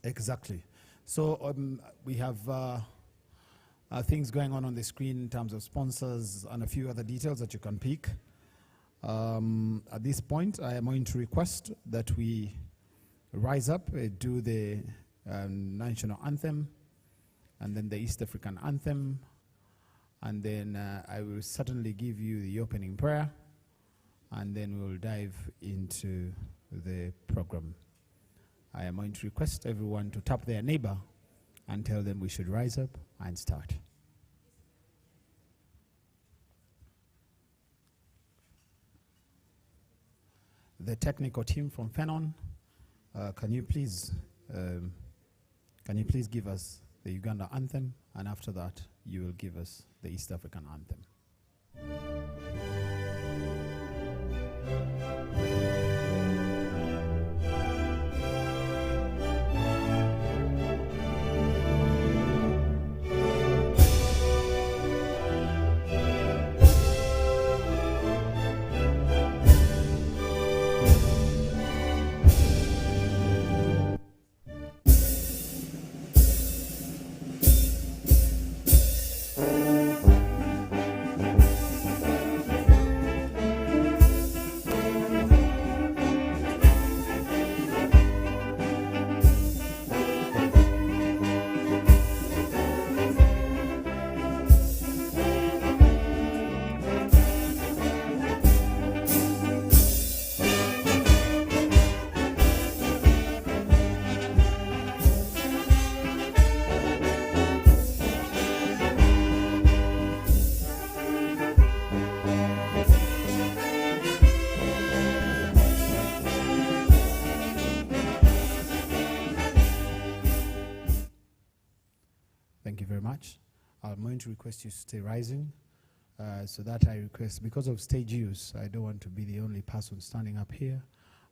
Exactly. So we have things going on the screen in terms of sponsors and a few other details that you can pick. At this point, I am going to request that we rise up, do the national anthem, and then the East African anthem, and then I will certainly give you the opening prayer, and then we'll dive into the program. I am going to request everyone to tap their neighbor and tell them we should rise up and start. The technical team from Fenon, can you please give us the Uganda anthem, and after that you will give us the East African anthem. Thank you very much. I'm going to request you to stay rising. So that I request, because of stage use, I don't want to be the only person standing up here.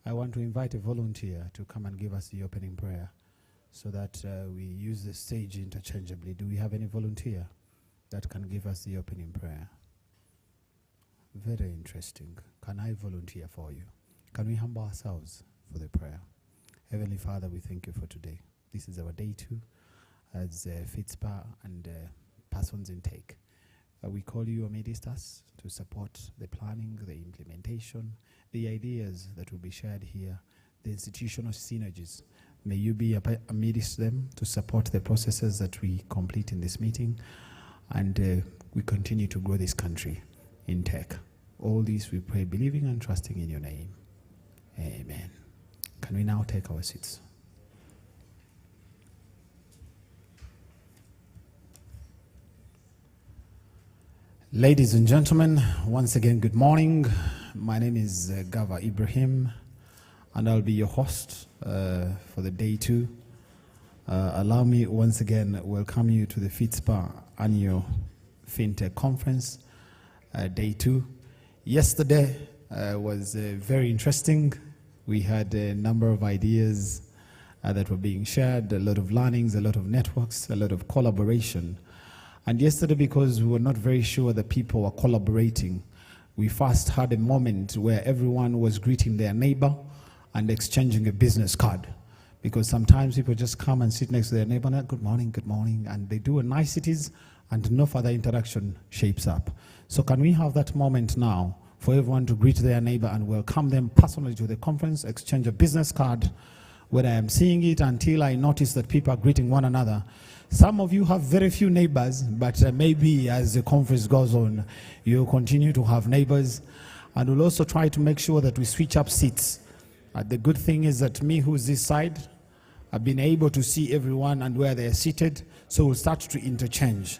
I want to invite a volunteer to come and give us the opening prayer so that we use the stage interchangeably. Do we have any volunteer that can give us the opening prayer? Very interesting. Can I volunteer for you? Can we humble ourselves for the prayer? Heavenly Father, we thank you for today. This is our day 2 as Fitspa and persons intake. We call you amidst us to support the planning, the implementation, the ideas that will be shared here, the institutional synergies. May you be amidst them to support the processes that we complete in this meeting, and we continue to grow this country in tech. All these we pray, believing and trusting in your name. Amen. Can we now take our seats? Ladies and gentlemen, once again, good morning. My name is Gava Ibrahim, and I'll be your host for the day 2. Allow me once again welcome you to the Fitspa Annual FinTech Conference, day 2. Yesterday was very interesting. We had a number of ideas that were being shared, a lot of learnings, a lot of networks, a lot of collaboration. And yesterday, because we were not very sure that people were collaborating, we first had a moment where everyone was greeting their neighbor and exchanging a business card. Because sometimes people just come and sit next to their neighbor and good morning, and they do a niceties and no further interaction shapes up. So can we have that moment now for everyone to greet their neighbor and welcome them personally to the conference, exchange a business card, where I am seeing it until I notice that people are greeting one another. Some of you have very few neighbors, but maybe as the conference goes on, you'll continue to have neighbors. And we'll also try to make sure that we switch up seats. The good thing is that me, who's this side, I've been able to see everyone and where they're seated, so we'll start to interchange.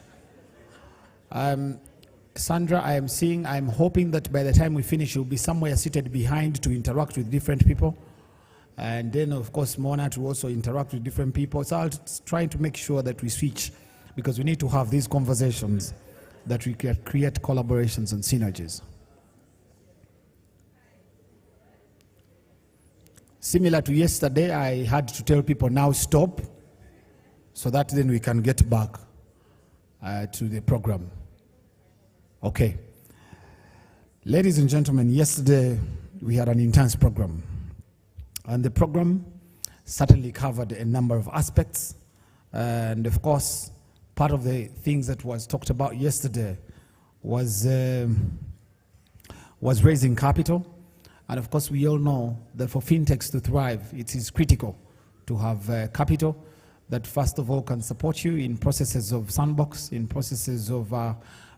Sandra, I'm hoping that by the time we finish, you'll be somewhere seated behind to interact with different people. And then, of course, Mona to also interact with different people. So I'll try to make sure that we switch, because we need to have these conversations that we can create collaborations and synergies. Similar to yesterday, I had to tell people now stop, so that then we can get back to the program. Okay. Ladies and gentlemen, yesterday we had an intense program. And the program certainly covered a number of aspects. And of course, part of the things that was talked about yesterday was raising capital. And of course, we all know that for fintechs to thrive, it is critical to have capital that first of all can support you in processes of sandbox, in processes of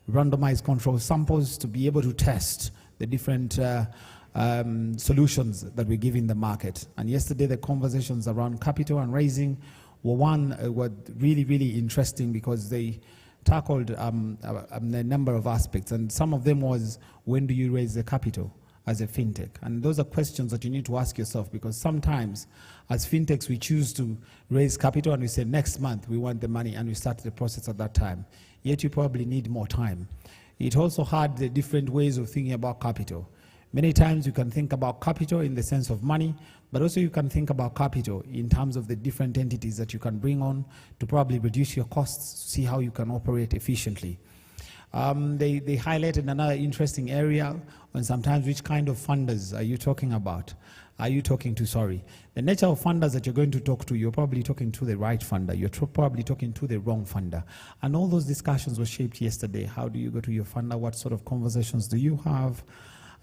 randomized control samples, to be able to test the different solutions that we give in the market. And yesterday, the conversations around capital and raising were really, really interesting, because they tackled a number of aspects. And some of them was, when do you raise the capital as a fintech? And those are questions that you need to ask yourself, because sometimes as fintechs, we choose to raise capital and we say next month we want the money, and we start the process at that time. Yet you probably need more time. It also had the different ways of thinking about capital. Many times you can think about capital in the sense of money, but also you can think about capital in terms of the different entities that you can bring on to probably reduce your costs, see how you can operate efficiently. They highlighted another interesting area on sometimes which kind of funders are you talking about? Are you talking to, sorry. The nature of funders that you're going to talk to, you're probably talking to the right funder, you're probably talking to the wrong funder. And all those discussions were shaped yesterday. How do you go to your funder? What sort of conversations do you have?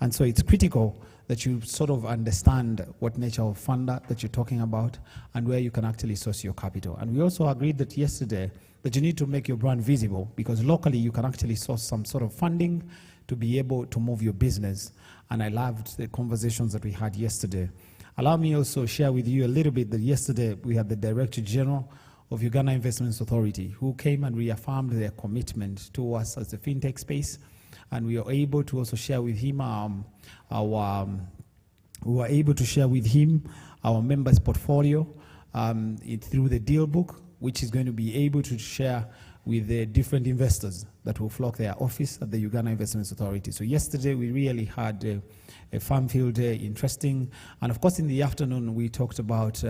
And so it's critical that you sort of understand what nature of funder that you're talking about and where you can actually source your capital. And we also agreed that yesterday that you need to make your brand visible, because locally you can actually source some sort of funding to be able to move your business. And I loved the conversations that we had yesterday. Allow me also share with you a little bit that yesterday we had the Director General of Uganda Investments Authority, who came and reaffirmed their commitment to us as the fintech space. And we are able to also share with him our members' portfolio through the deal book, which is going to be able to share with the different investors that will flock their office at the Uganda Investments Authority. So yesterday we really had a fun-filled day, interesting. And of course in the afternoon we talked about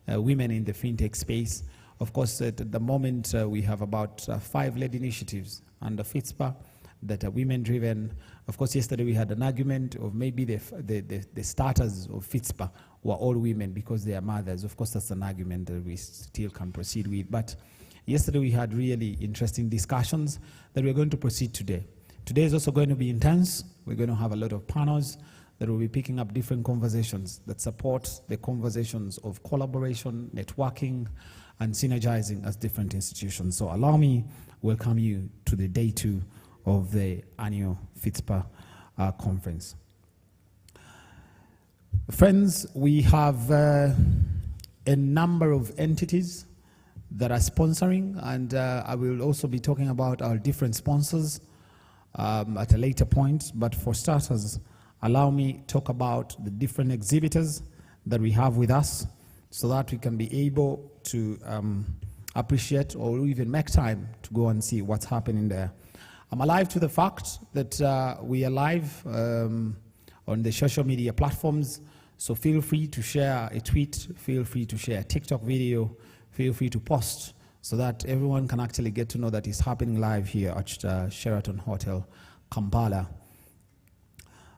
women in the fintech space. Of course at the moment we have about 5 led initiatives under Fitspa that are women-driven. Of course yesterday we had an argument of maybe the starters of Fitspa were all women because they are mothers. Of course that's an argument that we still can proceed with. But yesterday we had really interesting discussions that we're going to proceed today. Today is also going to be intense. We're going to have a lot of panels that will be picking up different conversations that support the conversations of collaboration, networking, and synergizing as different institutions. So allow me welcome you to the day 2 of the annual Fitspa conference. Friends, we have a number of entities that are sponsoring, and I will also be talking about our different sponsors at a later point. But for starters, allow me talk about the different exhibitors that we have with us, so that we can be able to appreciate or even make time to go and see what's happening there. I'm alive to the fact that we are live on the social media platforms, so feel free to share a tweet, feel free to share a TikTok video, feel free to post so that everyone can actually get to know that it's happening live here at Sheraton Hotel, Kampala.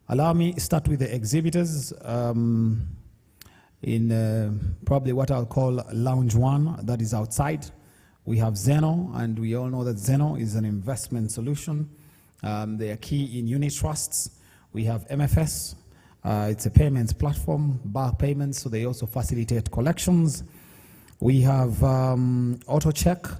Allow me to start with the exhibitors in probably what I'll call Lounge 1, that is outside. We have Zeno, and we all know that Zeno is an investment solution. They are key in unit trusts. We have MFS. It's a payments platform, bulk payments, so they also facilitate collections. We have AutoCheck.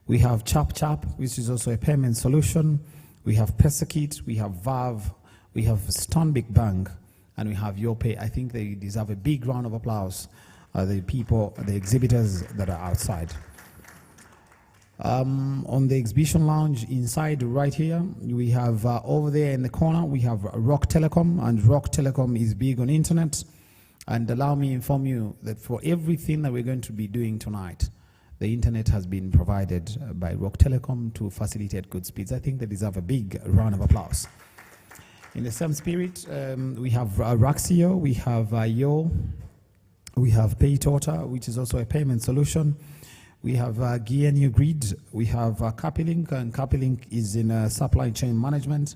We have ChapChap, which is also a payment solution. We have Pesakit. We have Valve. We have Stanbic Bank. And we have YoPay. I think they deserve a big round of applause, the people, the exhibitors that are outside. On the exhibition lounge inside right here, we have over there in the corner, we have Rock Telecom, and Rock Telecom is big on internet. And allow me to inform you that for everything that we're going to be doing tonight, the internet has been provided by Rock Telecom to facilitate good speeds. I think they deserve a big round of applause. In the same spirit, we have Raxio, we have Yo, we have PayTota, which is also a payment solution. We have GNU Grid, we have Capilink, and Capilink is in supply chain management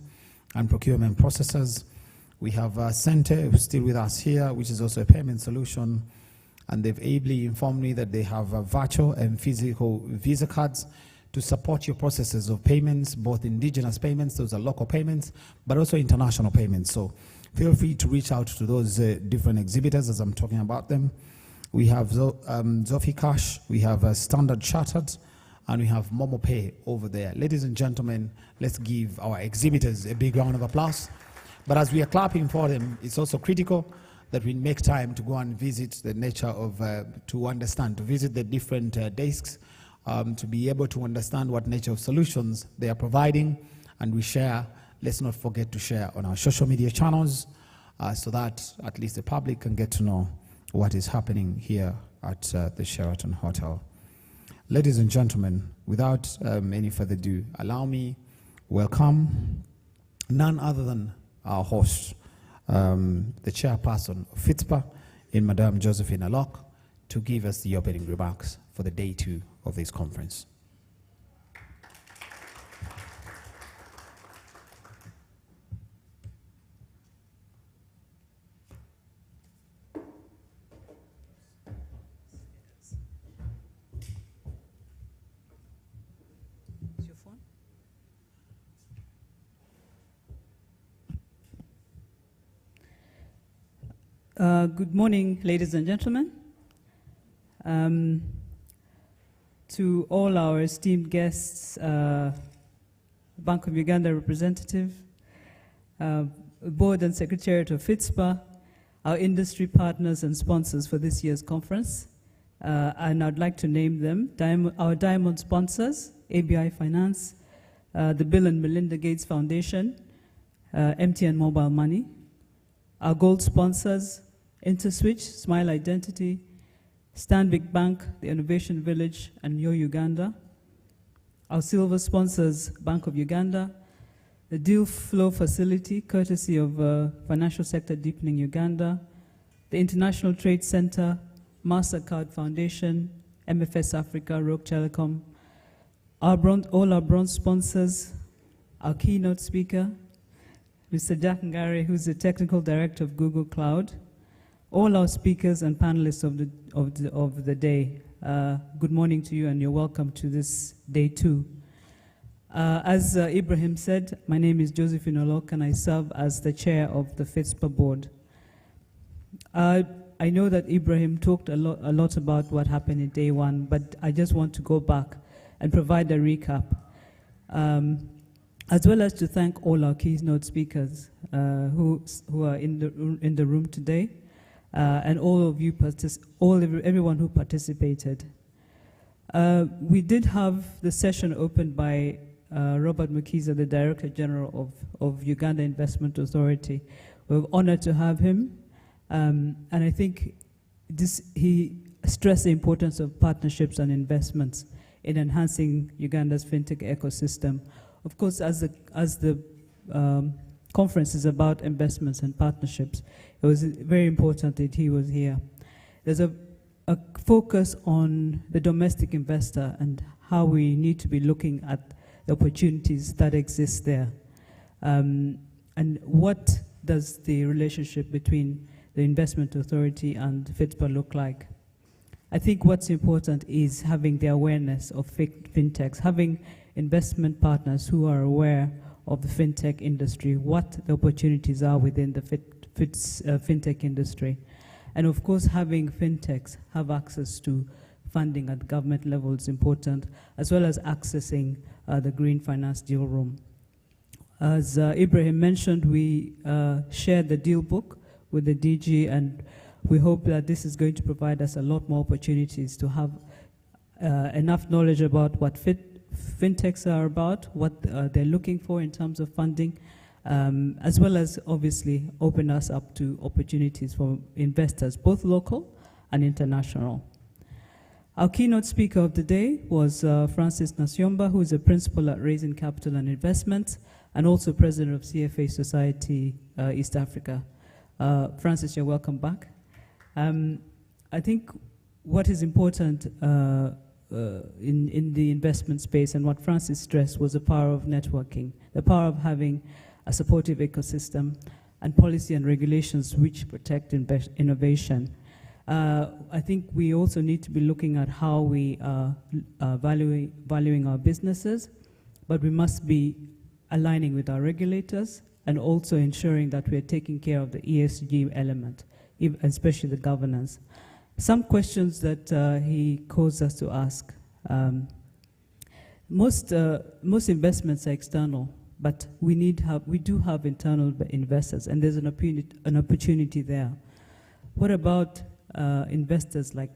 and procurement processes. We have Sente, who's still with us here, which is also a payment solution. and they've ably informed me that they have virtual and physical Visa cards to support your processes of payments, both indigenous payments, those are local payments, but also international payments. So feel free to reach out to those different exhibitors as I'm talking about them. We have Zofi Cash, we have Standard Chartered, and we have Momo Pay over there. Ladies and gentlemen, let's give our exhibitors a big round of applause. But as we are clapping for them, it's also critical that we make time to go and visit the nature of, to visit the different desks, to be able to understand what nature of solutions they are providing, and we share. Let's not forget to share on our social media channels so that at least the public can get to know what is happening here at the Sheraton Hotel. Ladies and gentlemen, without any further ado, allow me welcome none other than our host, the chairperson of Fitspa, in Madame Josephine Alok, to give us the opening remarks for the day 2 of this conference. Is your phone? Good morning, ladies and gentlemen. To all our esteemed guests, Bank of Uganda representative, Board and Secretariat of Fitspa, our industry partners and sponsors for this year's conference, and I'd like to name them, our diamond sponsors, ABI Finance, the Bill and Melinda Gates Foundation, MTN Mobile Money, our gold sponsors, InterSwitch, Smile Identity, Stanbic Bank, the Innovation Village, and Yo Uganda. Our silver sponsors, Bank of Uganda, the Deal Flow Facility, courtesy of Financial Sector Deepening Uganda, the International Trade Center, MasterCard Foundation, MFS Africa, Rogue Telecom, all our bronze sponsors, our keynote speaker, Mr. Jack Ngare, who's the Technical Director of Google Cloud, all our speakers and panelists of the day. Good morning to you, and you're welcome to this day 2. As Ibrahim said, my name is Josephine Olok, and I serve as the chair of the Fitspa board. I know that Ibrahim talked a lot about what happened in day 1, but I just want to go back and provide a recap, as well as to thank all our keynote speakers who are in the room today. And all of you, everyone who participated. We did have the session opened by Robert Mukiza, the Director General of Uganda Investment Authority. We're honored to have him. And I think he stressed the importance of partnerships and investments in enhancing Uganda's fintech ecosystem. Of course, as the conference is about investments and partnerships, it was very important that he was here. There's a focus on the domestic investor and how we need to be looking at the opportunities that exist there. And what does the relationship between the Investment Authority and Fitspa look like? I think what's important is having the awareness of fintechs, having investment partners who are aware of the fintech industry, what the opportunities are within the fintech industry. And of course, having fintechs have access to funding at government level is important, as well as accessing the Green Finance Deal Room. As Ibrahim mentioned, we shared the deal book with the DG, and we hope that this is going to provide us a lot more opportunities to have enough knowledge about what fintechs are about, what they're looking for in terms of funding, as well as obviously open us up to opportunities for investors, both local and international. Our keynote speaker of the day was Francis Nasyomba, who is a principal at Raising Capital and Investments, and also president of CFA Society East Africa. Francis, you're welcome back. I think what is important in the investment space, and what Francis stressed, was the power of networking, the power of having a supportive ecosystem and policy and regulations which protect innovation. I think we also need to be looking at how we are valuing our businesses, but we must be aligning with our regulators and also ensuring that we're taking care of the ESG element, especially the governance. Some questions that he caused us to ask. Most investments are external, but we do have internal investors, and there's an opportunity there. What about investors like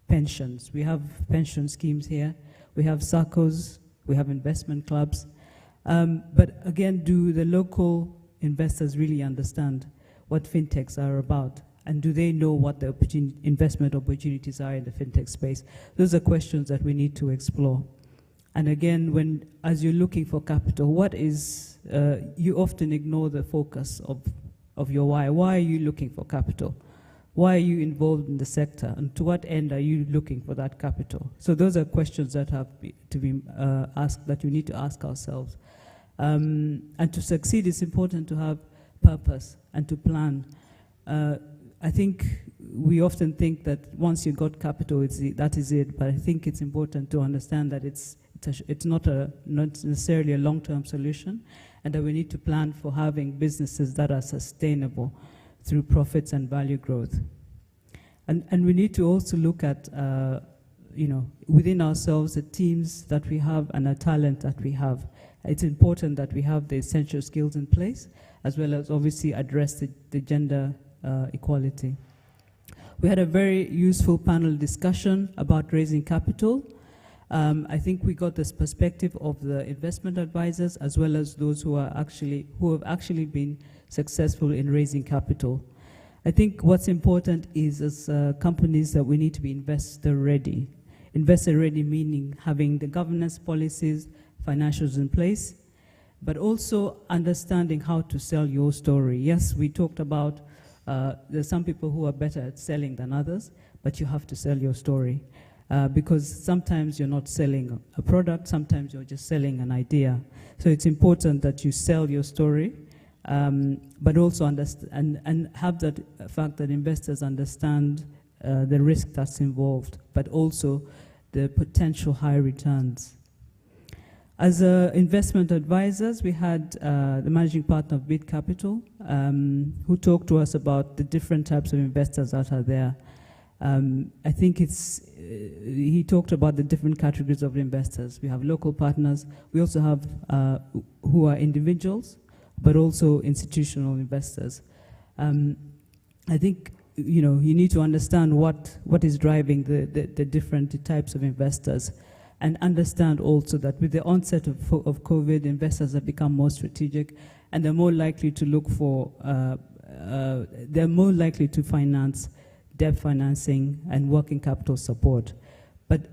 pensions? We have pension schemes here. We have SACCOs. We have investment clubs. But again, do the local investors really understand what fintechs are about? And do they know what the investment opportunities are in the fintech space? Those are questions that we need to explore. And again, as you're looking for capital, you often ignore the focus of your why. Why are you looking for capital? Why are you involved in the sector? And to what end are you looking for that capital? So those are questions that have to be asked, that we need to ask ourselves. And to succeed, it's important to have purpose and to plan. I think we often think that once you got capital, that is it. But I think it's important to understand that it's not necessarily a long-term solution, and that we need to plan for having businesses that are sustainable through profits and value growth. And we need to also look at, within ourselves, the teams that we have and the talent that we have. It's important that we have the essential skills in place, as well as obviously address the gender equality. We had a very useful panel discussion about raising capital. I think we got this perspective of the investment advisors, as well as those who have actually been successful in raising capital. I think what's important is, as companies, that we need to be investor ready. Investor ready meaning having the governance policies, financials in place, but also understanding how to sell your story. Yes, we talked about there's some people who are better at selling than others, but you have to sell your story. Because sometimes you're not selling a product, sometimes you're just selling an idea. So it's important that you sell your story, but also understand and have that fact that investors understand the risk that's involved, but also the potential high returns. As investment advisors, we had the managing partner of Bid Capital, who talked to us about the different types of investors that are there. I think he talked about the different categories of investors. We have local partners. We also have who are individuals, but also institutional investors. I think you need to understand what is driving the different types of investors, and understand also that with the onset of COVID, investors have become more strategic, and they're more likely to look for, they're more likely to finance debt financing and working capital support. But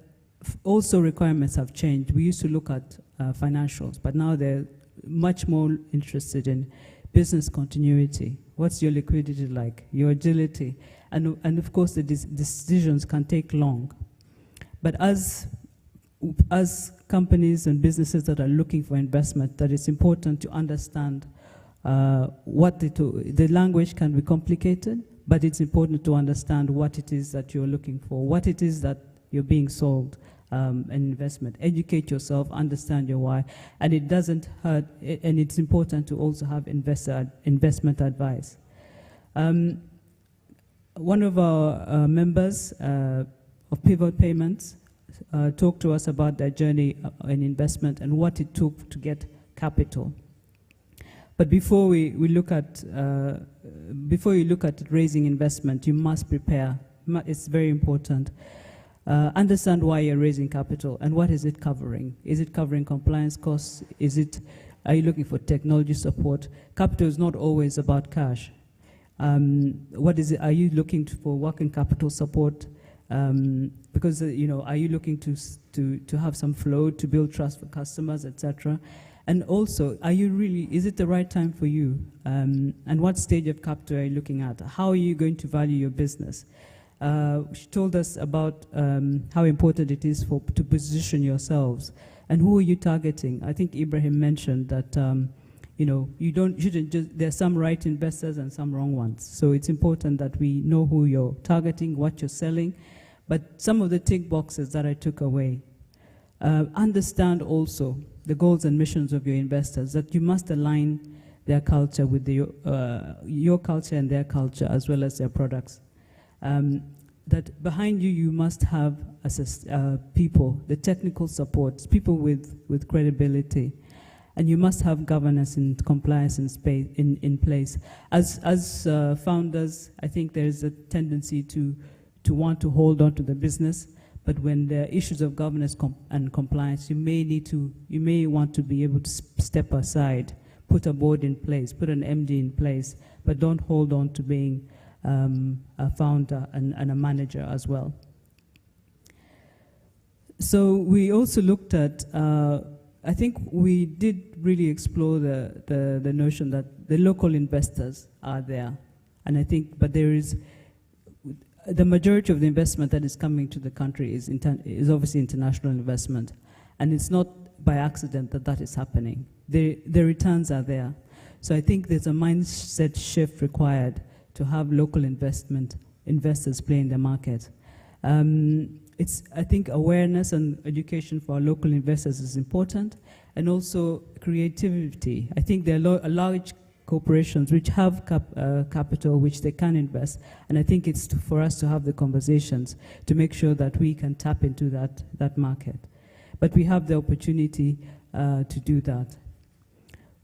also requirements have changed. We used to look at financials, but now they're much more interested in business continuity. What's your liquidity like? Your agility? And of course, the decisions can take long. But as companies and businesses that are looking for investment, that it's important to understand the language can be complicated, but it's important to understand what it is that you're looking for, what it is that you're being sold an investment. Educate yourself, understand your why, and it doesn't hurt, and it's important to also have investment advice. One of our members of Pivot Payments talked to us about their journey in investment and what it took to get capital. But before you look at raising investment, you must prepare. It's very important. Understand why you're raising capital and what is it covering. Is it covering compliance costs? Are you looking for technology support? Capital is not always about cash. What is it? Are you looking for working capital support? Because are you looking to have some flow to build trust for customers, etc. And also, is it the right time for you? And what stage of capital are you looking at? How are you going to value your business? She told us about how important it is to position yourselves. And who are you targeting? I think Ibrahim mentioned that, shouldn't just, there are some right investors and some wrong ones. So it's important that we know who you're targeting, what you're selling. But some of the tick boxes that I took away, understand also the goals and missions of your investors, that you must align their culture with your culture and their culture, as well as their products. That behind you, you must have people, the technical support, people with credibility. And you must have governance and compliance in place. As founders, I think there is a tendency to want to hold on to the business, but when there are issues of governance and compliance, you may want to be able to step aside, put a board in place, put an MD in place, but don't hold on to being a founder and a manager as well. So we also looked at, I think we did really explore the notion that the local investors are there. And I think, but there is, the majority of the investment that is coming to the country is obviously international investment. And it's not by accident that is happening. The returns are there. So I think there's a mindset shift required to have local investors play in the market. I think awareness and education for our local investors is important, and also creativity. I think there are large corporations which have capital which they can invest, and I think it's for us to have the conversations to make sure that we can tap into that market. But we have the opportunity to do that.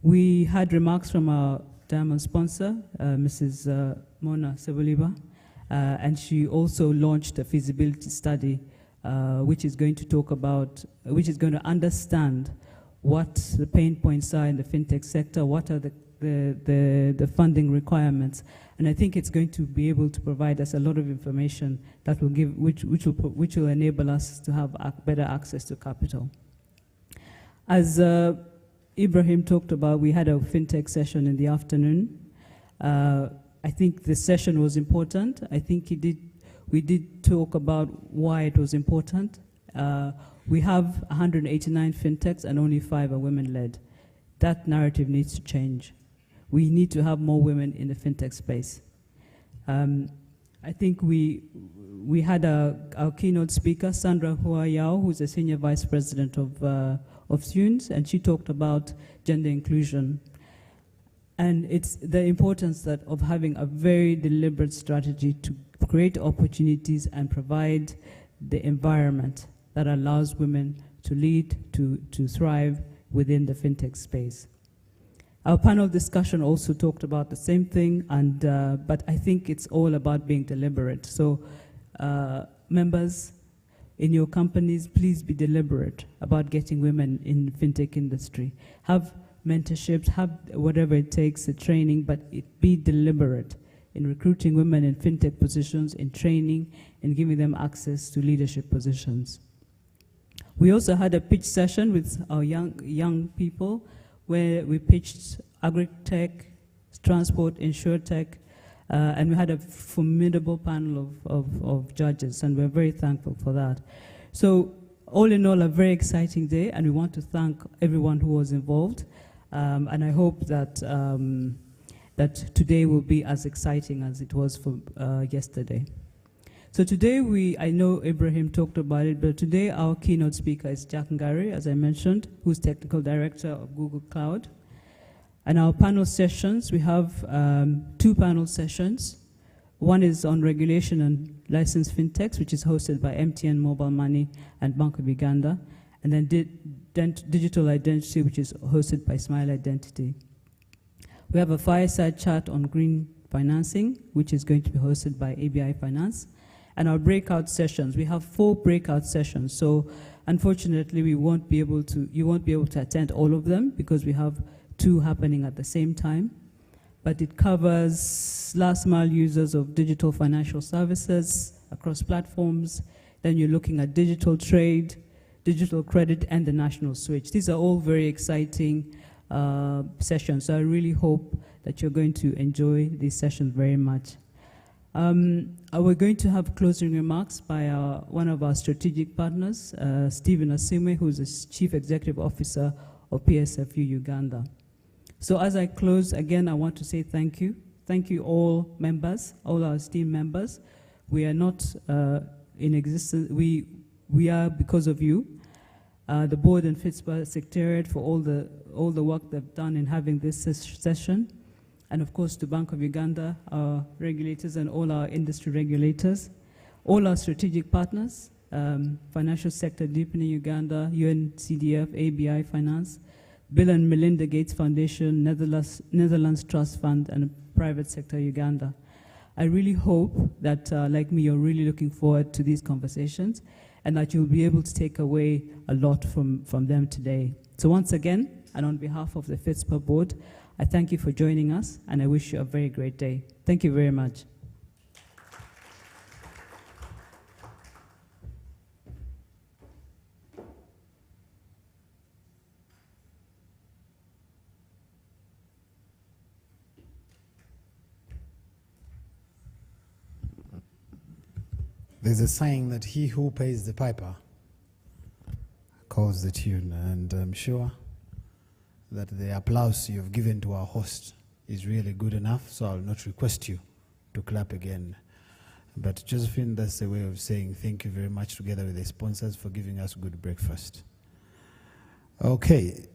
We had remarks from our diamond sponsor, Mrs. Mona Seboliba, and she also launched a feasibility study which is going to understand what the pain points are in the fintech sector, what are the funding requirements, and I think it's going to be able to provide us a lot of information that will give, which will enable us to have better access to capital. As Ibrahim talked about, we had a fintech session in the afternoon. I think the session was important. I think we did talk about why it was important. We have 189 fintechs and only 5 are women-led. That narrative needs to change. We need to have more women in the fintech space. I think we had our keynote speaker, Sandra Hua Yao, who's a senior vice president of Thunes, and she talked about gender inclusion. And it's the importance of having a very deliberate strategy to create opportunities and provide the environment that allows women to lead, to thrive within the fintech space. Our panel discussion also talked about the same thing, but I think it's all about being deliberate. So members in your companies, please be deliberate about getting women in the fintech industry. Have mentorships, have whatever it takes, the training, but be deliberate in recruiting women in fintech positions, in training, and giving them access to leadership positions. We also had a pitch session with our young people where we pitched agri-tech, transport, insurtech, and we had a formidable panel of judges, and we're very thankful for that. So all in all, a very exciting day, and we want to thank everyone who was involved. And I hope that that today will be as exciting as it was for yesterday. So today I know Ibrahim talked about it, but today our keynote speaker is Jack Ngari, as I mentioned, who's Technical Director of Google Cloud. And our panel sessions, we have 2 panel sessions. One is on regulation and licensed fintechs, which is hosted by MTN Mobile Money and Bank of Uganda. And then digital identity, which is hosted by Smile Identity. We have a fireside chat on green financing, which is going to be hosted by ABI Finance. And our breakout sessions, we have 4 breakout sessions. So unfortunately, you won't be able to attend all of them because we have 2 happening at the same time. But it covers last mile users of digital financial services across platforms. Then you're looking at digital trade, digital credit, and the national switch. These are all very exciting sessions. So I really hope that you're going to enjoy these sessions very much. We're going to have closing remarks by one of our strategic partners, Stephen Asime, who's the Chief Executive Officer of PSFU Uganda. So as I close, again, I want to say thank you. Thank you all members, all our esteemed members. We are not in existence, we are because of you. The board and Fitspa Secretariat for all the work they've done in having this session. And of course, to Bank of Uganda, our regulators and all our industry regulators, all our strategic partners, Financial Sector Deepening Uganda, UNCDF, ABI Finance, Bill and Melinda Gates Foundation, Netherlands Trust Fund, and Private Sector Uganda. I really hope that, like me, you're really looking forward to these conversations and that you'll be able to take away a lot from them today. So once again, and on behalf of the Fitspa board, I thank you for joining us, and I wish you a very great day. Thank you very much. There's a saying that he who pays the piper calls the tune, and I'm sure that the applause you've given to our host is really good enough, so I'll not request you to clap again. But Josephine, that's a way of saying thank you very much, together with the sponsors, for giving us good breakfast. Okay,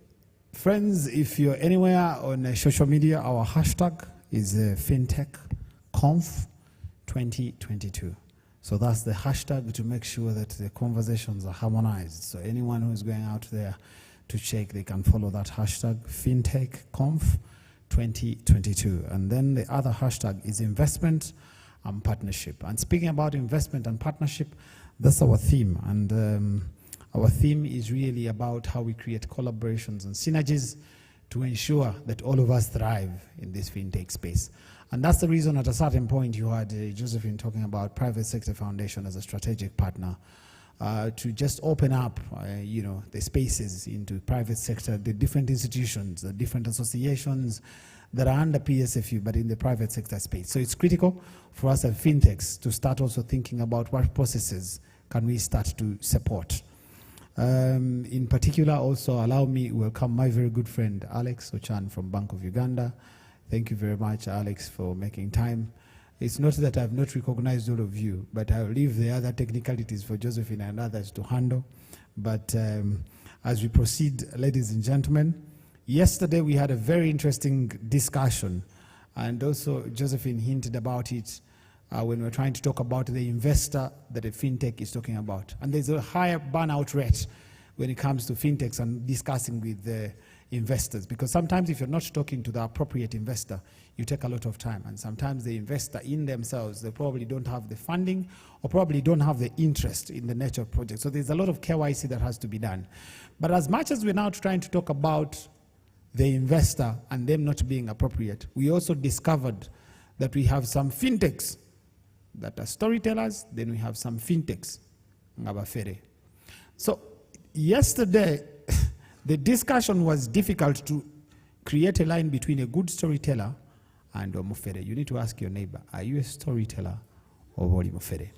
friends, if you're anywhere on social media, our hashtag is FinTech Conf 2022. So that's the hashtag to make sure that the conversations are harmonized. So anyone who's going out there to check, they can follow that hashtag, FinTech Conf 2022. And then the other hashtag is investment and partnership. And speaking about investment and partnership, that's our theme. And our theme is really about how we create collaborations and synergies to ensure that all of us thrive in this FinTech space. And that's the reason at a certain point you had Josephine talking about Private Sector Foundation as a strategic partner to just open up, the spaces into private sector, the different institutions, the different associations that are under PSFU, but in the private sector space. So it's critical for us as fintechs to start also thinking about what processes can we start to support. In particular, also allow me to welcome my very good friend, Alex Ochan from Bank of Uganda. Thank you very much, Alex, for making time. It's not that I've not recognized all of you, but I'll leave the other technicalities for Josephine and others to handle. But as we proceed, ladies and gentlemen, yesterday we had a very interesting discussion, and also Josephine hinted about it when we were trying to talk about the investor that a fintech is talking about. And there's a higher burnout rate when it comes to fintechs and discussing with the investors, because sometimes if you're not talking to the appropriate investor, you take a lot of time, and sometimes the investor in themselves, they probably don't have the funding or probably don't have the interest in the nature of projects. So there's a lot of KYC that has to be done. But as much as we're now trying to talk about the investor and them not being appropriate, we also discovered that we have some fintechs that are storytellers, then we have some fintechs, ngabafere. So yesterday, the discussion was difficult to create a line between a good storyteller and omufere. You need to ask your neighbor, are you a storyteller or omufere?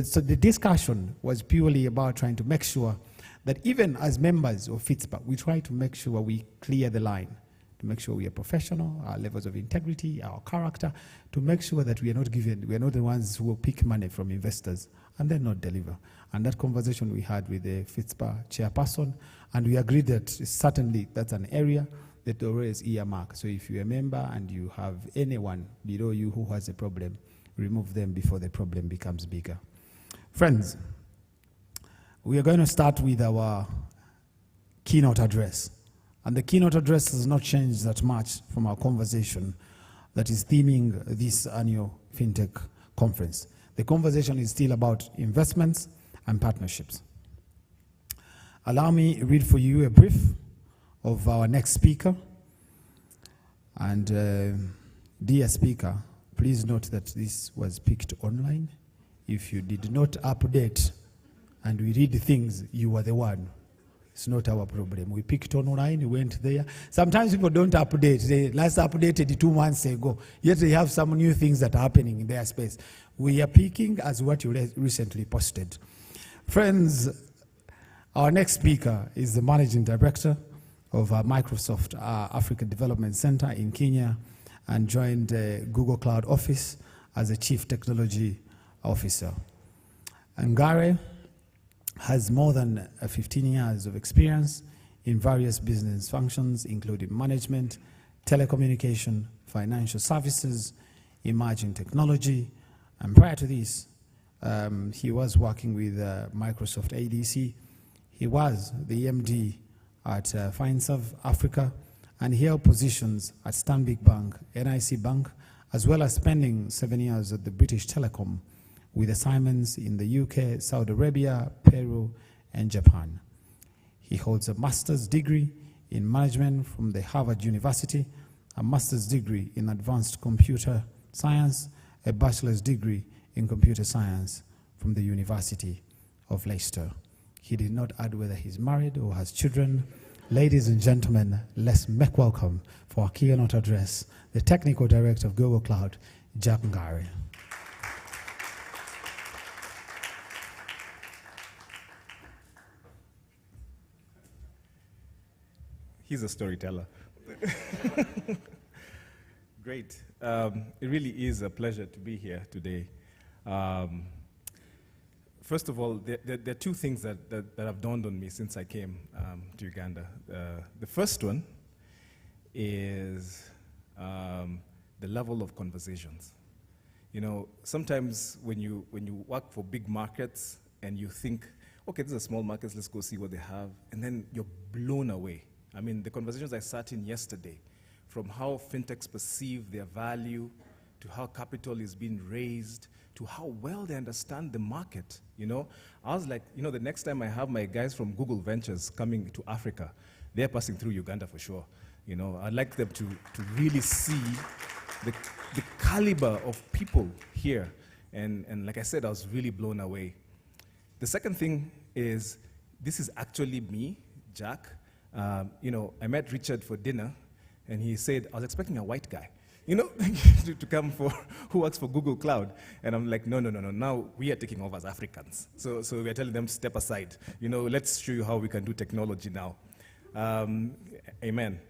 So the discussion was purely about trying to make sure that even as members of Fitspa, we try to make sure we clear the line, to make sure we are professional, our levels of integrity, our character, to make sure that we are not the ones who will pick money from investors and then not deliver. And that conversation we had with the Fitspa chairperson, and we agreed that certainly that's an area that always earmark. So if you're a member and you have anyone below you who has a problem, remove them before the problem becomes bigger. Friends, we are going to start with our keynote address. And the keynote address has not changed that much from our conversation that is theming this annual FinTech conference. The conversation is still about investments and partnerships. Allow me to read for you a brief of our next speaker. And dear speaker, please note that this was picked online. If you did not update and we read things, you were the one. It's not our problem. We picked online, we went there. Sometimes people don't update. They last updated 2 months ago, yet they have some new things that are happening in their space. We are picking as what you recently posted. Friends, our next speaker is the Managing Director of Microsoft Africa Development Center in Kenya and joined Google Cloud Office as a Chief Technology Officer. Ngare has more than 15 years of experience in various business functions, including management, telecommunication, financial services, emerging technology, and prior to this, he was working with Microsoft ADC. He was the MD at FineServe Africa, and he held positions at Stanbic Bank, NIC Bank, as well as spending 7 years at the British Telecom, with assignments in the UK, Saudi Arabia, Peru, and Japan. He holds a master's degree in management from the Harvard University, a master's degree in advanced computer science, a bachelor's degree in computer science from the University of Leicester. He did not add whether he's married or has children. Ladies and gentlemen, let's make welcome for our keynote address, the Technical Director of Google Cloud, Jack Ngare. He's a storyteller. Great. It really is a pleasure to be here today. First of all, there are two things that have dawned on me since I came to Uganda. The first one is the level of conversations. You know, sometimes when you work for big markets and you think, okay, these are small markets, let's go see what they have, and then you're blown away. I mean, the conversations I sat in yesterday, from how fintechs perceive their value, to how capital is being raised, to how well they understand the market, you know. I was like, you know, the next time I have my guys from Google Ventures coming to Africa, they're passing through Uganda for sure. You know, I'd like them to really see the caliber of people here. And like I said, I was really blown away. The second thing is, this is actually me, Jack. You know, I met Richard for dinner, and he said, I was expecting a white guy, you know, to come who works for Google Cloud. And I'm like, no, now we are taking over as Africans. So we are telling them, step aside. You know, let's show you how we can do technology now. Amen.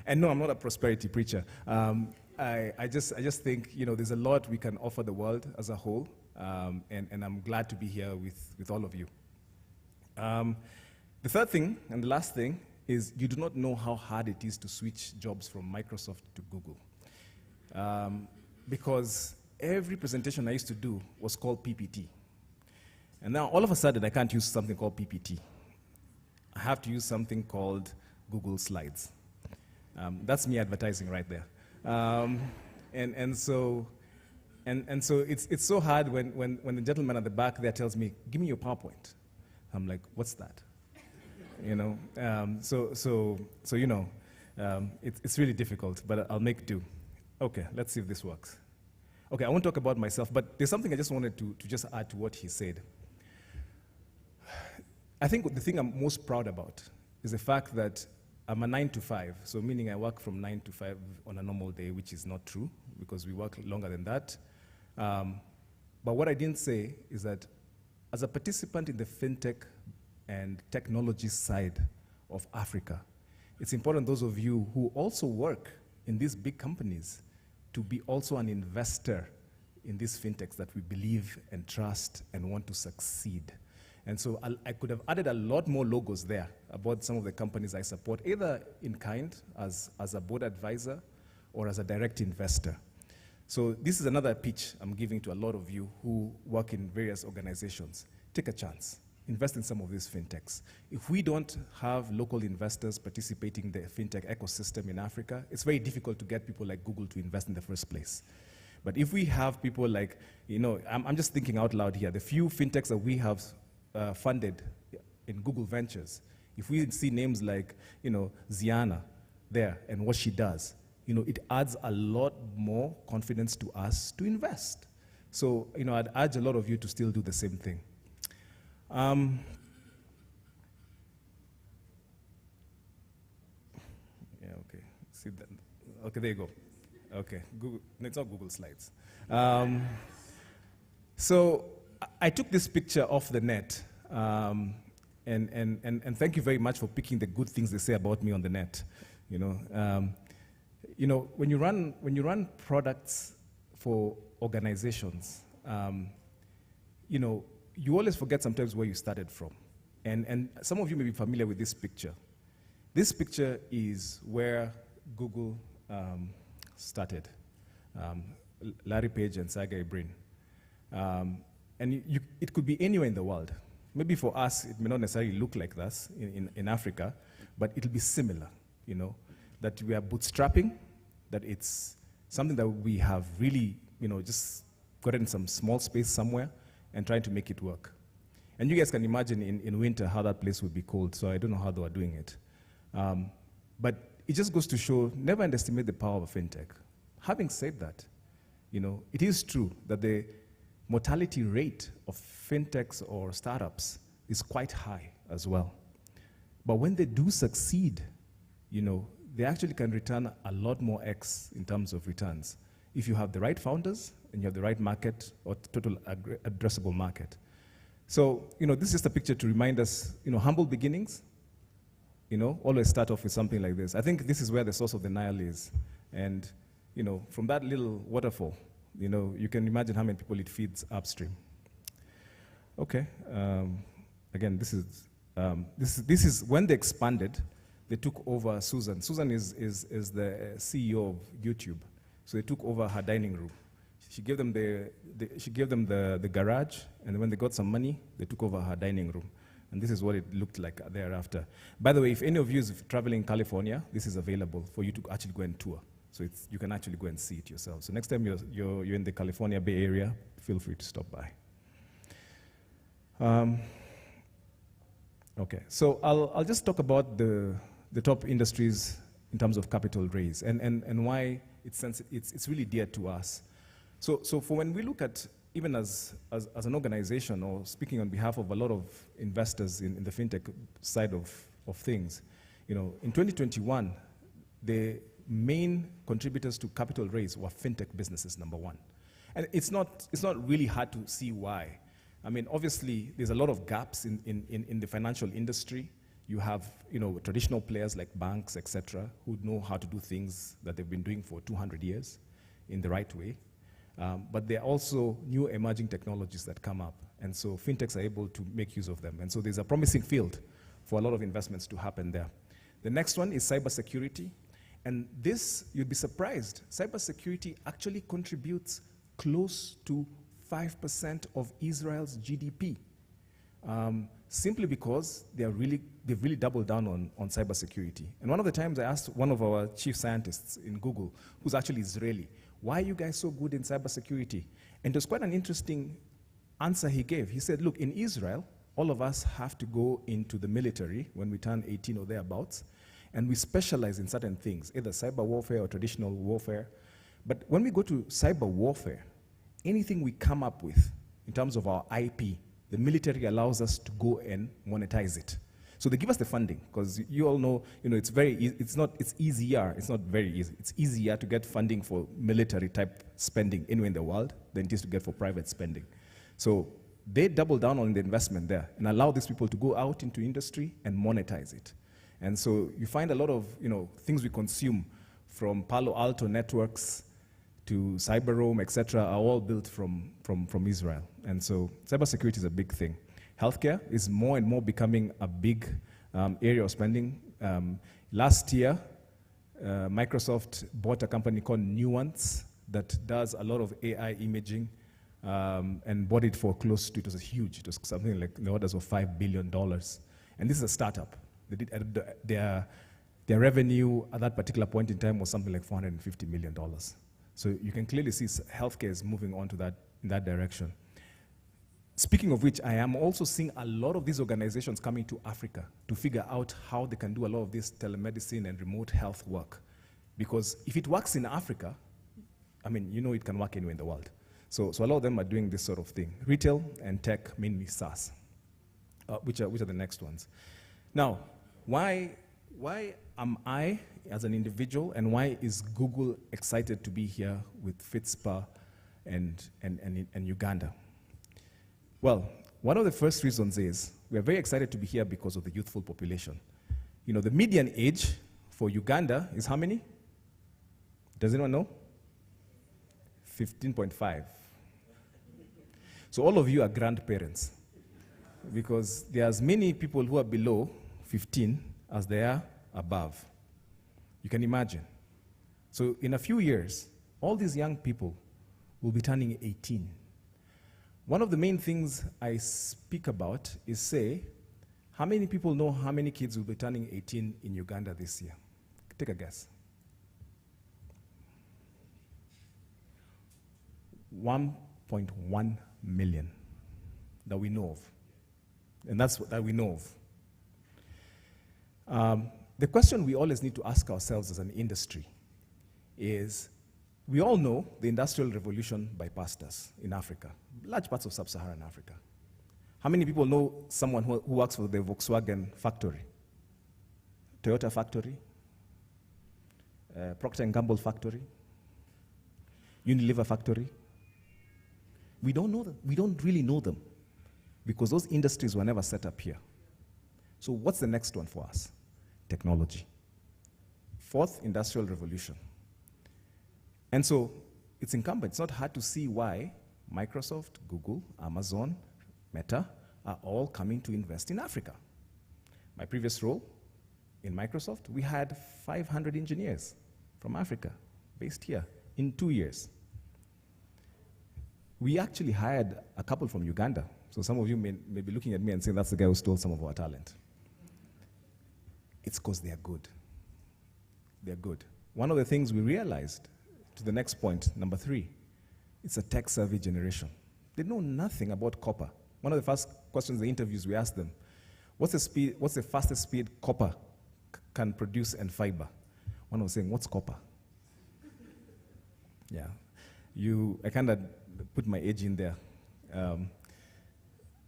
And no, I'm not a prosperity preacher. I just think, you know, there's a lot we can offer the world as a whole, and I'm glad to be here with all of you. The third thing, and the last thing, is you do not know how hard it is to switch jobs from Microsoft to Google. Because every presentation I used to do was called PPT. And now all of a sudden I can't use something called PPT. I have to use something called Google Slides. That's me advertising right there. And so it's so hard when the gentleman at the back there tells me, give me your PowerPoint. I'm like, what's that? You know, you know, it's really difficult, but I'll make do. Okay, let's see if this works. Okay, I won't talk about myself, but there's something I just wanted to just add to what he said. I think the thing I'm most proud about is the fact that I'm a 9 to 5, so meaning I work from 9 to 5 on a normal day, which is not true, because we work longer than that. But what I didn't say is that as a participant in the fintech and technology side of Africa, it's important, those of you who also work in these big companies, to be also an investor in these fintechs that we believe and trust and want to succeed. And so I could have added a lot more logos there about some of the companies I support, either in kind, as a board advisor, or as a direct investor. So this is another pitch I'm giving to a lot of you who work in various organizations. Take a chance. Invest in some of these fintechs. If we don't have local investors participating in the fintech ecosystem in Africa, it's very difficult to get people like Google to invest in the first place. But if we have people like, you know, I'm just thinking out loud here, the few fintechs that we have funded in Google Ventures, if we see names like, you know, Ziana there and what she does, you know, it adds a lot more confidence to us to invest. So, you know, I'd urge a lot of you to still do the same thing. Yeah, okay. See that? Okay, there you go. Okay, Google, no, it's not Google Slides. So I took this picture off the net, And thank you very much for picking the good things they say about me on the net. When you run products for organizations, you always forget sometimes where you started from. And some of you may be familiar with this picture. This picture is where Google started. Larry Page and Sergey Brin. It could be anywhere in the world. Maybe for us, it may not necessarily look like this in Africa, but it'll be similar, that we are bootstrapping, that it's something that we have really, just gotten some small space somewhere and trying to make it work. And you guys can imagine in winter how that place would be cold, so I don't know how they are doing it. But it just goes to show, never underestimate the power of fintech. Having said that, it is true that the mortality rate of fintechs or startups is quite high as well. But when they do succeed, they actually can return a lot more X in terms of returns if you have the right founders and you have the right market or total addressable market. So, this is just a picture to remind us, humble beginnings, always start off with something like this. I think this is where the source of the Nile is. And, from that little waterfall, you can imagine how many people it feeds upstream. Okay, again, this is when they expanded, they took over Susan. Susan is the CEO of YouTube. So they took over her dining room. She gave them the garage, and when they got some money, they took over her dining room. And this is what it looked like thereafter. By the way, if any of you is traveling in California, this is available for you to actually go and tour. So you can actually go and see it yourself. So next time you're in the California Bay Area, feel free to stop by. Okay, so I'll just talk about the top industries in terms of capital raise and why it's really dear to us. So for when we look at, even as an organization, or speaking on behalf of a lot of investors in the fintech side of things, in 2021, the main contributors to capital raise were fintech businesses, number one. And it's not really hard to see why. I mean, obviously, there's a lot of gaps in the financial industry. You have, traditional players like banks, et cetera, who know how to do things that they've been doing for 200 years in the right way. But there are also new emerging technologies that come up. And so fintechs are able to make use of them. And so there's a promising field for a lot of investments to happen there. The next one is cybersecurity. And this, you'd be surprised, cybersecurity actually contributes close to 5% of Israel's GDP. Simply because they've really doubled down on cybersecurity. And one of the times I asked one of our chief scientists in Google, who's actually Israeli, why are you guys so good in cybersecurity? And it was quite an interesting answer he gave. He said, look, in Israel, all of us have to go into the military when we turn 18 or thereabouts, and we specialize in certain things, either cyber warfare or traditional warfare. But when we go to cyber warfare, anything we come up with in terms of our IP, the military allows us to go and monetize it. So they give us the funding, because you all know, it's very easy. It's easier. It's not very easy. It's easier to get funding for military type spending anywhere in the world than it is to get for private spending. So they double down on the investment there and allow these people to go out into industry and monetize it. And so you find a lot of things we consume, from Palo Alto networks to CyberRoam, et cetera, are all built from Israel. And so cybersecurity is a big thing. Healthcare is more and more becoming a big area of spending. Last year, Microsoft bought a company called Nuance that does a lot of AI imaging, and bought it for close to, it was huge. It was something like the orders of $5 billion. And this is a startup. They did, their revenue at that particular point in time was something like $450 million. So you can clearly see healthcare is moving on to in that direction. Speaking of which, I am also seeing a lot of these organizations coming to Africa to figure out how they can do a lot of this telemedicine and remote health work. Because if it works in Africa, I mean, it can work anywhere in the world. So a lot of them are doing this sort of thing. Retail and tech, mainly SaaS, which are the next ones. Now, why am I, as an individual, and why is Google excited to be here with Fitspa and Uganda? Well, one of the first reasons is we are very excited to be here because of the youthful population. You know, the median age for Uganda is how many? Does anyone know? 15.5. So all of you are grandparents, because there are as many people who are below 15 as there are above. You can imagine. So in a few years, all these young people will be turning 18. One of the main things I speak about is, say, how many people know how many kids will be turning 18 in Uganda this year? Take a guess. 1.1 million that we know of. And that's what that we know of. The question we always need to ask ourselves as an industry is, we all know the Industrial Revolution bypassed us in Africa, large parts of sub-Saharan Africa. How many people know someone who works for the Volkswagen factory, Toyota factory, Procter & Gamble factory, Unilever factory? We don't know them. We don't really know them because those industries were never set up here. So what's the next one for us? Technology. Fourth industrial revolution. And so it's incumbent. It's not hard to see why Microsoft, Google, Amazon, Meta are all coming to invest in Africa. My previous role in Microsoft, we had 500 engineers from Africa based here in 2 years. We actually hired a couple from Uganda. So some of you may be looking at me and saying, that's the guy who stole some of our talent. It's because they're good. They're good. One of the things we realized, to the next point, number 3, it's a tech-savvy generation. They know nothing about copper. One of the first questions in the interviews we asked them, what's the fastest speed copper can produce and fiber? One was saying, what's copper? Yeah. I kind of put my age in there.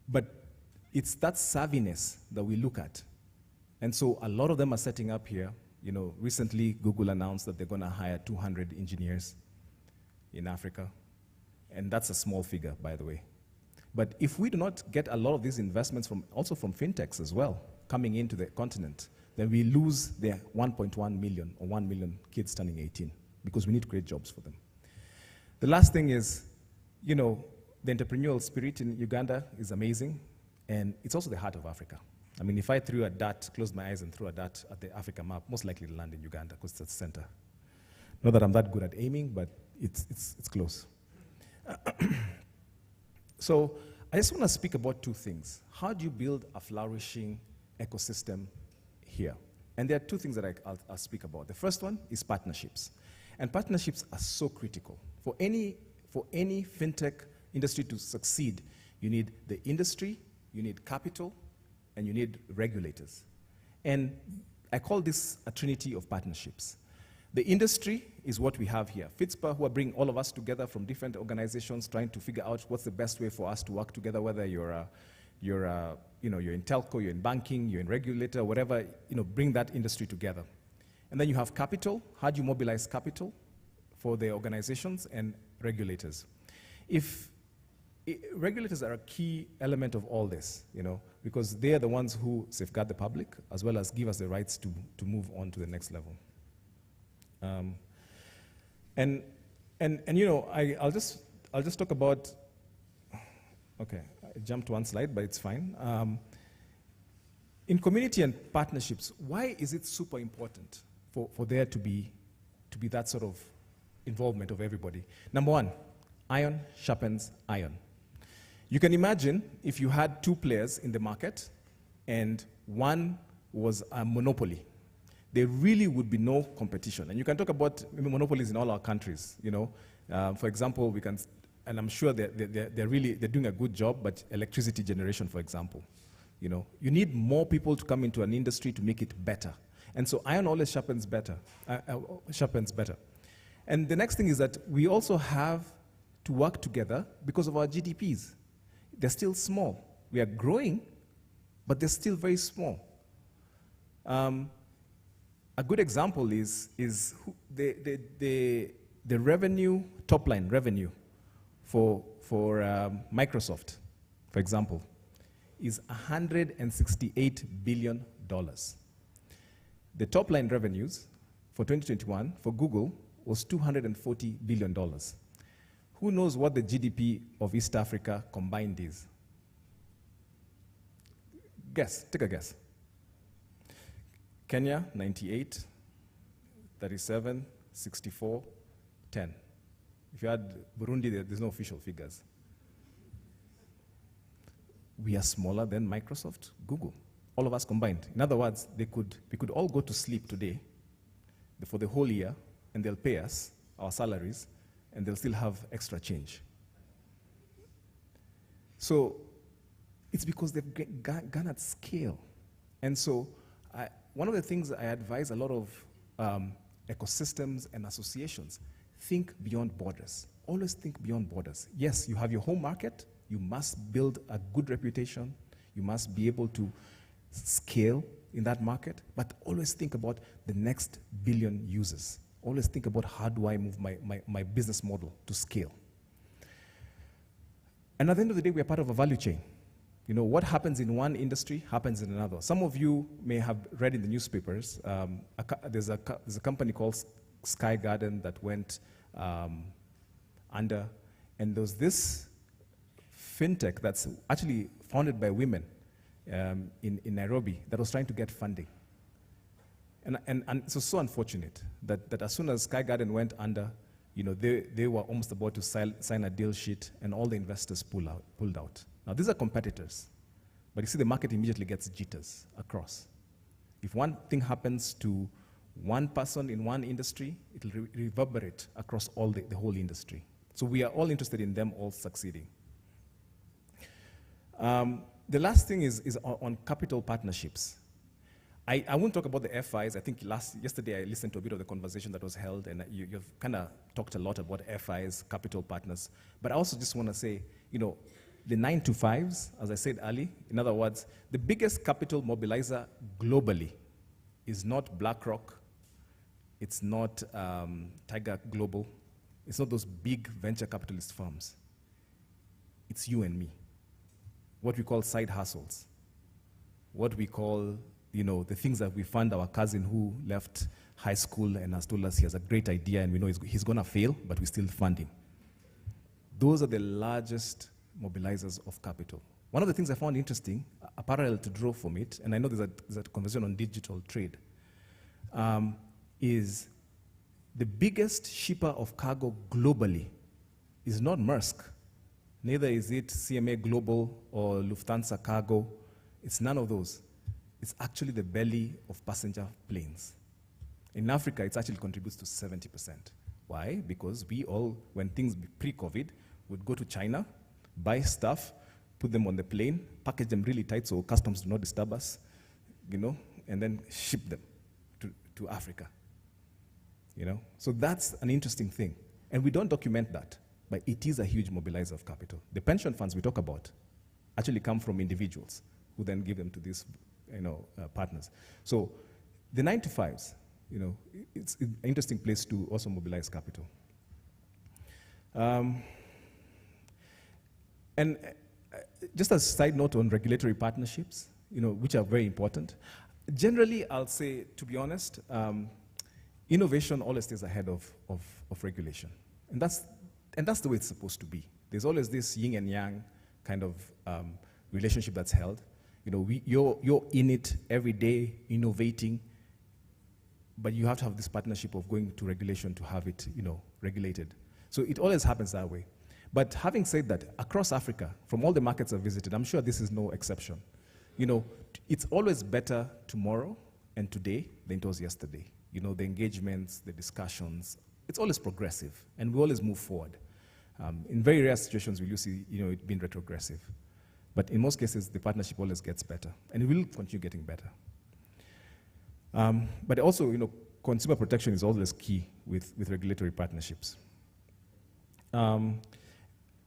But it's that savviness that we look at. And so a lot of them are setting up here. You know, recently Google announced that they're going to hire 200 engineers in Africa. And that's a small figure, by the way. But if we do not get a lot of these investments also from fintechs as well, coming into the continent, then we lose the 1.1 million or 1 million kids turning 18, because we need to create jobs for them. The last thing is, you know, the entrepreneurial spirit in Uganda is amazing, and it's also the heart of Africa. I mean, if I threw a dart, closed my eyes and threw a dart at the Africa map, most likely it'll land in Uganda, because it's at the center. Not that I'm that good at aiming, but it's close. So I just want to speak about 2 things. How do you build a flourishing ecosystem here? And there are 2 things that I'll speak about. The first one is partnerships. And partnerships are so critical. For any fintech industry to succeed, you need the industry, you need capital, and you need regulators. And I call this a trinity of partnerships. The industry is what we have here. Fitspa, who are bringing all of us together from different organizations, trying to figure out what's the best way for us to work together, whether you're in telco, you're in banking, you're in regulator, whatever, bring that industry together. And then you have capital. How do you mobilize capital for the organizations and regulators? Regulators are a key element of all this, because they are the ones who safeguard the public as well as give us the rights to move on to the next level. I'll just talk about. Okay, I jumped one slide, but it's fine. In community and partnerships, why is it super important for there to be that sort of involvement of everybody? Number 1, iron sharpens iron. You can imagine if you had 2 players in the market and one was a monopoly, there really would be no competition. And you can talk about monopolies in all our countries. For example, and I'm sure they're doing a good job, but electricity generation, for example. You need more people to come into an industry to make it better. And so iron always sharpens better. And the next thing is that we also have to work together because of our GDPs. They're still small. We are growing, but they're still very small. A good example is the revenue, top-line revenue for Microsoft, for example, is $168 billion. The top line revenues for 2021 for Google was $240 billion. Who knows what the GDP of East Africa combined is? Guess, take a guess. Kenya, 98, 37, 64, 10. If you add Burundi, there's no official figures. We are smaller than Microsoft, Google, all of us combined. In other words, we could all go to sleep today for the whole year, and they'll pay us our salaries, and they'll still have extra change. So it's because they've garnered scale. And so one of the things I advise a lot of ecosystems and associations, think beyond borders. Always think beyond borders. Yes, you have your home market. You must build a good reputation. You must be able to scale in that market, but always think about the next billion users. Always think about how do I move my business model to scale. And at the end of the day, we are part of a value chain. You know, what happens in one industry happens in another. Some of you may have read in the newspapers, there's a company called Sky Garden that went under, and there was this fintech that's actually founded by women in Nairobi that was trying to get funding. And so unfortunate that as soon as Sky Garden went under, you know, they were almost about to sign a deal sheet, and all the investors pulled out. Now, these are competitors, but you see the market immediately gets jitters across. If one thing happens to one person in one industry, it will reverberate across the whole industry. So we are all interested in them all succeeding. The last thing is on capital partnerships. I won't talk about the FIs. I think yesterday I listened to a bit of the conversation that was held, and you've kind of talked a lot about FIs, capital partners. But I also just want to say, you know, the 9-to-5s, as I said earlier, in other words, the biggest capital mobilizer globally is not BlackRock, it's not Tiger Global, it's not those big venture capitalist firms. It's you and me. What we call side hustles, what we call, you know, the things that we fund our cousin who left high school and has told us he has a great idea and we know he's going to fail, but we still fund him. Those are the largest mobilizers of capital. One of the things I found interesting, a parallel to draw from it, and I know there's a conversation on digital trade, is the biggest shipper of cargo globally is not Maersk. Neither is it CMA Global or Lufthansa Cargo. It's none of those. It's actually the belly of passenger planes. In Africa, it actually contributes to 70%. Why? Because we all, when things pre-COVID, would go to China, buy stuff, put them on the plane, package them really tight so customs do not disturb us, you know, and then ship them to Africa. You know? So that's an interesting thing. And we don't document that, but it is a huge mobilizer of capital. The pension funds we talk about actually come from individuals who then give them to these, you know, partners. So the 9-to-5s, you know, it's an interesting place to also mobilize capital. And just a side note on regulatory partnerships, you know, which are very important. Generally, I'll say, to be honest, innovation always stays ahead of regulation. And that's the way it's supposed to be. There's always this yin and yang kind of relationship that's held. You know, you're in it every day, innovating, but you have to have this partnership of going to regulation to have it, you know, regulated. So it always happens that way. But having said that, across Africa, from all the markets I've visited, I'm sure this is no exception. You know, it's always better tomorrow and today than it was yesterday. You know, the engagements, the discussions, it's always progressive, and we always move forward. In very rare situations, will you see, you know, it being retrogressive. But in most cases, the partnership always gets better, and it will continue getting better. But also, you know, consumer protection is always key with regulatory partnerships.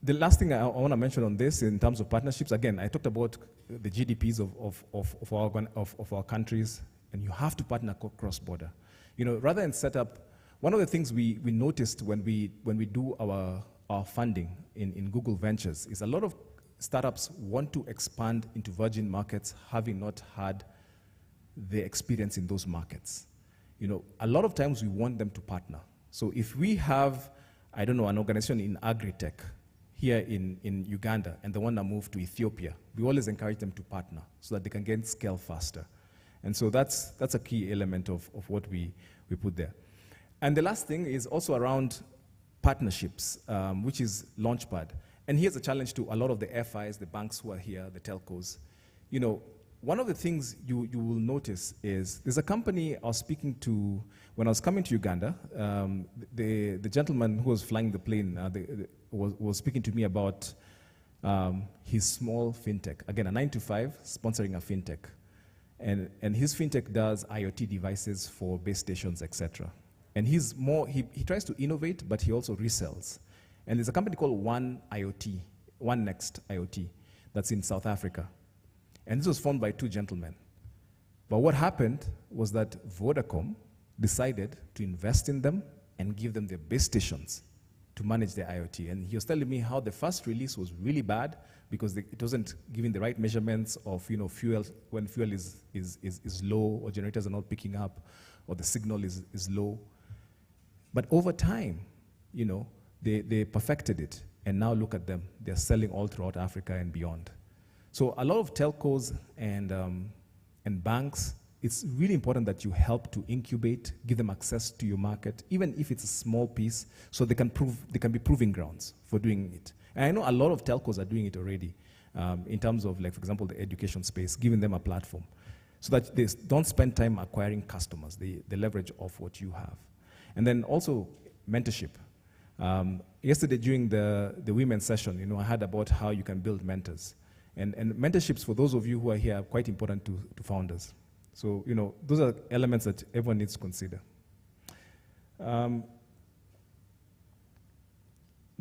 The last thing I want to mention on this, in terms of partnerships, again, I talked about the GDPs of our countries, and you have to partner cross-border. You know, rather than set up, one of the things we noticed when we do our funding in Google Ventures is a lot of startups want to expand into virgin markets having not had the experience in those markets. You know, a lot of times we want them to partner. So if we have, I don't know, an organization in agri-tech here in Uganda and they want to move to Ethiopia, we always encourage them to partner so that they can get scale faster. And so that's a key element of what we put there. And the last thing is also around partnerships, which is Launchpad. And here's a challenge to a lot of the FIs, the banks who are here, the telcos. You know, one of the things you will notice is there's a company I was speaking to when I was coming to Uganda. The gentleman who was flying the plane was speaking to me about his small fintech. Again, a 9-to-5 sponsoring a fintech. And his fintech does IoT devices for base stations, etc. And he's more, he tries to innovate, but he also resells. And there's a company called One Next IoT, that's in South Africa. And this was formed by two gentlemen. But what happened was that Vodacom decided to invest in them and give them their base stations to manage their IoT. And he was telling me how the first release was really bad because it wasn't giving the right measurements of, you know, fuel, when fuel is low or generators are not picking up or the signal is low. But over time, you know, they perfected it, and now look at them. They're selling all throughout Africa and beyond. So a lot of telcos and banks, it's really important that you help to incubate, give them access to your market, even if it's a small piece, so they can be proving grounds for doing it. And I know a lot of telcos are doing it already, in terms of, like, for example, the education space, giving them a platform, so that they don't spend time acquiring customers. They leverage off what you have. And then also mentorship. Yesterday during the women's session, you know, I heard about how you can build mentors. And mentorships, for those of you who are here, are quite important to founders. So, you know, those are elements that everyone needs to consider. The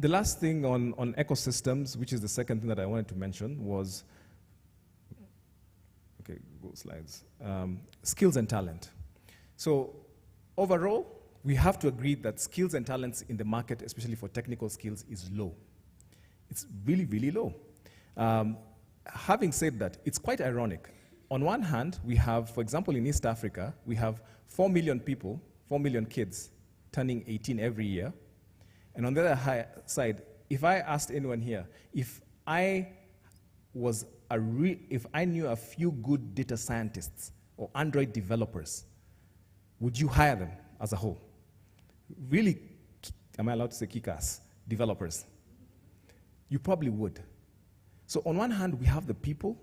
last thing on ecosystems, which is the second thing that I wanted to mention, was, okay, go slides, skills and talent. So overall, we have to agree that skills and talents in the market, especially for technical skills, is low. It's really, really low. Having said that, it's quite ironic. On one hand, we have, for example, in East Africa, we have 4 million people, 4 million kids turning 18 every year. And on the other side, if I asked anyone here, if I knew a few good data scientists or Android developers, would you hire them as a whole? Really, am I allowed to say kick-ass developers? You probably would. So on one hand, we have the people.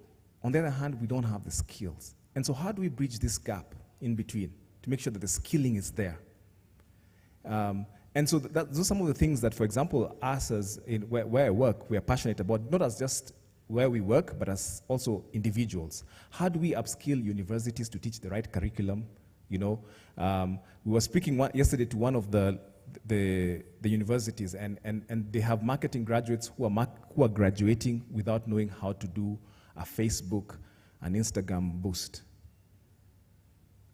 On the other hand, we don't have the skills. And so how do we bridge this gap in between to make sure that the skilling is there? And so those are some of the things that, for example, us as where I work, we are passionate about, not as just where we work, but as also individuals. How do we upskill universities to teach the right curriculum? You know, we were speaking yesterday to one of the universities, and they have marketing graduates who are graduating without knowing how to do a Facebook, an Instagram boost.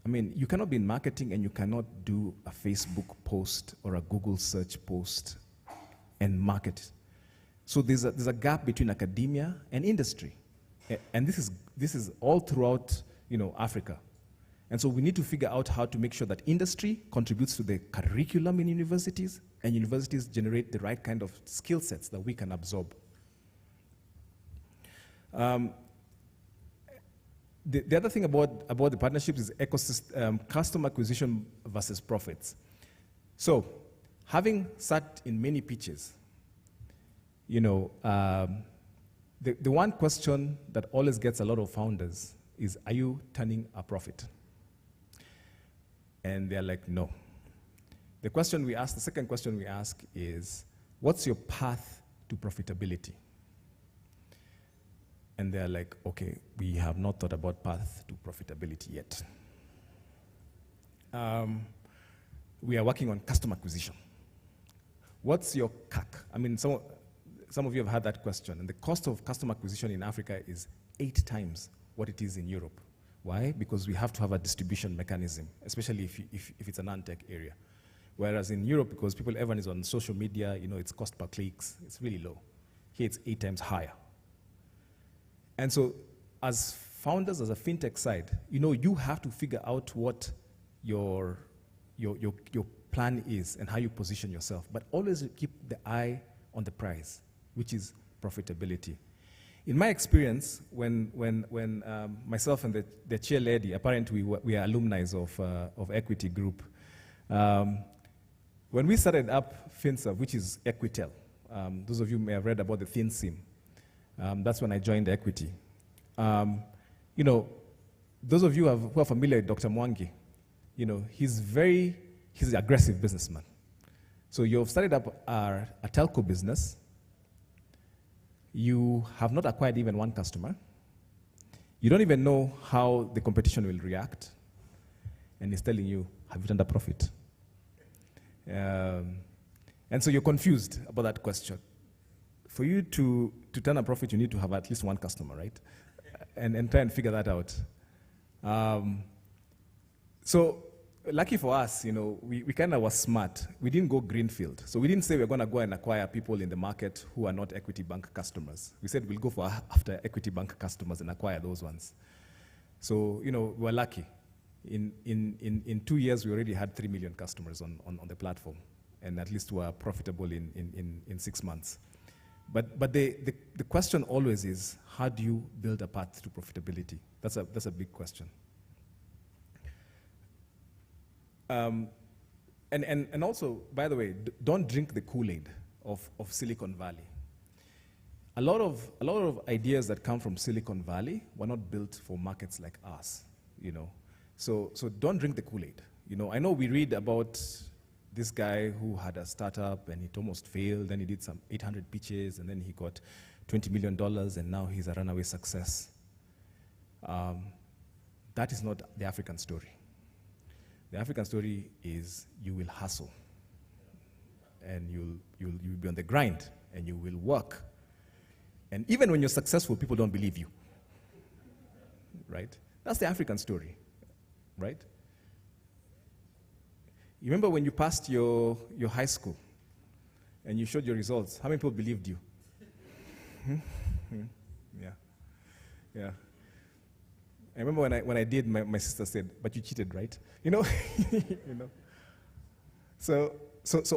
I mean, you cannot be in marketing and you cannot do a Facebook post or a Google search post and market. So there's a gap between academia and industry, and this is all throughout, you know, Africa. And so we need to figure out how to make sure that industry contributes to the curriculum in universities, and universities generate the right kind of skill sets that we can absorb. The other thing about the partnerships is ecosystem, customer acquisition versus profits. So, having sat in many pitches, you know, the one question that always gets a lot of founders is, are you turning a profit? And they're like, no. The second question we ask is, what's your path to profitability? And they're like, okay, we have not thought about path to profitability yet. We are working on customer acquisition. What's your CAC? I mean, some of you have had that question, and the cost of customer acquisition in Africa is 8 times what it is in Europe. Why? Because we have to have a distribution mechanism, especially if it's an non-tech area. Whereas in Europe, because everyone is on social media, you know, it's cost per clicks, it's really low. Here it's 8 times higher. And so as founders, as a fintech side, you have to figure out what your plan is and how you position yourself, but always keep the eye on the prize, which is profitability. In my experience, when myself and the chair lady, apparently we are alumni of Equity Group, when we started up Fitspa, which is Equitel, those of you may have read about the thin SIM. That's when I joined Equity. Those of you who are familiar with Dr. Mwangi, he's an aggressive businessman. So you've started up a telco business. You have not acquired even one customer. You don't even know how the competition will react. And he's telling you, have you turned a profit? And so you're confused about that question. For you to turn a profit, you need to have at least one customer, right? And try and figure that out. So lucky for us, we kind of was smart. We didn't go greenfield. So we didn't say we're going to go and acquire people in the market who are not Equity Bank customers. We said we'll go after Equity Bank customers and acquire those ones. So, we were lucky. In 2 years, we already had 3 million customers on the platform, and at least were profitable in 6 months. But the question always is, how do you build a path to profitability? That's a big question. And also, by the way, don't drink the Kool-Aid of Silicon Valley. A lot of ideas that come from Silicon Valley were not built for markets like us, So don't drink the Kool-Aid. I know we read about this guy who had a startup and it almost failed, then he did some 800 pitches, and then he got $20 million, and now he's a runaway success. That is not the African story. The African story is you will hustle, and you'll be on the grind, and you will work. And even when you're successful, people don't believe you, right? That's the African story, right? You remember when you passed your high school and you showed your results, how many people believed you? Yeah. I remember when I did, my sister said, "But you cheated, right?" So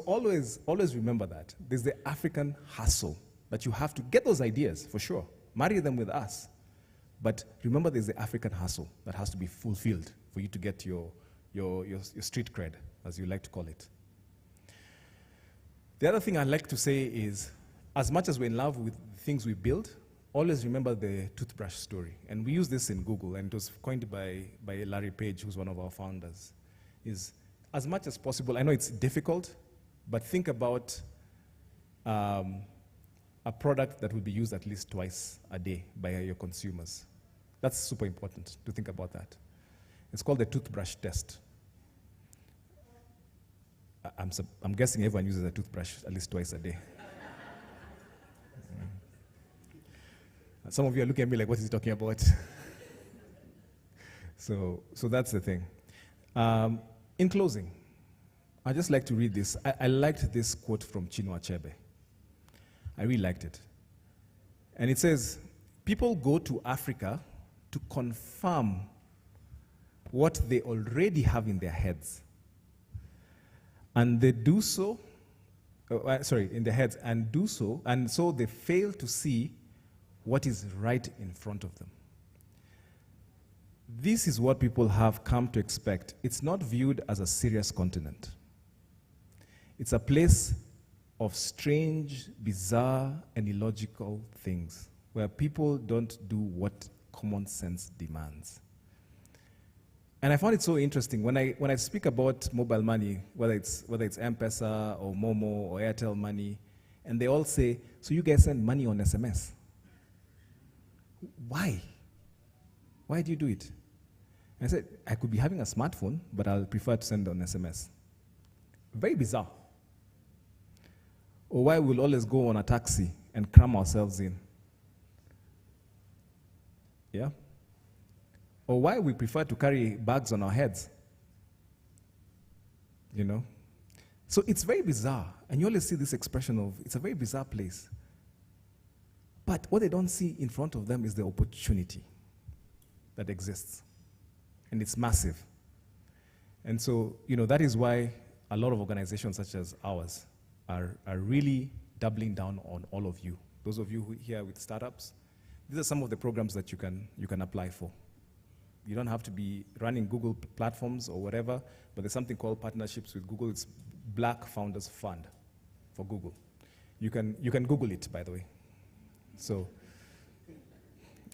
always remember that. There's the African hustle that you have to get those ideas, for sure. Marry them with us. But remember there's the African hustle that has to be fulfilled for you to get your street cred, as you like to call it. The other thing I'd like to say is, as much as we're in love with the things we build, always remember the toothbrush story. And we use this in Google, and it was coined by Larry Page, who's one of our founders, is as much as possible, I know it's difficult, but think about a product that will be used at least twice a day by your consumers. That's super important to think about that. It's called the toothbrush test. I'm guessing everyone uses a toothbrush at least twice a day. Some of you are looking at me like, what is he talking about? So that's the thing. In closing, I'd just like to read this. I liked this quote from Chinua Achebe. I really liked it. And it says, people go to Africa to confirm what they already have in their heads. And they do so, in their heads, and do so, and so they fail to see what is right in front of them. This is what people have come to expect. It's not viewed as a serious continent. It's a place of strange, bizarre, and illogical things where people don't do what common sense demands. And I found it so interesting when I speak about mobile money, whether it's M-Pesa or Momo or Airtel Money, and they all say, "So you guys send money on SMS?" Why? Why do you do it? And I said, I could be having a smartphone, but I'll prefer to send on SMS. Very bizarre. Or why we'll always go on a taxi and cram ourselves in. Yeah? Or why we prefer to carry bags on our heads. So it's very bizarre. And you always see this expression of, it's a very bizarre place. But what they don't see in front of them is the opportunity that exists. And it's massive. And so, that is why a lot of organizations such as ours are really doubling down on all of you. Those of you who are here with startups, these are some of the programs that you can apply for. You don't have to be running Google platforms or whatever, but there's something called partnerships with Google. It's Black Founders Fund for Google. You can Google it, by the way. So,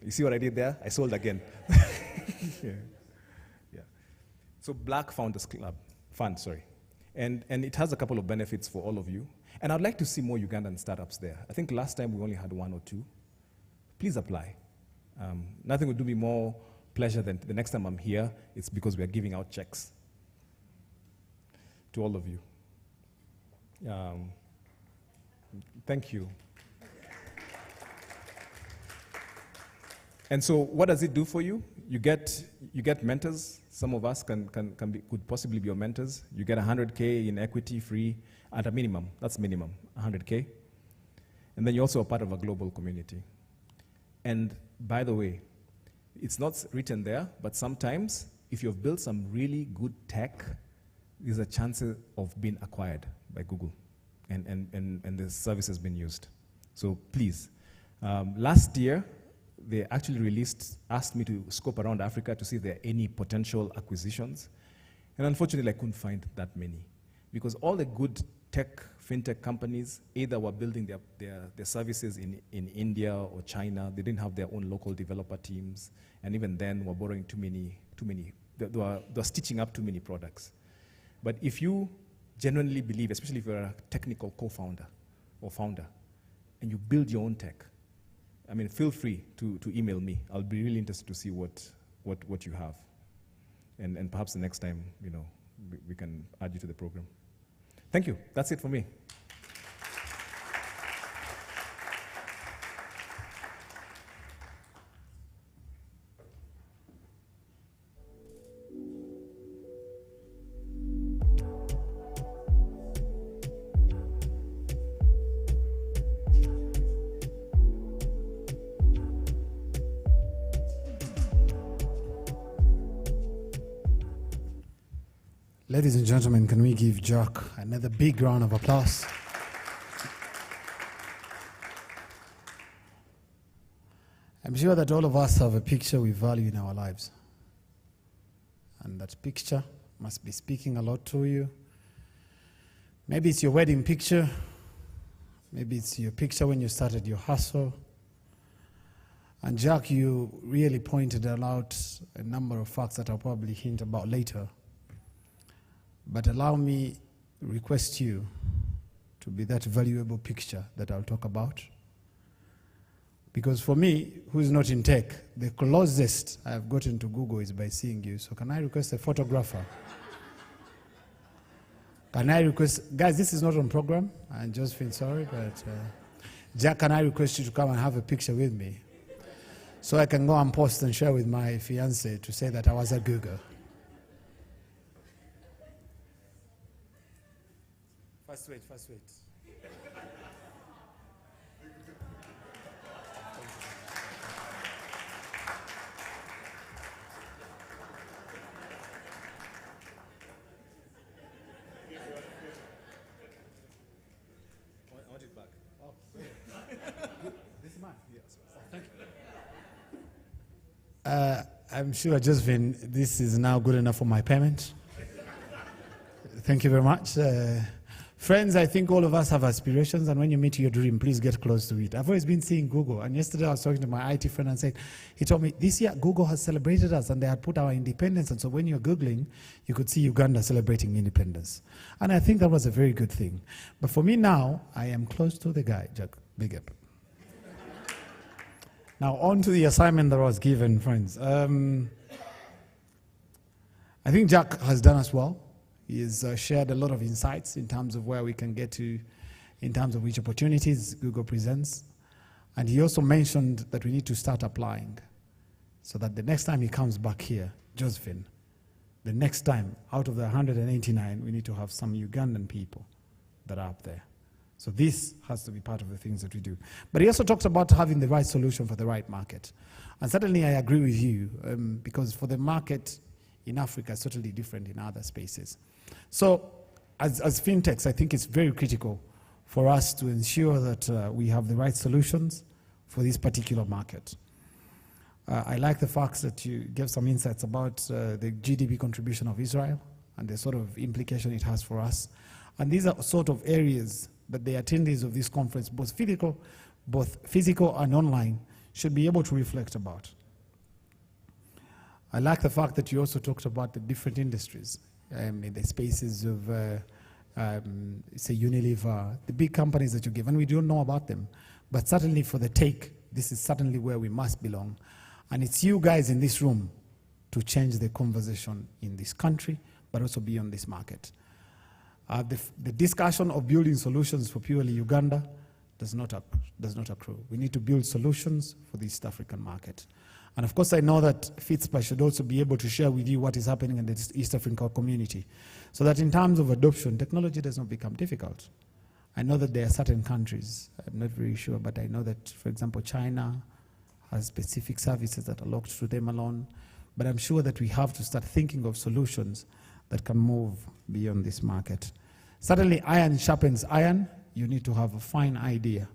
you see what I did there? I sold again. Yeah. So Black Founders Fund, sorry. And it has a couple of benefits for all of you. And I'd like to see more Ugandan startups there. I think last time we only had 1 or 2. Please apply. Nothing would do me more pleasure than the next time I'm here, it's because we are giving out checks to all of you. Thank you. And so what does it do for you? You get mentors. Some of us could possibly be your mentors. You get 100K in equity free at a minimum. That's minimum, 100K. And then you're also a part of a global community. And by the way, it's not written there, but sometimes if you've built some really good tech, there's a chance of being acquired by Google and the service has been used. So please, last year, they actually asked me to scope around Africa to see if there are any potential acquisitions. And unfortunately, I couldn't find that many. Because all the good fintech companies, either were building their services in India or China. They didn't have their own local developer teams. And even then, were borrowing too many. They were stitching up too many products. But if you genuinely believe, especially if you're a technical co-founder or founder, and you build your own tech, feel free to email me. I'll be really interested to see what you have. And perhaps the next time, we can add you to the program. Thank you. That's it for me. Ladies and gentlemen, can we give Jack another big round of applause? I'm sure that all of us have a picture we value in our lives. And that picture must be speaking a lot to you. Maybe it's your wedding picture. Maybe it's your picture when you started your hustle. And Jack, you really pointed out a number of facts that I'll probably hint about later. But allow me to request you to be that valuable picture that I'll talk about. Because for me, who's not in tech, the closest I've gotten to Google is by seeing you. So can I request a photographer? Can I request, guys, this is not on program. I'm just feeling sorry, but Jack, can I request you to come and have a picture with me? So I can go and post and share with my fiance to say that I was at Google. First wait. I want it back. Oh, this man? Yes. Thank you. I'm sure, Josephine, this is now good enough for my payment. Thank you very much. Friends, I think all of us have aspirations, and when you meet your dream, please get close to it. I've always been seeing Google, and yesterday I was talking to my IT friend and said, he told me, this year Google has celebrated us, and they had put our independence, and so when you're Googling, you could see Uganda celebrating independence. And I think that was a very good thing. But for me now, I am close to the guy, Jack. Big up. Now, on to the assignment that was given, friends. I think Jack has done us well. He has shared a lot of insights in terms of where we can get to, in terms of which opportunities Google presents. And he also mentioned that we need to start applying so that the next time he comes back here, Josephine, the next time, out of the 189, we need to have some Ugandan people that are up there. So this has to be part of the things that we do. But he also talked about having the right solution for the right market. And certainly I agree with you, because for the market in Africa, it's totally different in other spaces. So as fintechs, I think it's very critical for us to ensure that we have the right solutions for this particular market. I like the fact that you gave some insights about the GDP contribution of Israel and the sort of implication it has for us. And these are sort of areas that the attendees of this conference, both physical and online, should be able to reflect about. I like the fact that you also talked about the different industries in the spaces of, say, Unilever, the big companies that you give, and we don't know about them. But certainly for the take, this is certainly where we must belong. And it's you guys in this room to change the conversation in this country, but also beyond this market. The discussion of building solutions for purely Uganda does not accrue. We need to build solutions for the East African market. And of course, I know that Fitspa should also be able to share with you what is happening in the East African community, so that in terms of adoption, technology does not become difficult. I know that there are certain countries, I'm not very sure, but I know that, for example, China has specific services that are locked to them alone. But I'm sure that we have to start thinking of solutions that can move beyond this market. Certainly, iron sharpens iron. You need to have a fine idea.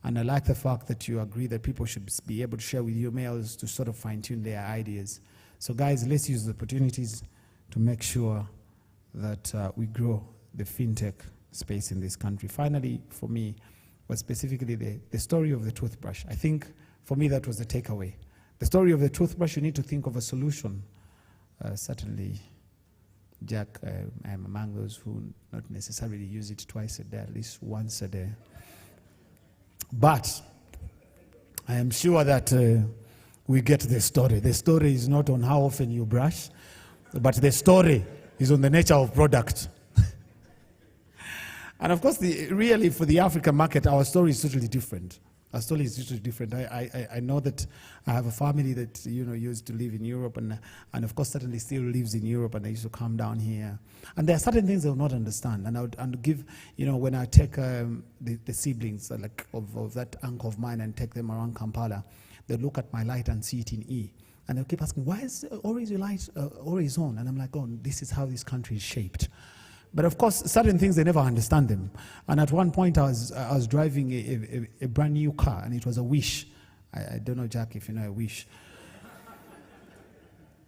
And I like the fact that you agree that people should be able to share with you mails to sort of fine-tune their ideas. So guys, let's use the opportunities to make sure that we grow the fintech space in this country. Finally, for me, was specifically the story of the toothbrush. I think, for me, that was the takeaway. The story of the toothbrush, you need to think of a solution. Certainly, Jack, I'm among those who not necessarily use it twice a day, at least once a day. But I am sure that we get the story. The story is not on how often you brush, but the story is on the nature of product. And of course, really for the African market, our story is totally different. Our story is totally different. I know that I have a family that used to live in Europe, and of course certainly still lives in Europe, and they used to come down here. And there are certain things they will not understand. And I would give, when I take the siblings of that uncle of mine and take them around Kampala, they look at my light and see it in E. And they'll keep asking, why is always your light always on? And I'm like, oh, this is how this country is shaped. But of course, certain things, they never understand them. And at one point, I was driving a brand new car, and it was a Wish. I don't know, Jack, if you know a Wish.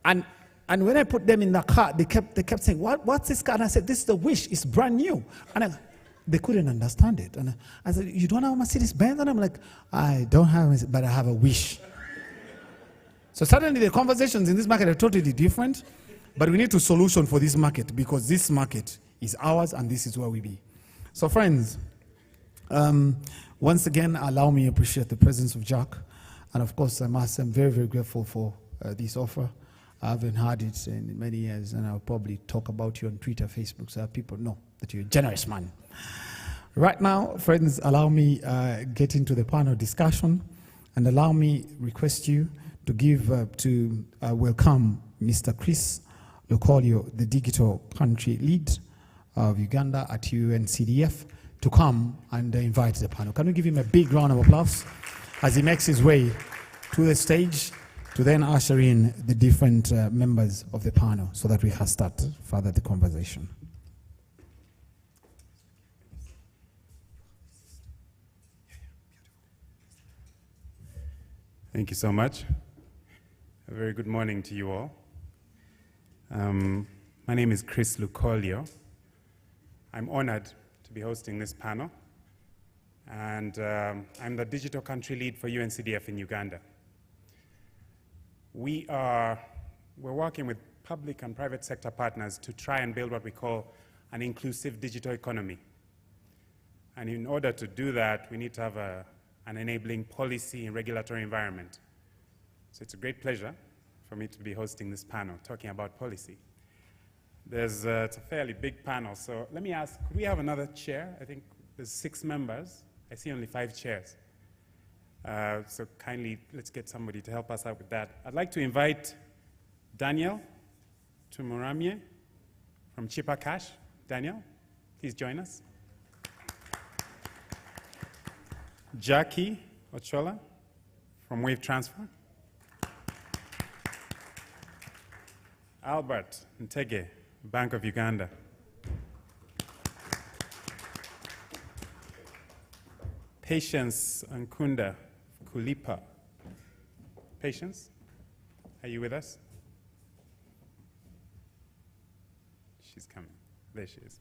And when I put them in the car, they kept saying, what's this car? And I said, this is the Wish. It's brand new. And they couldn't understand it. And I said, you don't have a Mercedes-Benz? And I'm like, I don't have, but I have a Wish. So suddenly the conversations in this market are totally different. But we need to solution for this market, because this market is ours and this is where we be. So friends, once again, allow me to appreciate the presence of Jack. And of course, I'm very, very grateful for this offer. I haven't had it in many years, and I'll probably talk about you on Twitter, Facebook, so that people know that you're a generous man. Right now, friends, allow me get into the panel discussion, and allow me request you to give welcome Mr. Chris Lukolio, the Digital Country Lead of Uganda at UNCDF, to come and invite the panel. Can we give him a big round of applause as he makes his way to the stage to then usher in the different members of the panel so that we can start further the conversation. Thank you so much. A very good morning to you all. My name is Chris Lukolio. I'm honored to be hosting this panel, and I'm the Digital Country Lead for UNCDF in Uganda. We're working with public and private sector partners to try and build what we call an inclusive digital economy. And in order to do that, we need to have an enabling policy and regulatory environment. So it's a great pleasure for me to be hosting this panel, talking about policy. It's a fairly big panel, so let me ask, could we have another chair? I think there's 6 members. I see only 5 chairs. So kindly, let's get somebody to help us out with that. I'd like to invite Daniel Tumuramye from Chipa Cash. Daniel, please join us. Jackie Ochola from Wave Transfer. Albert Ntege, Bank of Uganda. Patience Ankunda, Kulipa. Patience, are you with us? She's coming. There she is.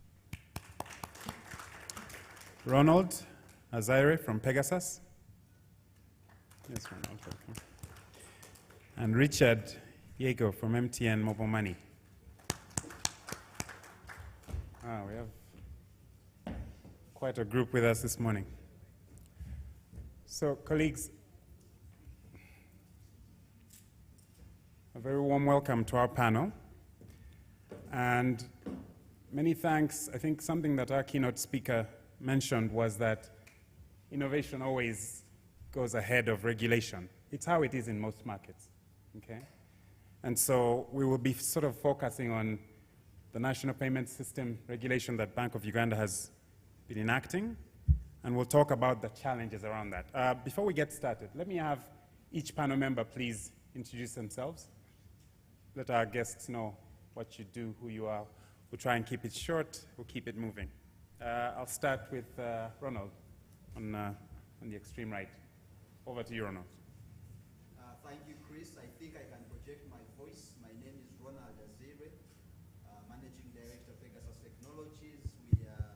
Ronald Azaire from Pegasus. Yes, Ronald, welcome. And Richard Diego from MTN Mobile Money. We have quite a group with us this morning. So, colleagues, a very warm welcome to our panel. And many thanks. I think something that our keynote speaker mentioned was that innovation always goes ahead of regulation. It's how it is in most markets, okay? And so we will be sort of focusing on the national payment system regulation that Bank of Uganda has been enacting, and we'll talk about the challenges around that. Before we get started, let me have each panel member please introduce themselves. Let our guests know what you do, who you are. We'll try and keep it short. We'll keep it moving. I'll start with Ronald on the extreme right. Over to you, Ronald. Thank you, Chris. I think I can project my voice. My name is Ronald Azire, Managing Director of Pegasus Technologies. We are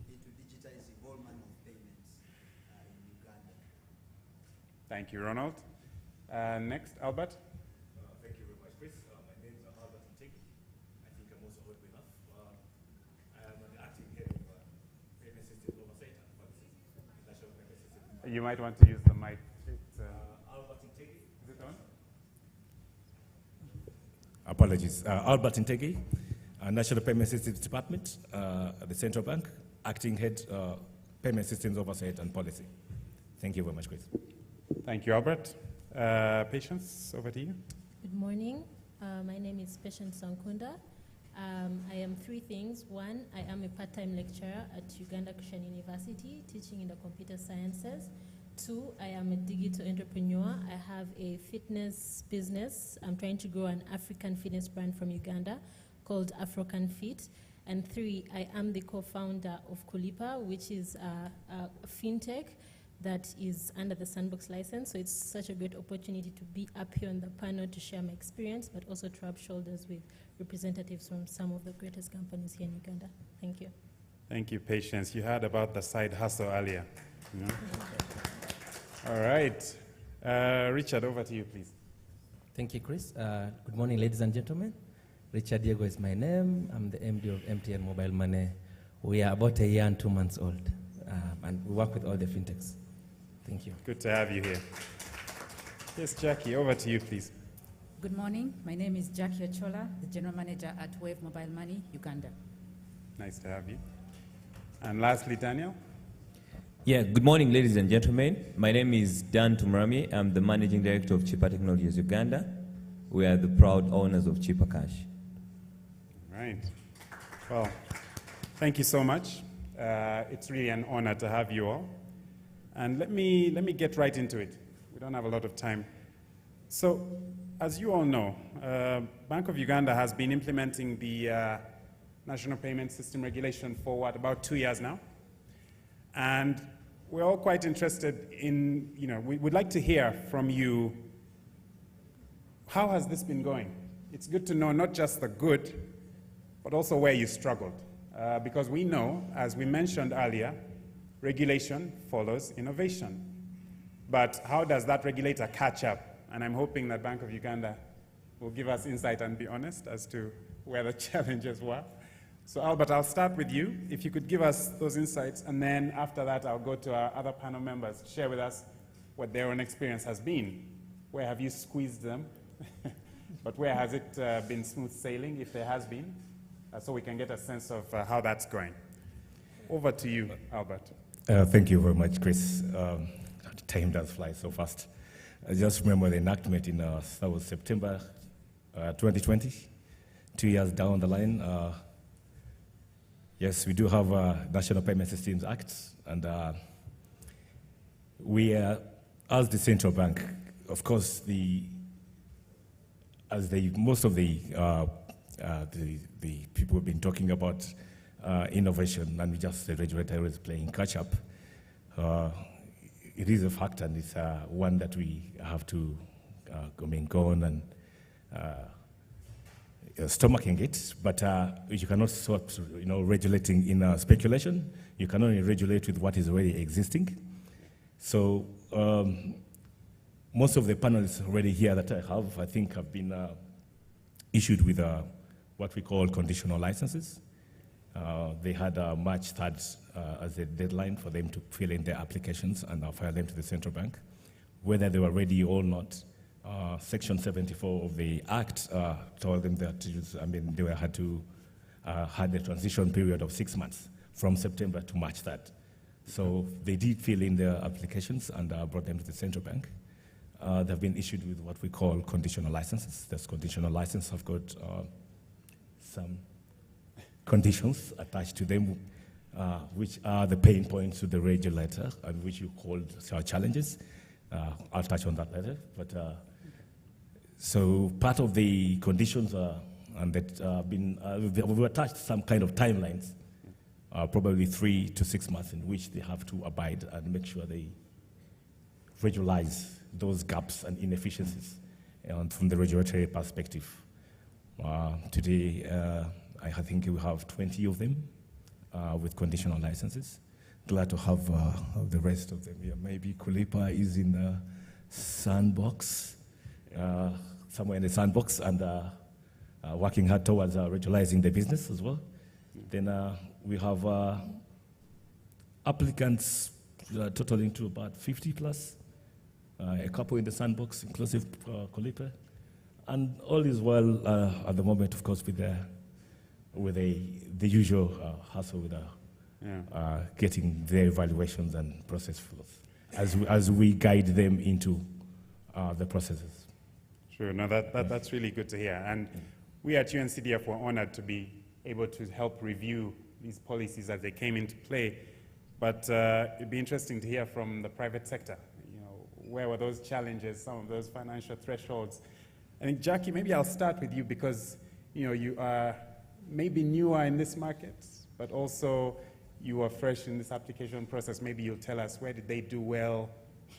into digitize involvement of payments in Uganda. Thank you, Ronald. Next, Albert. Thank you very much, Chris. My name is Albert Ntegi. I think I'm also old enough. I am the acting head of payment system oversight and policy, national payment system. You might want to use the mic. Albert Ntegi. Is it on? Apologies. Albert Ntegi, National Payment Systems Department at the Central Bank, acting head payment systems oversight and policy. Thank you very much, Chris. Thank you, Albert. Patience, over to you. Good morning. My name is Patience Ankunda. I am three things. One, I am a part-time lecturer at Uganda Christian University, teaching in the computer sciences. Two, I am a digital entrepreneur. I have a fitness business. I'm trying to grow an African fitness brand from Uganda called African Fit. And three, I am the co-founder of Kulipa, which is a fintech that is under the Sandbox license. So it's such a great opportunity to be up here on the panel to share my experience, but also to rub shoulders with representatives from some of the greatest companies here in Uganda. Thank you. Thank you, Patience. You heard about the side hustle earlier. You know? All right. Richard, over to you, please. Thank you, Chris. Good morning, ladies and gentlemen. Richard Diego is my name. I'm the MD of MTN Mobile Money. We are about a year and 2 months old, and we work with all the fintechs. Thank you. Good to have you here. Yes, Jackie, over to you, please. Good morning. My name is Jackie Ochola, the General Manager at Wave Mobile Money, Uganda. Nice to have you. And lastly, Daniel. Yeah, good morning, ladies and gentlemen. My name is Dan Tumrami. I'm the Managing Director of Cheaper Technologies Uganda. We are the proud owners of Cheaper Cash. Right. Well, thank you so much. It's really an honor to have you all. And let me get right into it. We don't have a lot of time. So, as you all know, Bank of Uganda has been implementing the National Payment System Regulation for about 2 years now. And we're all quite interested in, we would like to hear from you, how has this been going? It's good to know not just the good, but also where you struggled. Because we know, as we mentioned earlier, regulation follows innovation. But how does that regulator catch up? And I'm hoping that Bank of Uganda will give us insight and be honest as to where the challenges were. So Albert, I'll start with you. If you could give us those insights, and then after that, I'll go to our other panel members to share with us what their own experience has been. Where have you squeezed them? But where has it been smooth sailing, if there has been, so we can get a sense of how that's going. Over to you, Albert. Thank you very much, Chris. Time does fly so fast. I just remember the enactment in that was September 2020, 2 years down the line. Yes, we do have a National Payment Systems Act, and We as the central bank, of course, most of the people have been talking about innovation, and the regulator is playing catch up. It is a fact, and it's one that we have to go on and stomaching it. But you cannot stop, regulating in speculation. You can only regulate with what is already existing. So most of the panels already here that I have, I think, have been issued with what we call conditional licenses. They had March 3rd as a deadline for them to fill in their applications and file them to the central bank. Whether they were ready or not, Section 74 of the Act told them that they had a transition period of 6 months from September to March 3rd. So they did fill in their applications and brought them to the central bank. They've been issued with what we call conditional licenses. This conditional license have got some conditions attached to them, which are the pain points to the regulator and which you called challenges. I'll touch on that later. But so part of the conditions and that we've attached some kind of timelines, probably 3 to 6 months, in which they have to abide and make sure they regularize those gaps and inefficiencies from the regulatory perspective. Today, I think we have 20 of them with conditional licenses. Glad to have the rest of them here. Maybe Kulipa is in the sandbox, somewhere in the sandbox, and working hard towards regularizing the business as well. Then we have applicants totaling to about 50 plus, a couple in the sandbox, inclusive Kulipa. And all is well at the moment, of course, with the usual hassle with getting their evaluations and process flows as we guide them into the processes. Sure, no, that's really good to hear. And we at UNCDF were honored to be able to help review these policies as they came into play. But it'd be interesting to hear from the private sector. Where were those challenges, some of those financial thresholds? I think, Jackie, maybe I'll start with you because you are maybe newer in this market, but also you are fresh in this application process. Maybe you'll tell us, where did they do well,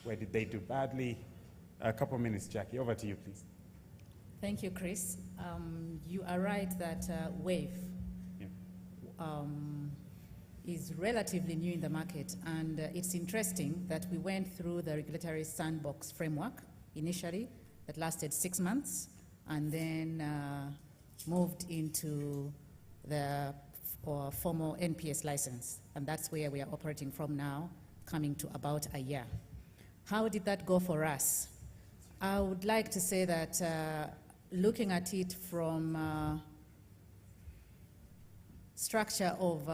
where did they do badly? A couple of minutes, Jackie. Over to you, please. Thank you, Chris. You are right that WAVE is relatively new in the market, and it's interesting that we went through the regulatory sandbox framework initially that lasted 6 months, and then moved into the formal NPS license, and that's where we are operating from now, coming to about a year. How did that go for us? I would like to say that looking at it from structure of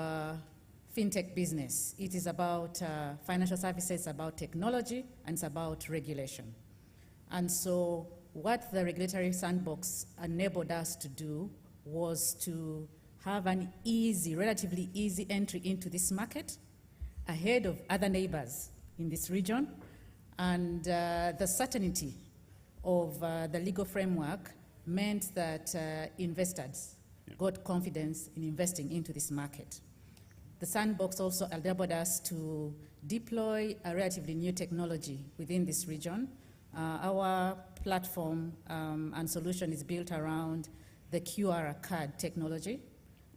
fintech business, it is about financial services, about technology, and it's about regulation. And so what the regulatory sandbox enabled us to do was to have an relatively easy entry into this market ahead of other neighbors in this region. And the certainty of the legal framework meant that investors got confidence in investing into this market. The sandbox also enabled us to deploy a relatively new technology within this region. Our platform and solution is built around the QR card technology.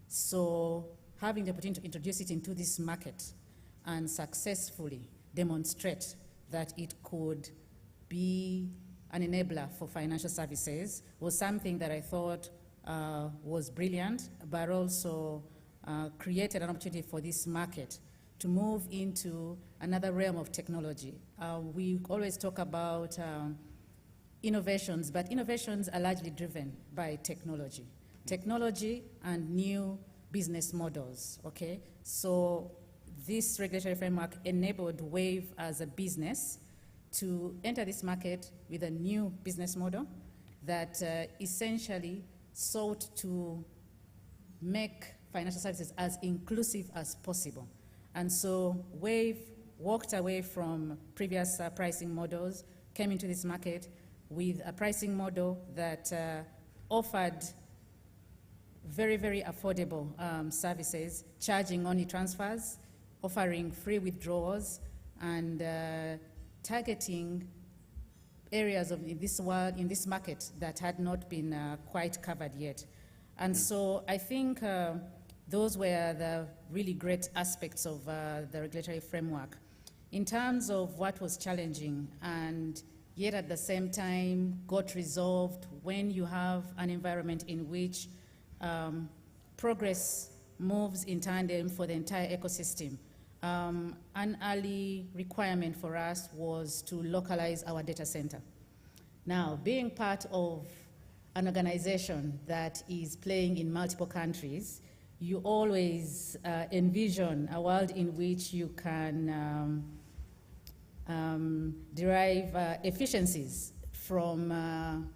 So having the opportunity to introduce it into this market and successfully demonstrate that it could be an enabler for financial services was something that I thought was brilliant, but also created an opportunity for this market to move into another realm of technology. We always talk about innovations, but innovations are largely driven by technology. Technology and new business models, okay? So this regulatory framework enabled WAVE as a business to enter this market with a new business model that essentially sought to make financial services as inclusive as possible. And so WAVE walked away from previous pricing models, came into this market with a pricing model that offered very, very affordable services, charging only transfers, offering free withdrawals, and targeting areas of in this market that had not been quite covered yet. And so I think those were the really great aspects of the regulatory framework. In terms of what was challenging and yet at the same time got resolved when you have an environment in which progress moves in tandem for the entire ecosystem. An early requirement for us was to localize our data center. Now, being part of an organization that is playing in multiple countries, you always envision a world in which you can derive efficiencies from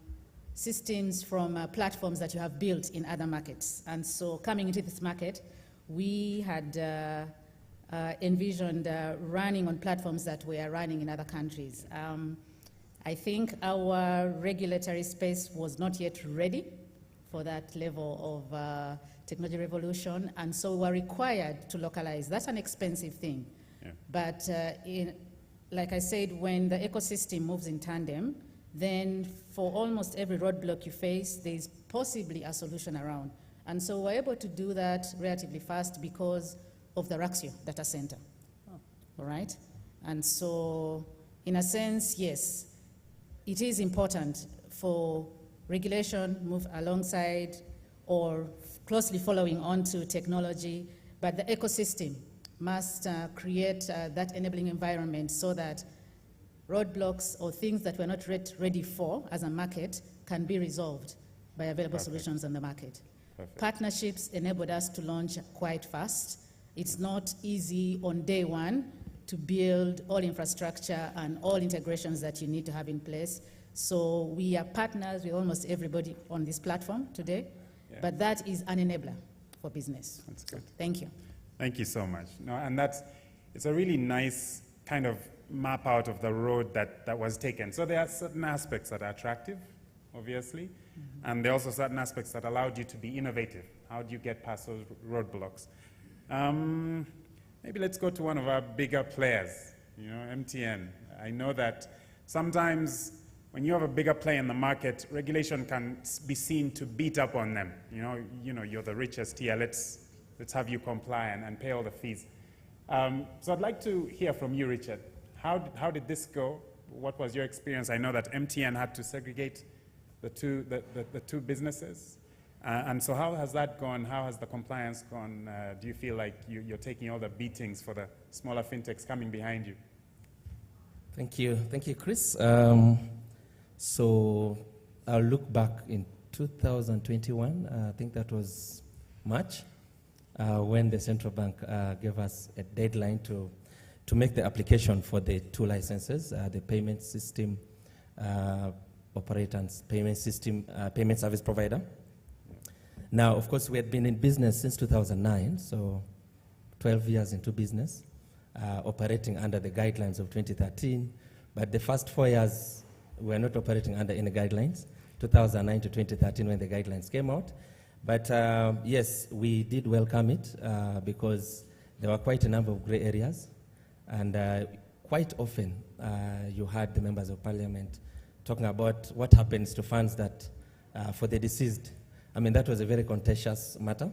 systems, from platforms that you have built in other markets. And so coming into this market, we had envisioned running on platforms that were running in other countries. I think our regulatory space was not yet ready for that level of technology revolution, and so we were required to localize. That's an expensive thing. Yeah. But like I said, when the ecosystem moves in tandem, then for almost every roadblock you face, there's possibly a solution around. And so we're able to do that relatively fast because of the Raxio data center. Oh. All right? And so, in a sense, yes, it is important for regulation move alongside or closely following onto technology, but the ecosystem must create that enabling environment so that roadblocks or things that we're not ready for as a market can be resolved by available solutions on the market. Partnerships enabled us to launch quite fast. It's not easy on day one to build all infrastructure and all integrations that you need to have in place. So we are partners with almost everybody on this platform today, but that is an enabler for business. That's good. Thank you. Thank you so much. No, and it's a really nice kind of map out of the road that was taken. So there are certain aspects that are attractive, obviously, and there are also certain aspects that allowed you to be innovative. How do you get past those roadblocks? Maybe let's go to one of our bigger players, MTN. I know that sometimes when you have a bigger player in the market, regulation can be seen to beat up on them. You're the richest here, let's have you comply and pay all the fees. So I'd like to hear from you, Richard. How did this go? What was your experience? I know that MTN had to segregate the two businesses. And so how has that gone? How has the compliance gone? Do you feel like you're taking all the beatings for the smaller fintechs coming behind you? Thank you, Chris. So I'll look back in 2021, I think that was March, when the central bank gave us a deadline to make the application for the two licenses, the payment system operator and payment service provider. Now, of course, we had been in business since 2009, so 12 years into business, operating under the guidelines of 2013. But the first 4 years, we were not operating under any guidelines, 2009 to 2013 when the guidelines came out. But yes, we did welcome it because there were quite a number of gray areas. And quite often, you heard the members of parliament talking about what happens to funds that for the deceased. I mean, that was a very contentious matter.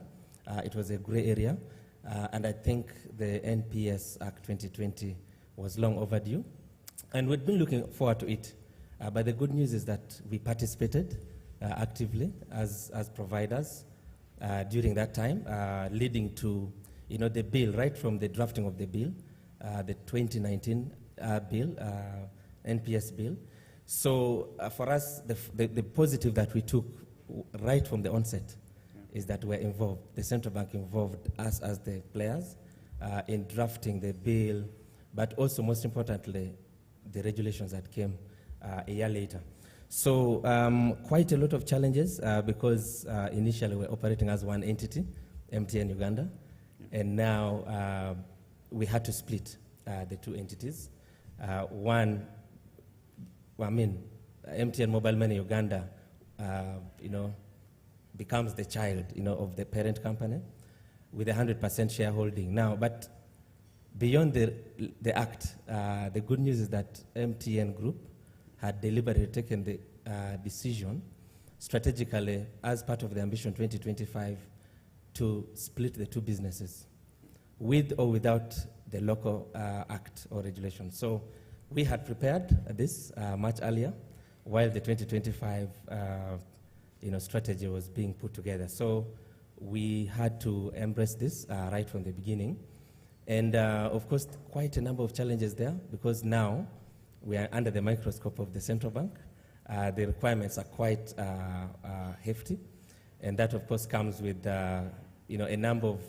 It was a gray area. And I think the NPS Act 2020 was long overdue. And we'd been looking forward to it. But the good news is that we participated actively as providers during that time, leading to the bill, right from the drafting of the bill, the 2019 bill, NPS bill. So for us, the positive that we took right from the onset is that we're involved, the central bank involved us as the players in drafting the bill, but also most importantly, the regulations that came a year later. So quite a lot of challenges because initially we're operating as one entity, MTN Uganda, and now we had to split the two entities. One, MTN Mobile Money Uganda, becomes the child, of the parent company with 100% shareholding. Now, but beyond the act, the good news is that MTN Group had deliberately taken the decision strategically as part of the Ambition 2025 to split the two businesses with or without the local act or regulation. So we had prepared this much earlier while the 2025 strategy was being put together. So we had to embrace this right from the beginning. And of course, quite a number of challenges there, because now we are under the microscope of the central bank. The requirements are quite hefty. And that, of course, comes with a number of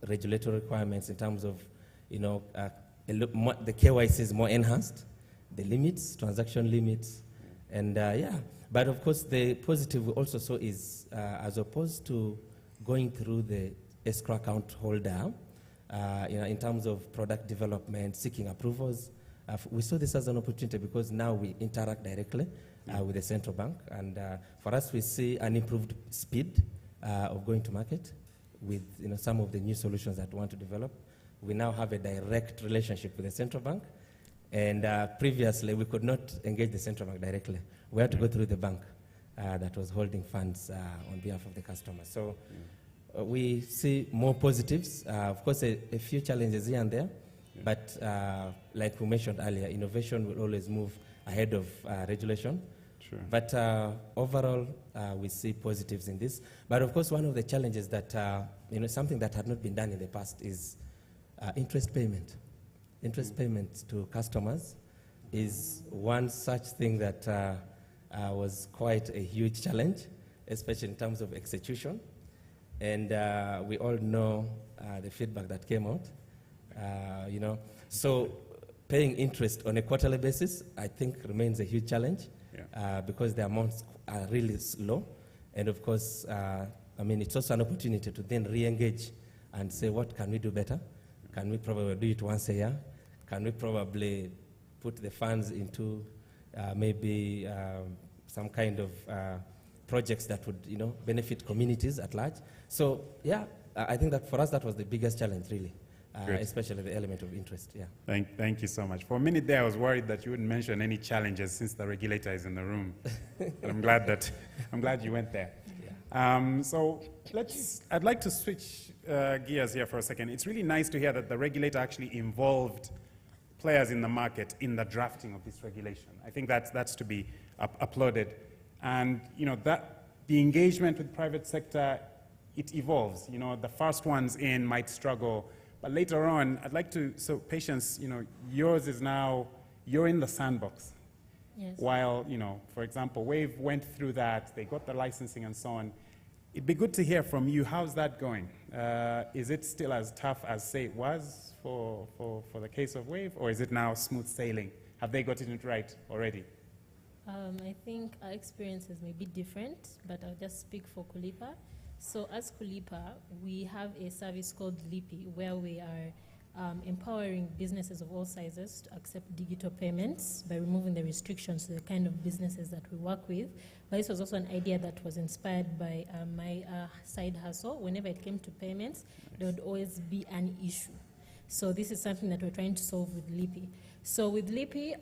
regulatory requirements in terms of the KYC is more enhanced, the limits, transaction limits, and But of course, the positive we also saw is as opposed to going through the escrow account holder, in terms of product development, seeking approvals, we saw this as an opportunity because now we interact directly with the central bank, and for us, we see an improved speed of going to market with some of the new solutions that we want to develop. We now have a direct relationship with the central bank, and previously we could not engage the central bank directly. We had to go through the bank that was holding funds on behalf of the customer. So we see more positives. Of course, a few challenges here and there, but like we mentioned earlier, innovation will always move ahead of regulation. Sure. But overall, we see positives in this. But of course, one of the challenges that, something that had not been done in the past is interest payment. Interest payment to customers is one such thing that was quite a huge challenge, especially in terms of execution. And we all know the feedback that came out, So paying interest on a quarterly basis, I think, remains a huge challenge. Because the amounts are really low. And of course, it's also an opportunity to then re-engage and say, what can we do better? Can we probably do it once a year? Can we probably put the funds into maybe some kind of projects that would, benefit communities at large? So, I think that for us, that was the biggest challenge, really. Especially the element of interest, Thank you so much. For a minute there, I was worried that you wouldn't mention any challenges since the regulator is in the room. But I'm glad you went there. So I'd like to switch gears here for a second. It's really nice to hear that the regulator actually involved players in the market in the drafting of this regulation. I think that's to be applauded. And that the engagement with private sector, it evolves. The first ones in might struggle. But later on, I'd like to, so Patience, yours is now, you're in the sandbox. Yes. While, for example, Wave went through that, they got the licensing and so on. It'd be good to hear from you, how's that going? Is it still as tough as, say, it was for the case of Wave, or is it now smooth sailing? Have they gotten it right already? I think our experiences may be different, but I'll just speak for Kulipa. So as Kulipa, we have a service called Lipi, where we are empowering businesses of all sizes to accept digital payments by removing the restrictions to the kind of businesses that we work with. But this was also an idea that was inspired by my side hustle. Whenever it came to payments, there would always be an issue. So this is something that we're trying to solve with Lipi. So with Lipi,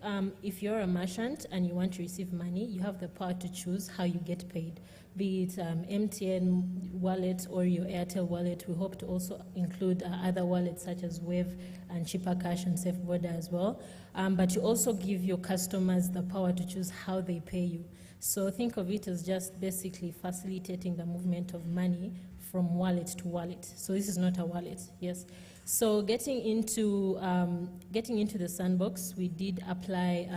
if you're a merchant and you want to receive money, you have the power to choose how you get paid. Be it MTN wallet or your Airtel wallet. We hope to also include other wallets such as Wave and Cheaper Cash and Safe Border as well. But you also give your customers the power to choose how they pay you. So think of it as just basically facilitating the movement of money from wallet to wallet. So this is not a wallet, yes. So getting into the sandbox, we did apply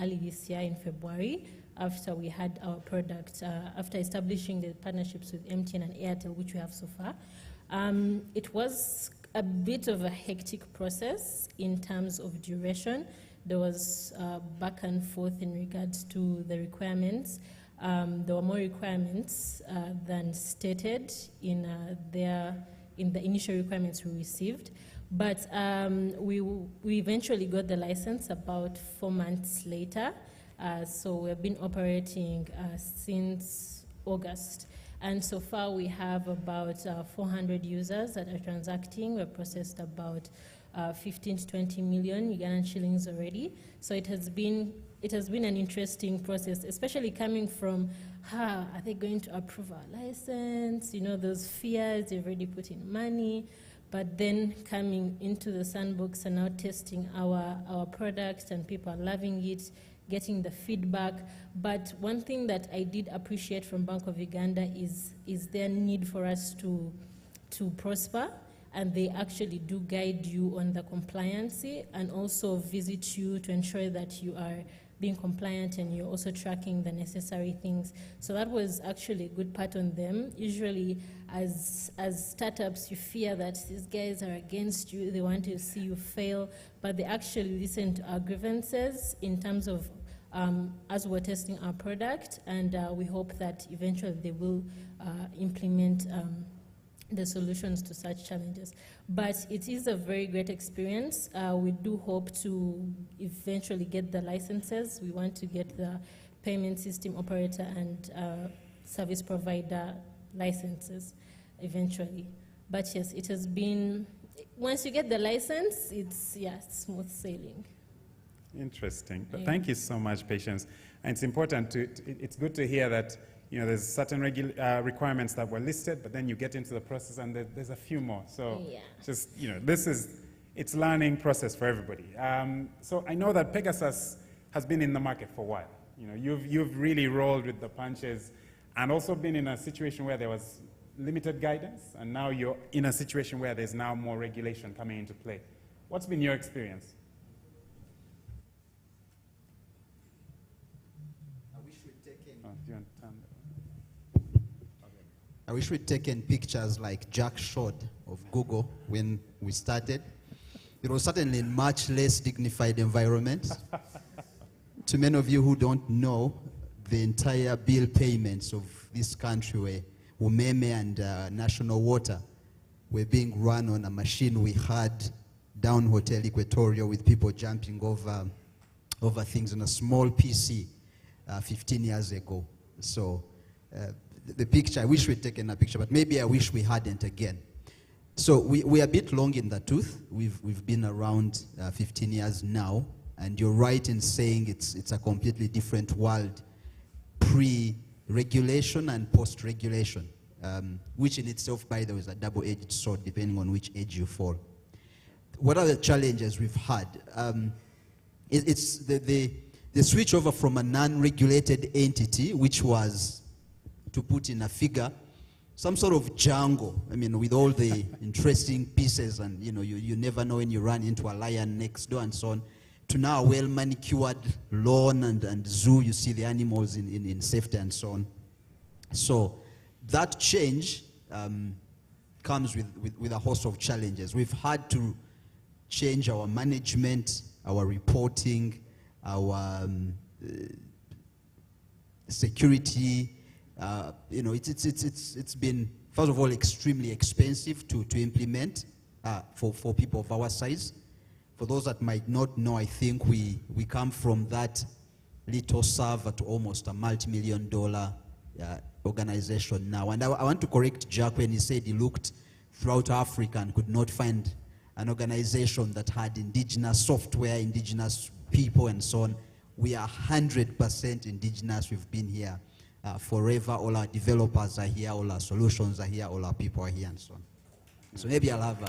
early this year in February after we had our product, after establishing the partnerships with MTN and Airtel, which we have so far. It was a bit of a hectic process in terms of duration. There was back and forth in regards to the requirements. There were more requirements than stated in the initial requirements we received. But we eventually got the license about 4 months later. So we've been operating since August. And so far we have about 400 users that are transacting. We've processed about 15 to 20 million Ugandan shillings already. So it has been an interesting process, especially coming from, are they going to approve our license? You know, those fears, they've already put in money. But then coming into the sandbox and now testing our products, and people are loving it, getting the feedback. But one thing that I did appreciate from Bank of Uganda is their need for us to prosper, and they actually do guide you on the compliancy and also visit you to ensure that you are being compliant and you're also tracking the necessary things. So that was actually a good part on them. Usually as startups, you fear that these guys are against you, they want to see you fail, but they actually listen to our grievances in terms of as we're testing our product, and we hope that eventually they will implement the solutions to such challenges. But it is a very great experience. We do hope to eventually get the licenses. We want to get the payment system operator and service provider licenses eventually. But yes, it has been, once you get the license, it's smooth sailing. Interesting. But thank you so much, Patience. And it's important it's good to hear that there's certain requirements that were listed, but then you get into the process and there's a few more. So just, it's learning process for everybody. So I know that Pegasus has been in the market for a while. You've really rolled with the punches and also been in a situation where there was limited guidance, and now you're in a situation where there's now more regulation coming into play. What's been your experience? I wish we'd taken pictures like Jack showed of Google when we started. It was certainly in much less dignified environment. To many of you who don't know, the entire bill payments of this country were Umeme and National Water were being run on a machine we had down Hotel Equatoria with people jumping over things on a small PC 15 years ago. So the picture, I wish we'd taken a picture, but maybe I wish we hadn't again. So we're a bit long in the tooth. We've been around 15 years now, and you're right in saying it's a completely different world, pre-regulation and post-regulation, which in itself, by the way, is a double-edged sword, depending on which edge you fall. What are the challenges we've had? It's the switch over from a non-regulated entity, which was, to put in a figure, some sort of jungle. I mean, with all the interesting pieces, and you never know when you run into a lion next door and so on, to now a well-manicured lawn and zoo. You see the animals in safety and so on. So that change comes with a host of challenges. We've had to change our management, our reporting, our security. It's been, first of all, extremely expensive to implement for people of our size. For those that might not know, I think we come from that little server to almost a multi-million-dollar organization now. And I want to correct Jack when he said he looked throughout Africa and could not find an organization that had indigenous software, indigenous people, and so on. We are 100% indigenous. We've been here forever. All our developers are here, all our solutions are here, all our people are here, and so on. So maybe I'll have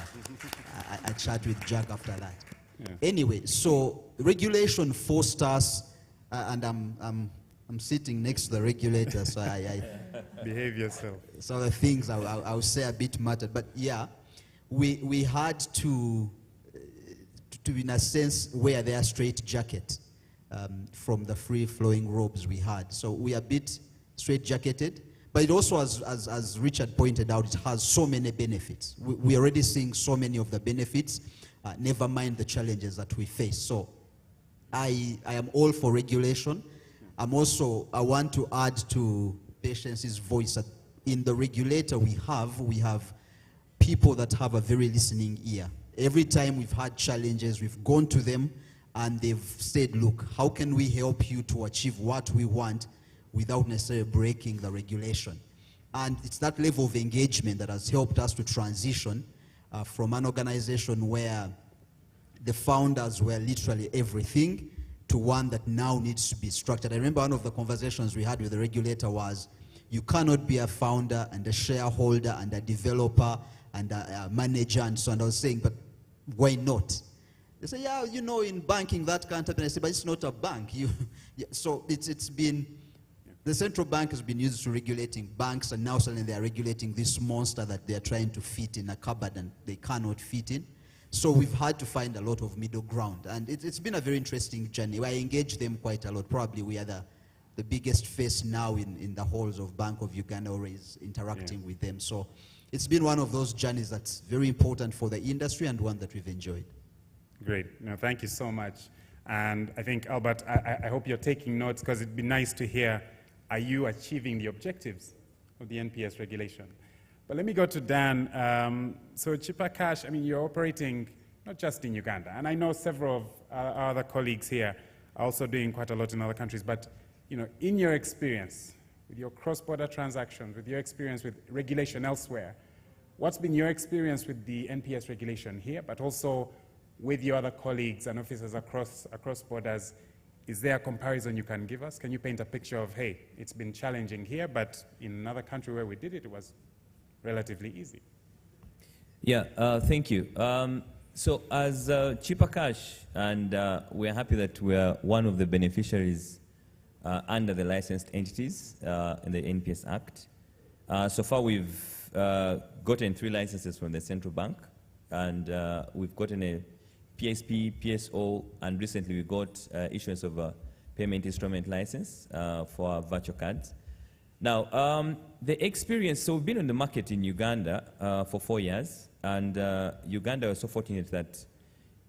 a chat with Jack after that. Yeah. Anyway, so regulation forced us, and I'm sitting next to the regulator, so I behave yourself. So the things I'll say a bit mattered, but yeah, we had to in a sense wear their straight jacket from the free-flowing robes we had. So we are a bit straight-jacketed, but it also, as Richard pointed out, it has so many benefits. We're already seeing so many of the benefits, never mind the challenges that we face. So I am all for regulation. I want to add to Patience's voice that in the regulator we have people that have a very listening ear. Every time we've had challenges, we've gone to them and they've said, look, how can we help you to achieve what we want without necessarily breaking the regulation? And it's that level of engagement that has helped us to transition from an organization where the founders were literally everything to one that now needs to be structured. I remember one of the conversations we had with the regulator was, you cannot be a founder and a shareholder and a developer and a manager and so on. I was saying, but why not? They say, yeah, you know, in banking that can't happen. I say, but it's not a bank. So it's been, the central bank has been used to regulating banks, and now suddenly they are regulating this monster that they are trying to fit in a cupboard and they cannot fit in. So we've had to find a lot of middle ground. And it's been a very interesting journey. I engage them quite a lot. Probably we are the biggest face now in the halls of Bank of Uganda, always interacting with them. So it's been one of those journeys that's very important for the industry and one that we've enjoyed. Great. No, thank you so much. And I think, Albert, I hope you're taking notes, because it'd be nice to hear, are you achieving the objectives of the NPS regulation? But let me go to Dan. So Chipper Cash, I mean, you're operating not just in Uganda, and I know several of our other colleagues here are also doing quite a lot in other countries, but you know, in your experience, with your cross-border transactions, with your experience with regulation elsewhere, what's been your experience with the NPS regulation here, but also with your other colleagues and officers across borders? Is there a comparison you can give us? Can you paint a picture of, hey, it's been challenging here, but in another country where we did it, it was relatively easy? Yeah, thank you. So as Chipper Cash, and we're happy that we're one of the beneficiaries under the licensed entities in the NPS Act. So far we've gotten 3 licenses from the central bank, and we've gotten a PSP, PSO, and recently we got issuance of a payment instrument license for our virtual cards. Now, the experience, so we've been on the market in Uganda for 4 years, and Uganda was so fortunate that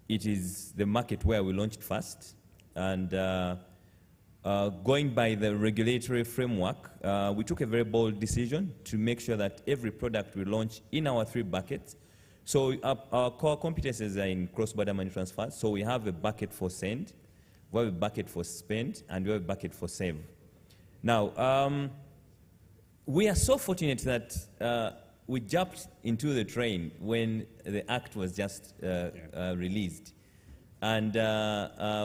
it is the market where we launched first. And going by the regulatory framework, we took a very bold decision to make sure that every product we launch in our 3 buckets. So our core competences are in cross-border money transfer. So we have a bucket for send, we have a bucket for spend, and we have a bucket for save. Now, we are so fortunate that we jumped into the train when the act was just released. And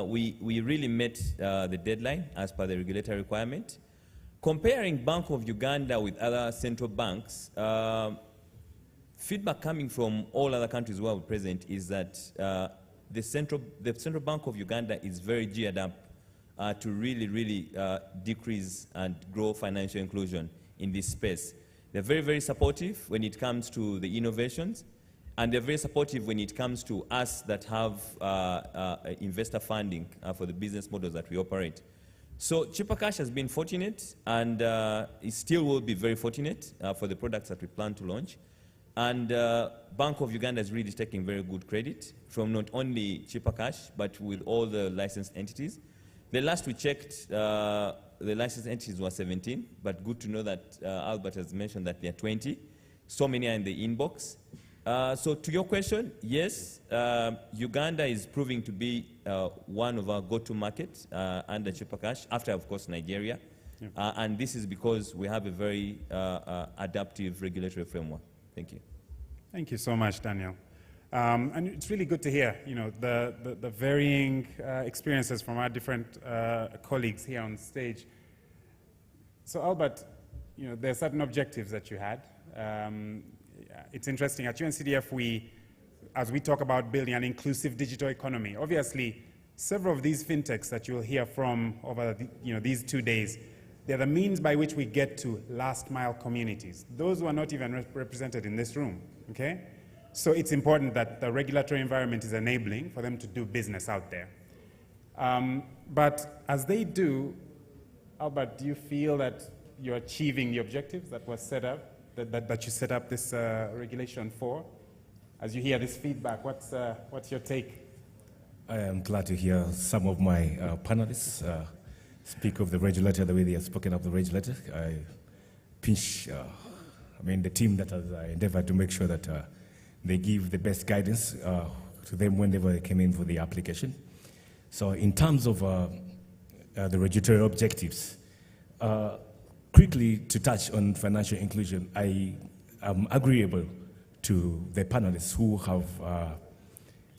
we really met the deadline as per the regulatory requirement. Comparing Bank of Uganda with other central banks, feedback coming from all other countries where we're present is that the Central Bank of Uganda is very geared up to really decrease and grow financial inclusion in this space. They're very supportive when it comes to the innovations, and they're very supportive when it comes to us that have investor funding for the business models that we operate. So Chipper Cash has been fortunate, and it still will be very fortunate for the products that we plan to launch. And Bank of Uganda is really taking very good credit from not only Chipper Cash, but with all the licensed entities. The last we checked, the licensed entities were 17, but good to know that Albert has mentioned that there are 20. So many are in the inbox. So to your question, yes, Uganda is proving to be one of our go-to markets under Chipper Cash, after, of course, Nigeria. Yeah. And this is because we have a very adaptive regulatory framework. Thank you. Thank you so much, Daniel. And it's really good to hear, you know, the varying experiences from our different colleagues here on stage. So, Albert, you know, there are certain objectives that you had. It's interesting, at UNCDF, as we talk about building an inclusive digital economy, obviously, several of these fintechs that you'll hear from over these 2 days, they're the means by which we get to last-mile communities. Those who are not even represented in this room, okay? So it's important that the regulatory environment is enabling for them to do business out there. But as they do, Albert, do you feel that you're achieving the objectives that were set up, that you set up this regulation for? As you hear this feedback, what's your take? I am glad to hear some of my panelists speak of the regulator the way they have spoken of the regulator. I pinch, the team that has endeavored to make sure that they give the best guidance to them whenever they came in for the application. So in terms of the regulatory objectives, quickly to touch on financial inclusion, I am agreeable to the panelists who have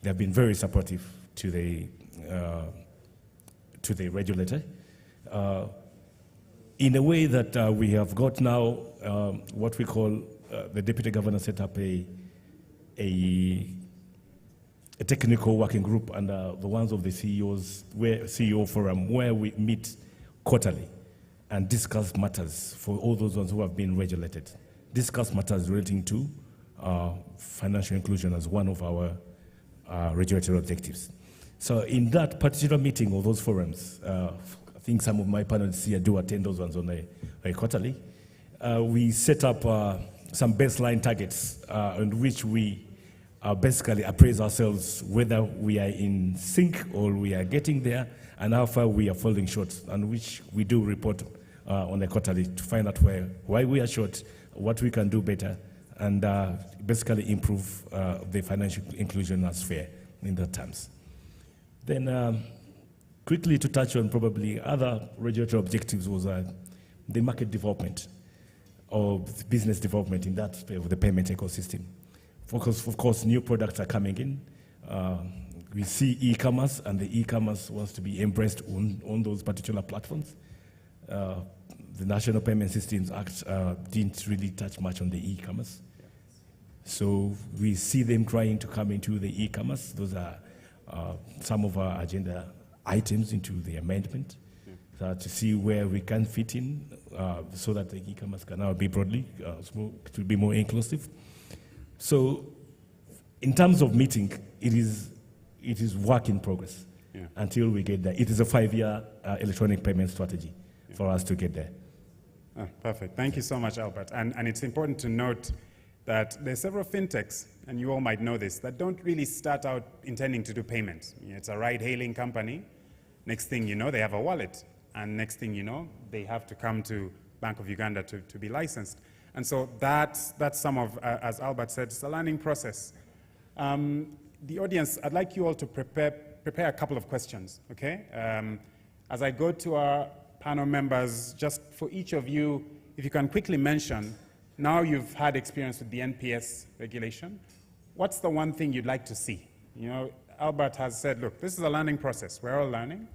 they have been very supportive to the regulator in a way that we have got now what we call the deputy governor set up a technical working group under the ones of the CEOs, CEO forum, where we meet quarterly and discuss matters for all those ones who have been regulated. Discuss matters relating to financial inclusion as one of our regulatory objectives. So in that particular meeting of those forums, I think some of my panelists here do attend those ones on a quarterly. We set up some baseline targets on which we basically appraise ourselves whether we are in sync or we are getting there and how far we are falling short, and which we do report on a quarterly to find out why we are short, what we can do better, and basically improve the financial inclusion as fair in that terms. Then quickly to touch on probably other regulatory objectives was the market development or business development in that of the payment ecosystem. Of course, new products are coming in. We see e-commerce, and the e-commerce wants to be embraced on those particular platforms. The National Payment Systems Act didn't really touch much on the e-commerce. So we see them trying to come into the e-commerce. Those are some of our agenda items into the amendment to see where we can fit in so that the e-commerce can now be broadly, to be more inclusive. So in terms of meeting, it is work in progress until we get there. It is a 5-year electronic payment strategy for us to get there. Oh, perfect. Thank you so much, Albert. And it's important to note that there are several fintechs, and you all might know this, that don't really start out intending to do payments. It's a ride-hailing company. Next thing you know, they have a wallet. And next thing you know, they have to come to Bank of Uganda to be licensed. And so that's some of, as Albert said, it's a learning process. The audience, I'd like you all to prepare a couple of questions, okay? As I go to our panel members, just for each of you, if you can quickly mention, now you've had experience with the NPS regulation, what's the one thing you'd like to see? You know, Albert has said, look, this is a learning process. We're all learning.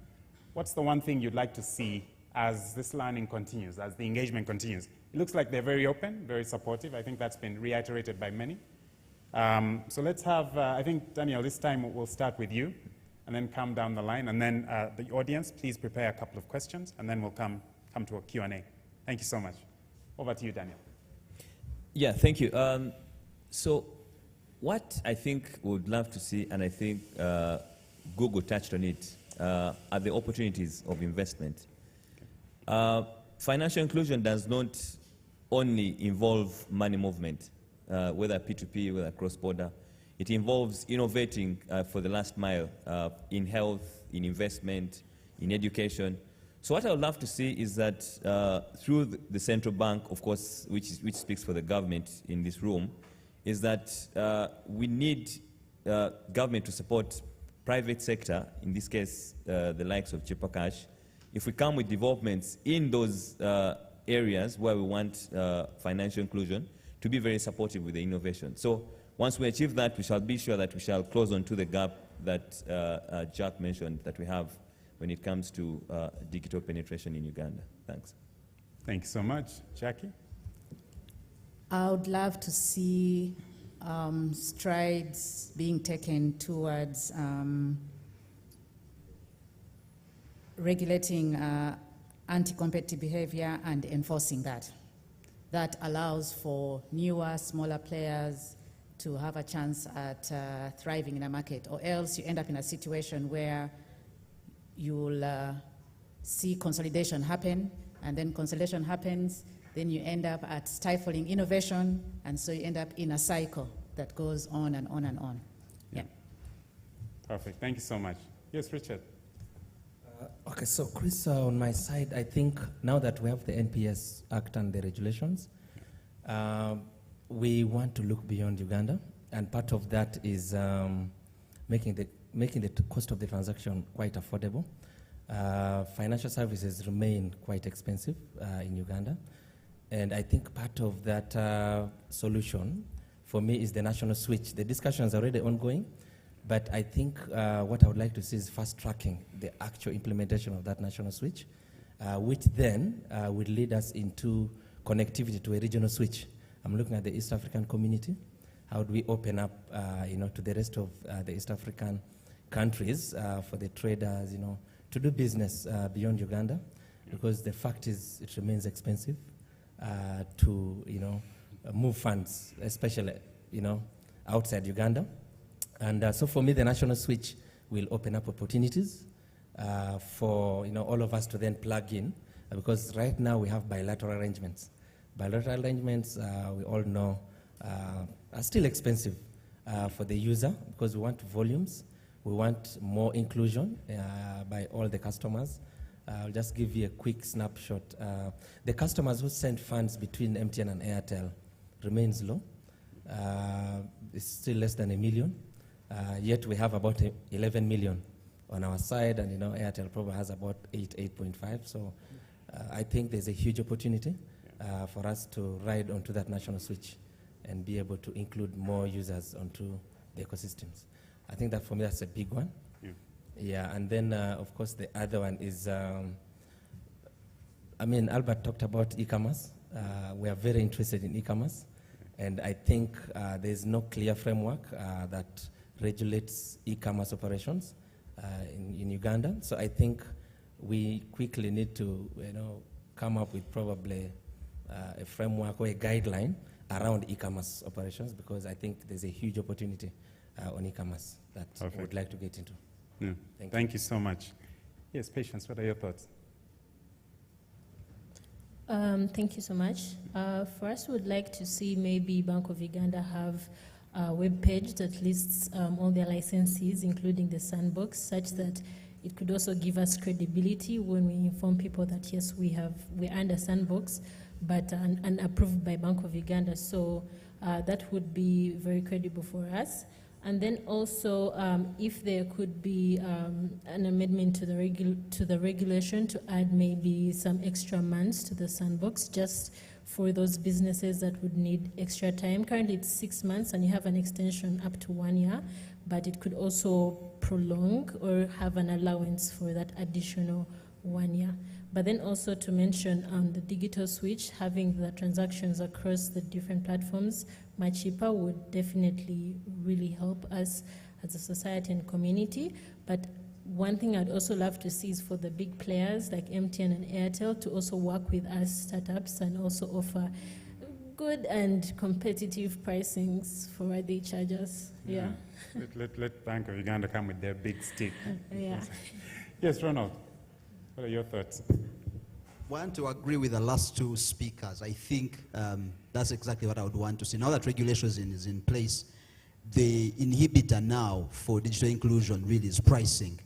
What's the one thing you'd like to see as this learning continues, as the engagement continues? It looks like they're very open, very supportive. I think that's been reiterated by many. So let's have, I think, Daniel, this time we'll start with you and then come down the line. And then the audience, please prepare a couple of questions, and then we'll come to a Q&A. Thank you so much. Over to you, Daniel. Yeah, thank you. So what I think we would love to see, and I think Google touched on it, are the opportunities of investment. Financial inclusion does not only involve money movement, whether P2P, whether cross-border. It involves innovating for the last mile in health, in investment, in education. So what I would love to see is that through the central bank, of course, which speaks for the government in this room, is that we need government to support private sector, in this case, the likes of Cheaper Cash. If we come with developments in those areas where we want financial inclusion, to be very supportive with the innovation. So once we achieve that, we shall be sure that we shall close on to the gap that Jack mentioned that we have when it comes to digital penetration in Uganda. Thanks. Thank you so much. Jackie? I would love to see strides being taken towards regulating anti-competitive behavior and enforcing that. That allows for newer, smaller players to have a chance at thriving in a market, or else you end up in a situation where you'll see consolidation happen, and then consolidation happens, then you end up at stifling innovation, and so you end up in a cycle that goes on and on and on. Yeah. Perfect. Thank you so much. Yes, Richard. Okay, so Chris, on my side, I think now that we have the NPS Act and the regulations, we want to look beyond Uganda. and part of that is making the cost of the transaction quite affordable. Financial services remain quite expensive in Uganda, and I think part of that solution for me is the national switch. The discussion is already ongoing, but I think what I would like to see is fast-tracking the actual implementation of that national switch, which then will lead us into connectivity to a regional switch. I'm looking at the East African community. How do we open up, to the rest of the East African countries for the traders, to do business beyond Uganda? Because the fact is, it remains expensive to, move funds, especially, outside Uganda. And so for me, the national switch will open up opportunities for, all of us to then plug in, because right now we have bilateral arrangements. Bilateral arrangements, we all know, are still expensive for the user, because we want volumes, we want more inclusion by all the customers. I'll just give you a quick snapshot. The customers who send funds between MTN and Airtel remains low. It's still less than 1 million. Yet we have about 11 million on our side, and Airtel probably has about 8.5. So I think there's a huge opportunity for us to ride onto that national switch and be able to include more users onto the ecosystems. I think that for me, that's a big one. Yeah, and then of course the other one is, Albert talked about e-commerce. We are very interested in e-commerce, and I think there's no clear framework that regulates e-commerce operations in Uganda. So I think we quickly need to, come up with probably a framework or a guideline around e-commerce operations, because I think there's a huge opportunity on e-commerce that I would like to get into. Yeah. Thank you so much. Yes, Patience, what are your thoughts? Thank you so much. For us, we would like to see maybe Bank of Uganda have a web page that lists all their licensees, including the sandbox, such that it could also give us credibility when we inform people that yes, we're under sandbox, but and approved by Bank of Uganda. So that would be very credible for us. And then also, if there could be an amendment to the regulation to add maybe some extra months to the sandbox, just for those businesses that would need extra time. Currently, it's 6 months, and you have an extension up to 1 year, but it could also prolong or have an allowance for that additional 1 year. But then also to mention the digital switch, having the transactions across the different platforms much cheaper would definitely really help us as a society and community. But one thing I'd also love to see is for the big players like MTN and Airtel to also work with us startups and also offer good and competitive pricings for what they charge us. Yeah. Let Bank of Uganda come with their big stick. Yeah. Yes, Ronald, what are your thoughts? Want to agree with the last two speakers. I think that's exactly what I would want to see. Now that regulation is in place, the inhibitor now for digital inclusion really is pricing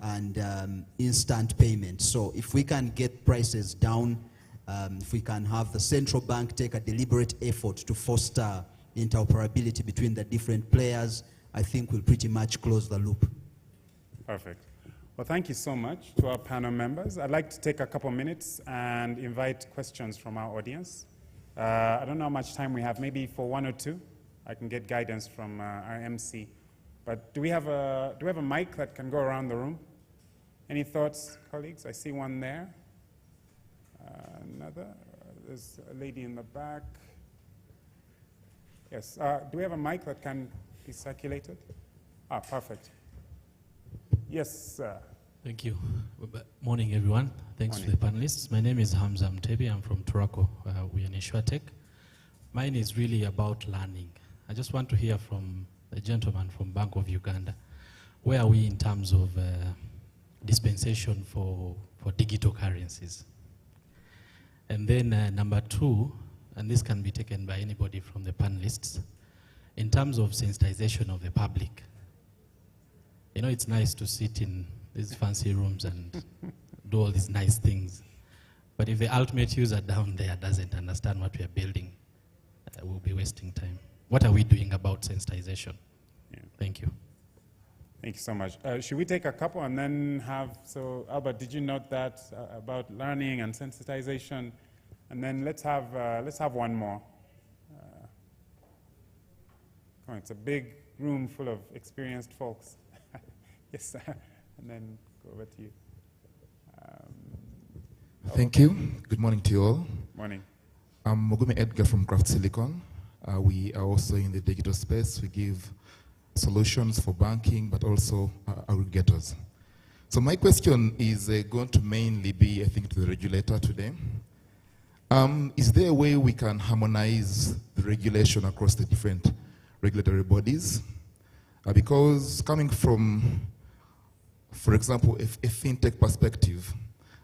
and instant payment. So if we can get prices down, if we can have the central bank take a deliberate effort to foster interoperability between the different players, I think we'll pretty much close the loop. Perfect. Well, thank you so much to our panel members. I'd like to take a couple minutes and invite questions from our audience. I don't know how much time we have, maybe for 1 or 2. I can get guidance from our MC. But do we have a mic that can go around the room? Any thoughts, colleagues? I see one there. Another. There's a lady in the back. Yes. Do we have a mic that can be circulated? Ah, perfect. Yes, sir. Thank you. Morning, everyone. Thanks to the panelists. My name is Hamza Mtebi. I'm from Turako. We are in Ishwatech. Mine is really about learning. I just want to hear from the gentleman from Bank of Uganda. Where are we in terms of dispensation for digital currencies? And then number 2, and this can be taken by anybody from the panelists, in terms of sensitization of the public. It's nice to sit in these fancy rooms and do all these nice things. But if the ultimate user down there doesn't understand what we are building, we'll be wasting time. what are we doing about sensitization? Yeah. Thank you. Thank you so much. Should we take a couple and then have, so Albert, did you note that about learning and sensitization? And then let's have one more. Come on, it's a big room full of experienced folks. Yes, and then go over to you. Thank you. Good morning to you all. Morning. I'm Mogumi Edgar from Craft Silicon. We are also in the digital space. We give solutions for banking, but also aggregators. So my question is going to mainly be, I think, to the regulator today. Is there a way we can harmonize the regulation across the different regulatory bodies? Because coming from, for example, a fintech perspective,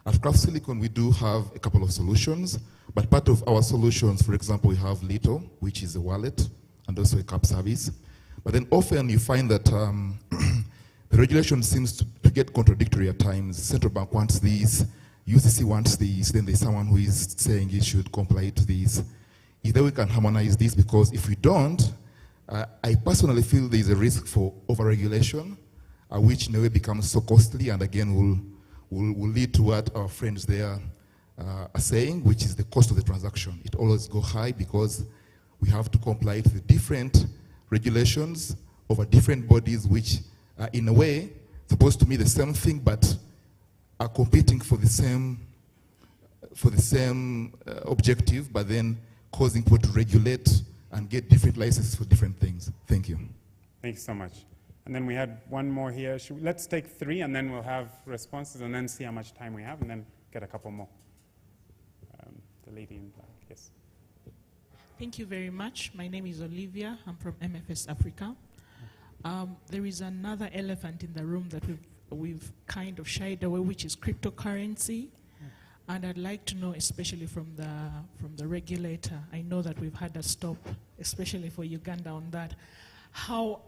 at Craft Silicon we do have a couple of solutions, but part of our solutions, for example, we have Lito, which is a wallet, and also a CAP service. But then often you find that the regulation seems to get contradictory at times. Central bank wants these, UCC wants these, then there's someone who is saying it should comply to these. Either we can harmonize this, because if we don't, I personally feel there's a risk for overregulation, which in a way becomes so costly, and again will lead to what our friends there are saying, which is the cost of the transaction. It always goes high because we have to comply to the different regulations over different bodies, which are in a way supposed to mean the same thing, but are competing for the same objective, but then causing people to regulate and get different licenses for different things. Thank you. Thank you so much. And then we had one more here. Let's take 3, and then we'll have responses, and then see how much time we have, and then get a couple more. The lady in black, yes. Thank you very much. My name is Olivia. I'm from MFS Africa. There is another elephant in the room that we've kind of shied away, which is cryptocurrency. And I'd like to know, especially from the regulator, I know that we've had a stop, especially for Uganda on that. How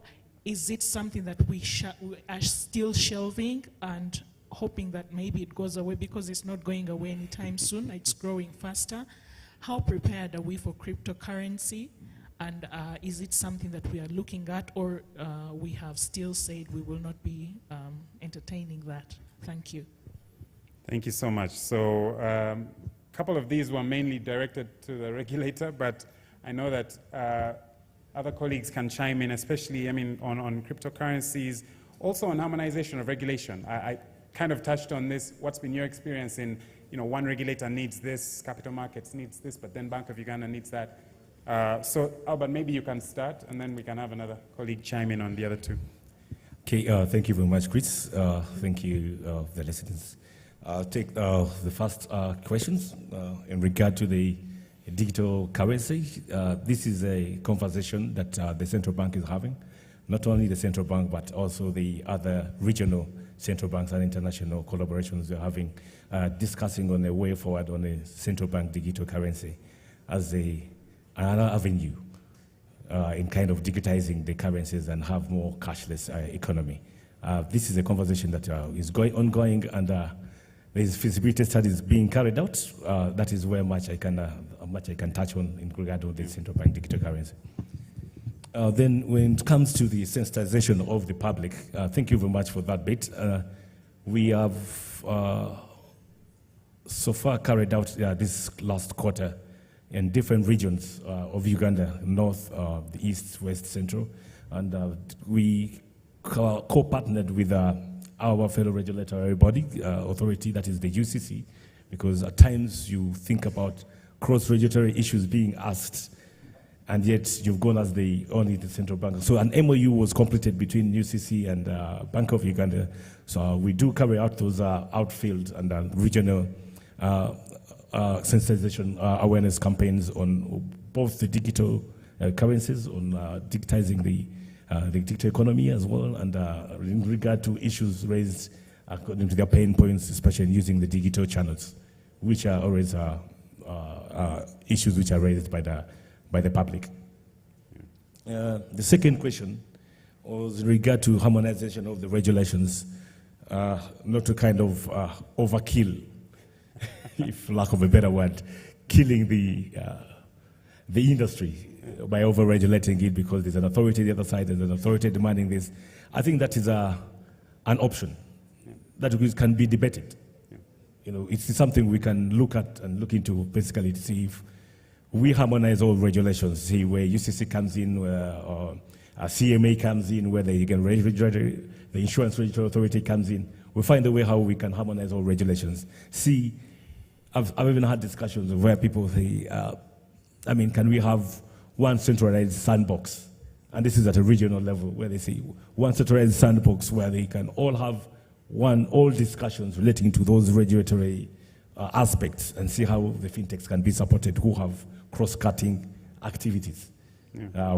is it something that we are still shelving and hoping that maybe it goes away, because it's not going away anytime soon, it's growing faster? How prepared are we for cryptocurrency? And is it something that we are looking at, or we have still said we will not be entertaining that? Thank you. Thank you so much. So a couple of these were mainly directed to the regulator, but I know that other colleagues can chime in, especially, on cryptocurrencies, also on harmonization of regulation. I kind of touched on this. What's been your experience in, one regulator needs this, capital markets needs this, but then Bank of Uganda needs that. So Albert, maybe you can start, and then we can have another colleague chime in on the other two. Okay, thank you very much, Chris. Thank you, the listeners. I'll take the first questions in regard to the digital currency. This is a conversation that the central bank is having. Not only the central bank, but also the other regional central banks and international collaborations they're having, discussing on a way forward on a central bank digital currency as another avenue in kind of digitizing the currencies and have more cashless economy. This is a conversation that is ongoing, and there's feasibility studies being carried out. That is where much I can touch on in regard to the central bank digital currency. Then when it comes to the sensitization of the public, thank you very much for that bit. We have so far carried out this last quarter in different regions of Uganda, north, the east, west, central, and we co-partnered with our fellow regulatory body, authority, that is the UCC, because at times you think about cross-regulatory issues being asked, and yet you've gone as only the central bank. So an MOU was completed between UCC and Bank of Uganda. So we do carry out those outfield and regional sensitization awareness campaigns on both the digital currencies, on digitizing the digital economy as well, and in regard to issues raised according to their pain points, especially in using the digital channels, which are always issues which are raised by the public. The second question was in regard to harmonization of the regulations, not to kind of overkill, if lack of a better word, killing the industry. by over-regulating it because there's an authority on the other side, there's an authority demanding this. I think that is an option that can be debated. You know, it's something we can look at and look into basically to see if we harmonize all regulations, see where UCC comes in, or CMA comes in, where the Insurance Regulatory Authority comes in. We find a way how we can harmonize all regulations. See, I've even had discussions where people say, can we have one centralized sandbox? And this is at a regional level where they say one centralized sandbox where they can all have all discussions relating to those regulatory aspects and see how the fintechs can be supported who have cross-cutting activities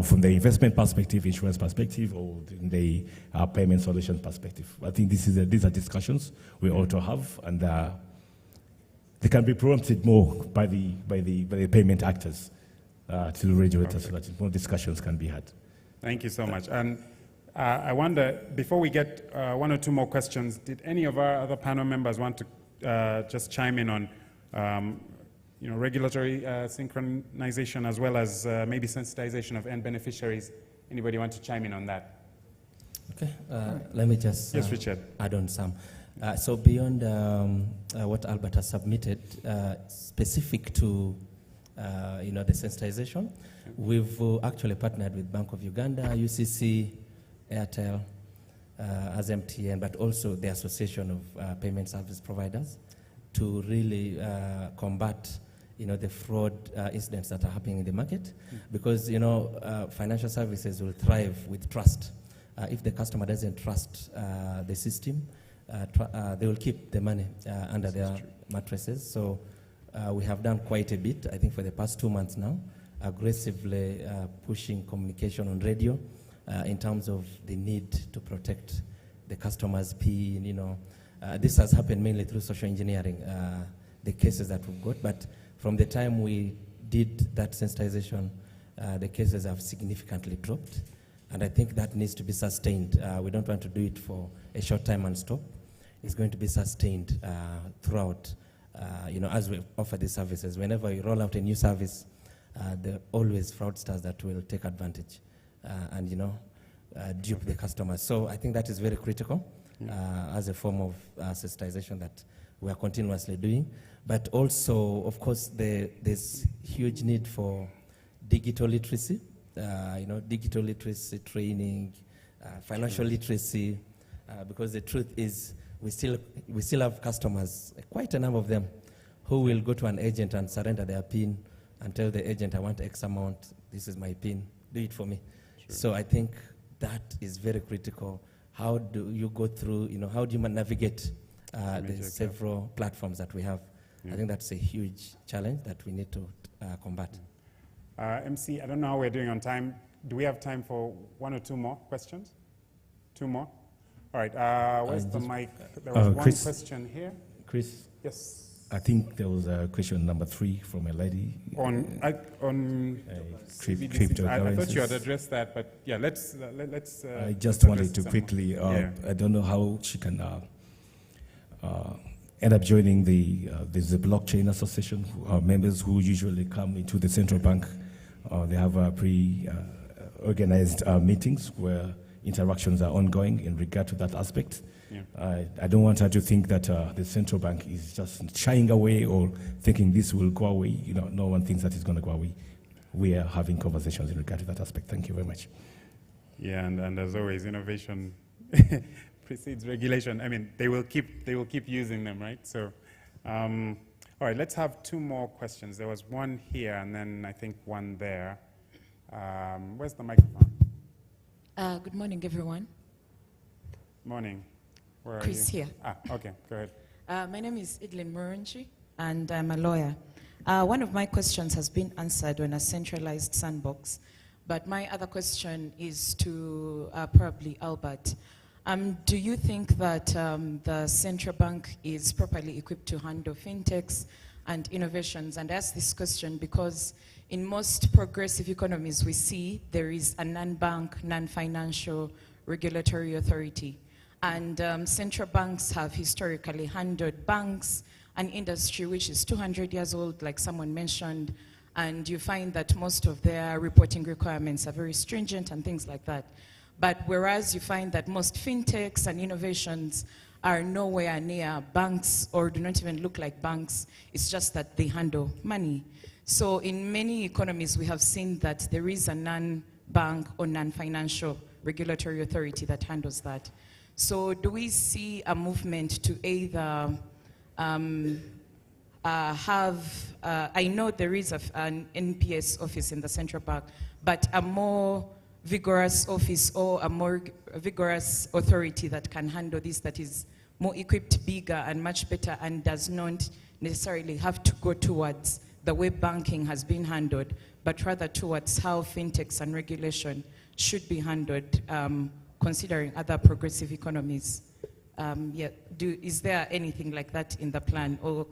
from the investment perspective, insurance perspective, or the payment solution perspective. I think these are discussions we ought to have, and they can be prompted more by the payment actors to the regulators so that more discussions can be had. Thank you so much. And I wonder, before we get one or two more questions, did any of our other panel members want to just chime in on regulatory synchronization as well as maybe sensitization of end beneficiaries? Anybody want to chime in on that? Okay, let me just yes, Richard. Add on some. So beyond what Albert has submitted, specific to the sensitization, we've actually partnered with Bank of Uganda, UCC, Airtel, as MTN, but also the Association of Payment Service Providers to really combat the fraud incidents that are happening in the market, because financial services will thrive with trust. If the customer doesn't trust the system, they will keep the money under their mattresses. So we have done quite a bit, I think, for the past 2 months now, aggressively pushing communication on radio in terms of the need to protect the customer's PIN. This has happened mainly through social engineering, the cases that we've got, but from the time we did that sensitization, the cases have significantly dropped, and I think that needs to be sustained. We don't want to do it for a short time and stop. It's going to be sustained throughout, as we offer these services. Whenever we roll out a new service, there are always fraudsters that will take advantage and dupe the customers. So I think that is very critical as a form of sensitization that we are continuously doing. But also, of course, there's huge need for digital literacy, digital literacy training, financial literacy, because the truth is we still have customers, quite a number of them, who will go to an agent and surrender their PIN and tell the agent, I want X amount, this is my PIN, do it for me. Sure. So I think that is very critical. How do you go through, how do you navigate the several platforms that we have? I think that's a huge challenge that we need to combat. MC, I don't know how we're doing on time. Do we have time for one or two more questions? Two more? All right, where's the mic? There was one question here. Chris? Yes. I think there was a question number 3 from a lady. On cryptocurrencies. I thought you had addressed that, but yeah, let's I just wanted to quickly, I don't know how she can end up joining there's a blockchain association, members who usually come into the central bank. They have pre-organized meetings where interactions are ongoing in regard to that aspect. Yeah. I don't want her to think that the central bank is just shying away or thinking this will go away. No one thinks that it's going to go away. We are having conversations in regard to that aspect. Thank you very much. Yeah, and as always, innovation precedes regulation. I mean, they will keep using them, right? So, all right, let's have 2 more questions. There was one here, and then I think one there. Where's the microphone? Good morning, everyone. Morning. Where are Chris you? here. Okay, go ahead. My name is Idlin Murunchi, and I'm a lawyer. One of my questions has been answered on a centralized sandbox, but my other question is to probably Albert. Do you think that the central bank is properly equipped to handle fintechs and innovations? And I ask this question because in most progressive economies we see there is a non-bank, non-financial regulatory authority. And central banks have historically handled banks, an industry which is 200 years old, like someone mentioned, and you find that most of their reporting requirements are very stringent and things like that. But whereas you find that most fintechs and innovations are nowhere near banks or do not even look like banks, it's just that they handle money. So in many economies, we have seen that there is a non-bank or non-financial regulatory authority that handles that. So do we see a movement to either I know there is an NPS office in the central bank, but a more vigorous office or a more vigorous authority that can handle this, that is more equipped, bigger, and much better, and does not necessarily have to go towards the way banking has been handled, but rather towards how fintechs and regulation should be handled, considering other progressive economies. Is there anything like that in the plan, or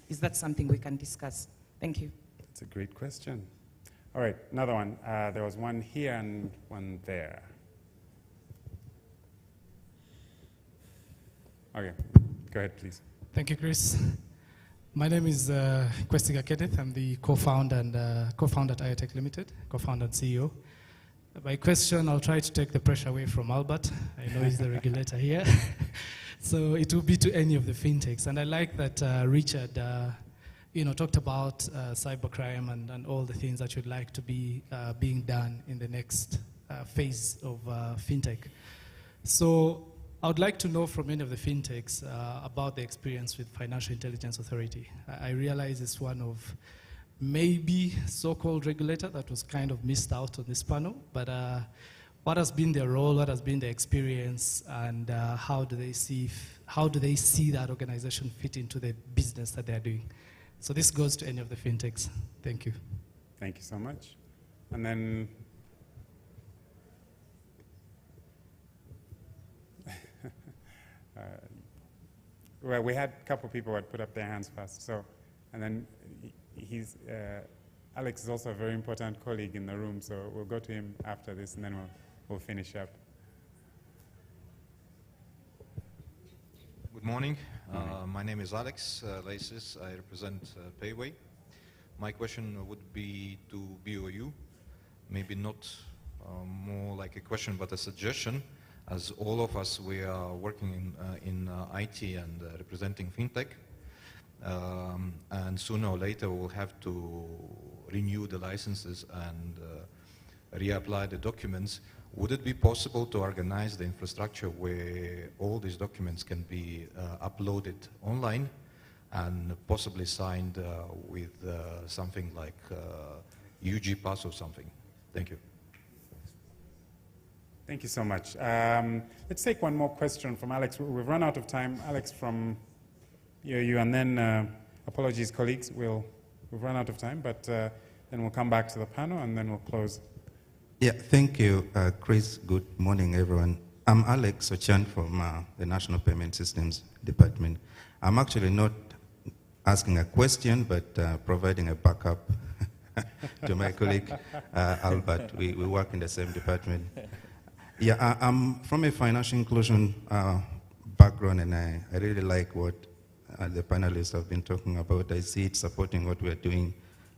is that something we can discuss? Thank you. That's a great question. All right, another one. There was one here and one there. Okay, go ahead, please. Thank you, Chris. My name is Kwesiga Kenneth. I'm the co-founder and co-founder at IoTech Limited, co-founder and CEO. My question, I'll try to take the pressure away from Albert. I know he's the regulator here. So it will be to any of the fintechs. And I like that Richard talked about cybercrime and all the things that you'd like to be being done in the next phase of fintech. So I would like to know from any of the fintechs about the experience with Financial Intelligence Authority. I realize it's one of maybe so-called regulator that was kind of missed out on this panel, but what has been their role, what has been their experience, and how do they see that organization fit into the business that they're doing? So this goes to any of the fintechs. Thank you. Thank you so much. And then well, we had a couple of people who had put up their hands first. So, and then Alex is also a very important colleague in the room, so we'll go to him after this, and then we'll finish up. Good morning. My name is Alex Laces. I represent Payway. My question would be to BOU, maybe not more like a question, but a suggestion. As all of us, we are working in IT and representing fintech. And sooner or later, we'll have to renew the licenses and reapply the documents. Would it be possible to organize the infrastructure where all these documents can be uploaded online and possibly signed with something like UG Pass or something? Thank you. Thank you so much. Let's take one more question from Alex. We've run out of time. Alex from you, and then apologies, colleagues. We've run out of time, but then we'll come back to the panel, and then we'll close. Yeah, thank you, Chris. Good morning, everyone. I'm Alex Ochan from the National Payment Systems Department. I'm actually not asking a question, but providing a backup to my colleague, Albert. We work in the same department. Yeah, I'm from a financial inclusion background, and I really like what the panelists have been talking about. I see it supporting what we're doing,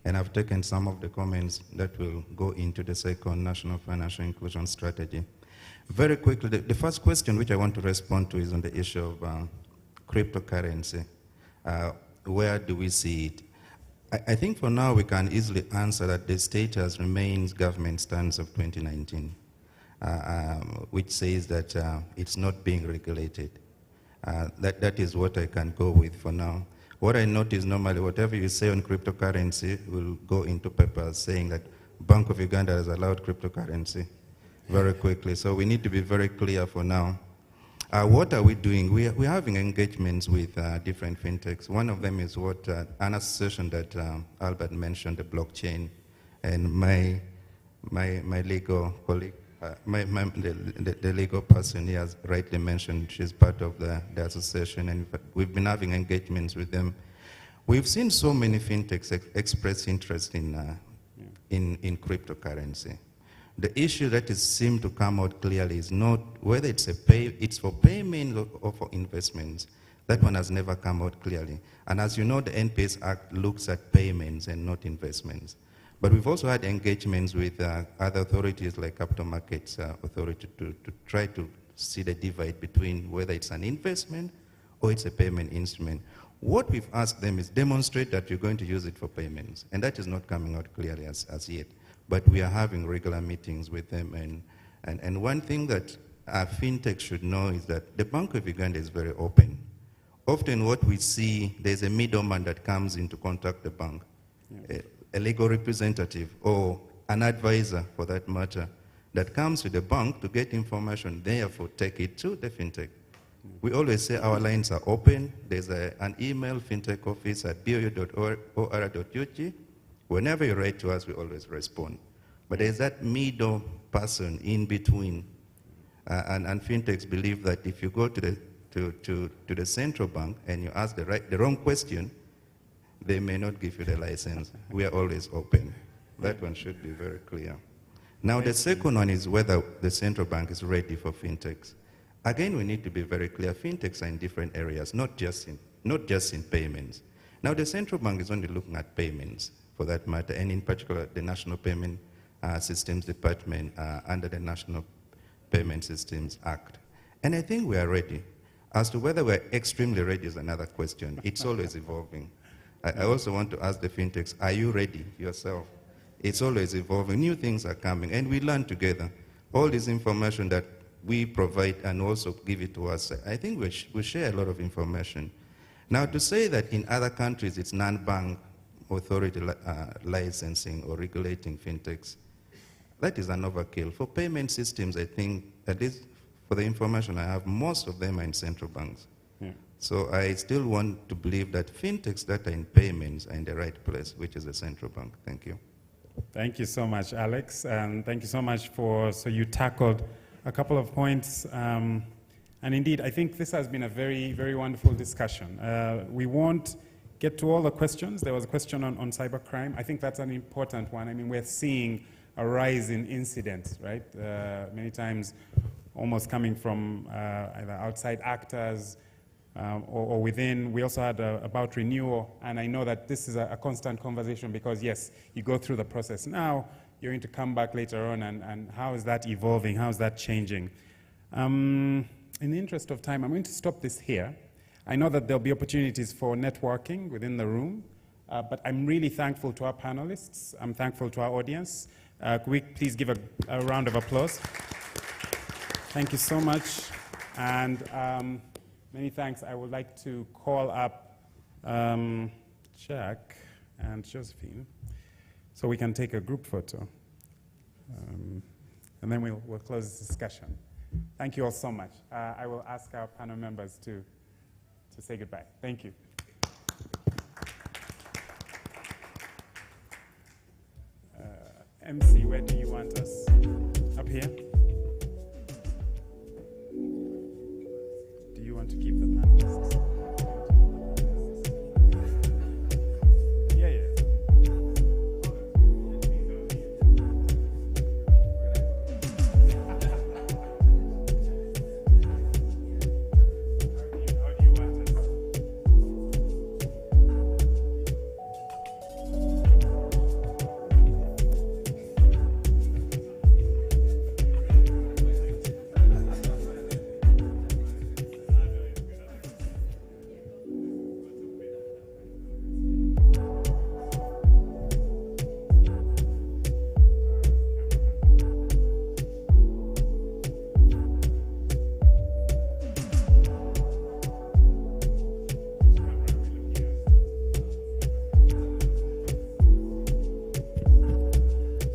and I've taken some of the comments that will go into the second National Financial Inclusion Strategy. Very quickly, the first question which I want to respond to is on the issue of cryptocurrency. Where do we see it? I think for now we can easily answer that the status remains government stance of 2019. Which says that it's not being regulated. That is what I can go with for now. What I notice normally, whatever you say on cryptocurrency will go into papers saying that Bank of Uganda has allowed cryptocurrency very quickly. So we need to be very clear for now. What are we doing? We're having engagements with different fintechs. One of them is what an association that Albert mentioned, the blockchain, and my legal colleague, the legal person he has rightly mentioned, she's part of the association, and we've been having engagements with them. We've seen so many fintechs express interest in cryptocurrency. The issue that is seemed to come out clearly is not whether it's for payment or for investments. That one has never come out clearly. And as you know, the NPS Act looks at payments and not investments. But we've also had engagements with other authorities like Capital Markets Authority to try to see the divide between whether it's an investment or it's a payment instrument. What we've asked them is demonstrate that you're going to use it for payments. And that is not coming out clearly as yet. But we are having regular meetings with them. And one thing that fintech should know is that the Bank of Uganda is very open. Often what we see, there's a middleman that comes in to contact the bank, a legal representative or an advisor for that matter, that comes to the bank to get information, therefore take it to the fintech. We always say our lines are open. There's an email, fintechoffice@bou.or.ug. Whenever you write to us, we always respond. But there's that middle person in between. And fintechs believe that if you go to the central bank and you ask the wrong question, they may not give you the license. We are always open. That one should be very clear. Now, the second one is whether the central bank is ready for fintechs. Again, we need to be very clear. Fintechs are in different areas, not just in payments. Now, the central bank is only looking at payments, for that matter, and in particular, the National Payment Systems Department under the National Payment Systems Act. And I think we are ready. As to whether we're extremely ready is another question. It's always evolving. I also want to ask the fintechs, are you ready yourself? It's always evolving. New things are coming, and we learn together. All this information that we provide and also give it to us, I think we share a lot of information. Now, to say that in other countries it's non-bank authority licensing or regulating fintechs, that is an overkill. For payment systems, I think, at least for the information I have, most of them are in central banks. Yeah. So I still want to believe that fintechs that are in payments are in the right place, which is the central bank. Thank you. Thank you so much, Alex. And thank you so much so you tackled a couple of points. And indeed, I think this has been a very, very wonderful discussion. We won't get to all the questions. There was a question on cybercrime. I think that's an important one. I mean, we're seeing a rise in incidents, right? Many times almost coming from either outside actors or within. We also had about renewal, and I know that this is a constant conversation because, yes, you go through the process now, you're going to come back later on, and how is that evolving? How is that changing? In the interest of time, I'm going to stop this here. I know that there'll be opportunities for networking within the room, but I'm really thankful to our panelists. I'm thankful to our audience. Could we please give a round of applause? Thank you so much. And many thanks. I would like to call up Jack and Josephine so we can take a group photo. And then we'll close this discussion. Thank you all so much. I will ask our panel members to say goodbye. Thank you. MC, where do you want us? Up here? Do you want to keep the panelists?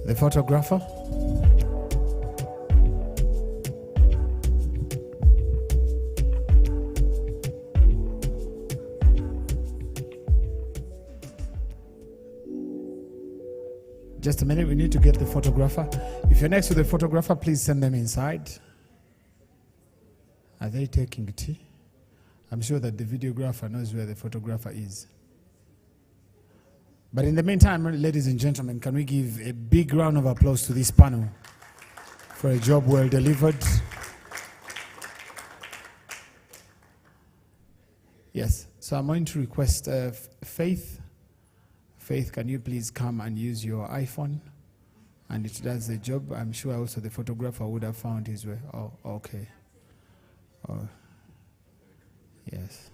The photographer. Just a minute, we need to get the photographer. If you're next to the photographer, please send them inside. Are they taking tea? I'm sure that the videographer knows where the photographer is. But in the meantime, ladies and gentlemen, can we give a big round of applause to this panel for a job well delivered? Yes, so I'm going to request Faith. Faith, can you please come and use your iPhone? And it does the job. I'm sure also the photographer would have found his way. Oh, okay. Oh, yes.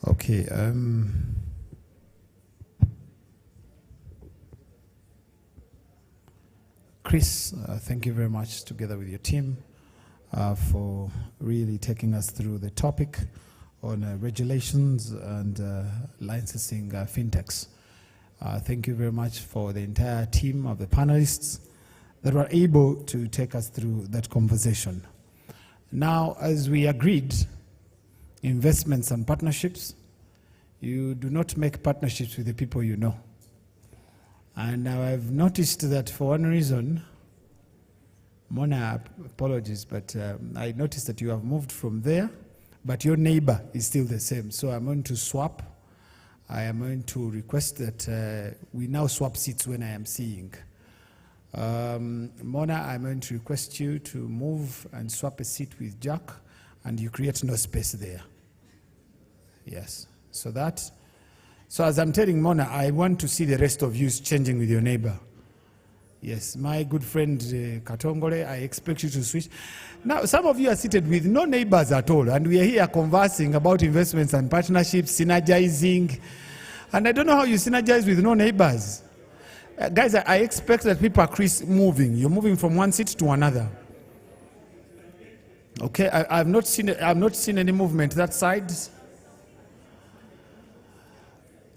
Okay. Chris, thank you very much, together with your team, for really taking us through the topic on regulations and licensing fintechs. Thank you very much for the entire team of the panelists that were able to take us through that conversation. Now, as we agreed, investments and partnerships, you do not make partnerships with the people you know. And now I've noticed that for one reason, Mona, apologies, but I noticed that you have moved from there, but your neighbor is still the same. So I'm going to swap. I am going to request that we now swap seats when I am seeing. Mona, I'm going to request you to move and swap a seat with Jack, and you create no space there. Yes. So as I'm telling Mona, I want to see the rest of you changing with your neighbor. Yes, my good friend Katongole, I expect you to switch. Now, some of you are seated with no neighbors at all, and we are here conversing about investments and partnerships, synergizing. And I don't know how you synergize with no neighbors. Guys, I expect that people are moving. You're moving from one seat to another. Okay, I've not seen any movement that side.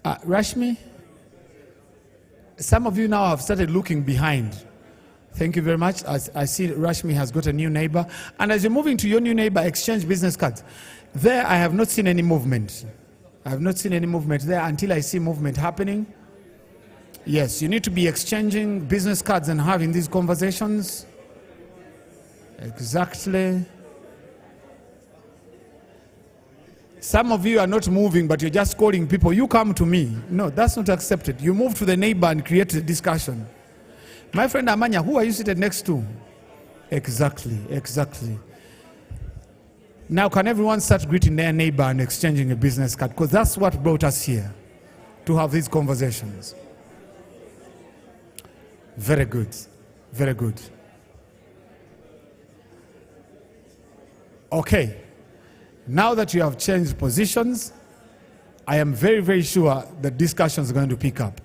Rashmi, some of you now have started looking behind. Thank you very much. I see Rashmi has got a new neighbor. And as you're moving to your new neighbor, exchange business cards. There, I have not seen any movement. I have not seen any movement there until I see movement happening. Yes, you need to be exchanging business cards and having these conversations. Exactly. Some of you are not moving, but you're just calling people. You come to me. No, that's not accepted. You move to the neighbor and create a discussion. My friend Amanya, who are you seated next to? Exactly, exactly. Now, can everyone start greeting their neighbor and exchanging a business card? Because that's what brought us here, to have these conversations. Very good, very good. Okay. Now that you have changed positions, I am very, very sure the discussion is going to pick up.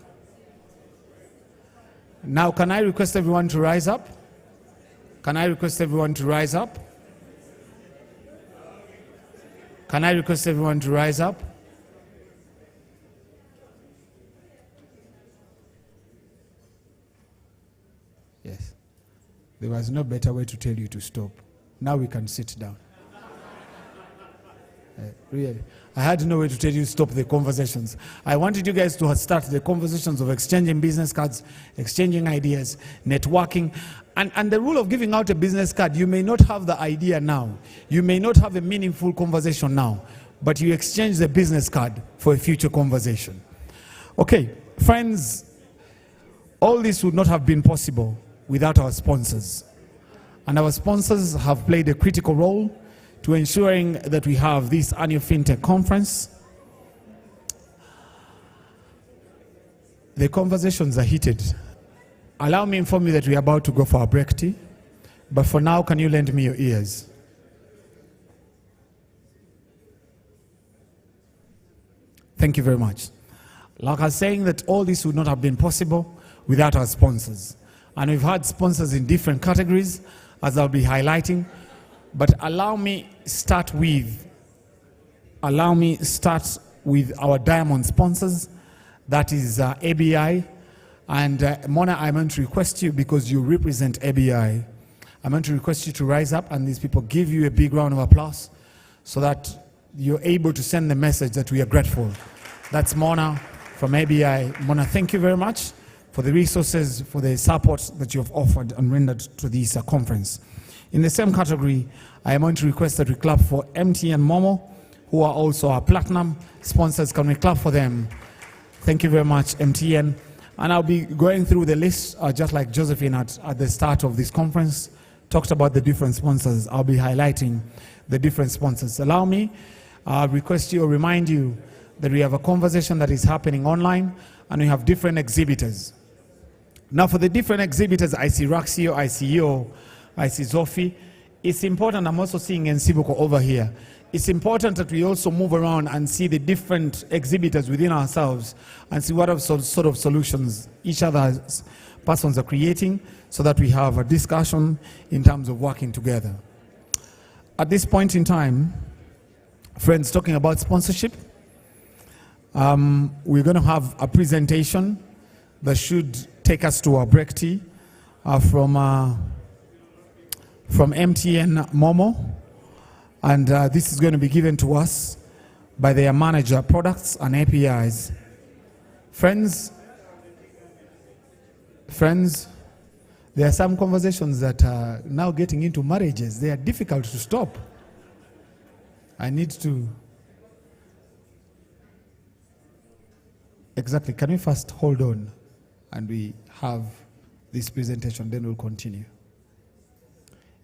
Now, can I request everyone to rise up? Can I request everyone to rise up? Can I request everyone to rise up? Yes. There was no better way to tell you to stop. Now we can sit down. Really. I had no way to tell you to stop the conversations. I wanted you guys to start the conversations of exchanging business cards, exchanging ideas, networking. And the rule of giving out a business card, you may not have the idea now. You may not have a meaningful conversation now, but you exchange the business card for a future conversation. Okay, friends, all this would not have been possible without our sponsors. And our sponsors have played a critical role to ensuring that we have this annual FinTech conference. The conversations are heated. Allow me to inform you that we are about to go for a break tea, but for now, can you lend me your ears? Thank you very much. Like I was saying, that all this would not have been possible without our sponsors. And we've had sponsors in different categories, as I'll be highlighting. But allow me start with our diamond sponsors. That is ABI And Mona, I'm going to request you, because you represent ABI, I'm going to request you to rise up and these people give you a big round of applause so that you're able to send the message that we are grateful. That's Mona from ABI. Mona, thank you very much for the resources, for the support that you have offered and rendered to this conference. In the same category, I am going to request that we clap for MTN Momo, who are also our platinum sponsors. Can we clap for them? Thank you very much, MTN. And I'll be going through the list, just like Josephine at the start of this conference talked about the different sponsors. I'll be highlighting the different sponsors. Allow me, request you or remind you that we have a conversation that is happening online, and we have different exhibitors. Now, for the different exhibitors, I see Raxio, I see Yo, I see Zofi. It's important, I'm also seeing Nsibuko over here. It's important that we also move around and see the different exhibitors within ourselves and see what sort of solutions each other's persons are creating, so that we have a discussion in terms of working together. At this point in time, friends, talking about sponsorship, we're going to have a presentation that should take us to our break tea from MTN Momo. And this is going to be given to us by their manager, products and APIs. Friends, there are some conversations that are now getting into marriages. They are difficult to stop. I need to... Exactly. Can we first hold on and we have this presentation, then we'll continue.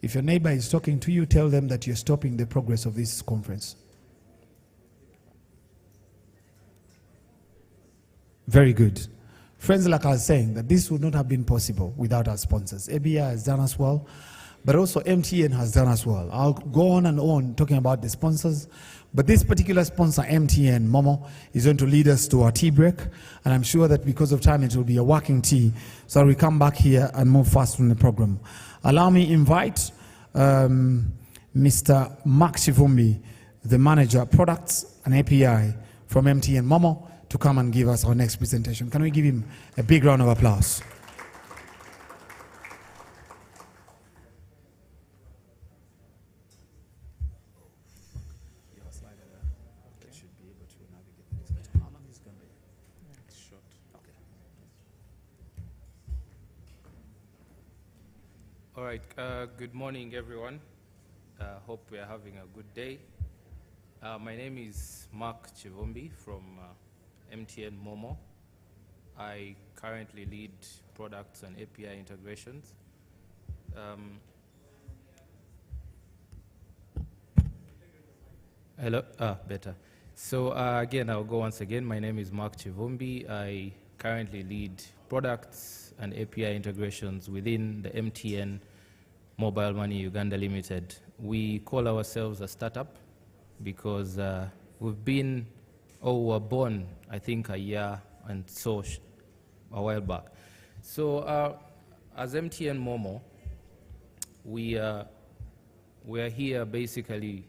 If your neighbor is talking to you, tell them that you're stopping the progress of this conference. Very good. Friends, like I was saying, that this would not have been possible without our sponsors. ABI has done us well, but also MTN has done us well. I'll go on and on talking about the sponsors, but this particular sponsor, MTN Momo, is going to lead us to our tea break, and I'm sure that because of time it will be a working tea, so we come back here and move fast from the program. Allow me invite Mr. Mark Chivumbi, the manager of products and API from MTN Momo, to come and give us our next presentation. Can we give him a big round of applause? All right, good morning, everyone. Hope we are having a good day. My name is Mark Chivumbi from MTN Momo. I currently lead products and API integrations. Hello, better. So again, I'll go once again. My name is Mark Chivumbi. I currently lead products and API integrations within the MTN Mobile Money Uganda Limited. We call ourselves a startup because we were born, I think, a year and so a while back. So as MTN Momo, we are here basically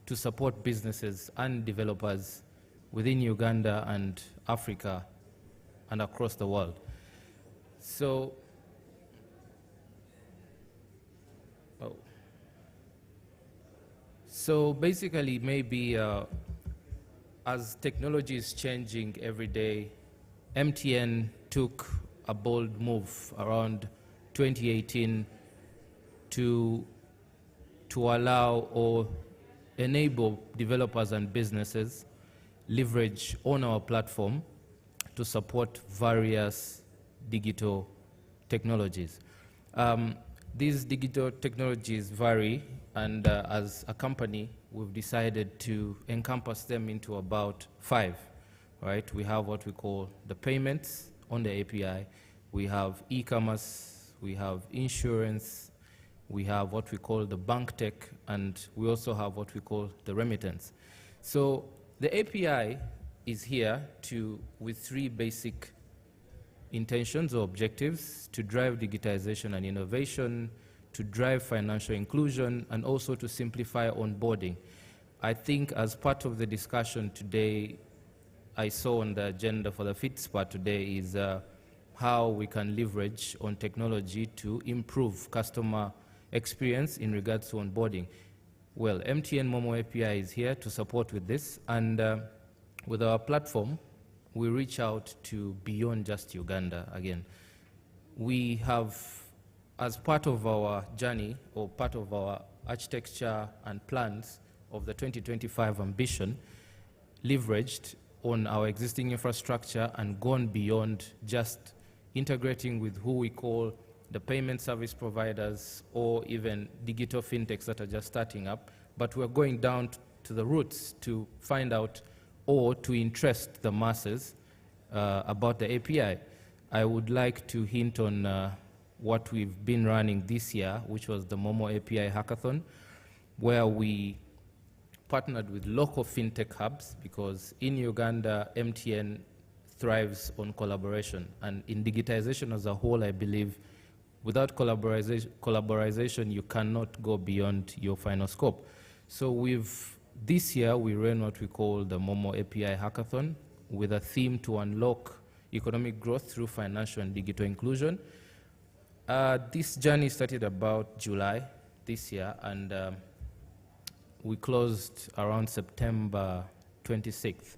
to support businesses and developers within Uganda and Africa and across the world. So basically, maybe as technology is changing every day, MTN took a bold move around 2018 to allow or enable developers and businesses leverage on our platform to support various digital technologies. These digital technologies vary, and as a company, we've decided to encompass them into about 5, right? We have what we call the payments on the API, we have e-commerce, we have insurance, we have what we call the bank tech, and we also have what we call the remittance. So the API is here with 3 basic intentions or objectives: to drive digitization and innovation, to drive financial inclusion, and also to simplify onboarding. I think as part of the discussion today, I saw on the agenda for the Fitspa today is how we can leverage on technology to improve customer experience in regards to onboarding. Well, MTN Momo API is here to support with this, and with our platform, we reach out to beyond just Uganda again. We have, as part of our journey or part of our architecture and plans of the 2025 ambition, leveraged on our existing infrastructure and gone beyond just integrating with who we call the payment service providers or even digital fintechs that are just starting up, but we're going down to the roots to find out or to interest the masses about the API. I would like to hint on what we've been running this year, which was the Momo API Hackathon, where we partnered with local fintech hubs, because in Uganda, MTN thrives on collaboration. And in digitization as a whole, I believe, without collaboration, you cannot go beyond your final scope. So this year, we ran what we call the Momo API Hackathon with a theme to unlock economic growth through financial and digital inclusion. This journey started about July this year, and we closed around September 26th.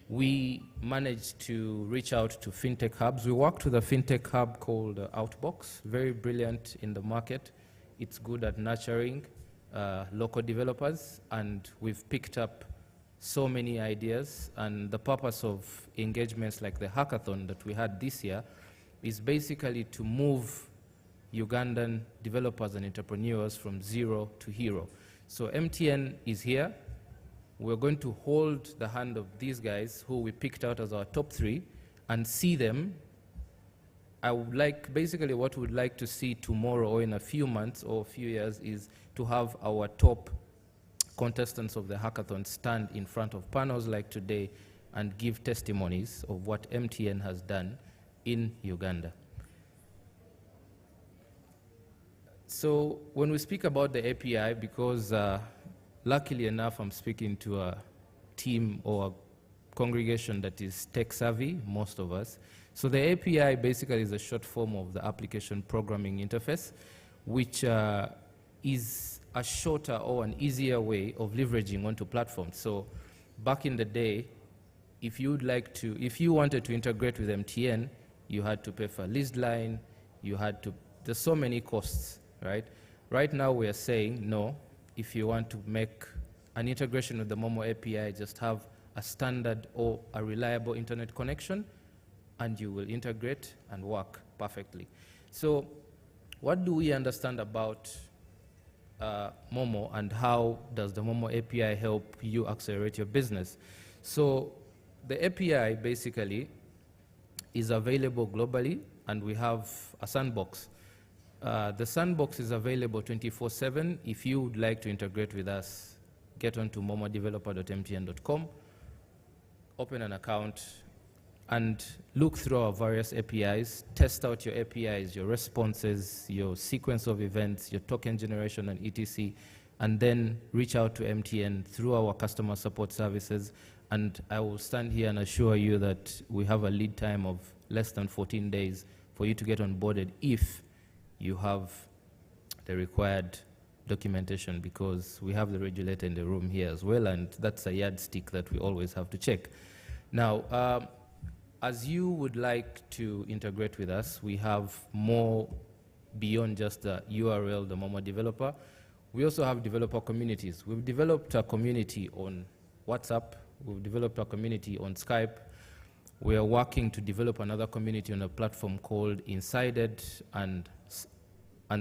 We managed to reach out to fintech hubs. We worked with a fintech hub called Outbox, very brilliant in the market. It's good at nurturing local developers, and we've picked up so many ideas. And the purpose of engagements like the hackathon that we had this year is basically to move Ugandan developers and entrepreneurs from zero to hero. So MTN is here. We're going to hold the hand of these guys who we picked out as our top 3 and see them. I would like, basically what we would like to see tomorrow or in a few months or a few years is to have our top contestants of the hackathon stand in front of panels like today and give testimonies of what MTN has done in Uganda. So when we speak about the API, because luckily enough I'm speaking to a team or a congregation that is tech savvy, most of us. So the API basically is a short form of the application programming interface, which is a shorter or an easier way of leveraging onto platforms. So back in the day, if you wanted to integrate with MTN, you had to pay for a leased line, there's so many costs. Right now we are saying, no, if you want to make an integration with the Momo API, just have a standard or a reliable internet connection, and you will integrate and work perfectly. So what do we understand about Momo, and how does the Momo API help you accelerate your business? So the API basically is available globally, and we have a sandbox. The sandbox is available 24/7. If you would like to integrate with us, get onto momodeveloper.mtn.com, open an account, and look through our various APIs, test out your APIs, your responses, your sequence of events, your token generation, and etc., and then reach out to MTN through our customer support services. And I will stand here and assure you that we have a lead time of less than 14 days for you to get onboarded if you have the required documentation, because we have the regulator in the room here as well, and that's a yardstick that we always have to check. Now, as you would like to integrate with us, we have more beyond just the URL, the Momo developer. We also have developer communities. We've developed a community on WhatsApp. We've developed a community on Skype. We are working to develop another community on a platform called Insided and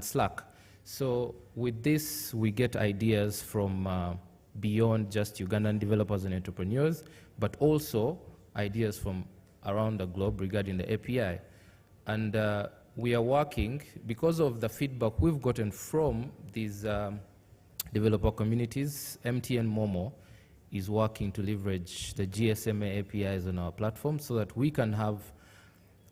Slack. So with this, we get ideas from beyond just Ugandan developers and entrepreneurs, but also ideas from around the globe regarding the API. And we are working, because of the feedback we've gotten from these developer communities, MTN Momo is working to leverage the GSMA APIs on our platform so that we can have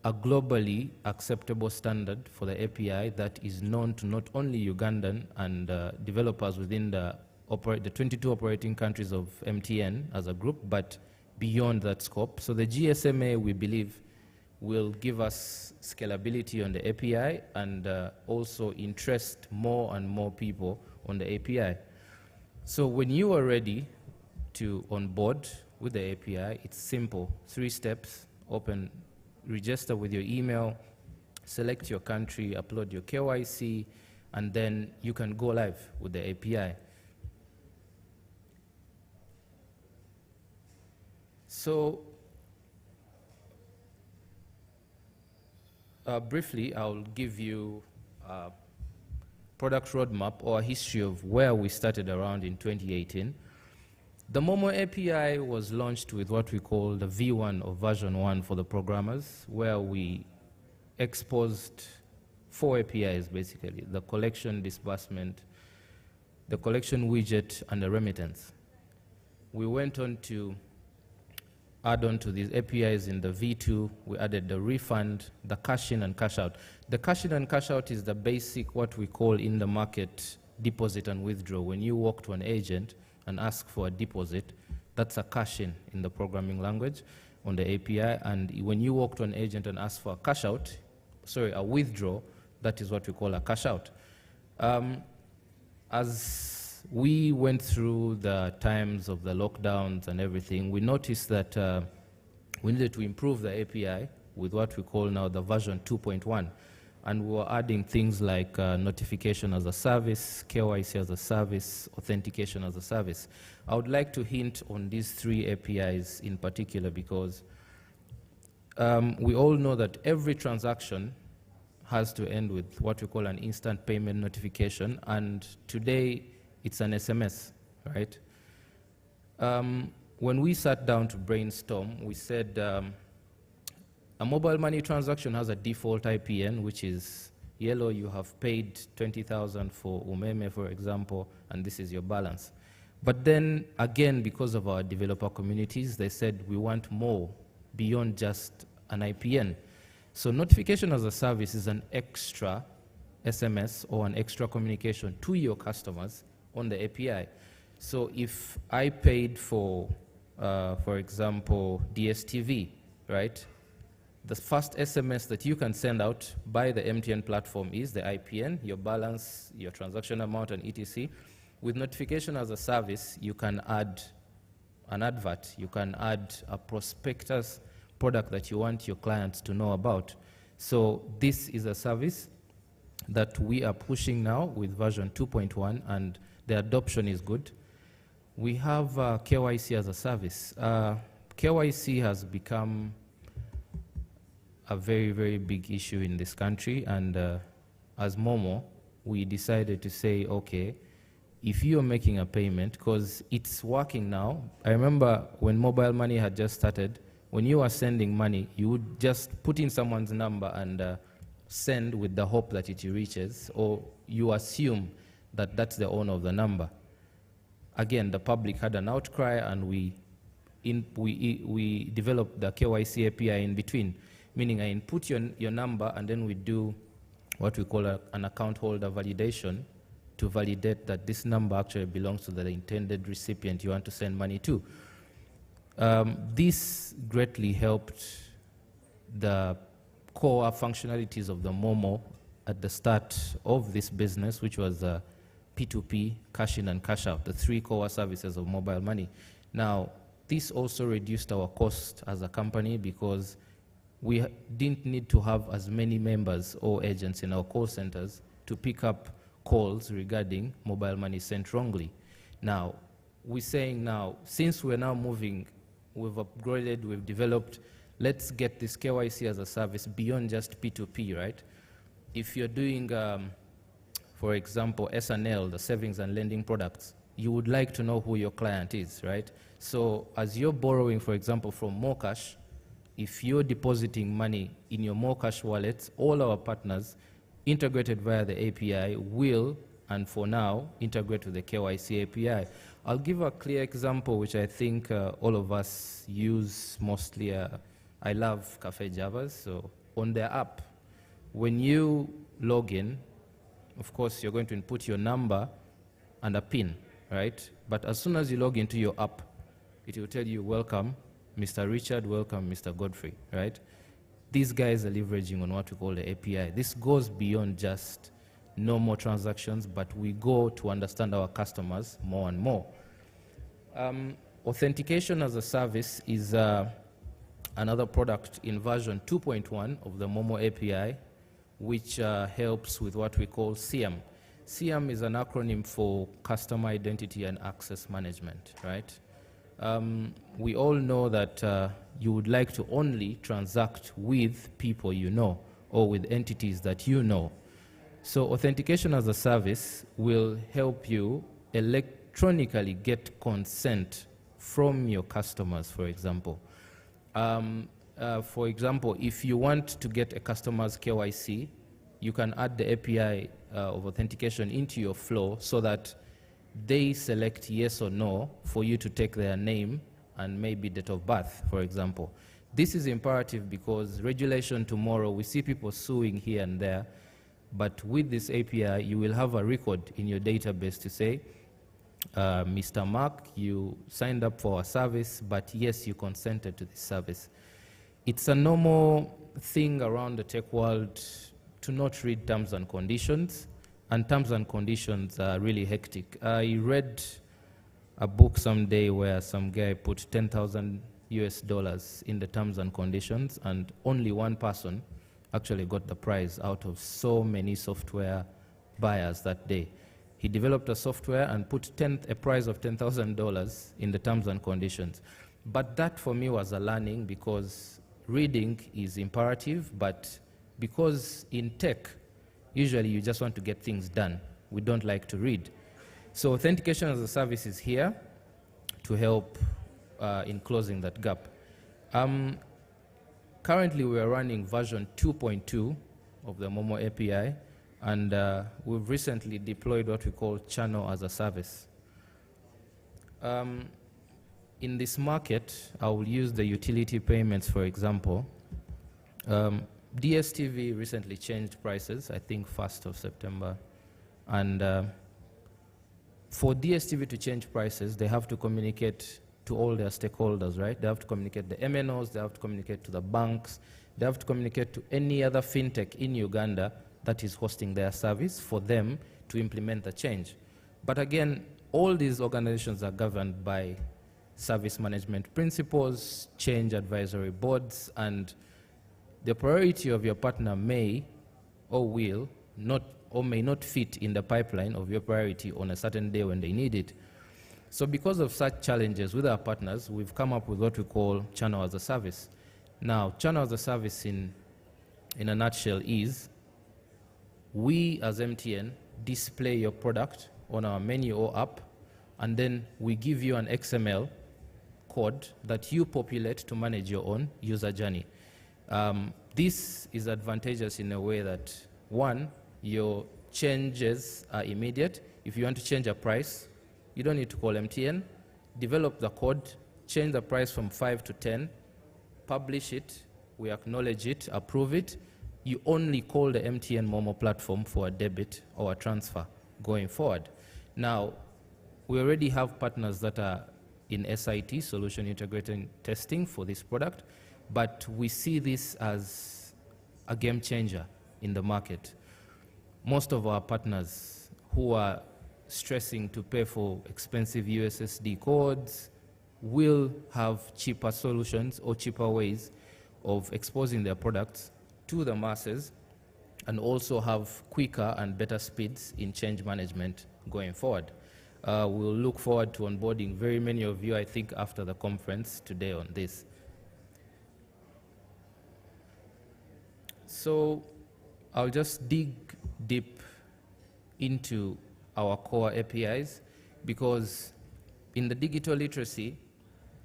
a globally acceptable standard for the API that is known to not only Ugandan and developers within the 22 operating countries of MTN as a group, but beyond that scope. So the GSMA, we believe, will give us scalability on the API and also interest more and more people on the API. So when you are ready to onboard with the API, it's simple. 3 steps: open, register with your email, select your country, upload your KYC, and then you can go live with the API. So briefly, I'll give you a product roadmap or a history of where we started around in 2018. The Momo API was launched with what we call the V1 or version 1 for the programmers, where we exposed 4 APIs basically: the collection, disbursement, the collection widget, and the remittance. We went on to add on to these APIs in the V2. We added the refund, the cash in and cash out. The cash in and cash out is the basic, what we call in the market, deposit and withdraw. When you walk to an agent and ask for a deposit, that's a cash in the programming language on the API. And when you walk to an agent and ask for a cash out, sorry, a withdraw, that is what we call a cash out. As we went through the times of the lockdowns and everything, we noticed that we needed to improve the API with what we call now the version 2.1. And we were adding things like notification as a service, KYC as a service, authentication as a service. I would like to hint on these 3 APIs in particular because we all know that every transaction has to end with what we call an instant payment notification, and today it's an SMS, right? When we sat down to brainstorm, we said a mobile money transaction has a default IPN, which is yellow. You have paid 20,000 for Umeme, for example, and this is your balance. But then, again, because of our developer communities, they said we want more beyond just an IPN. So notification as a service is an extra SMS or an extra communication to your customers on the API. So if I paid for example, DSTV, right? The first SMS that you can send out by the MTN platform is the IPN, your balance, your transaction amount, and etc. With notification as a service, you can add an advert, you can add a prospectus product that you want your clients to know about. So this is a service that we are pushing now with version 2.1, and the adoption is good. We have KYC as a service. KYC has become a very, very big issue in this country, and as Momo, we decided to say, okay, if you're making a payment, because it's working now. I remember when mobile money had just started, when you are sending money, you would just put in someone's number and send with the hope that it reaches, or you assume that that's the owner of the number. Again, the public had an outcry, and we developed the KYC API in between, meaning I input your number, and then we do what we call an account holder validation to validate that this number actually belongs to the intended recipient you want to send money to. This greatly helped the core functionalities of the Momo at the start of this business, which was P2P, cash in and cash out, the 3 core services of mobile money. Now, this also reduced our cost as a company because we didn't need to have as many members or agents in our call centers to pick up calls regarding mobile money sent wrongly. Now, we're saying now, since we're now moving, we've upgraded, we've developed, let's get this KYC as a service beyond just P2P, right? If you're doing, for example, SNL, the savings and lending products, you would like to know who your client is, right? So as you're borrowing, for example, from Mocash, if you're depositing money in your Mocash wallets, all our partners integrated via the API will, and for now, integrate with the KYC API. I'll give a clear example, which I think all of us use mostly. I love Cafe Javas. So on their app, when you log in, of course, you're going to input your number and a PIN, right? But as soon as you log into your app, it will tell you, welcome, Mr. Richard, welcome, Mr. Godfrey, right? these guys are leveraging on what we call the API. This goes beyond just normal transactions, but we go to understand our customers more and more. Authentication as a service is another product in version 2.1 of the Momo API, which helps with what we call CIAM. CIAM is an acronym for Customer Identity and Access Management, right? We all know that you would like to only transact with people you know or with entities that you know. So authentication as a service will help you electronically get consent from your customers, for example. For example, if you want to get a customer's KYC, you can add the API of authentication into your flow so that they select yes or no for you to take their name and maybe date of birth, for example. This is imperative because regulation tomorrow, we see people suing here and there, but with this API, you will have a record in your database to say, Mr. Mark, you signed up for a service, but yes, you consented to this service. It's a normal thing around the tech world to not read terms and conditions, and terms and conditions are really hectic. I read a book someday where some guy put $10,000 US in the terms and conditions, and only one person actually got the prize out of so many software buyers that day. He developed a software and put a prize of $10,000 in the terms and conditions. But that for me was a learning because reading is imperative, but because in tech, usually you just want to get things done. We don't like to read. So authentication as a service is here to help in closing that gap. Currently, we are running version 2.2 of the Momo API, and we've recently deployed what we call channel as a service. In this market, I will use the utility payments, for example. DSTV recently changed prices, I think 1st of September. And for DSTV to change prices, they have to communicate to all their stakeholders, right? They have to communicate to the MNOs, they have to communicate to the banks, they have to communicate to any other fintech in Uganda that is hosting their service for them to implement the change. But again, all these organizations are governed by service management principles, change advisory boards, and the priority of your partner may or will not or may not fit in the pipeline of your priority on a certain day when they need it. So because of such challenges with our partners, we've come up with what we call channel as a service. Now, channel as a service in a nutshell is we as MTN display your product on our menu or app, and then we give you an XML code that you populate to manage your own user journey. This is advantageous in a way that, one, your changes are immediate. If you want to change a price, you don't need to call MTN. Develop the code, change the price from 5 to 10, publish it, we acknowledge it, approve it. You only call the MTN Momo platform for a debit or a transfer going forward. Now, we already have partners that are in SIT, Solution Integrated Testing, for this product, but we see this as a game changer in the market. Most of our partners who are stressing to pay for expensive USSD codes will have cheaper solutions or cheaper ways of exposing their products to the masses, and also have quicker and better speeds in change management going forward. We'll look forward to onboarding very many of you, I think, after the conference today on this. So I'll just dig deep into our core APIs, because in the digital literacy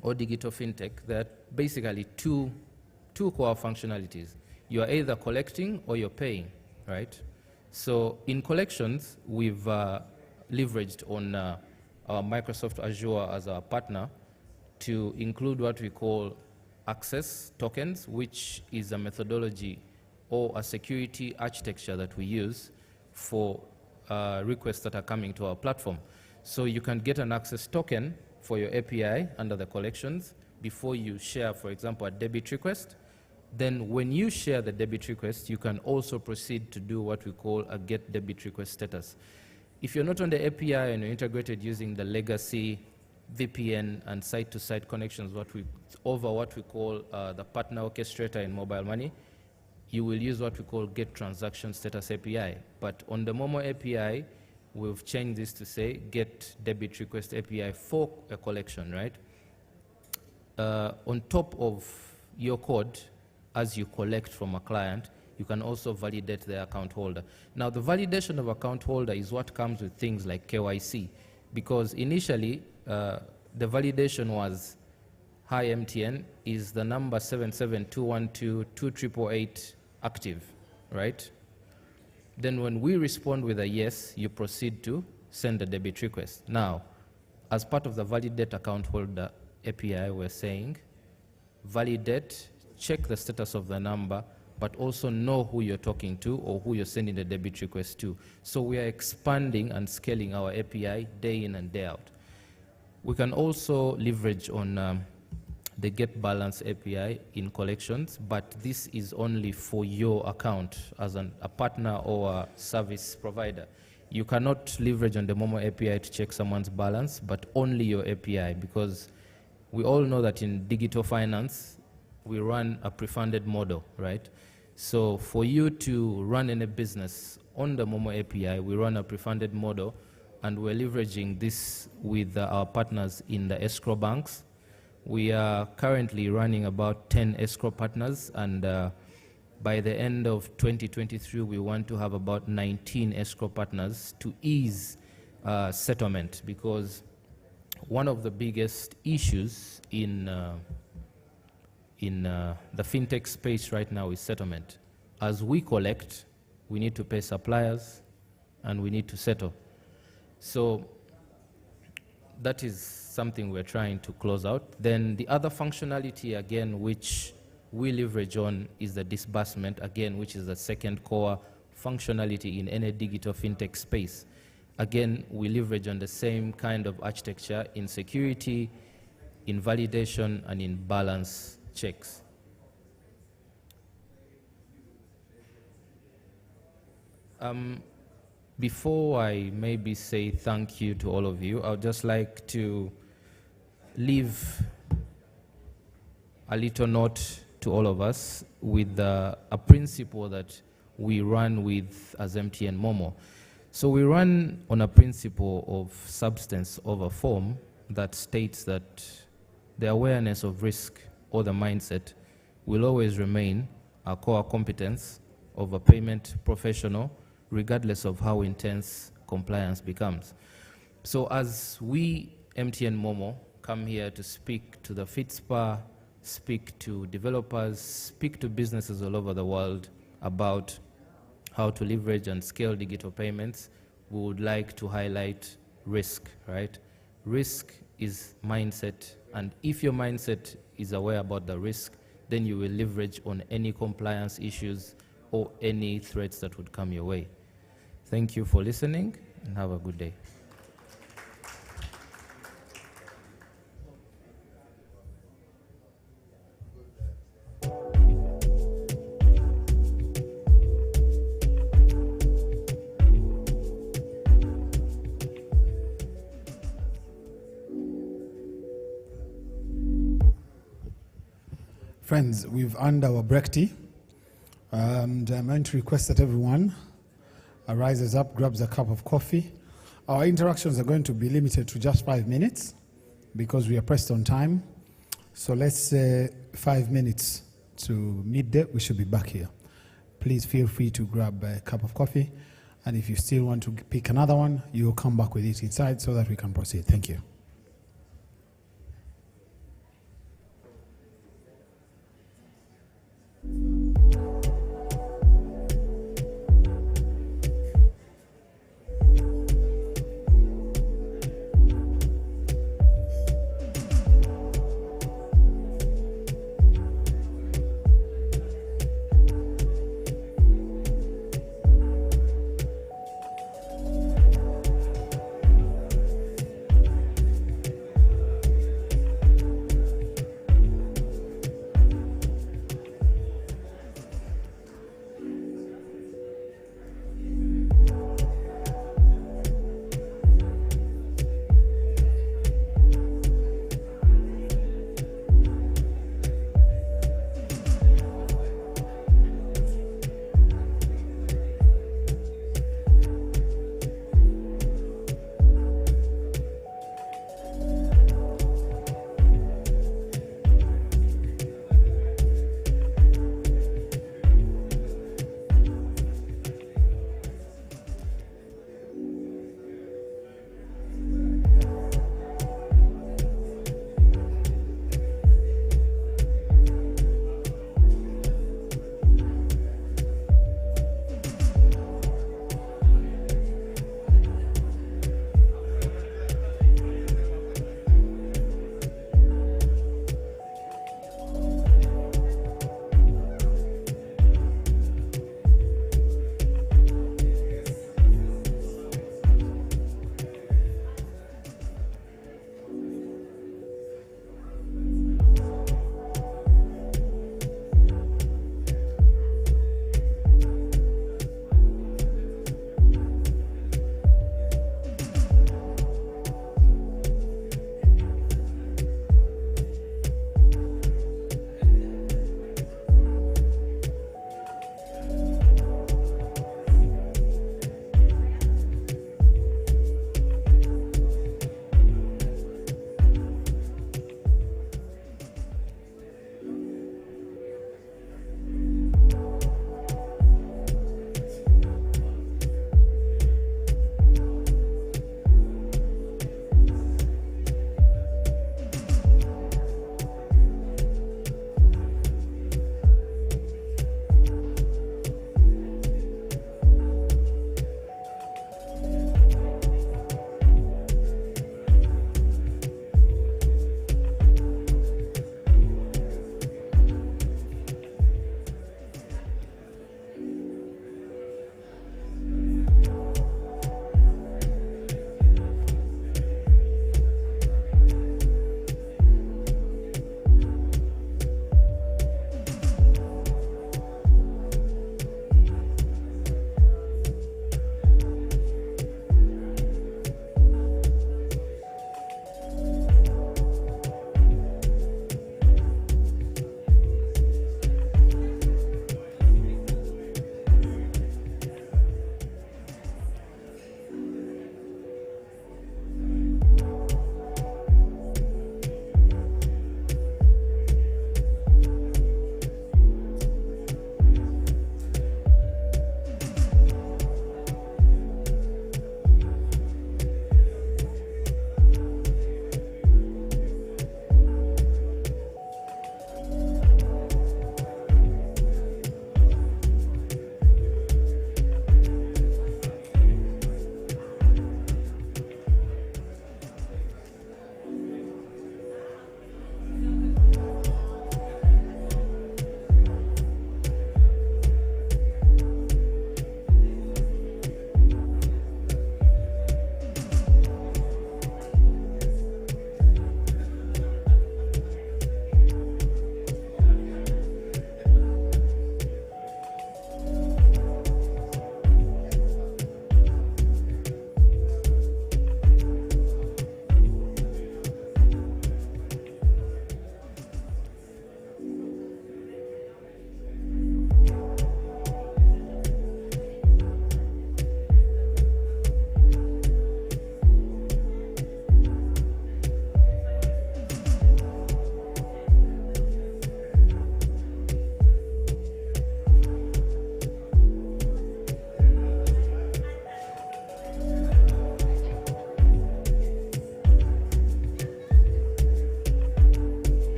or digital fintech, there are basically two core functionalities. You are either collecting or you're paying, right? So in collections, we've leveraged on our Microsoft Azure as our partner to include what we call access tokens, which is a methodology or a security architecture that we use for requests that are coming to our platform. So you can get an access token for your API under the collections before you share, for example, a debit request. Then when you share the debit request, you can also proceed to do what we call a get debit request status. If you're not on the API and you're integrated using the legacy VPN and site-to-site connections, over what we call the partner orchestrator in mobile money, you will use what we call get transaction status API. But on the Momo API, we've changed this to say get debit request API for a collection, right? On top of your code, as you collect from a client, you can also validate the account holder. Now, the validation of account holder is what comes with things like KYC, because initially, the validation was, hi MTN, is the number 772122888 active, right? Then when we respond with a yes, you proceed to send a debit request. Now, as part of the validate account holder API, we're saying, validate, check the status of the number, but also know who you're talking to or who you're sending the debit request to. So we are expanding and scaling our API day in and day out. We can also leverage on the get balance API in collections, but this is only for your account as a partner or a service provider. You cannot leverage on the Momo API to check someone's balance, but only your API, because we all know that in digital finance, we run a pre-funded model, right? So for you to run any business on the Momo API, we run a pre-funded model, and we're leveraging this with our partners in the escrow banks. We are currently running about 10 escrow partners, and by the end of 2023, we want to have about 19 escrow partners to ease settlement, because one of the biggest issues in the fintech space right now is settlement. As we collect, we need to pay suppliers and we need to settle. So that is something we're trying to close out. Then the other functionality, again, which we leverage on, is the disbursement, again, which is the second core functionality in any digital fintech space. Again, we leverage on the same kind of architecture in security, in validation, and in balance checks. Before I maybe say thank you to all of you, I would just like to leave a little note to all of us with a principle that we run with as MTN Momo. So we run on a principle of substance over form that states that the awareness of risk or the mindset will always remain a core competence of a payment professional, regardless of how intense compliance becomes. So as we, MTN Momo, come here to speak to the Fitspa, speak to developers, speak to businesses all over the world about how to leverage and scale digital payments, we would like to highlight risk, right? Risk is mindset, and if your mindset is aware about the risk, then you will leverage on any compliance issues or any threats that would come your way. Thank you for listening, and have a good day. Friends, we've earned our break tea, and I'm going to request that everyone rises up, grabs a cup of coffee. Our interactions are going to be limited to just 5 minutes because we are pressed on time. So let's say 5 minutes to midday, we should be back here. Please feel free to grab a cup of coffee, and if you still want to pick another one, you'll come back with it inside so that we can proceed. Thank you.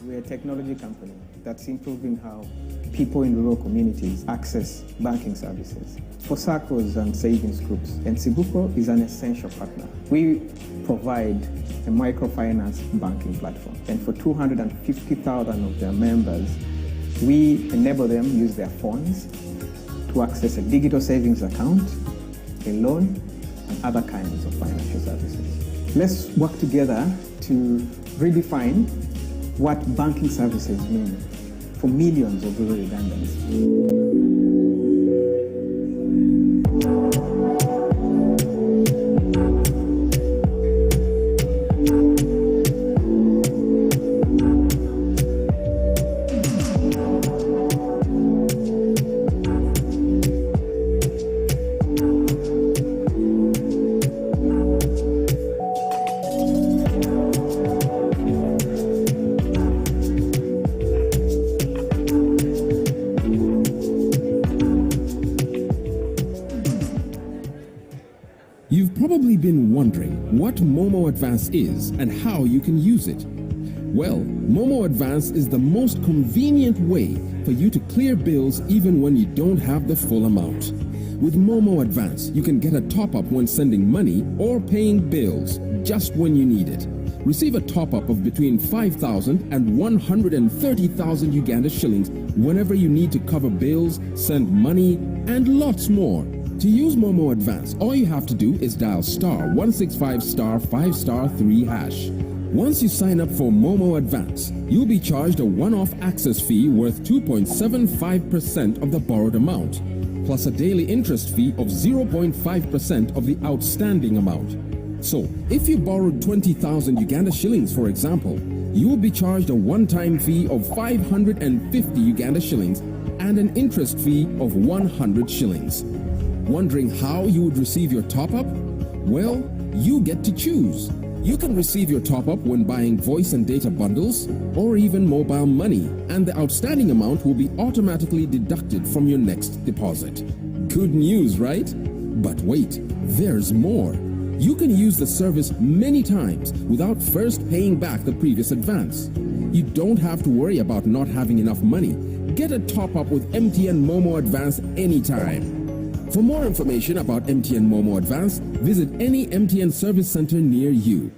We're a technology company that's improving how people in rural communities access banking services. For SACCOs and savings groups, Exhibitor is an essential partner. We provide a microfinance banking platform, and for 250,000 of their members, we enable them use their phones to access a digital savings account, a loan, and other kinds of financial services. Let's work together to redefine what banking services mean for millions of rural Ugandans. Probably been wondering what Momo Advance is and how you can use it. Well, Momo Advance is the most convenient way for you to clear bills even when you don't have the full amount. With Momo Advance, you can get a top-up when sending money or paying bills just when you need it. Receive a top-up of between 5,000 and 130,000 Uganda shillings whenever you need to cover bills, send money, and lots more. To use Momo Advance, all you have to do is dial *165*5*3#. Once you sign up for Momo Advance, you'll be charged a one-off access fee worth 2.75% of the borrowed amount, plus a daily interest fee of 0.5% of the outstanding amount. So, if you borrowed 20,000 Uganda shillings, for example, you will be charged a one-time fee of 550 Uganda shillings and an interest fee of 100 shillings. Wondering how you would receive your top-up? Well, you get to choose. You can receive your top-up when buying voice and data bundles or even mobile money, and the outstanding amount will be automatically deducted from your next deposit. Good news, right? But wait, there's more. You can use the service many times without first paying back the previous advance. You don't have to worry about not having enough money. Get a top-up with MTN Momo Advance anytime. For more information about MTN Momo Advance, visit any MTN service center near you.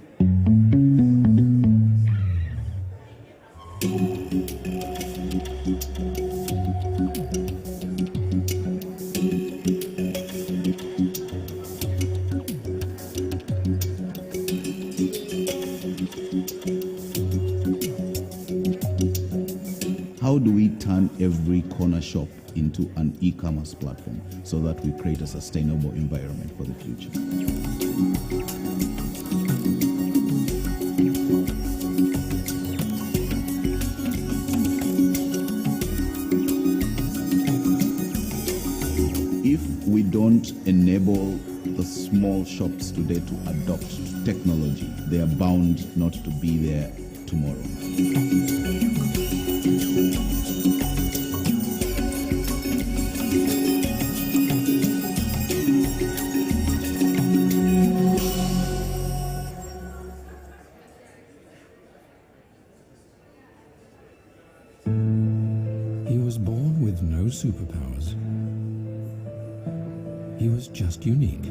How do we turn every corner shop into an e-commerce platform so that we create a sustainable environment for the future? If we don't enable the small shops today to adopt technology, they are bound not to be there tomorrow. He was born with no superpowers. He was just unique,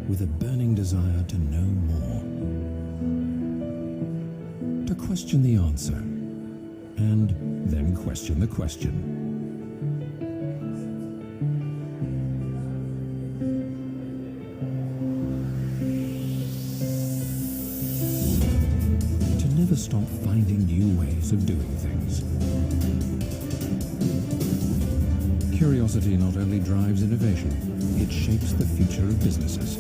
with a burning desire to know more, to question the answer, and then question the question. To never stop finding new ways of doing things. Curiosity not only drives innovation, it shapes the future of businesses.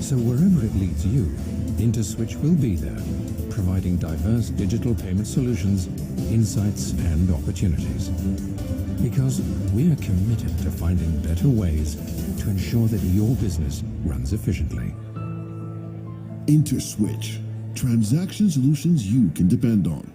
So wherever it leads you, InterSwitch will be there, providing diverse digital payment solutions, insights, and opportunities. Because we are committed to finding better ways to ensure that your business runs efficiently. InterSwitch, transaction solutions you can depend on.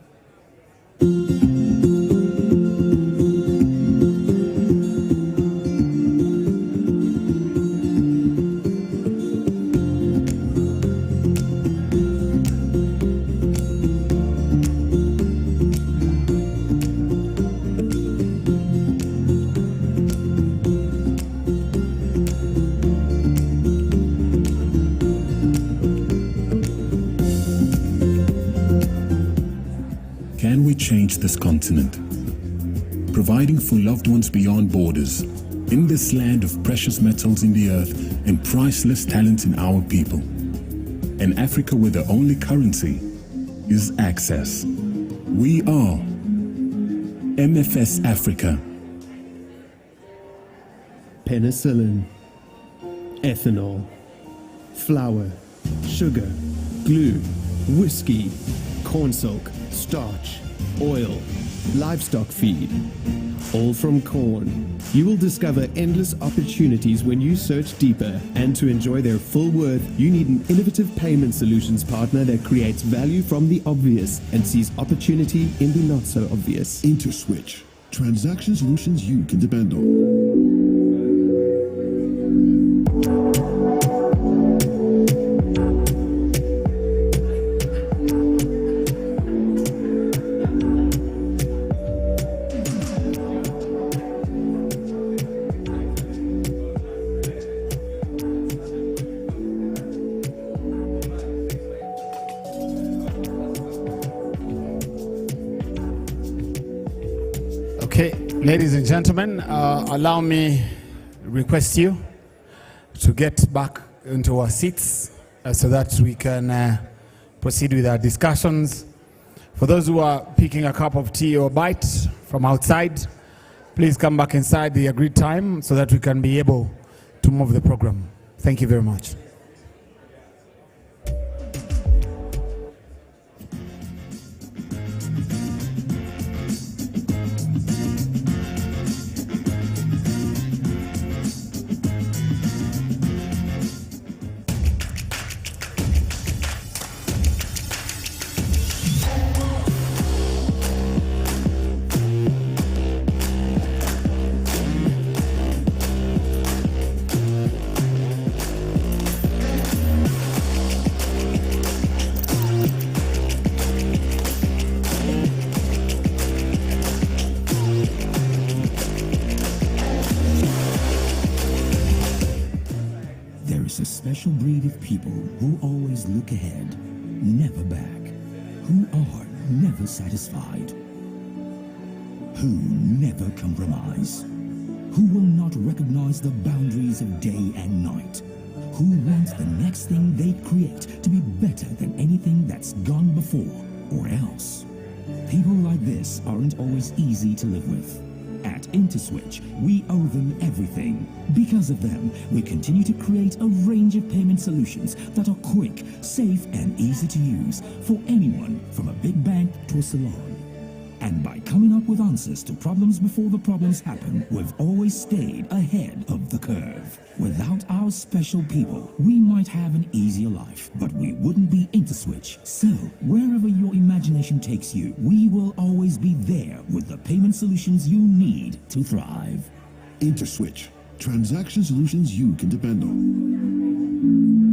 change this continent, providing for loved ones beyond borders, in this land of precious metals in the earth and priceless talent in our people. In Africa where the only currency is access. We are MFS Africa. Penicillin, ethanol, flour, sugar, glue, whiskey, corn silk, starch, oil, livestock feed, all from corn. You will discover endless opportunities when you search deeper, and to enjoy their full worth, you need an innovative payment solutions partner that creates value from the obvious and sees opportunity in the not so obvious. InterSwitch, transaction solutions you can depend on. Okay, ladies and gentlemen, allow me request you to get back into our seats so that we can proceed with our discussions. For those who are picking a cup of tea or bite from outside, please come back inside the agreed time so that we can be able to move the program. Thank you very much. Special breed of people who always look ahead, never back, who are never satisfied, who never compromise, who will not recognize the boundaries of day and night, who want the next thing they create to be better than anything that's gone before or else. People like this aren't always easy to live with. At InterSwitch, we owe them everything. Because of them, we continue to create a range of payment solutions that are quick, safe, and easy to use for anyone from a big bank to a salon. And by coming up with answers to problems before the problems happen, we've always stayed ahead of the curve. Without our special people, we might have an easier life, but we wouldn't be InterSwitch. So, wherever your imagination takes you, we will always be there with the payment solutions you need to thrive. InterSwitch, transaction solutions you can depend on.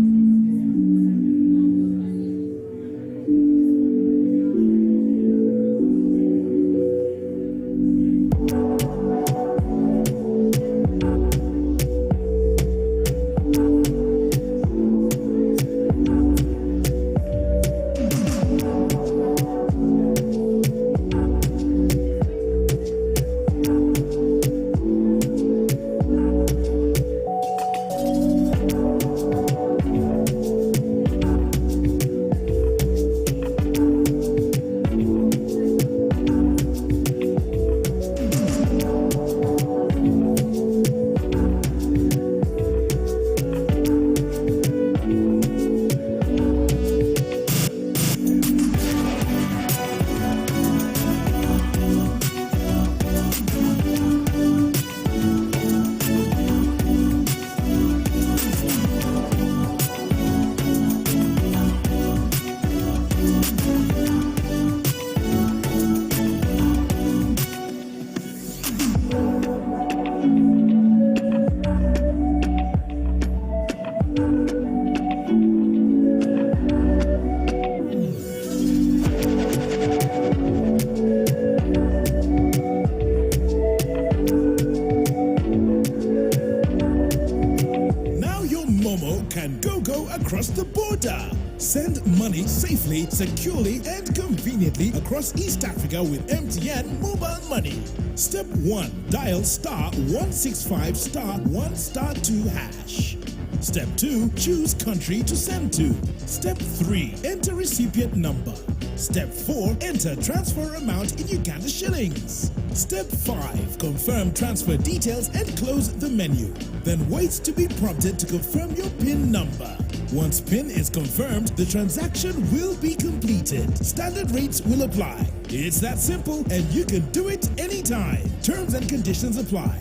Across the border. Send money safely, securely, and conveniently across East Africa with MTN Mobile Money. Step 1. Dial *165 *1*2 hash. Step 2. Choose country to send to. Step 3. Enter recipient number. Step 4. Enter transfer amount in Uganda shillings. Step 5. Confirm transfer details and close the menu. Then wait to be prompted to confirm your PIN number. Once PIN is confirmed, the transaction will be completed. Standard rates will apply. It's that simple, and you can do it anytime. Terms and conditions apply.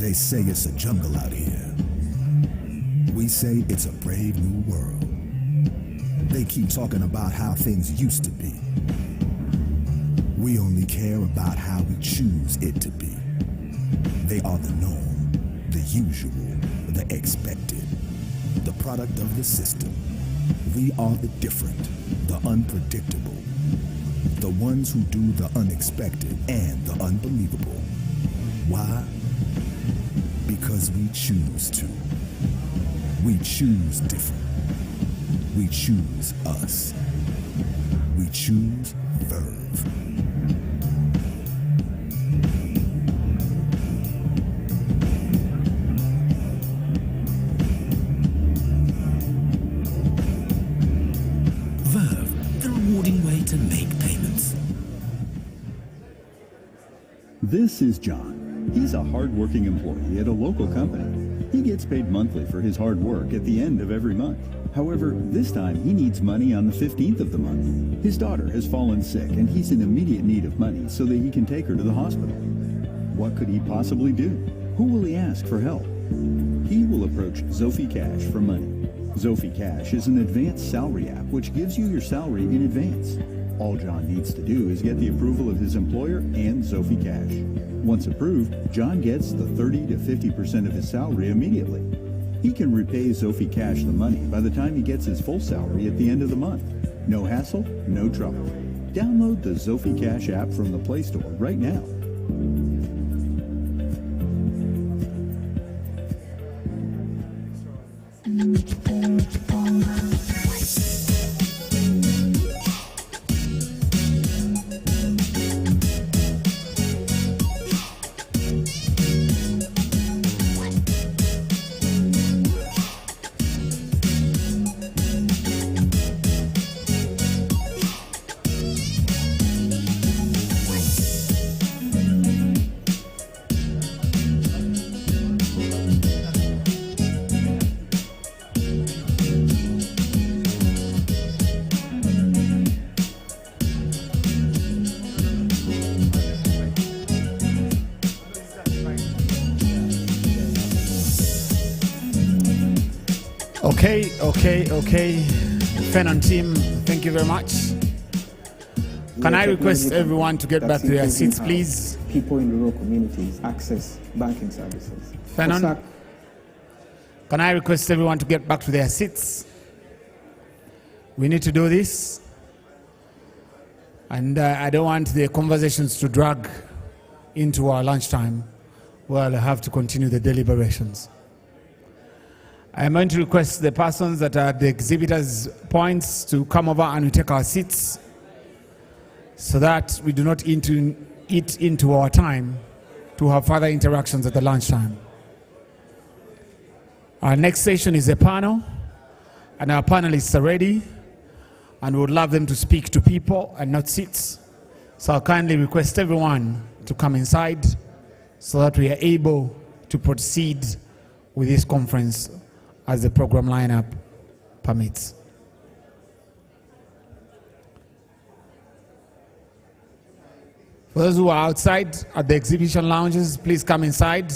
They say it's a jungle out here. We say it's a brave new world. They keep talking about how things used to be. We only care about how we choose it to be. They are the norm, the usual, the expected, the product of the system. We are the different, the unpredictable, the ones who do the unexpected and the unbelievable. Why? Because we choose to. We choose different. We choose us. We choose Verve. Verve, the rewarding way to make payments. This is John. He's a hard-working employee at a local company. He gets paid monthly for his hard work at the end of every month. However, this time he needs money on the 15th of the month. His daughter has fallen sick and he's in immediate need of money so that he can take her to the hospital. What could he possibly do? Who will he ask for help? He will approach Zophie Cash for money. Zophie Cash is an advanced salary app which gives you your salary in advance. All John needs to do is get the approval of his employer and Zophie Cash. Once approved, John gets the 30 to 50% of his salary immediately. He can repay Zophie Cash the money by the time he gets his full salary at the end of the month. No hassle, no trouble. Download the Zophie Cash app from the Play Store right now. Okay. Fenon team, thank you very much. Can I request everyone to get back to their seats, please? People in rural communities access banking services. Fenon, can I request everyone to get back to their seats? We need to do this. And I don't want the conversations to drag into our lunchtime where I have to continue the deliberations. I'm going to request the persons that are at the exhibitors' points to come over and we take our seats so that we do not eat into our time to have further interactions at the lunchtime. Our next session is a panel, and our panelists are ready, and we would love them to speak to people and not seats. So I'll kindly request everyone to come inside so that we are able to proceed with this conference as the program lineup permits. For those who are outside at the exhibition lounges, please come inside.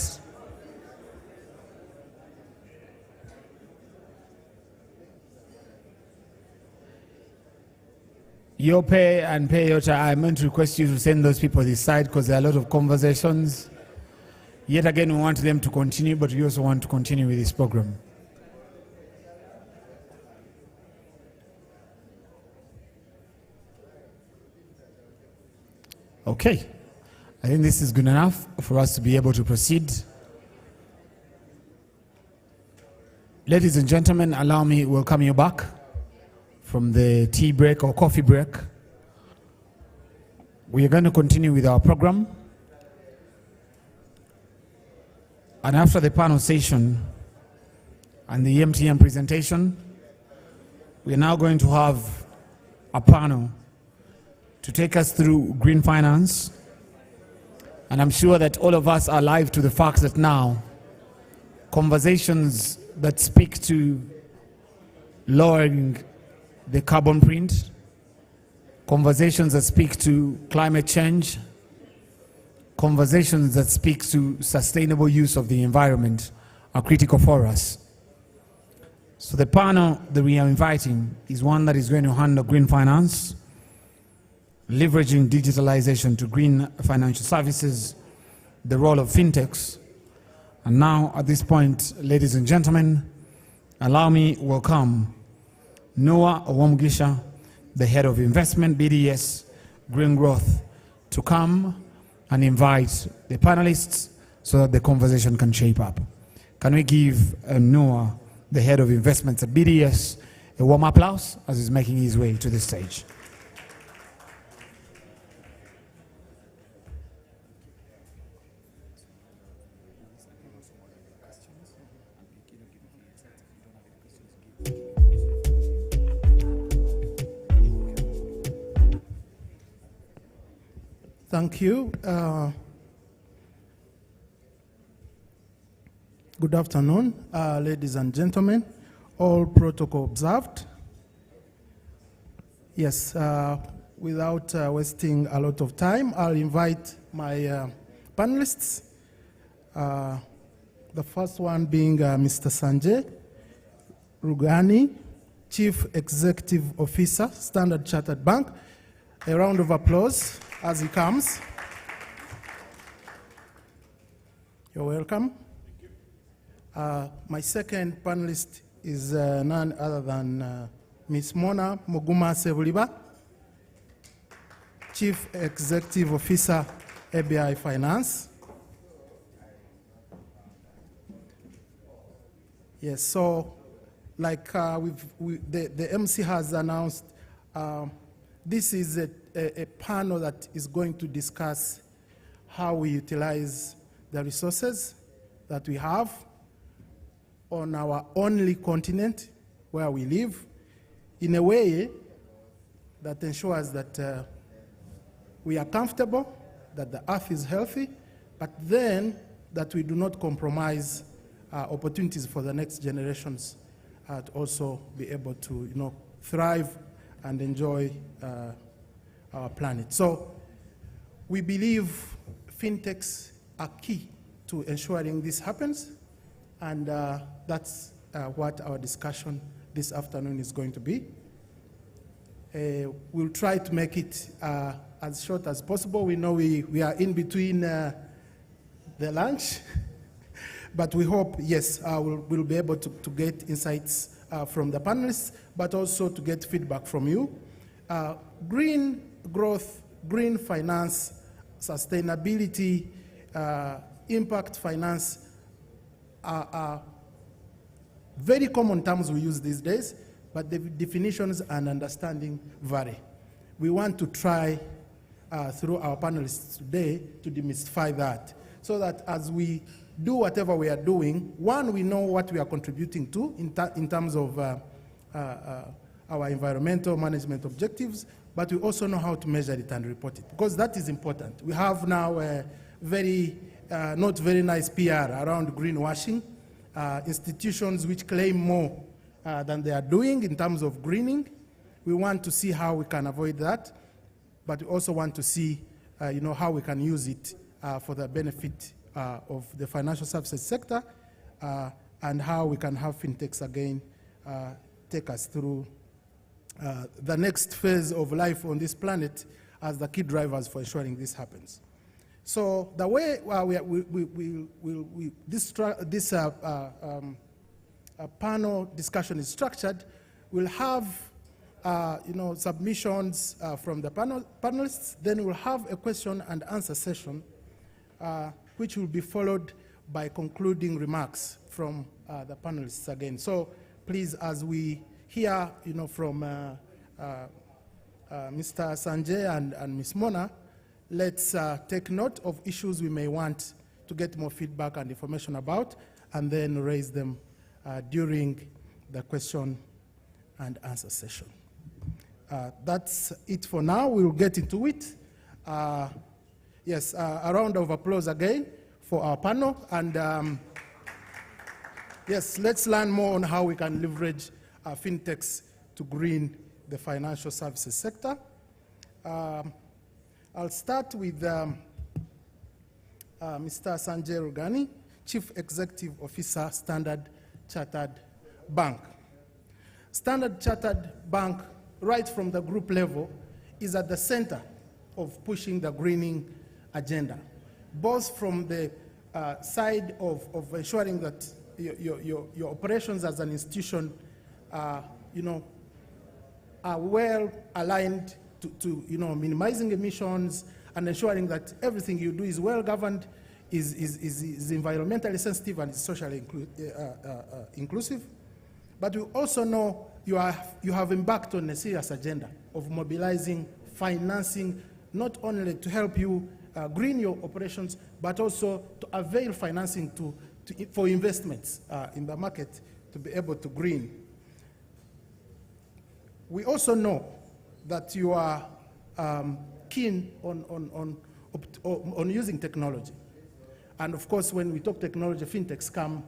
Yope and Peyota, I'm going to request you to send those people this side because there are a lot of conversations. Yet again, we want them to continue, but we also want to continue with this program. Okay, I think this is good enough for us to be able to proceed. Ladies and gentlemen, allow me to welcome you back from the tea break or coffee break. We are going to continue with our program. And after the panel session and the MTN presentation, we are now going to have a panel to take us through green finance. And I'm sure that all of us are alive to the fact that now conversations that speak to lowering the carbon print, conversations that speak to climate change, conversations that speak to sustainable use of the environment are critical for us. So the panel that we are inviting is one that is going to handle green finance, leveraging digitalization to green financial services, the role of fintechs. And now, at this point, ladies and gentlemen, allow me to welcome Noah Owomgisha, the head of investment, BDS, Green Growth, to come and invite the panelists so that the conversation can shape up. Can we give Noah, the head of investments at BDS, a warm applause as he's making his way to the stage? Thank you. Good afternoon, ladies and gentlemen. All protocol observed. Yes, without wasting a lot of time, I'll invite my panelists. The first one being Mr. Sanjay Rugani, Chief Executive Officer, Standard Chartered Bank. A round of applause as he comes. You're welcome. My second panelist is none other than Ms. Mona Muguma Sevuliba, Chief Executive Officer, ABI Finance. Yes, so like the MC has announced, this is a panel that is going to discuss how we utilize the resources that we have on our only continent where we live in a way that ensures that we are comfortable, that the earth is healthy, but then that we do not compromise opportunities for the next generations to also be able to thrive and enjoy our planet. So we believe fintechs are key to ensuring this happens, and that's what our discussion this afternoon is going to be. We'll try to make it as short as possible. We know we are in between the lunch, but we hope, yes, we'll be able to get insights from the panelists, but also to get feedback from you. Green growth, green finance, sustainability, impact finance are very common terms we use these days, but the definitions and understanding vary. We want to try through our panelists today to demystify that, so that as we do whatever we are doing, one, we know what we are contributing to in terms of our environmental management objectives, but we also know how to measure it and report it, because that is important. We have now a very, not very nice PR around greenwashing, institutions which claim more than they are doing in terms of greening. We want to see how we can avoid that, but we also want to see how we can use it for the benefit of the financial services sector, and how we can have fintechs again take us through the next phase of life on this planet as the key drivers for ensuring this happens. So the way this panel discussion is structured, we'll have submissions from the panelists, then we'll have a question and answer session, which will be followed by concluding remarks from the panelists again. So please, as we hear, from Mr. Sanjay and Ms. Mona, let's take note of issues we may want to get more feedback and information about, and then raise them during the question and answer session. That's it for now. We'll get into it. Yes, a round of applause again for our panel. And yes, let's learn more on how we can leverage fintechs to green the financial services sector. I'll start with Mr. Sanjay Rugani, Chief Executive Officer, Standard Chartered Bank. Standard Chartered Bank, right from the group level, is at the center of pushing the greening agenda, both from the side of ensuring that your operations as an institution are well aligned to minimizing emissions and ensuring that everything you do is well governed, is environmentally sensitive, and is socially inclusive. But we also know you have embarked on a serious agenda of mobilizing financing, not only to help you green your operations, but also to avail financing for investments in the market to be able to green. We also know that you are keen on using technology. And of course, when we talk technology, fintechs come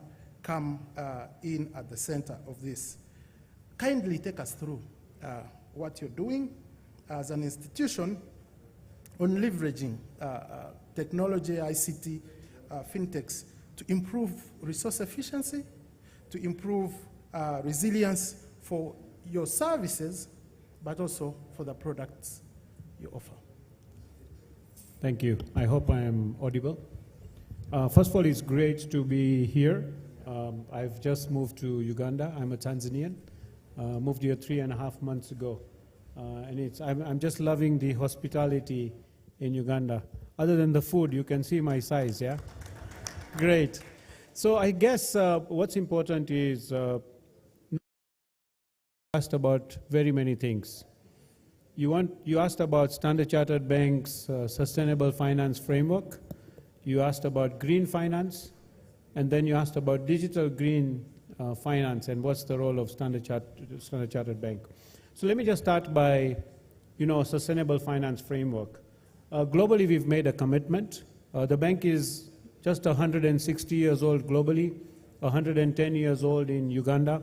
in at the center of this. Kindly take us through what you're doing as an institution on leveraging technology, ICT, fintechs to improve resource efficiency, to improve resilience for your services, but also for the products you offer. Thank you. I hope I am audible. First of all, it's great to be here. I've just moved to Uganda. I'm a Tanzanian. Moved here 3.5 months ago. And I'm just loving the hospitality in Uganda. Other than the food, you can see my size, yeah? Great. So I guess what's important is asked about very many things. You asked about Standard Chartered Bank's sustainable finance framework. You asked about green finance, and then you asked about digital green finance and what's the role of Standard Chartered Bank. So let me just start by, sustainable finance framework. Globally, we've made a commitment. The bank is just 160 years old globally, 110 years old in Uganda.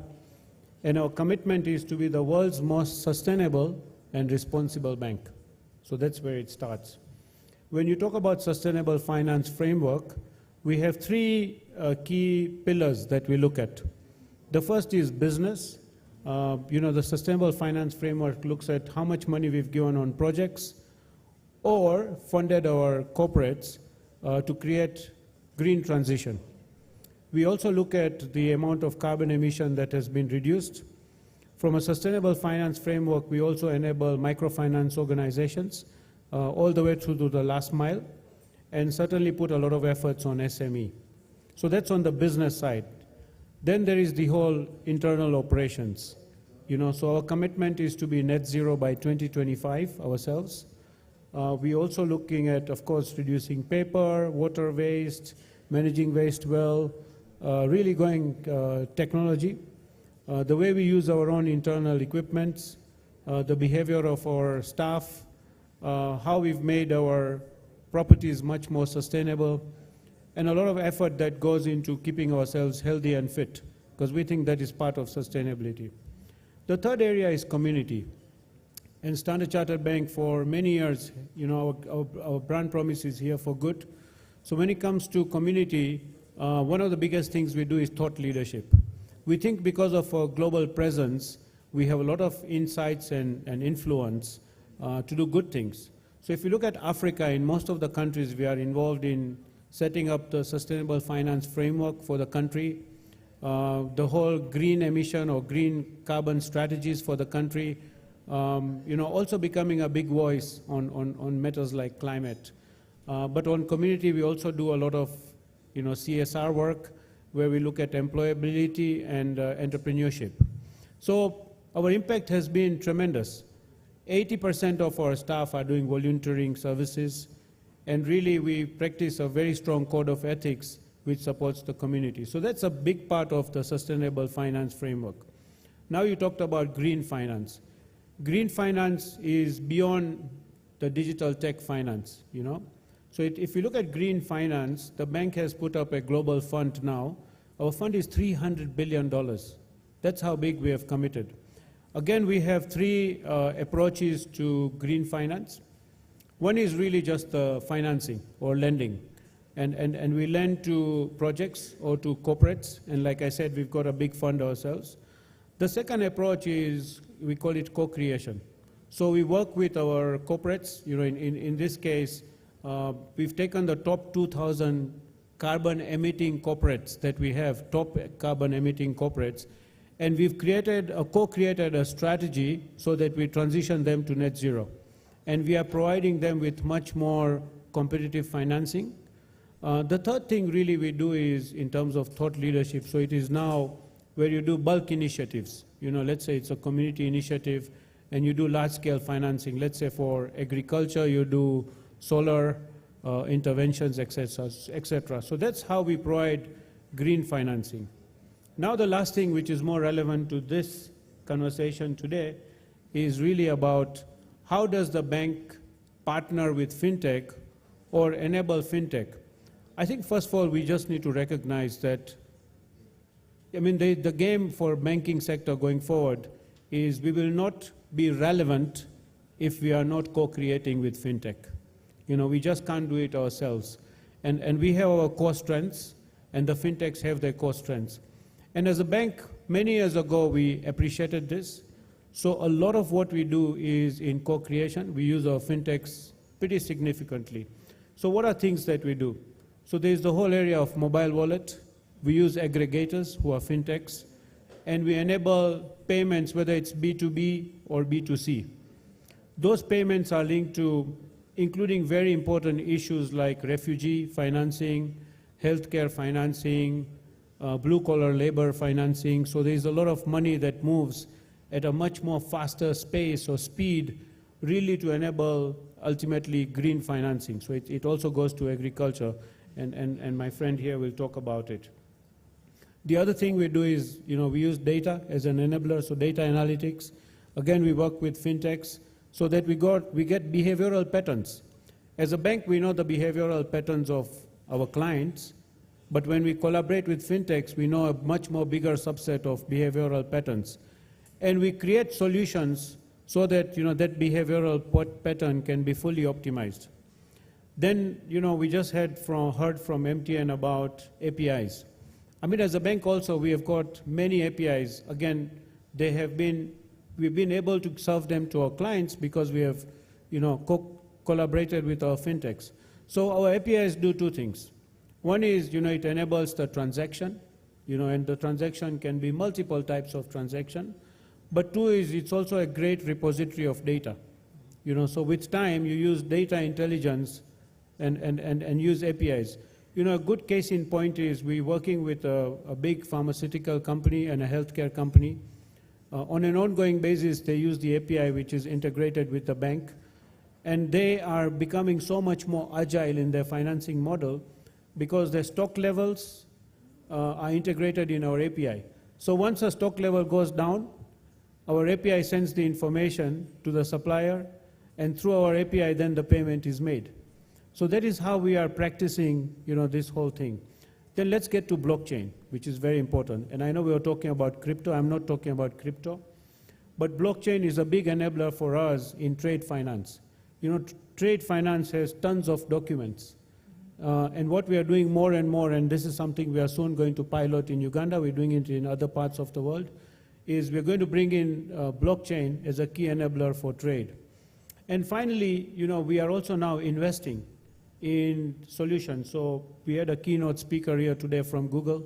And our commitment is to be the world's most sustainable and responsible bank. So that's where it starts. When you talk about sustainable finance framework, we have three key pillars that we look at. The first is business. The sustainable finance framework looks at how much money we've given on projects or funded our corporates to create green transition. We also look at the amount of carbon emission that has been reduced. From a sustainable finance framework, we also enable microfinance organizations all the way through to the last mile, and certainly put a lot of efforts on SME. So that's on the business side. Then there is the whole internal operations. So our commitment is to be net zero by 2025 ourselves. We're also looking at, of course, reducing paper, water waste, managing waste well, really going technology, the way we use our own internal equipments, the behavior of our staff, how we've made our properties much more sustainable, and a lot of effort that goes into keeping ourselves healthy and fit, because we think that is part of sustainability. The third area is community. And Standard Chartered Bank, for many years, our brand promise is here for good. So when it comes to community, one of the biggest things we do is thought leadership. We think because of our global presence, we have a lot of insights and influence to do good things. So if you look at Africa, in most of the countries, we are involved in setting up the sustainable finance framework for the country, the whole green emission or green carbon strategies for the country, also becoming a big voice on matters like climate. But on community, we also do a lot of CSR work, where we look at employability and entrepreneurship. So our impact has been tremendous. 80% of our staff are doing volunteering services, and really we practice a very strong code of ethics which supports the community. So that's a big part of the sustainable finance framework. Now you talked about green finance. Green finance is beyond the digital tech finance, you know. So if you look at green finance, the bank has put up a global fund now. Our fund is $300 billion. That's how big we have committed. Again, we have three approaches to green finance. One is really just financing or lending. And we lend to projects or to corporates. And like I said, we've got a big fund ourselves. The second approach is, we call it co-creation. So we work with our corporates. You know, in this case, we've taken the top 2,000 carbon-emitting corporates that we have, top carbon-emitting corporates, and we've co-created a strategy so that we transition them to net zero. And we are providing them with much more competitive financing. The third thing really we do is in terms of thought leadership. So it is now where you do bulk initiatives. You know, let's say it's a community initiative and you do large-scale financing. Let's say for agriculture, you do solar interventions, etc. So that's how we provide green financing. Now the last thing which is more relevant to this conversation today is really about how does the bank partner with fintech or enable fintech. I think first of all we just need to recognize that, I mean, the game for banking sector going forward is we will not be relevant if we are not co-creating with fintech. You know, we just can't do it ourselves. And we have our core strengths, and the fintechs have their core strengths. And as a bank, many years ago, we appreciated this. So a lot of what we do is in co-creation. We use our fintechs pretty significantly. So what are things that we do? So there's the whole area of mobile wallet. We use aggregators who are fintechs, and we enable payments, whether it's B2B or B2C. Those payments are linked to including very important issues like refugee financing, healthcare financing, blue-collar labor financing. So there's a lot of money that moves at a much more faster pace or speed, really to enable ultimately green financing. So it also goes to agriculture, and my friend here will talk about it. The other thing we do is, you know, we use data as an enabler, so data analytics. Again, we work with fintechs so that we get behavioral patterns. As a bank, we know the behavioral patterns of our clients, but when we collaborate with fintechs, we know a much more bigger subset of behavioral patterns. And we create solutions so that, you know, that behavioral pattern can be fully optimized. Then, you know, we just heard from MTN about APIs. I mean, as a bank also, we have got many APIs. Again, we've been able to serve them to our clients because we have, you know, collaborated with our fintechs. So our APIs do two things. One is, you know, it enables the transaction, you know, and the transaction can be multiple types of transaction. But two is, it's also a great repository of data. You know, so with time, you use data intelligence and use APIs. You know, a good case in point is we're working with a big pharmaceutical company and a healthcare company. On an ongoing basis, they use the API, which is integrated with the bank. And they are becoming so much more agile in their financing model because their stock levels are integrated in our API. So once a stock level goes down, our API sends the information to the supplier, and through our API, then the payment is made. So that is how we are practicing, you know, this whole thing. Then let's get to blockchain, which is very important. And I know we are talking about crypto. I'm not talking about crypto. But blockchain is a big enabler for us in trade finance. You know, trade finance has tons of documents. And what we are doing more and more, and this is something we are soon going to pilot in Uganda, we're doing it in other parts of the world, is we're going to bring in blockchain as a key enabler for trade. And finally, you know, we are also now investing in solutions. So we had a keynote speaker here today from Google.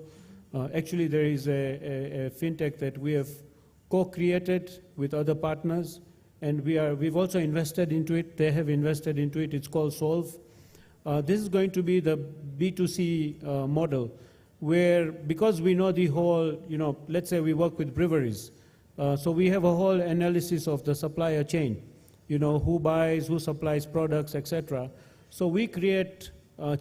Actually, there is a fintech that we have co-created with other partners, and we've also invested into it. They have invested into it. It's called Solve. This is going to be the B2C model, where, because we know the whole, let's say we work with breweries, so we have a whole analysis of the supplier chain, who buys, who supplies products, etc. So we create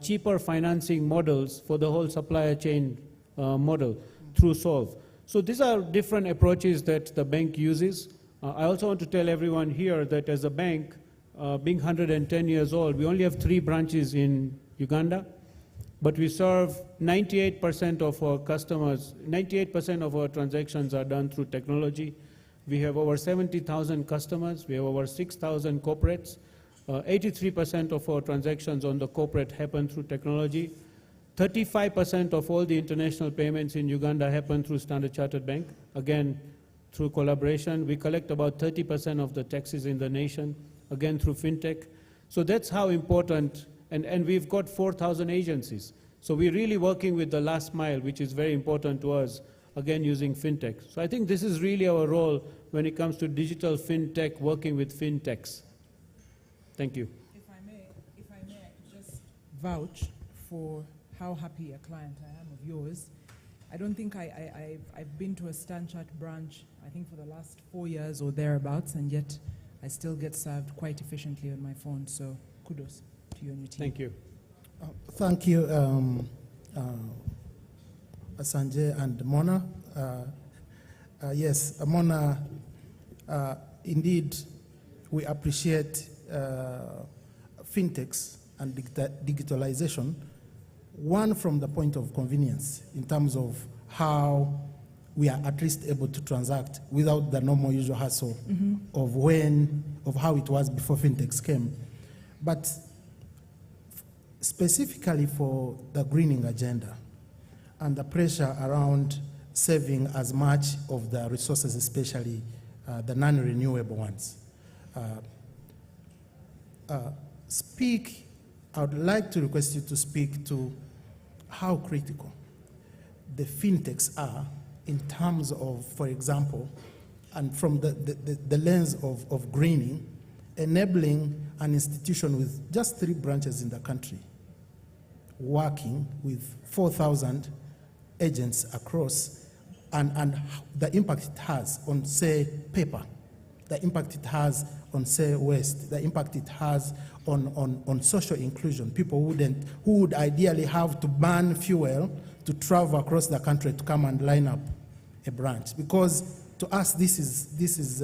cheaper financing models for the whole supplier chain model through Solve. So these are different approaches that the bank uses. I also want to tell everyone here that as a bank, being 110 years old, we only have 3 branches in Uganda, but we serve 98% of our customers, 98% of our transactions are done through technology. We have over 70,000 customers, we have over 6,000 corporates. 83% of our transactions on the corporate happen through technology. 35% of all the international payments in Uganda happen through Standard Chartered Bank, again, through collaboration. We collect about 30% of the taxes in the nation, again, through fintech. So that's how important, and we've got 4,000 agencies. So we're really working with the last mile, which is very important to us, again, using fintech. So I think this is really our role when it comes to digital fintech, working with fintechs. Thank you. If I may, I could just vouch for how happy a client I am of yours. I don't think I've been to a Standard Chartered branch, I think for the last 4 years or thereabouts, and yet I still get served quite efficiently on my phone. So kudos to you and your team. Thank you. Thank you, Sanjay and Mona. Yes, Mona, indeed, we appreciate fintechs and digitalization. One, from the point of convenience, in terms of how we are at least able to transact without the normal usual hassle of how it was before fintechs came. But specifically for the greening agenda and the pressure around saving as much of the resources, especially the non-renewable ones. I would like to request you to speak to how critical the fintechs are in terms of, for example, and from the lens of greening, enabling an institution with just 3 branches in the country, working with 4,000 agents across, and the impact it has on, say, paper, the impact it has on, say, waste, the impact it has on social inclusion. People who would ideally have to burn fuel to travel across the country to come and line up a branch. Because to us, this is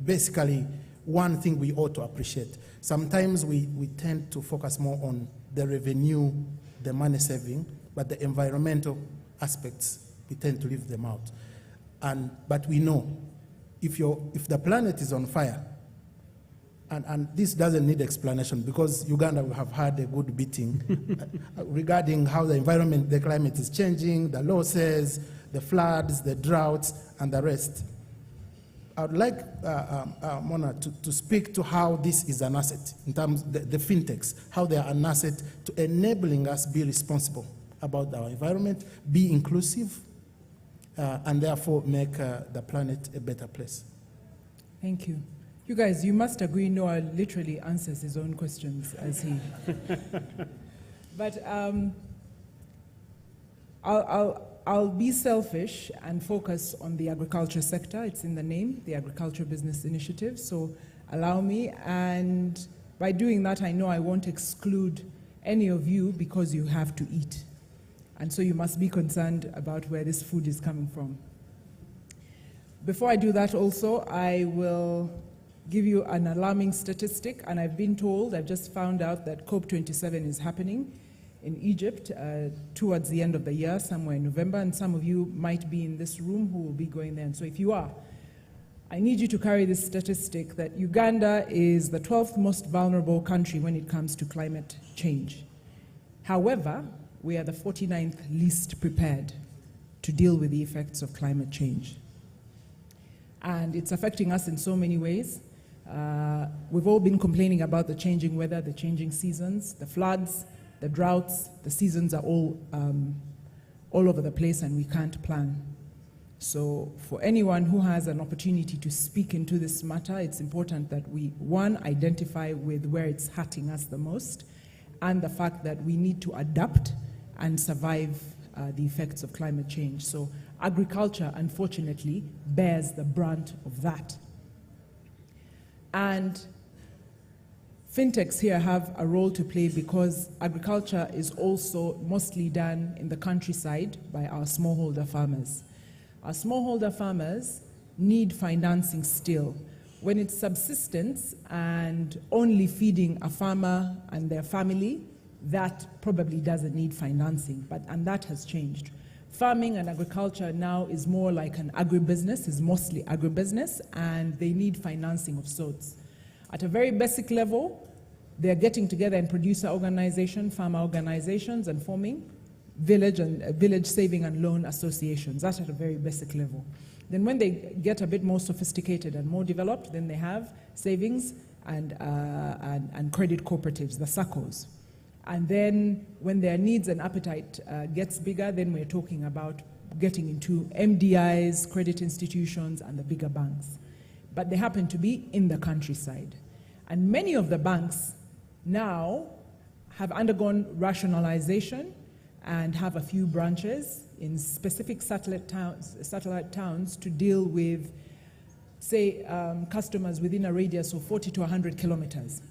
basically one thing we ought to appreciate. Sometimes we tend to focus more on the revenue, the money saving, but the environmental aspects, we tend to leave them out. But we know if the planet is on fire, and this doesn't need explanation because Uganda will have had a good beating regarding how the environment, the climate is changing, the losses, the floods, the droughts, and the rest. I would like Mona to speak to how this is an asset in terms of the fintechs, how they are an asset to enabling us be responsible about our environment, be inclusive, and therefore make the planet a better place. Thank you. You guys, you must agree Noah literally answers his own questions as he... But I'll be selfish and focus on the agriculture sector. It's in the name, the Agriculture Business Initiative. So allow me, and by doing that, I know I won't exclude any of you because you have to eat. And so you must be concerned about where this food is coming from. Before I do that also, I will give you an alarming statistic, and I've been told, I've just found out that COP27 is happening in Egypt towards the end of the year, somewhere in November, and some of you might be in this room who will be going there. And so if you are, I need you to carry this statistic that Uganda is the 12th most vulnerable country when it comes to climate change. However, we are the 49th least prepared to deal with the effects of climate change. And it's affecting us in so many ways. We've all been complaining about the changing weather, the changing seasons, the floods, the droughts. The seasons are all over the place and we can't plan. So for anyone who has an opportunity to speak into this matter, it's important that we, one, identify with where it's hurting us the most, and the fact that we need to adapt and survive the effects of climate change. So agriculture, unfortunately, bears the brunt of that. And fintechs here have a role to play because agriculture is also mostly done in the countryside by our smallholder farmers. Our smallholder farmers need financing still. When it's subsistence and only feeding a farmer and their family, that probably doesn't need financing, and that has changed. Farming and agriculture now is more like an agribusiness, is mostly agribusiness, and they need financing of sorts. At a very basic level, they're getting together in producer organizations, farmer organizations, and forming village saving and loan associations. That's at a very basic level. Then when they get a bit more sophisticated and more developed, then they have savings and credit cooperatives, the SACCOs. And then when their needs and appetite gets bigger, then we're talking about getting into MDIs, credit institutions, and the bigger banks. But they happen to be in the countryside. And many of the banks now have undergone rationalization and have a few branches in specific satellite towns to deal with, say, customers within a radius of 40 to 100 kilometers.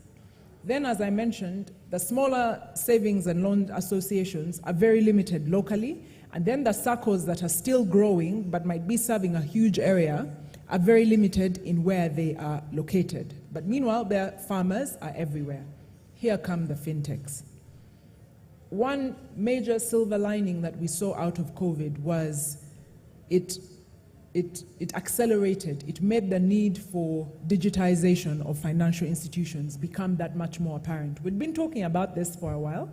Then, as I mentioned, the smaller savings and loan associations are very limited locally, and then the SACCOs that are still growing but might be serving a huge area are very limited in where they are located. But meanwhile, their farmers are everywhere. Here come the fintechs. One major silver lining that we saw out of COVID was it accelerated, it made the need for digitization of financial institutions become that much more apparent. We'd been talking about this for a while,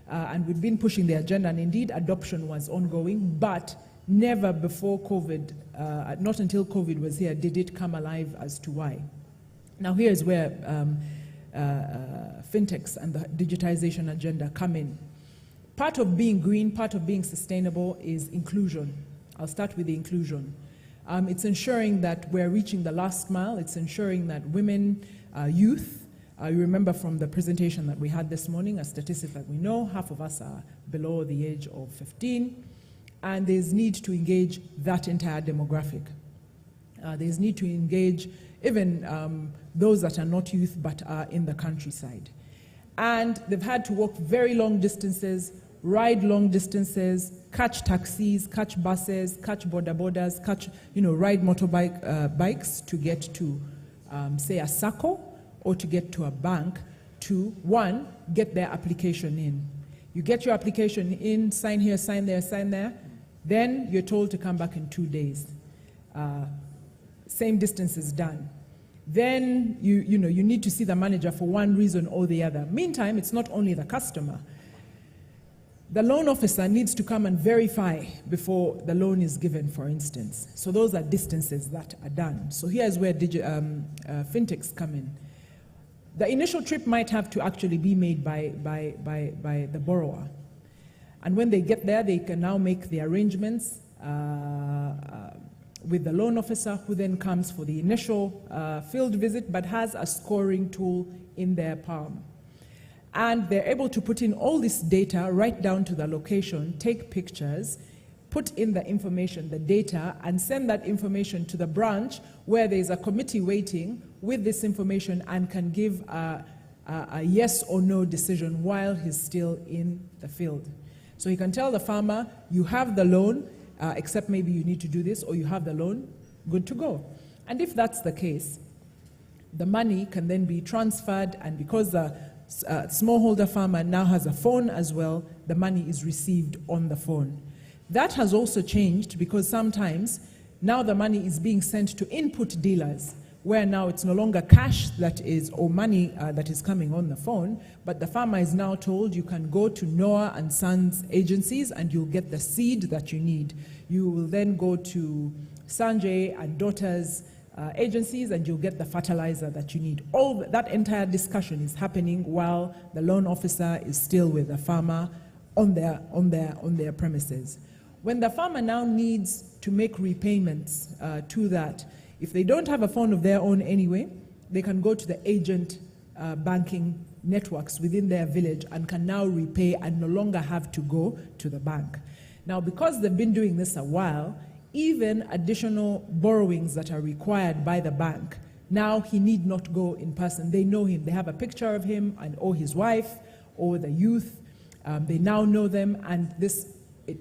and we'd been pushing the agenda, and indeed adoption was ongoing, but never before COVID, not until COVID was here, did it come alive as to why. Now here's where fintechs and the digitization agenda come in. Part of being green, part of being sustainable is inclusion. I'll start with the inclusion. It's ensuring that we're reaching the last mile. It's ensuring that women, youth, you remember from the presentation that we had this morning, a statistic that we know, half of us are below the age of 15, and there's need to engage that entire demographic. There's need to engage even those that are not youth but are in the countryside. And they've had to walk very long distances, ride long distances, catch taxis, catch buses, catch border borders, ride motorbike bikes to get to, say, a SACCO or to get to a bank to, one, get their application in. You get your application in, sign here, sign there, then you're told to come back in 2 days. Same distance is done. Then you need to see the manager for one reason or the other. Meantime, it's not only the customer. The loan officer needs to come and verify before the loan is given, for instance. So those are distances that are done. So here's where fintechs come in. The initial trip might have to actually be made by the borrower. And when they get there, they can now make the arrangements with the loan officer, who then comes for the initial field visit but has a scoring tool in their palm. And they're able to put in all this data right down to the location, take pictures, put in the information, the data, and send that information to the branch where there's a committee waiting with this information and can give a yes or no decision while he's still in the field. So he can tell the farmer, you have the loan, except maybe you need to do this, or you have the loan, good to go. And if that's the case, the money can then be transferred, and because the smallholder farmer now has a phone as well, the money is received on the phone. That has also changed because sometimes now the money is being sent to input dealers, where now it's no longer cash that is, or money that is coming on the phone, but the farmer is now told you can go to Noah and Sons agencies and you'll get the seed that you need. You will then go to Sanjay and Daughters agencies and you'll get the fertilizer that you need. All that entire discussion is happening while the loan officer is still with the farmer on their premises. When the farmer now needs to make repayments to that, if they don't have a phone of their own anyway, they can go to the agent banking networks within their village and can now repay and no longer have to go to the bank. Now, because they've been doing this a while, even additional borrowings that are required by the bank, now he need not go in person. They know him. They have a picture of him or his wife or the youth. They now know them, and this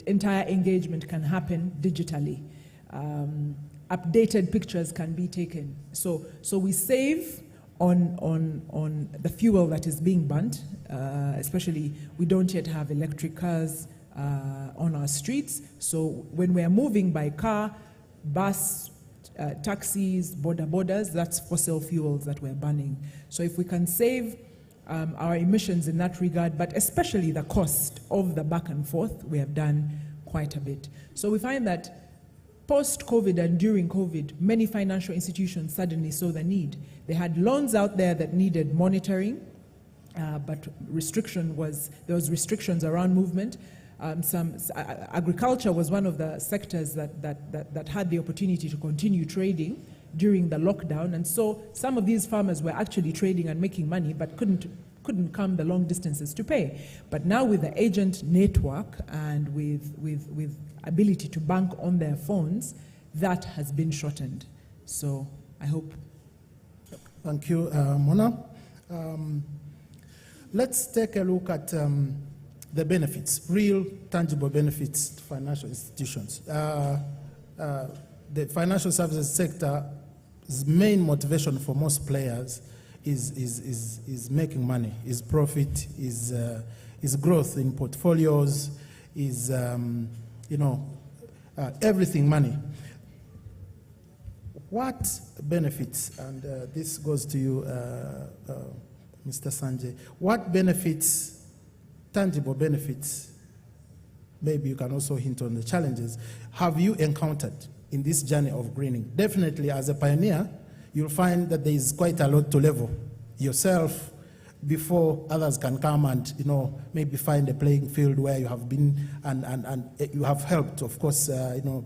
entire engagement can happen digitally. Updated pictures can be taken. So we save on the fuel that is being burnt, especially we don't yet have electric cars on our streets. So when we're moving by car, bus, taxis, borders, that's fossil fuels that we're burning. So if we can save our emissions in that regard, but especially the cost of the back and forth, we have done quite a bit. So we find that post-COVID and during COVID, many financial institutions suddenly saw the need. They had loans out there that needed monitoring, but there was restrictions around movement. Agriculture was one of the sectors that had the opportunity to continue trading during the lockdown, and so some of these farmers were actually trading and making money, but couldn't come the long distances to pay. But now with the agent network and with ability to bank on their phones, that has been shortened. So I hope. Thank you, Mona. Let's take a look at the benefits, real tangible benefits to financial institutions. The financial services sector's main motivation for most players is making money, is profit, is growth in portfolios, is everything money. What benefits, and this goes to you, Mr. Sanjay, what benefits, tangible benefits, maybe you can also hint on the challenges, have you encountered in this journey of greening? Definitely, as a pioneer, you'll find that there is quite a lot to level yourself before others can come and maybe find a playing field where you have been and you have helped, of course,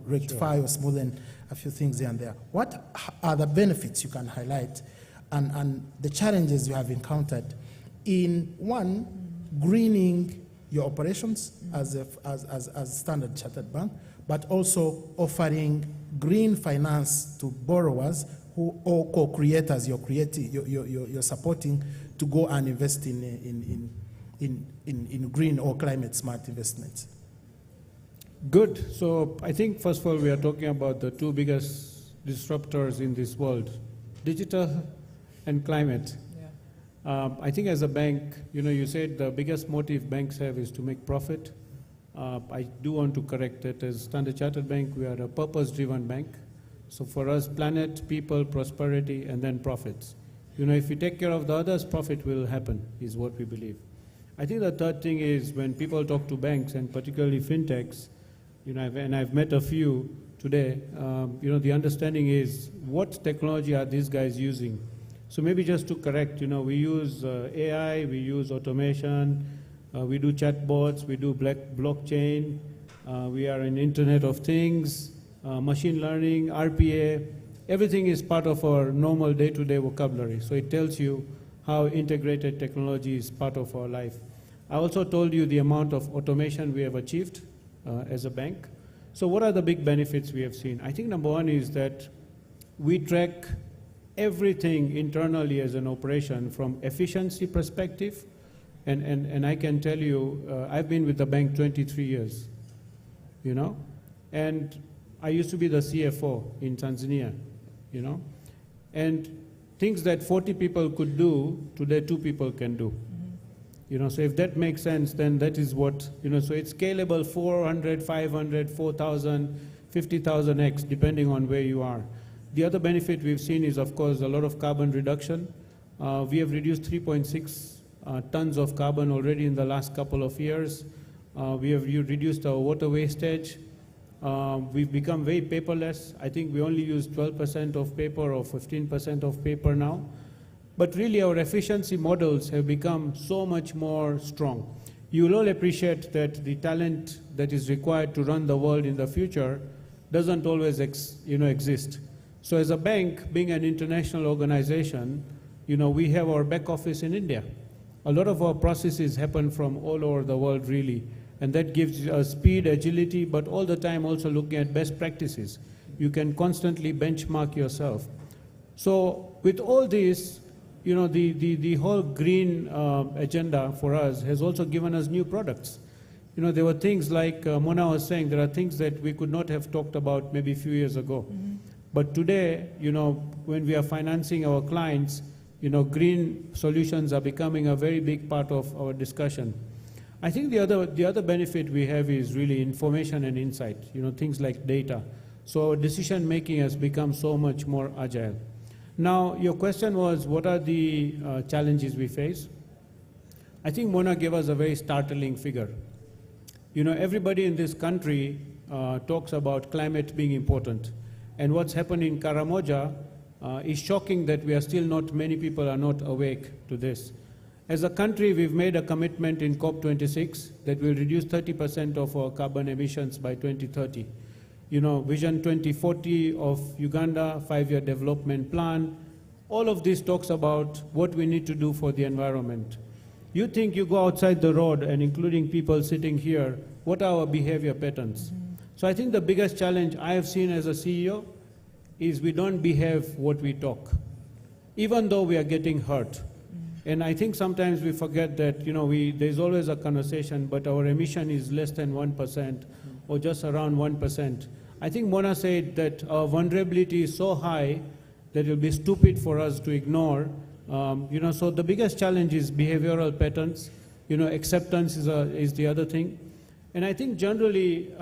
rectify or smoothen a few things here and there. What are the benefits you can highlight and the challenges you have encountered in, one, greening your operations as Standard Chartered Bank, but also offering green finance to borrowers or co-creators you're supporting to go and invest in green or climate smart investments? Good. So I think first of all we are talking about the two biggest disruptors in this world, digital and climate. I think as a bank, you said the biggest motive banks have is to make profit. I do want to correct it. As Standard Chartered Bank, we are a purpose-driven bank. So for us, planet, people, prosperity, and then profits. If we take care of the others, profit will happen, is what we believe. I think the third thing is when people talk to banks, and particularly fintechs, and I've met a few today, the understanding is what technology are these guys using? So maybe just to correct, we use AI, we use automation, we do chatbots, we do blockchain, we are in Internet of Things, machine learning, RPA. Everything is part of our normal day-to-day vocabulary. So it tells you how integrated technology is part of our life. I also told you the amount of automation we have achieved as a bank. So what are the big benefits we have seen? I think number one is that we track everything internally as an operation from efficiency perspective. And I can tell you, I've been with the bank 23 years, and I used to be the CFO in Tanzania, and things that 40 people could do, today 2 people can do. So if that makes sense, then that is what, so it's scalable 400, 500, 4,000, 50,000x, depending on where you are. The other benefit we've seen is, of course, a lot of carbon reduction. We have reduced 3.6 tons of carbon already in the last couple of years. We have reduced our water wastage. We've become very paperless. I think we only use 12% of paper or 15% of paper now. But really our efficiency models have become so much more strong. You will all appreciate that the talent that is required to run the world in the future doesn't always exist. So as a bank, being an international organization, we have our back office in India. A lot of our processes happen from all over the world, really. And that gives us speed, agility, but all the time also looking at best practices. You can constantly benchmark yourself. So with all this, you know, the whole green agenda for us has also given us new products. You know, there were things like Mona was saying, there are things that we could not have talked about maybe a few years ago. Mm-hmm. But today, you know, when we are financing our clients, you know, green solutions are becoming a very big part of our discussion. I think the other benefit we have is really information and insight, you know, things like data. So our decision making has become so much more agile. Now, your question was, what are the challenges we face? I think Mona gave us a very startling figure. You know, everybody in this country talks about climate being important. And what's happened in Karamoja is shocking that many people are not awake to this. As a country, we've made a commitment in COP26 that we'll reduce 30% of our carbon emissions by 2030. You know, Vision 2040 of Uganda, 5-year development plan, all of this talks about what we need to do for the environment. You think you go outside the road, and including people sitting here, what are our behavior patterns? Mm-hmm. So I think the biggest challenge I have seen as a CEO is we don't behave what we talk, even though we are getting hurt. Mm-hmm. And I think sometimes we forget that, you know, there's always a conversation, but our emission is less than 1% or just around 1%. I think Mona said that our vulnerability is so high that it will be stupid for us to ignore. You know, so the biggest challenge is behavioral patterns. You know, acceptance is the other thing. And I think generally,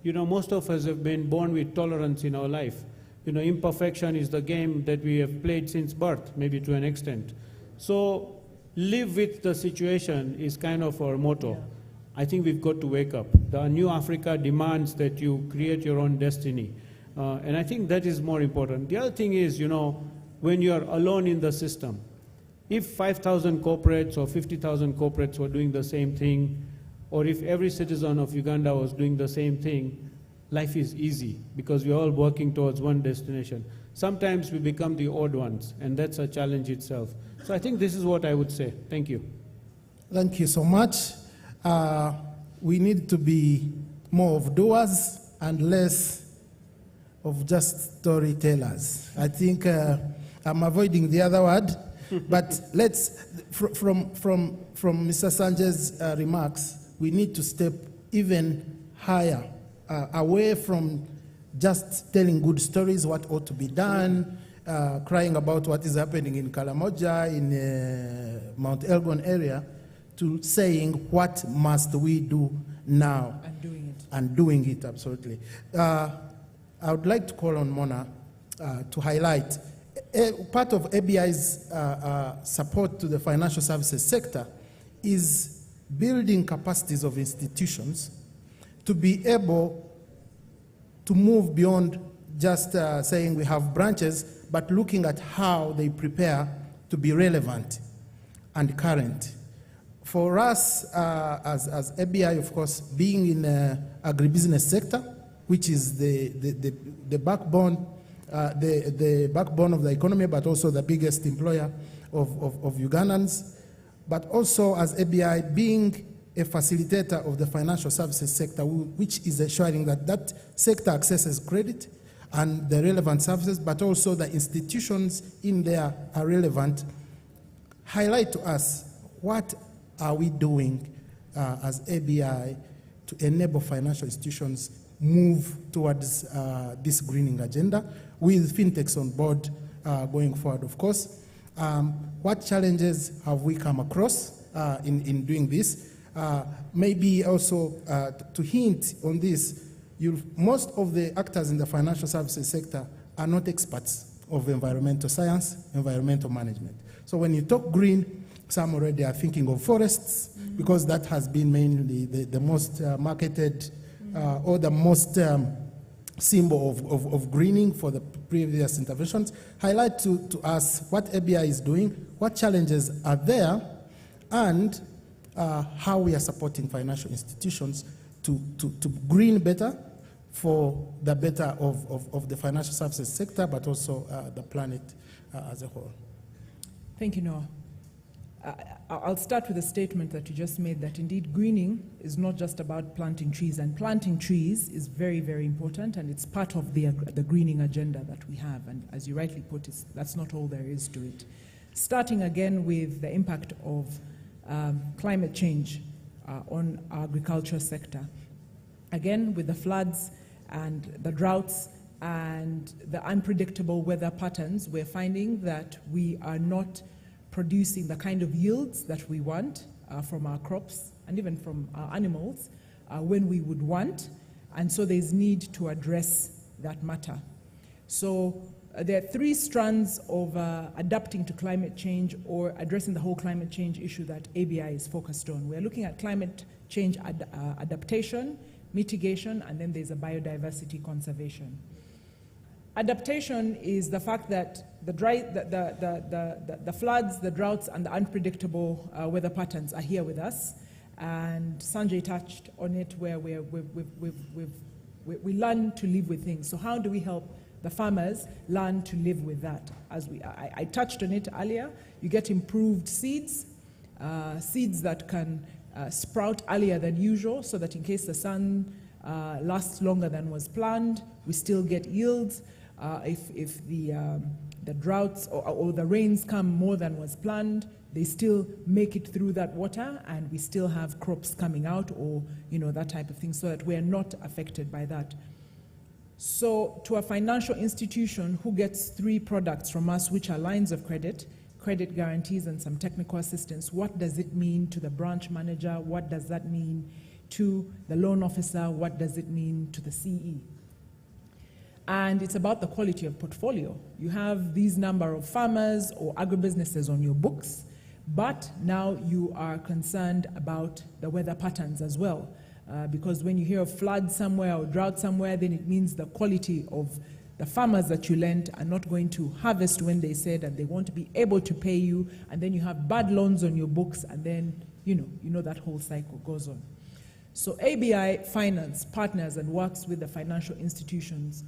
you know, most of us have been born with tolerance in our life. You know, imperfection is the game that we have played since birth, maybe to an extent. So live with the situation is kind of our motto. Yeah. I think we've got to wake up. The New Africa demands that you create your own destiny. And I think that is more important. The other thing is, you know, when you're alone in the system, if 5,000 corporates or 50,000 corporates were doing the same thing, or if every citizen of Uganda was doing the same thing, life is easy because we're all working towards one destination. Sometimes we become the odd ones, and that's a challenge itself. So I think this is what I would say. Thank you. Thank you so much. We need to be more of doers and less of just storytellers. I think I'm avoiding the other word, but let's, from Mr. Sanjay's remarks, we need to step even higher, away from just telling good stories, what ought to be done, crying about what is happening in Karamoja, in Mount Elgon area, to saying what must we do now. And doing it. And doing it, absolutely. I would like to call on Mona to highlight part of ABI's support to the financial services sector is building capacities of institutions to be able to move beyond just saying we have branches, but looking at how they prepare to be relevant and current. For us, as ABI, of course, being in the agribusiness sector, which is the backbone, the backbone of the economy, but also the biggest employer of Ugandans, but also as ABI being a facilitator of the financial services sector, which is ensuring that that sector accesses credit and the relevant services, but also the institutions in there are relevant. Highlight to us, what are we doing as ABI to enable financial institutions move towards this greening agenda with fintechs on board going forward, of course. What challenges have we come across in doing this? Maybe also to hint on this, most of the actors in the financial services sector are not experts of environmental science, environmental management. So when you talk green, some already are thinking of forests, because that has been mainly the most marketed or the most symbol of greening for the previous interventions. Highlight to us what ABI is doing, what challenges are there, and how we are supporting financial institutions to green better for the better of the financial services sector, but also the planet as a whole. Thank you, Noah. I'll start with a statement that you just made, that indeed greening is not just about planting trees, and planting trees is very, very important, and it's part of the greening agenda that we have, and as you rightly put, that's not all there is to it. Starting again with the impact of climate change on our agriculture sector. Again, with the floods and the droughts and the unpredictable weather patterns, we're finding that we are not producing the kind of yields that we want from our crops and even from our animals when we would want, and so there's need to address that matter. So there are three strands of adapting to climate change or addressing the whole climate change issue that ABI is focused on. We're looking at climate change adaptation, mitigation, and then there's a biodiversity conservation. Adaptation is the fact that the floods, the droughts, and the unpredictable weather patterns are here with us. And Sanjay touched on it, where we learn to live with things. So how do we help the farmers learn to live with that? As I touched on it earlier, you get improved seeds, seeds that can sprout earlier than usual, so that in case the sun lasts longer than was planned, we still get yields. If the droughts or the rains come more than was planned, they still make it through that water, and we still have crops coming out, or that type of thing, so that we're not affected by that. So to a financial institution who gets 3 products from us, which are lines of credit, credit guarantees, and some technical assistance, what does it mean to the branch manager? What does that mean to the loan officer? What does it mean to the CE? And it's about the quality of portfolio. You have these number of farmers or agribusinesses on your books, but now you are concerned about the weather patterns as well. Because when you hear of flood somewhere or drought somewhere, then it means the quality of the farmers that you lend are not going to harvest when they said, and they want to be able to pay you, and then you have bad loans on your books, and then you know that whole cycle goes on. So ABI Finance partners and works with the financial institutions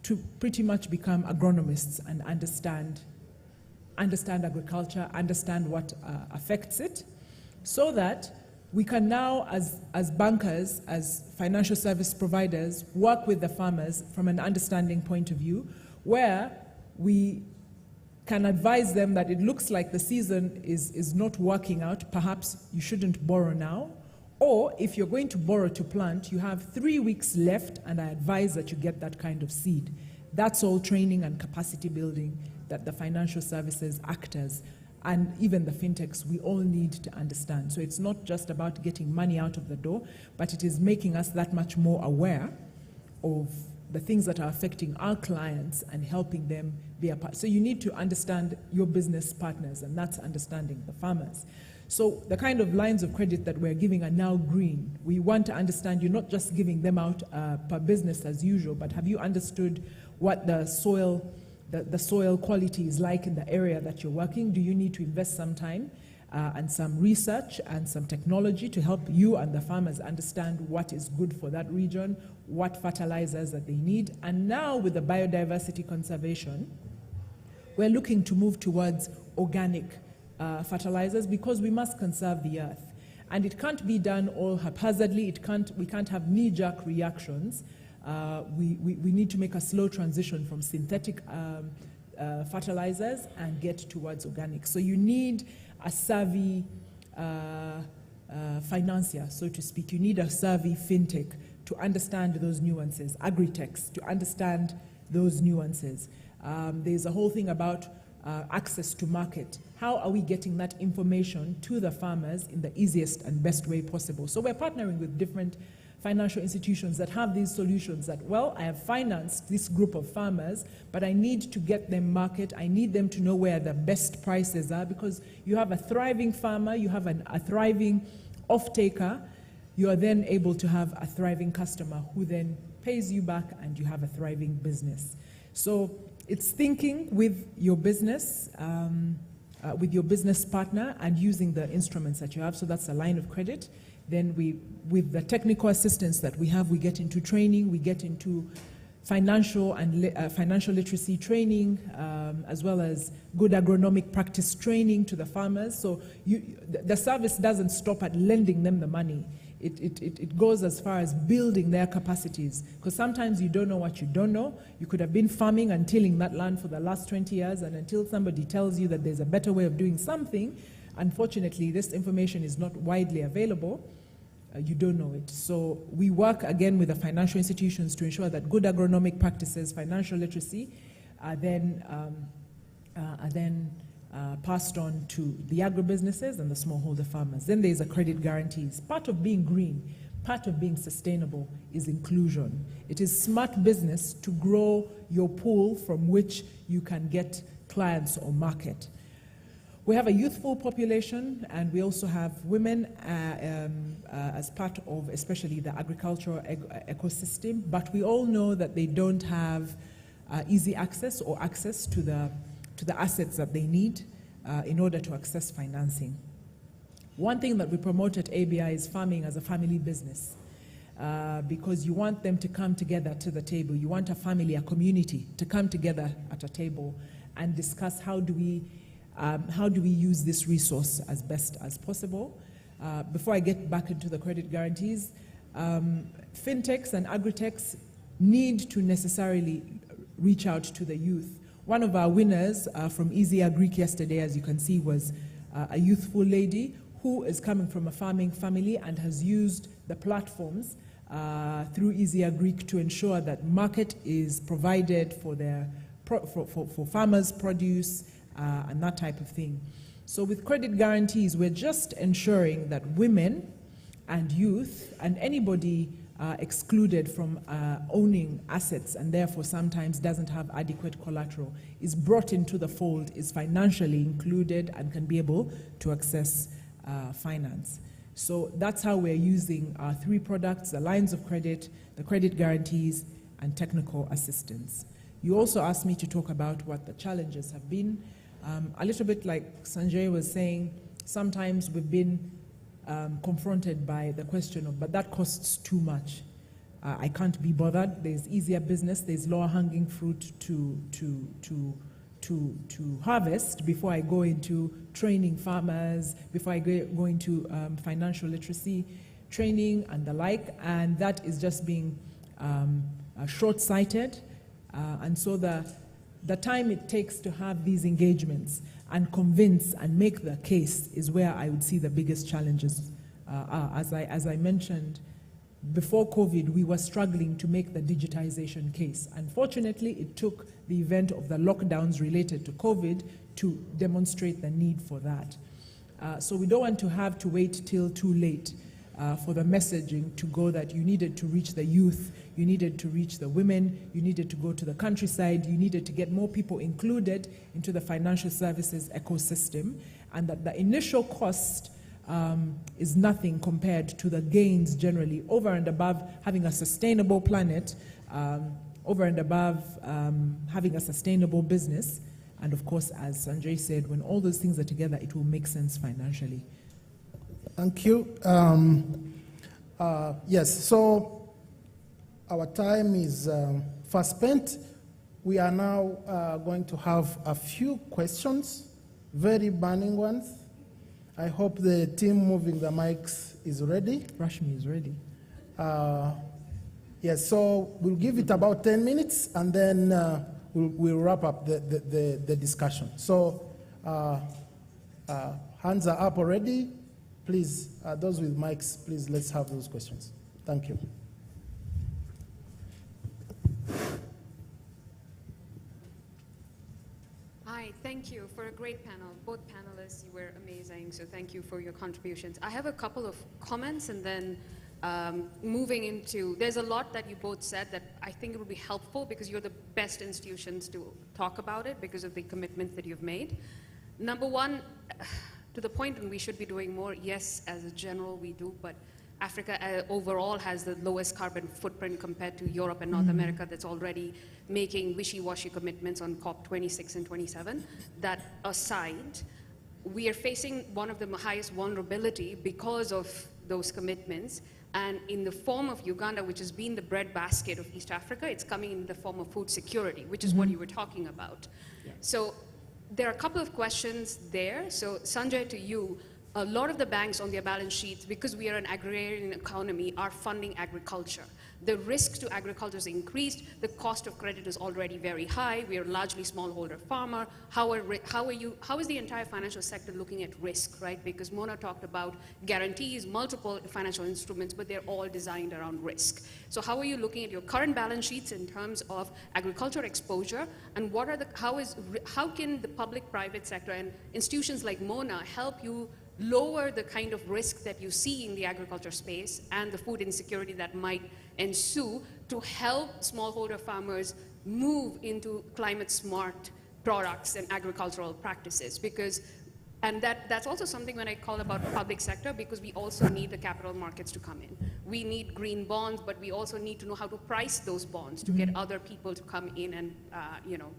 to pretty much become agronomists and understand agriculture, understand what affects it, so that we can now, as bankers, as financial service providers, work with the farmers from an understanding point of view, where we can advise them that it looks like the season is not working out, perhaps you shouldn't borrow now, or if you're going to borrow to plant, you have 3 weeks left, and I advise that you get that kind of seed. That's all training and capacity building that the financial services actors and even the fintechs, we all need to understand. So it's not just about getting money out of the door, but it is making us that much more aware of the things that are affecting our clients and helping them be a part. So you need to understand your business partners, and that's understanding the farmers. So the kind of lines of credit that we're giving are now green. We want to understand you're not just giving them out per business as usual, but have you understood what the soil quality is like in the area that you're working? Do you need to invest some time and some research and some technology to help you and the farmers understand what is good for that region, what fertilizers that they need? And now with the biodiversity conservation, we're looking to move towards organic fertilizers, because we must conserve the earth. And it can't be done all haphazardly. We can't have knee-jerk reactions. We need to make a slow transition from synthetic fertilizers and get towards organic. So you need a savvy financier, so to speak. You need a savvy fintech to understand those nuances, agri-techs to understand those nuances. There's a whole thing about access to market. How are we getting that information to the farmers in the easiest and best way possible? So we're partnering with different financial institutions that have these solutions that, well, I have financed this group of farmers, but I need to get them market. I need them to know where the best prices are, because you have a thriving farmer, you have a thriving off-taker, you are then able to have a thriving customer who then pays you back, and you have a thriving business. So it's thinking with your business partner and using the instruments that you have. So that's a line of credit. Then with the technical assistance that we have, we get into training, we get into financial literacy training, as well as good agronomic practice training to the farmers. So the service doesn't stop at lending them the money. It goes as far as building their capacities, because sometimes you don't know what you don't know. You could have been farming and tilling that land for the last 20 years, and until somebody tells you that there's a better way of doing something, unfortunately, this information is not widely available. You don't know it. So we work again with the financial institutions to ensure that good agronomic practices, financial literacy, are then passed on to the agribusinesses and the smallholder farmers. Then there's a credit guarantees. Part of being green, part of being sustainable is inclusion. It is smart business to grow your pool from which you can get clients or market. We have a youthful population, and we also have women as part of especially the agricultural ecosystem, but we all know that they don't have easy access or access to the assets that they need in order to access financing. One thing that we promote at ABI is farming as a family business, because you want them to come together to the table. You want a family, a community to come together at a table and discuss how do we use this resource as best as possible. Before I get back into the credit guarantees, fintechs and agritechs need to necessarily reach out to the youth. One of our winners from Easy Agric yesterday, as you can see, was a youthful lady who is coming from a farming family and has used the platforms through Easy Agric to ensure that market is provided for for farmers' produce, and that type of thing. So with credit guarantees, we're just ensuring that women and youth and anybody excluded from owning assets and therefore sometimes doesn't have adequate collateral is brought into the fold, is financially included, and can be able to access finance. So that's how we're using our 3 products: the lines of credit, the credit guarantees, and technical assistance. You also asked me to talk about what the challenges have been. A little bit like Sanjay was saying, sometimes we've been confronted by the question of, but that costs too much. I can't be bothered. There's easier business. There's lower hanging fruit to harvest before I go into training farmers, before I go into financial literacy training and the like. And that is just being short-sighted. And so the time it takes to have these engagements and convince and make the case is where I would see the biggest challenges are. As I mentioned, before COVID, we were struggling to make the digitization case. Unfortunately, it took the event of the lockdowns related to COVID to demonstrate the need for that. So we don't want to have to wait till too late for the messaging to go that you needed to reach the youth, you needed to reach the women, you needed to go to the countryside, you needed to get more people included into the financial services ecosystem, and that the initial cost is nothing compared to the gains generally over and above having a sustainable planet, over and above having a sustainable business. And of course, as Sanjay said, when all those things are together, it will make sense financially. Thank you. Yes, so our time is fast spent. We are now going to have a few questions, very burning ones. I hope the team moving the mics is ready. Rashmi is ready. Yes, so we'll give it about 10 minutes and then we'll wrap up the discussion. So hands are up already. Please, those with mics, please, let's have those questions. Thank you. Hi, thank you for a great panel. Both panelists, you were amazing, so thank you for your contributions. I have a couple of comments and then moving into, there's a lot that you both said that I think it would be helpful because you're the best institutions to talk about it because of the commitments that you've made. Number one, to the point that we should be doing more, yes, as a general we do, but Africa overall has the lowest carbon footprint compared to Europe and North America that's already making wishy-washy commitments on COP26 and 27. That aside, we are facing one of the highest vulnerability because of those commitments, And in the form of Uganda, which has been the breadbasket of East Africa, it's coming in the form of food security, which is what you were talking about. So there are a couple of questions there. So Sanjay, to you, a lot of the banks on their balance sheets, because we are an agrarian economy, are funding agriculture. The risk to agriculture is increased. The cost of credit is already very high. We are largely smallholder farmer. How is the entire financial sector looking at risk, right? Because Mona talked about guarantees, multiple financial instruments, but they're all designed around risk. So how are you looking at your current balance sheets in terms of agriculture exposure, and what are how can the public-private sector and institutions like Mona help you lower the kind of risk that you see in the agriculture space and the food insecurity that might ensue to help smallholder farmers move into climate smart products and agricultural practices? And that's also something when I call about public sector, because we also need the capital markets to come in. We need green bonds, but we also need to know how to price those bonds to get other people to come in and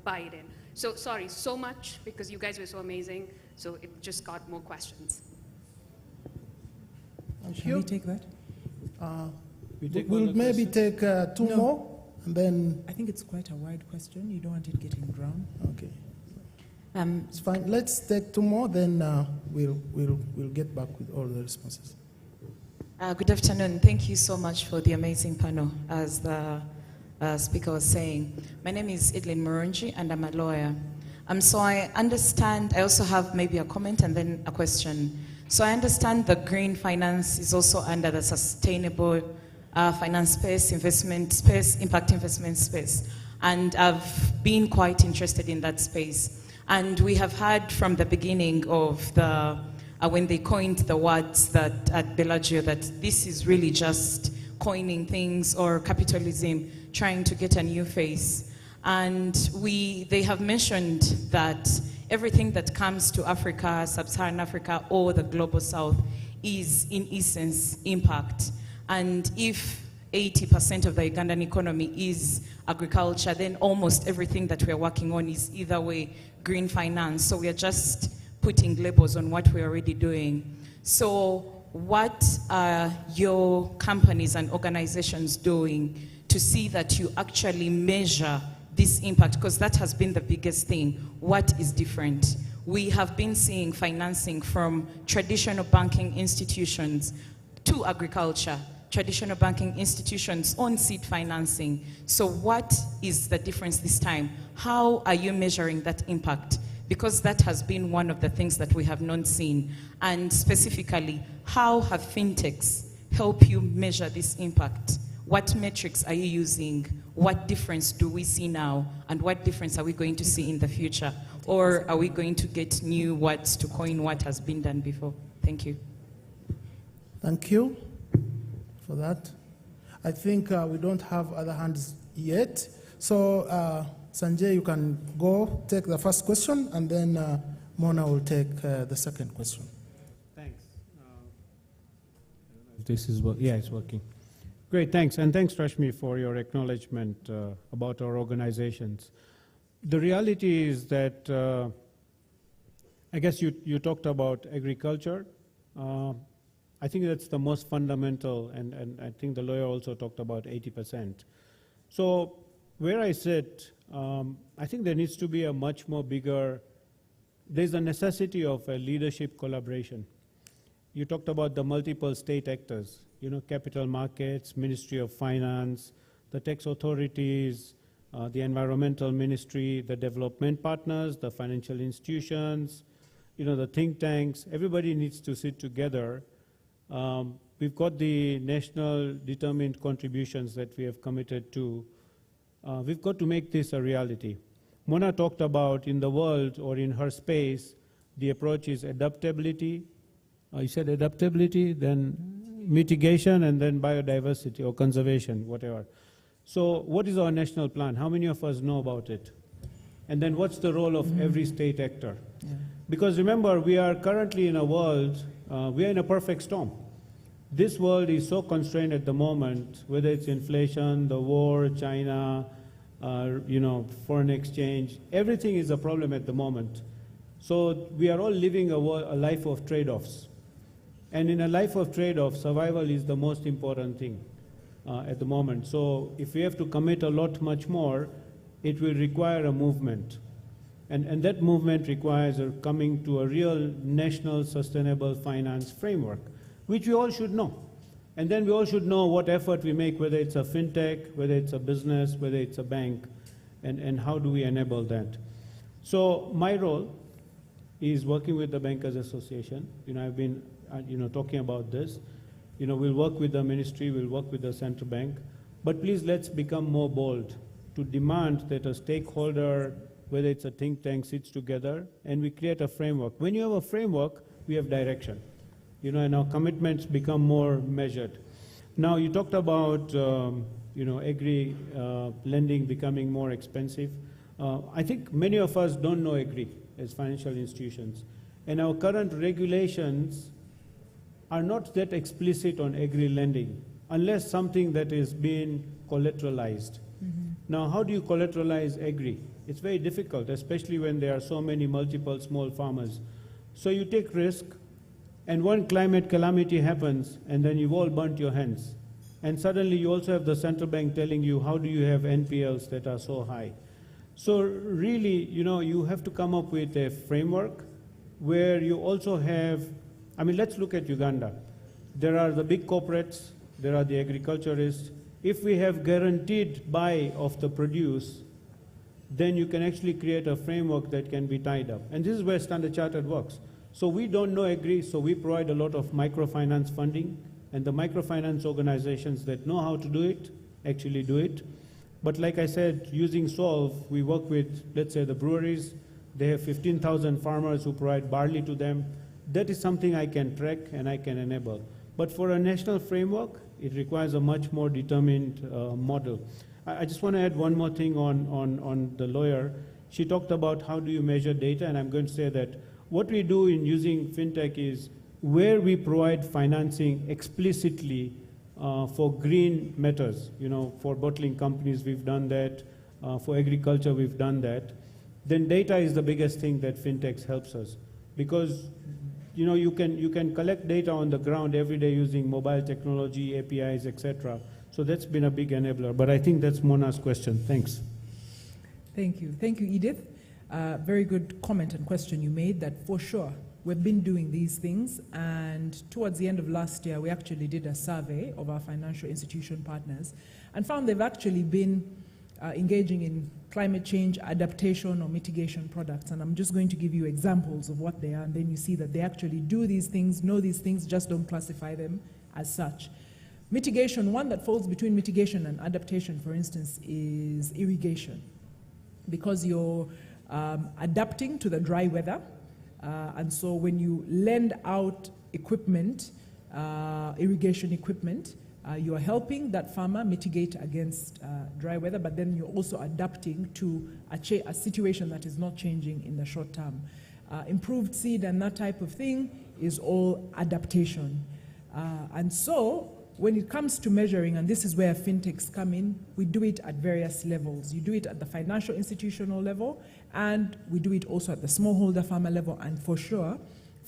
buy it in. So sorry, so much, because you guys were so amazing, so it just got more questions. Shall we take that? We'll maybe take two more, and then... I think it's quite a wide question. You don't want it getting drowned. Okay. It's fine. Let's take two more, then we'll get back with all the responses. Good afternoon. Thank you so much for the amazing panel, as the speaker was saying. My name is Idlin Murunji, and I'm a lawyer. So I understand, I also have maybe a comment and then a question. So I understand the green finance is also under the sustainable finance space, investment space, impact investment space. And I've been quite interested in that space. And we have heard from the beginning of the, when they coined the words that at Bellagio, that this is really just coining things or capitalism trying to get a new face. And they have mentioned that everything that comes to Africa, Sub-Saharan Africa, or the Global South is, in essence, impact. And if 80% of the Ugandan economy is agriculture, then almost everything that we're working on is either way green finance. So we are just putting labels on what we're already doing. So what are your companies and organizations doing to see that you actually measure this impact? Because that has been the biggest thing. What is different? We have been seeing financing from traditional banking institutions to agriculture, traditional banking institutions on seed financing. So what is the difference this time? How are you measuring that impact? Because that has been one of the things that we have not seen. And specifically, how have fintechs helped you measure this impact? What metrics are you using? What difference do we see now? And what difference are we going to see in the future? Or are we going to get new words to coin what has been done before? Thank you. Thank you for that. I think we don't have other hands yet. So Sanjay, you can go take the first question, and then Mona will take the second question. Thanks. This is yeah, it's working. Great, thanks. And thanks, Rashmi, for your acknowledgement about our organizations. The reality is that, I guess you talked about agriculture. I think that's the most fundamental, and I think the lawyer also talked about 80%. So where I sit, I think there needs to be a much more bigger, there's a necessity of a leadership collaboration. You talked about the multiple state actors, capital markets, Ministry of Finance, the tax authorities, the environmental ministry, the development partners, the financial institutions, the think tanks. Everybody needs to sit together. We've got the national determined contributions that we have committed to. We've got to make this a reality. Mona talked about in the world or in her space, the approach is adaptability. You said adaptability, then mitigation, and then biodiversity or conservation, whatever. So what is our national plan? How many of us know about it? And then what's the role of every state actor? Yeah. Because remember, we are currently in a world, we are in a perfect storm. This world is so constrained at the moment, whether it's inflation, the war, China, foreign exchange, everything is a problem at the moment. So we are all living a life of trade-offs. And in a life of trade-off, survival is the most important thing at the moment. So if we have to commit a lot much more, it will require a movement. And that movement requires coming to a real national sustainable finance framework, which we all should know. And then we all should know what effort we make, whether it's a fintech, whether it's a business, whether it's a bank, and how do we enable that. So my role is working with the Bankers Association. I've been talking about this. We'll work with the ministry, we'll work with the central bank, but please let's become more bold to demand that a stakeholder, whether it's a think tank, sits together and we create a framework. When you have a framework, we have direction. And our commitments become more measured. Now, you talked about, agri lending becoming more expensive. I think many of us don't know agri as financial institutions. And our current regulations are not that explicit on agri lending, unless something that is being collateralized. Mm-hmm. Now, how do you collateralize agri? It's very difficult, especially when there are so many multiple small farmers. So you take risk, and one climate calamity happens, and then you've all burnt your hands. And suddenly you also have the central bank telling you, how do you have NPLs that are so high? So really, you have to come up with a framework where you also have, let's look at Uganda. There are the big corporates, there are the agriculturists. If we have guaranteed buy of the produce, then you can actually create a framework that can be tied up. And this is where Standard Chartered works. So we don't know agri, so we provide a lot of microfinance funding, and the microfinance organizations that know how to do it actually do it. But like I said, using Solve, we work with, let's say, the breweries. They have 15,000 farmers who provide barley to them. That is something I can track and I can enable. But for a national framework, it requires a much more determined model. I just want to add one more thing on the lawyer. She talked about how do you measure data, and I'm going to say that what we do in using fintech is where we provide financing explicitly for green matters. For bottling companies, we've done that. For agriculture, we've done that. Then data is the biggest thing that fintechs helps us, because you can collect data on the ground every day using mobile technology, APIs, etc. So that's been a big enabler. But I think that's Mona's question. Thanks. Thank you. Thank you, Edith. Very good comment and question you made, that for sure we've been doing these things, and towards the end of last year we actually did a survey of our financial institution partners and found they've actually been engaging in climate change adaptation or mitigation products. And I'm just going to give you examples of what they are, and then you see that they actually do these things, know these things, just don't classify them as such. Mitigation, one that falls between mitigation and adaptation, for instance, is irrigation, because you're adapting to the dry weather. And so when you lend out equipment, irrigation equipment, you are helping that farmer mitigate against dry weather, but then you're also adapting to a situation that is not changing in the short term. Improved seed and that type of thing is all adaptation. And so when it comes to measuring, and this is where fintechs come in, we do it at various levels. You do it at the financial institutional level, and we do it also at the smallholder farmer level. And for sure,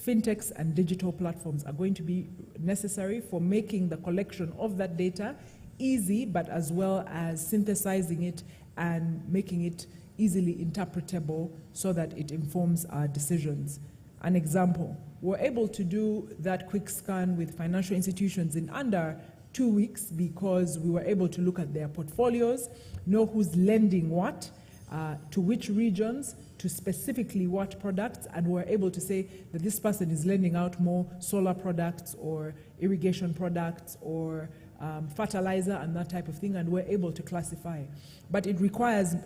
fintechs and digital platforms are going to be necessary for making the collection of that data easy, but as well as synthesizing it and making it easily interpretable so that it informs our decisions. An example, we're able to do that quick scan with financial institutions in under 2 weeks because we were able to look at their portfolios, know who's lending what, to which regions, to specifically what products, and we're able to say that this person is lending out more solar products or irrigation products or fertilizer and that type of thing, and we're able to classify. But it requires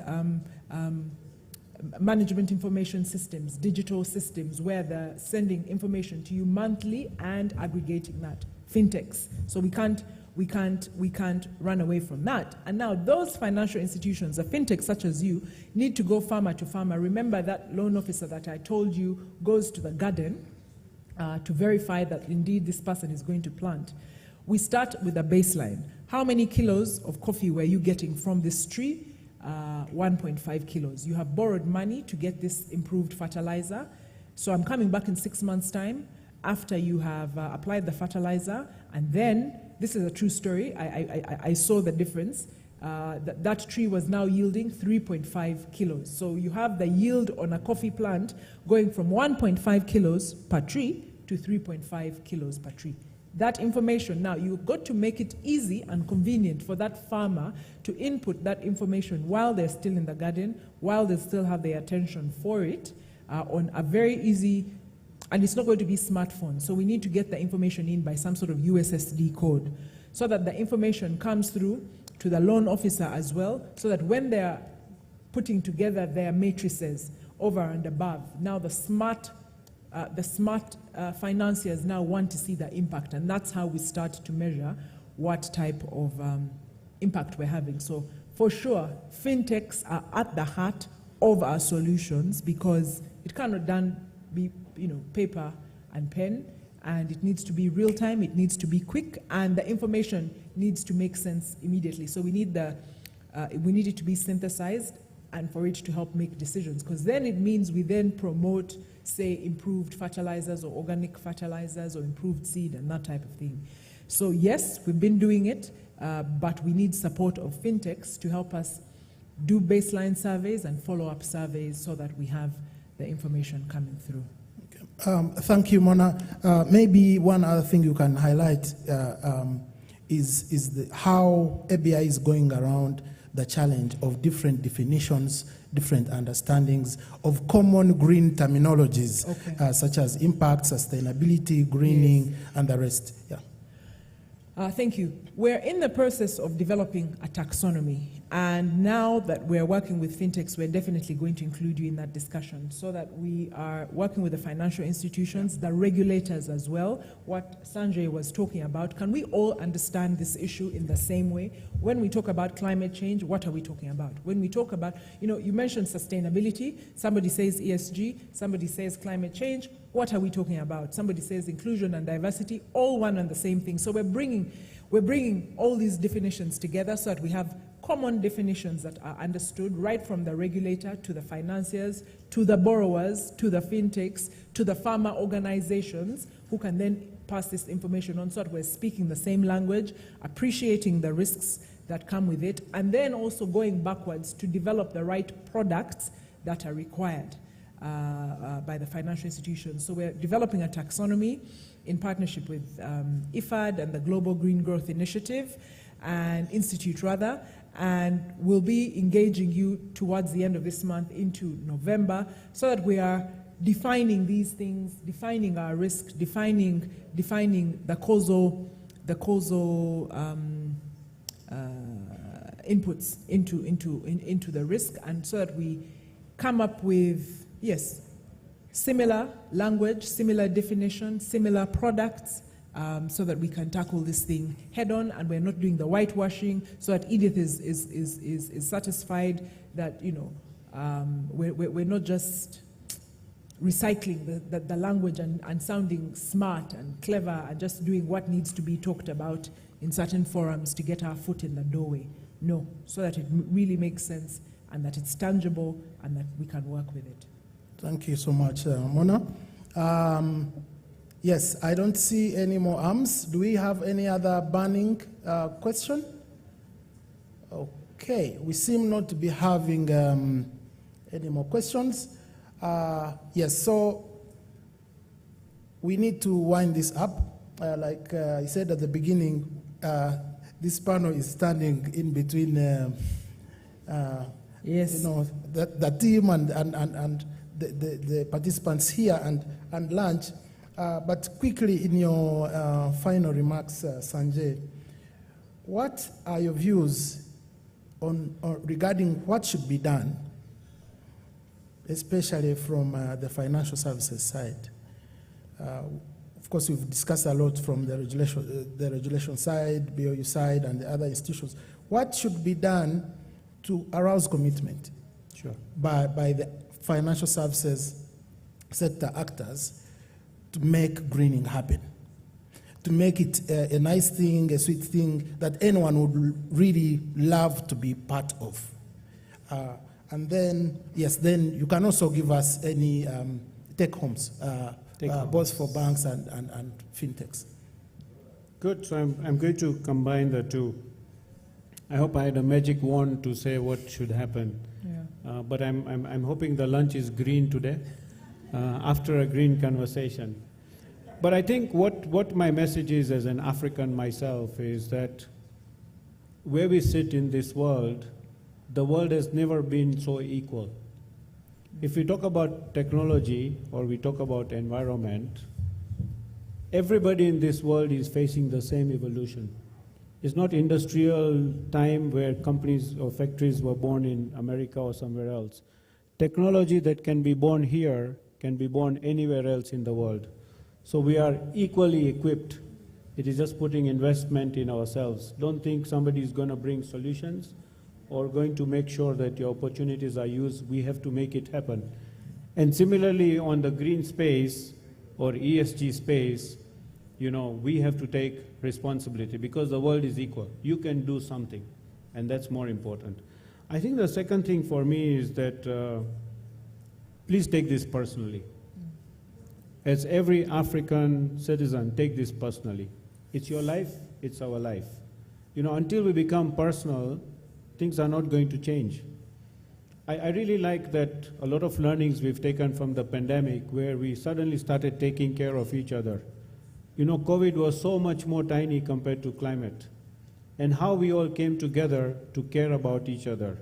management information systems, digital systems, where they're sending information to you monthly and aggregating that. Fintechs. So we can't run away from that. And now those financial institutions, the fintechs such as you, need to go farmer to farmer. Remember that loan officer that I told you goes to the garden to verify that indeed this person is going to plant. We start with a baseline. How many kilos of coffee were you getting from this tree? 1.5 kilos. You have borrowed money to get this improved fertilizer. So I'm coming back in 6 months' time, after you have applied the fertilizer, and then, this is a true story, I saw the difference. That tree was now yielding 3.5 kilos. So you have the yield on a coffee plant going from 1.5 kilos per tree to 3.5 kilos per tree. That information, now you've got to make it easy and convenient for that farmer to input that information while they're still in the garden, while they still have their attention for it, on a very easy, and it's not going to be smartphone. So we need to get the information in by some sort of USSD code so that the information comes through to the loan officer as well, so that when they're putting together their matrices over and above, now the smart financiers now want to see the impact, and that's how we start to measure what type of impact we're having. So for sure, fintechs are at the heart of our solutions because it cannot be paper and pen, and it needs to be real time, it needs to be quick, and the information needs to make sense immediately. So we need it to be synthesized and for it to help make decisions, because then it means we then promote, say, improved fertilizers or organic fertilizers or improved seed and that type of thing. So yes, we've been doing it, but we need support of fintechs to help us do baseline surveys and follow-up surveys so that we have the information coming through. Thank you, Mona. Maybe one other thing you can highlight is how ABI is going around the challenge of different definitions, different understandings of common green terminologies, such as impact, sustainability, greening, and the rest. Yeah. Thank you. We're in the process of developing a taxonomy, and now that we're working with fintechs, we're definitely going to include you in that discussion so that we are working with the financial institutions, the regulators as well. What Sanjay was talking about, can we all understand this issue in the same way? When we talk about climate change, what are we talking about? When we talk about, you mentioned sustainability, somebody says ESG, somebody says climate change, what are we talking about? Somebody says inclusion and diversity, all one and the same thing. So we're bringing all these definitions together so that we have common definitions that are understood right from the regulator to the financiers, to the borrowers, to the fintechs, to the farmer organizations who can then pass this information on so that we're speaking the same language, appreciating the risks that come with it, and then also going backwards to develop the right products that are required by the financial institutions. So we're developing a taxonomy in partnership with IFAD and the Global Green Growth Initiative and Institute rather, and we'll be engaging you towards the end of this month into November so that we are defining these things, defining our risk, defining the causal inputs into the risk, and so that we come up with, yes, similar language, similar definition, similar products, so that we can tackle this thing head on, and we're not doing the whitewashing, so that Edith is satisfied that we're not just recycling the language and sounding smart and clever and just doing what needs to be talked about in certain forums to get our foot in the doorway. No, so that it really makes sense and that it's tangible and that we can work with it. Thank you so much, Mona. Yes, I don't see any more arms. Do we have any other burning question? Okay, we seem not to be having any more questions. Yes, so we need to wind this up. Like I said at the beginning, this panel is standing in between yes, the team and the participants here and lunch. But quickly, in your final remarks, Sanjay, what are your views on regarding what should be done, especially from the financial services side? Of course, we've discussed a lot from the regulation side, BOU side, and the other institutions. What should be done to arouse commitment by the financial services sector actors to make greening happen, to make it a nice thing, a sweet thing that anyone would really love to be part of? And then, yes, then you can also give us any take-homes both for banks and fintechs. Good, so I'm going to combine the two. I hope I had a magic wand to say what should happen. Yeah. But I'm hoping the lunch is green today, after a green conversation. But I think what my message is as an African myself is that where we sit in this world, the world has never been so equal. If we talk about technology or we talk about environment, everybody in this world is facing the same evolution. It's not industrial time where companies or factories were born in America or somewhere else. Technology that can be born here can be born anywhere else in the world. So we are equally equipped. It is just putting investment in ourselves. Don't think somebody is going to bring solutions or going to make sure that your opportunities are used. We have to make it happen. And similarly, on the green space or ESG space, we have to take responsibility because the world is equal. You can do something, and that's more important. I think the second thing for me is that please take this personally. As every African citizen, take this personally. It's your life, it's our life. Until we become personal, things are not going to change. I really like that a lot of learnings we've taken from the pandemic where we suddenly started taking care of each other. COVID was so much more tiny compared to climate, and how we all came together to care about each other.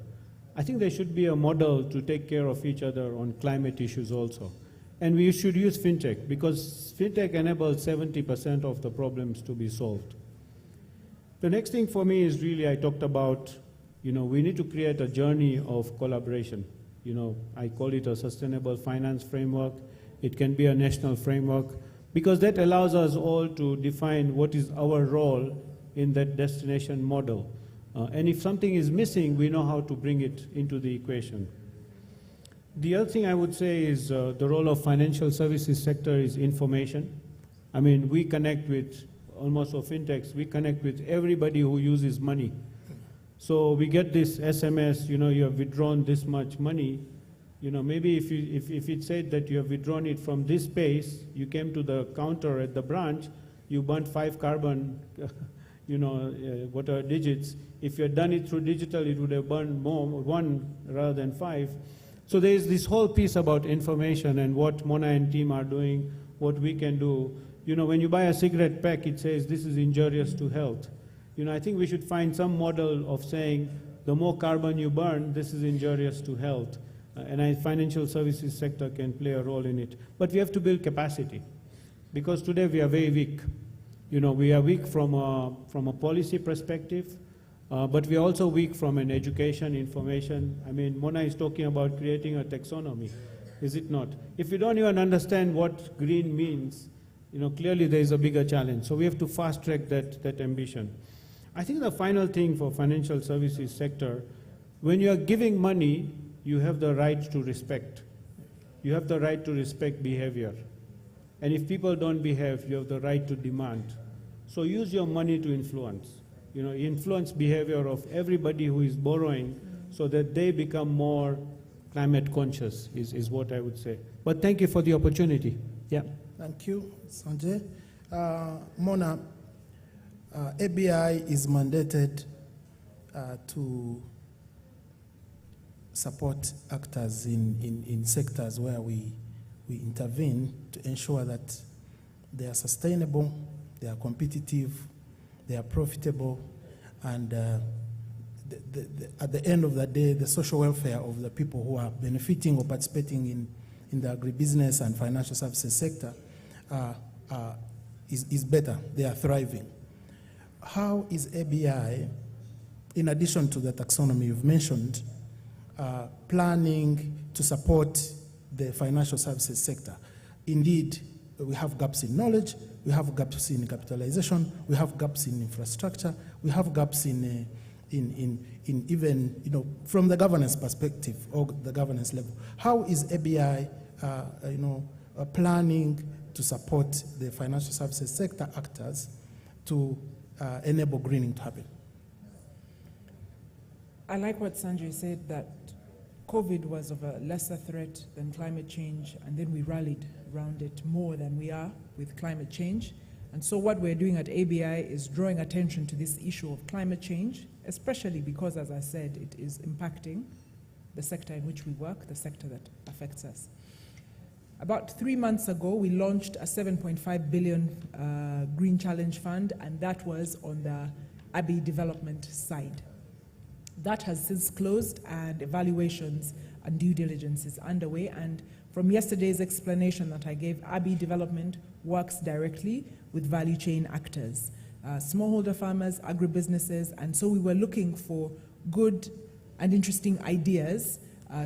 I think there should be a model to take care of each other on climate issues also. And we should use fintech because fintech enables 70% of the problems to be solved. The next thing for me is really I talked about, we need to create a journey of collaboration. I call it a sustainable finance framework. It can be a national framework because that allows us all to define what is our role in that destination model. And if something is missing, we know how to bring it into the equation. The other thing I would say is the role of financial services sector is information. I mean, we connect with almost all fintechs, we connect with everybody who uses money. So we get this SMS, you have withdrawn this much money. Maybe if it said that you have withdrawn it from this space, you came to the counter at the branch, you burnt 5 carbon, what are digits. If you had done it through digital, it would have burned more, 1 rather than 5. So there is this whole piece about information and what Mona and team are doing, what we can do. When you buy a cigarette pack, it says this is injurious to health. I think we should find some model of saying the more carbon you burn, this is injurious to health. And financial services sector can play a role in it. But we have to build capacity because today we are very weak. We are weak from a policy perspective. But we are also weak from an education, information. I mean, Mona is talking about creating a taxonomy, is it not? If you don't even understand what green means, clearly there is a bigger challenge. So we have to fast track that ambition. I think the final thing for financial services sector, when you are giving money, you have the right to respect. You have the right to respect behavior. And if people don't behave, you have the right to demand. So use your money to influence. Influence behavior of everybody who is borrowing so that they become more climate conscious is what I would say. But thank you for the opportunity. Yeah. Thank you, Sanjay. Mona, ABI is mandated to support actors in sectors where we intervene to ensure that they are sustainable, they are competitive, they are profitable, and at the end of the day, the social welfare of the people who are benefiting or participating in the agribusiness and financial services sector is better. They are thriving. How is ABI, in addition to the taxonomy you've mentioned, planning to support the financial services sector? Indeed, we have gaps in knowledge, we have gaps in capitalization, we have gaps in infrastructure, we have gaps in even, from the governance perspective or the governance level. How is ABI, planning to support the financial services sector actors to enable greening to happen? I like what Sanjay said, that COVID was of a lesser threat than climate change, and then we rallied around it more than we are with climate change. And so what we're doing at ABI is drawing attention to this issue of climate change, especially because, as I said, it is impacting the sector in which we work, the sector that affects us. About 3 months ago, we launched a 7.5 billion Green Challenge Fund, and that was on the Abbey development side. That has since closed, and evaluations and due diligence is underway. And from yesterday's explanation that I gave, Abbey Development works directly with value chain actors, smallholder farmers, agribusinesses, and so we were looking for good and interesting ideas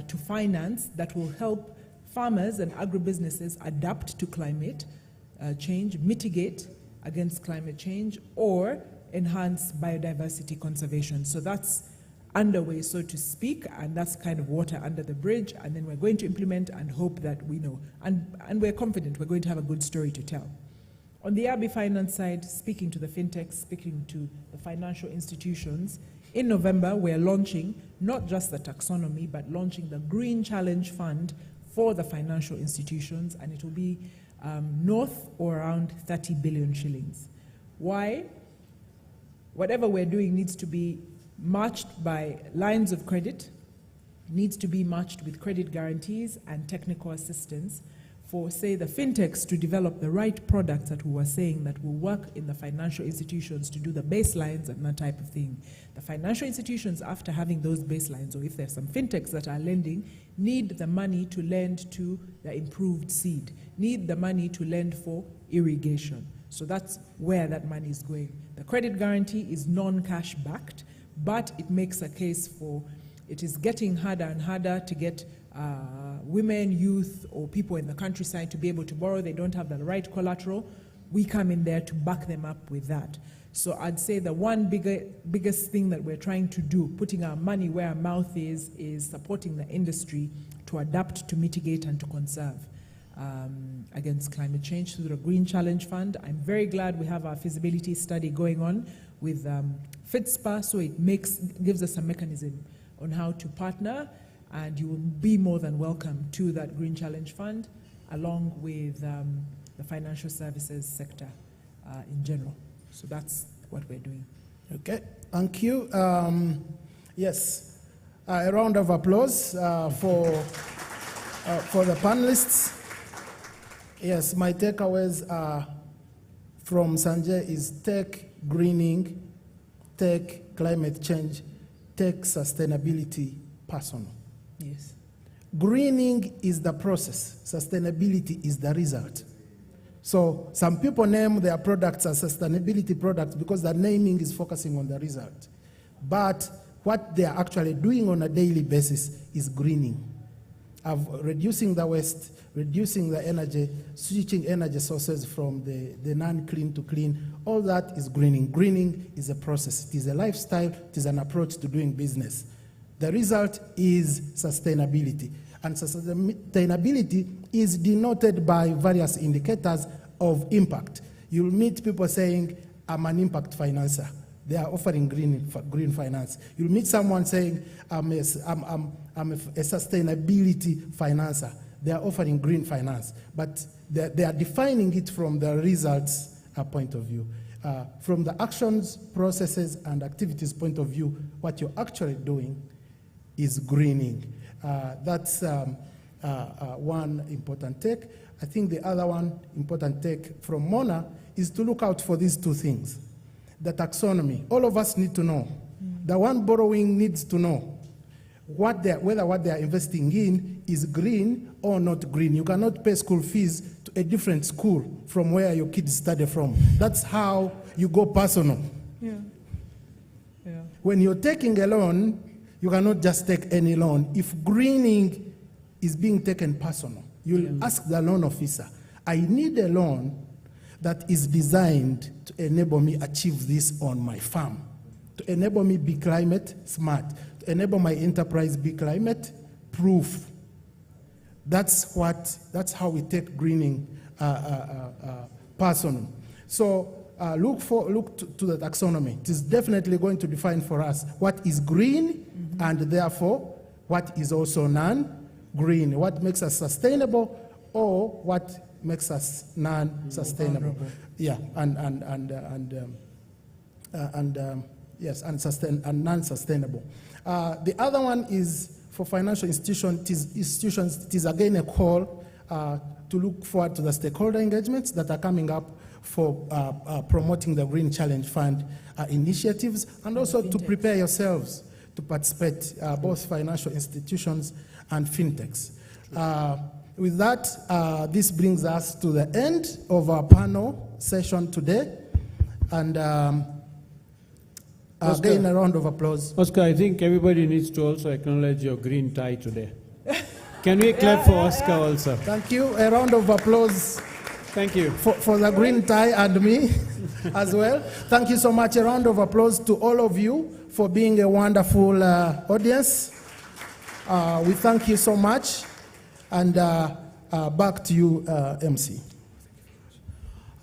to finance that will help farmers and agribusinesses adapt to climate change, mitigate against climate change, or enhance biodiversity conservation. So that's underway, so to speak, and that's kind of water under the bridge, and then we're going to implement and hope that we know. And we're confident we're going to have a good story to tell. On the Abbey Finance side, speaking to the fintechs, speaking to the financial institutions, in November we're launching not just the taxonomy, but launching the Green Challenge Fund for the financial institutions, and it will be north or around 30 billion shillings. Why? Whatever we're doing needs to be matched by lines of credit, needs to be matched with credit guarantees and technical assistance for, say, the fintechs to develop the right products that we were saying that will work in the financial institutions to do the baselines and that type of thing. The financial institutions, after having those baselines, or if there's some fintechs that are lending, need the money to lend to the improved seed, need the money to lend for irrigation. So that's where that money is going. The credit guarantee is non-cash backed, but it makes a case for, it is getting harder and harder to get women, youth, or people in the countryside to be able to borrow. They don't have the right collateral. We come in there to back them up with that. So I'd say the one biggest thing that we're trying to do, putting our money where our mouth is supporting the industry to adapt, to mitigate, and to conserve against climate change through the Green Challenge Fund. I'm very glad we have our feasibility study going on with Fitspa, so it gives us a mechanism on how to partner, and you will be more than welcome to that Green Challenge Fund, along with the financial services sector in general. So that's what we're doing. Okay, thank you. Yes, a round of applause for the panelists. Yes, my takeaways from Sanjay is take greening, take climate change, take sustainability personal. Yes. Greening is the process, sustainability is the result. So some people name their products as sustainability products because the naming is focusing on the result. But what they are actually doing on a daily basis is greening, of reducing the waste, reducing the energy, switching energy sources from the non-clean to clean. All that is greening. Greening is a process. It is a lifestyle. It is an approach to doing business. The result is sustainability. And sustainability is denoted by various indicators of impact. You'll meet people saying, I'm an impact financer. They are offering green finance. You'll meet someone saying, I'm a sustainability financer. They are offering green finance. But they are defining it from the results point of view. From the actions, processes, and activities point of view, what you're actually doing is greening. That's one important take. I think the other one important take from Mona is to look out for these two things. The taxonomy, all of us need to know. The one borrowing needs to know whether what they are investing in is green or not green. You cannot pay school fees to a different school from where your kids study from. That's how you go personal. Yeah. Yeah. When you're taking a loan, you cannot just take any loan. If greening is being taken personal, you'll ask the loan officer, I need a loan that is designed to enable me achieve this on my farm, to enable me be climate smart, to enable my enterprise be climate proof. That's how we take greening personal. So look to the taxonomy. It is definitely going to define for us what is green, and therefore what is also non-green, what makes us sustainable, or what makes us non-sustainable. Yeah, yes, and non-sustainable. The other one is for financial institutions. It is again a call to look forward to the stakeholder engagements that are coming up for promoting the Green Challenge Fund initiatives, and also to prepare yourselves to participate, both financial institutions and fintechs. With that, this brings us to the end of our panel session today. And again, a round of applause. Oscar, I think everybody needs to also acknowledge your green tie today. Can we clap for Oscar also? Thank you. A round of applause. Thank you. For the green tie and me as well. Thank you so much. A round of applause to all of you for being a wonderful audience. We thank you so much. And back to you, MC.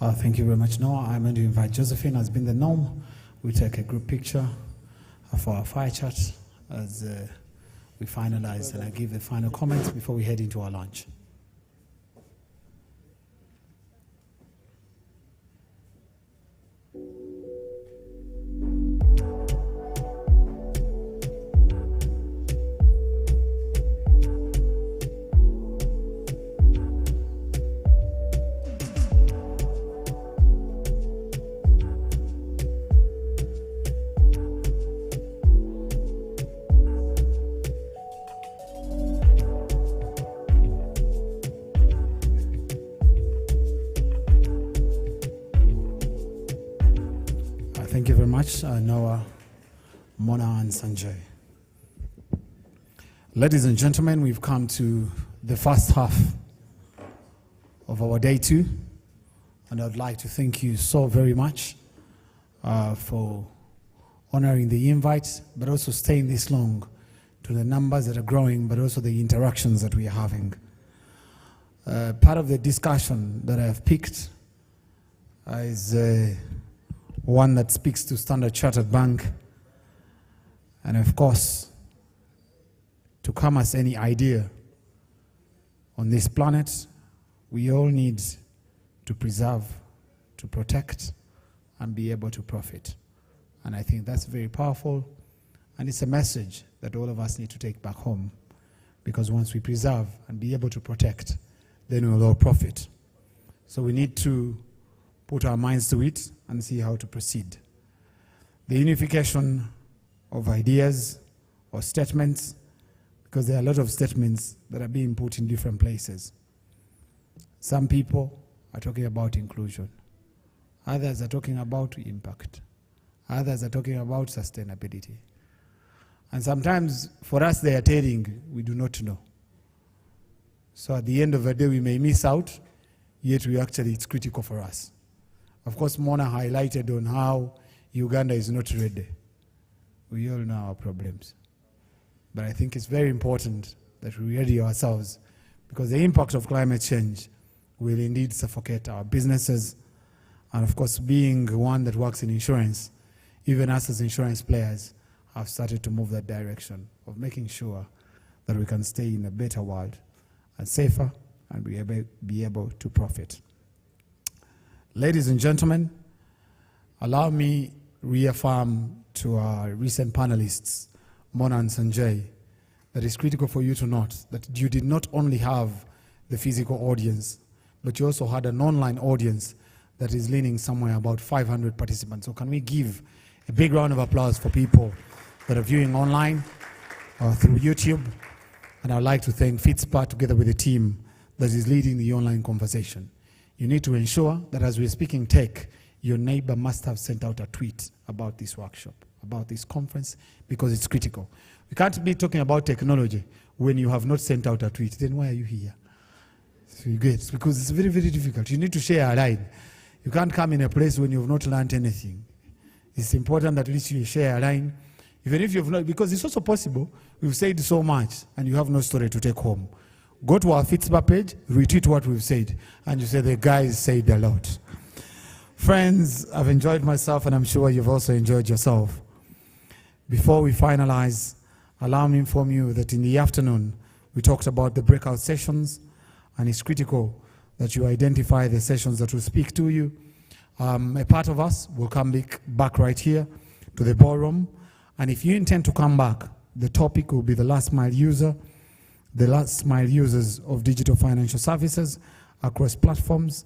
Thank you very much, Noah. I'm going to invite Josephine, as been the norm. We take a group picture for our fire chat as we finalize, and I give the final comments before we head into our lunch. Thank you very much, Noah, Mona, and Sanjay. Ladies and gentlemen, we've come to the first half of our day 2, and I'd like to thank you so very much for honoring the invite, but also staying this long, to the numbers that are growing, but also the interactions that we are having. Part of the discussion that I have picked is one that speaks to Standard Chartered Bank, and of course, to come as any idea on this planet, we all need to preserve, to protect, and be able to profit. And I think that's very powerful, and it's a message that all of us need to take back home, because once we preserve and be able to protect, then we'll all profit. So we need to put our minds to it and see how to proceed. The unification of ideas or statements, because there are a lot of statements that are being put in different places. Some people are talking about inclusion. Others are talking about impact. Others are talking about sustainability. And sometimes for us they are telling we do not know. So at the end of the day we may miss out, yet it's critical for us. Of course, Mona highlighted on how Uganda is not ready. We all know our problems. But I think it's very important that we ready ourselves, because the impact of climate change will indeed suffocate our businesses. And of course, being one that works in insurance, even us as insurance players have started to move that direction of making sure that we can stay in a better world and safer, and be able to profit. Ladies and gentlemen, allow me reaffirm to our recent panelists, Mona and Sanjay, that it's critical for you to note that you did not only have the physical audience, but you also had an online audience that is leaning somewhere about 500 participants. So can we give a big round of applause for people that are viewing online or through YouTube? And I'd like to thank Fitspa together with the team that is leading the online conversation. You need to ensure that as we're speaking tech, your neighbor must have sent out a tweet about this workshop, about this conference, because it's critical. We can't be talking about technology when you have not sent out a tweet. Then why are you here? So you get, because it's very, very difficult. You need to share a line. You can't come in a place when you've not learned anything. It's important that at least you share a line, even if you've not, because it's also possible, we've said so much and you have no story to take home. Go to our Fitspa page, retweet what we've said, and you say the guys said a lot. Friends, I've enjoyed myself, and I'm sure you've also enjoyed yourself. Before we finalize, allow me to inform you that in the afternoon, we talked about the breakout sessions, and it's critical that you identify the sessions that will speak to you. A part of us will come back right here to the ballroom, and if you intend to come back, the topic will be the last mile user, the last mile users of digital financial services across platforms.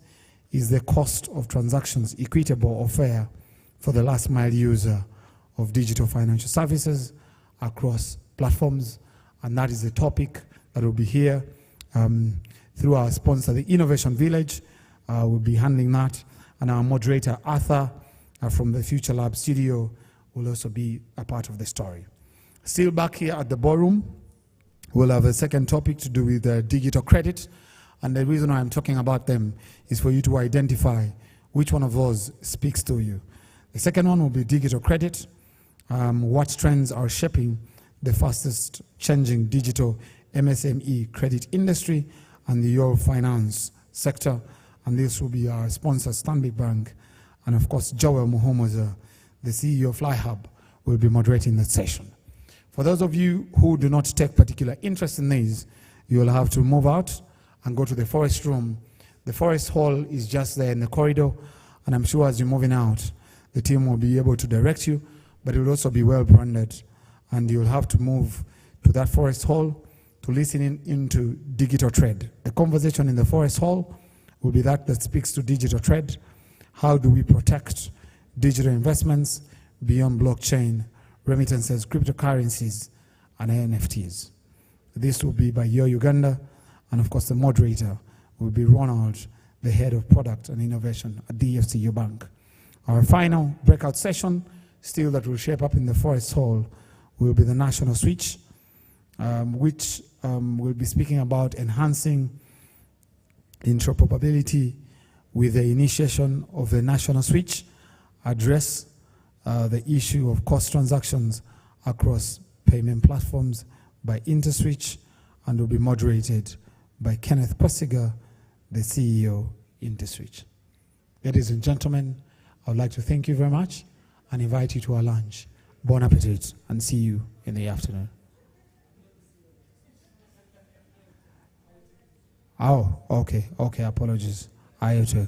Is the cost of transactions equitable or fair for the last mile user of digital financial services across platforms? And that is the topic that will be here through our sponsor, the Innovation Village. Will be handling that. And our moderator, Arthur, from the Future Lab studio, will also be a part of the story. Still back here at the ballroom, we'll have a second topic to do with digital credit. And the reason why I'm talking about them is for you to identify which one of those speaks to you. The second one will be digital credit. What trends are shaping the fastest changing digital MSME credit industry and the Euro finance sector. And this will be our sponsor, Stanbic Bank. And of course, Joel Muhomoza, the CEO of FlyHub, will be moderating that session. For those of you who do not take particular interest in these, you will have to move out and go to the forest room. The forest hall is just there in the corridor, and I'm sure as you're moving out, the team will be able to direct you, but it will also be well branded, and you'll have to move to that forest hall to listen into digital trade. The conversation in the forest hall will be that speaks to digital trade. How do we protect digital investments beyond blockchain, remittances, cryptocurrencies, and NFTs? This will be by Yo Uganda. And of course, the moderator will be Ronald, the head of product and innovation at DFCU Bank. Our final breakout session, still that will shape up in the Forest Hall, will be the National Switch, which will be speaking about enhancing interoperability with the initiation of the National Switch, address the issue of cost transactions across payment platforms by InterSwitch, and will be moderated by Kenneth Posiga, the CEO, InterSwitch. Ladies and gentlemen, I would like to thank you very much and invite you to our lunch. Bon appetit, and see you in the afternoon. Oh, okay, apologies. IoTech.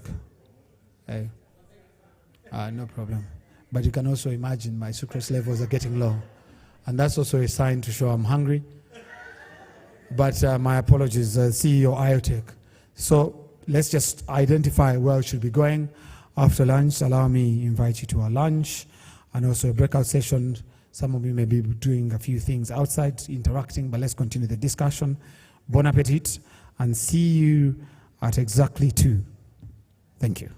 Hey. No problem. But you can also imagine my sucrose levels are getting low. And that's also a sign to show I'm hungry. But my apologies, CEO IoTech. So let's just identify where we should be going after lunch. Allow me to invite you to our lunch and also a breakout session. Some of you may be doing a few things outside, interacting, but let's continue the discussion. Bon appetit, and see you at exactly 2. Thank you.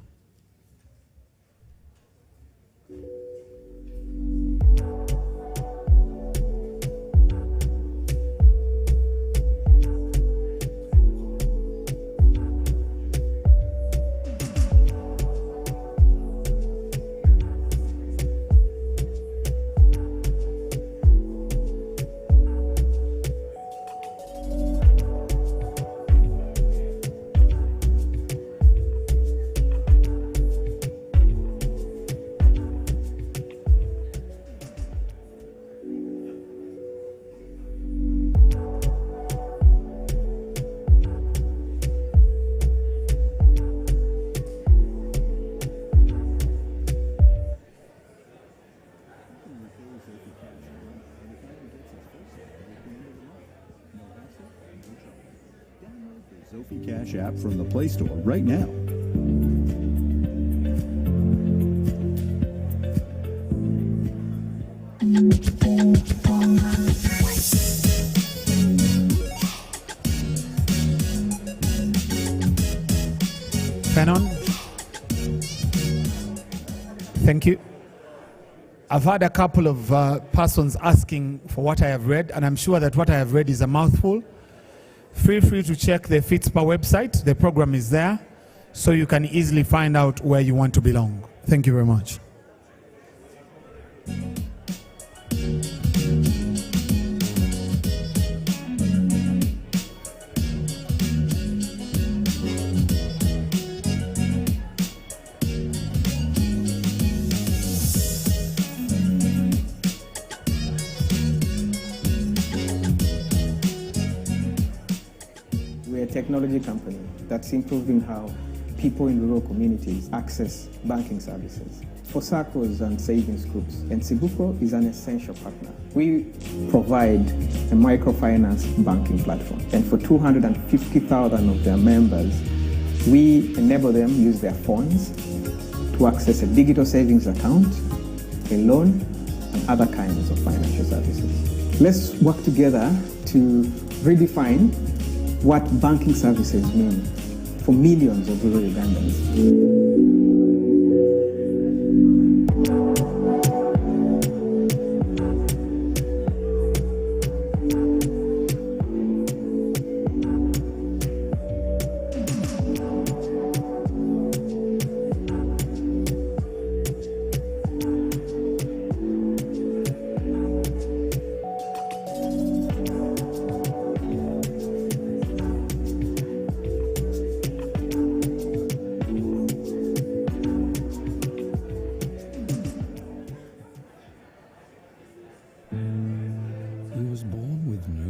Zophie Cash app from the Play Store right now. Fanon, thank you. I've had a couple of persons asking for what I have read, and I'm sure that what I have read is a mouthful. Feel free to check the Fitspa website. The program is there, so you can easily find out where you want to belong. Thank you very much. technology company that's improving how people in rural communities access banking services. For SACCOs and savings groups, Exhibitor is an essential partner. We provide a microfinance banking platform, and for 250,000 of their members, we enable them use their phones to access a digital savings account, a loan, and other kinds of financial services. Let's work together to redefine what banking services mean for millions of rural Ugandans.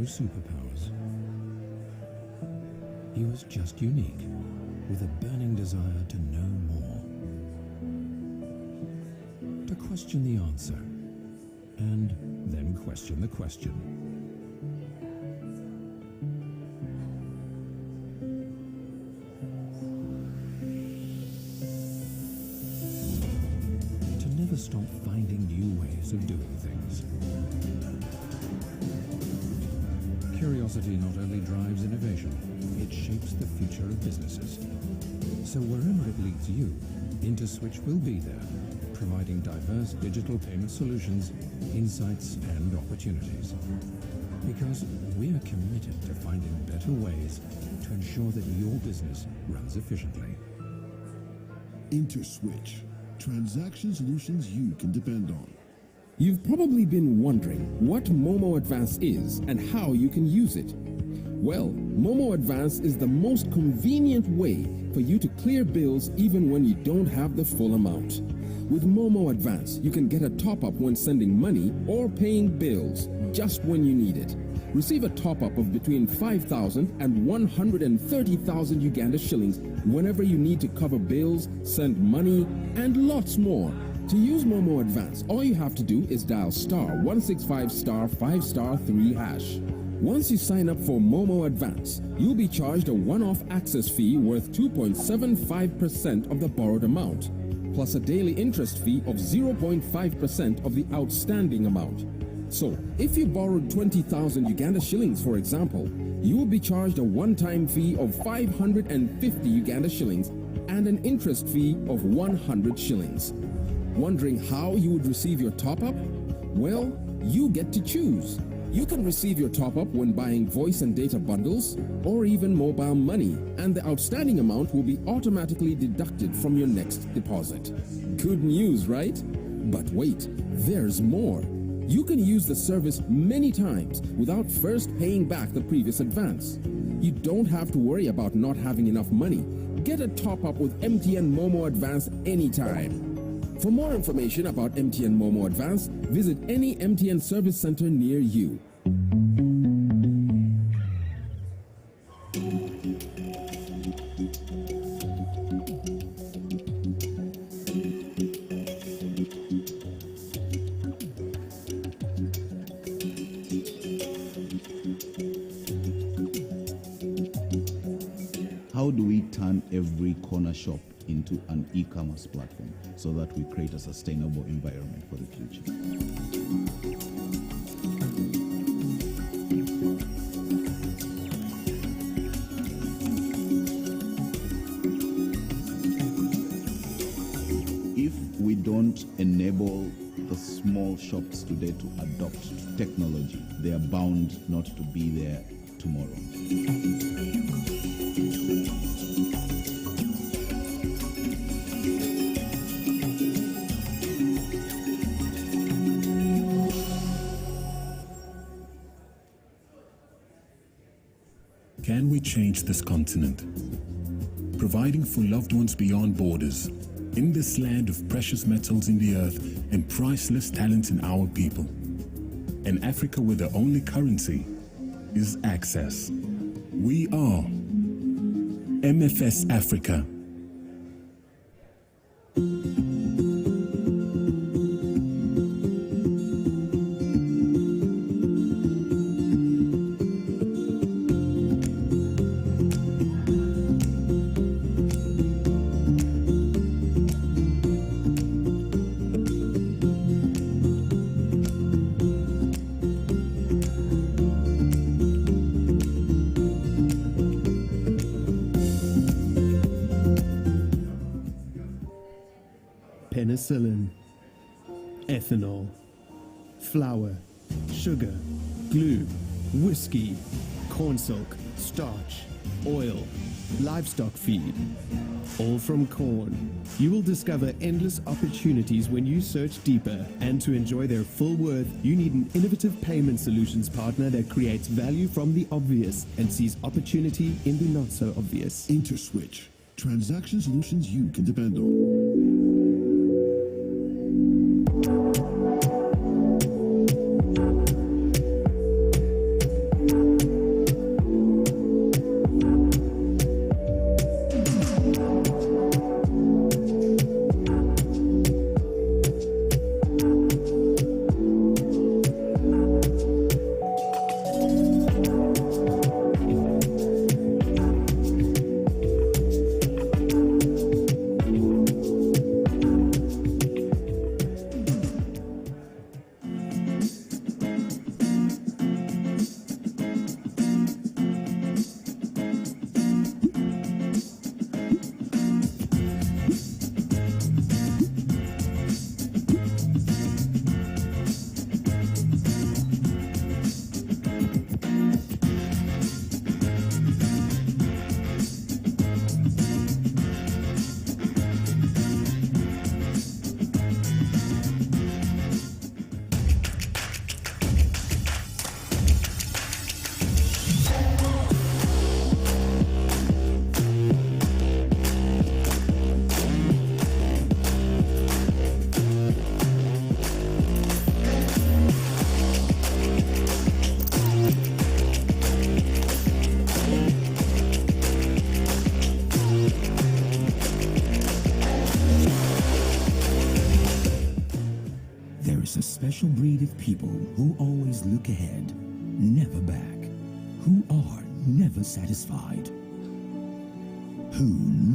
Superpowers. He was just unique, with a burning desire to know more, to question the answer, and then question the question. To never stop finding new ways of doing things. Curiosity not only drives innovation, it shapes the future of businesses. So wherever it leads you, InterSwitch will be there, providing diverse digital payment solutions, insights, and opportunities. Because we are committed to finding better ways to ensure that your business runs efficiently. InterSwitch, transaction solutions you can depend on. You've probably been wondering what Momo Advance is and how you can use it. Well, Momo Advance is the most convenient way for you to clear bills even when you don't have the full amount. With Momo Advance, you can get a top-up when sending money or paying bills just when you need it. Receive a top-up of between 5,000 and 130,000 Uganda shillings whenever you need to cover bills, send money, and lots more. To use Momo Advance, all you have to do is dial *165*5*3#. Once you sign up for Momo Advance, you'll be charged a one-off access fee worth 2.75% of the borrowed amount, plus a daily interest fee of 0.5% of the outstanding amount. So, if you borrowed 20,000 Uganda shillings, for example, you will be charged a one-time fee of 550 Uganda shillings and an interest fee of 100 shillings. Wondering how you would receive your top-up? Well, you get to choose. You can receive your top-up when buying voice and data bundles or even mobile money, and the outstanding amount will be automatically deducted from your next deposit. Good news, right? But wait, there's more. You can use the service many times without first paying back the previous advance. You don't have to worry about not having enough money. Get a top-up with MTN Momo Advance anytime. For more information about MTN Momo Advance, visit any MTN service center near you. How do we turn every corner shop into an e-commerce platform so that we create a sustainable environment for the future? If we don't enable the small shops today to adopt technology, they are bound not to be there tomorrow. Can we change this continent? Providing for loved ones beyond borders, in this land of precious metals in the earth and priceless talent in our people. In Africa where the only currency is access. We are MFS Africa. Penicillin, ethanol, flour, sugar, glue, whiskey, cornstalk, starch, oil, livestock feed, all from corn. You will discover endless opportunities when you search deeper, and to enjoy their full worth, you need an innovative payment solutions partner that creates value from the obvious and sees opportunity in the not so obvious. InterSwitch, transaction solutions you can depend on. A special breed of people who always look ahead, never back, who are never satisfied, who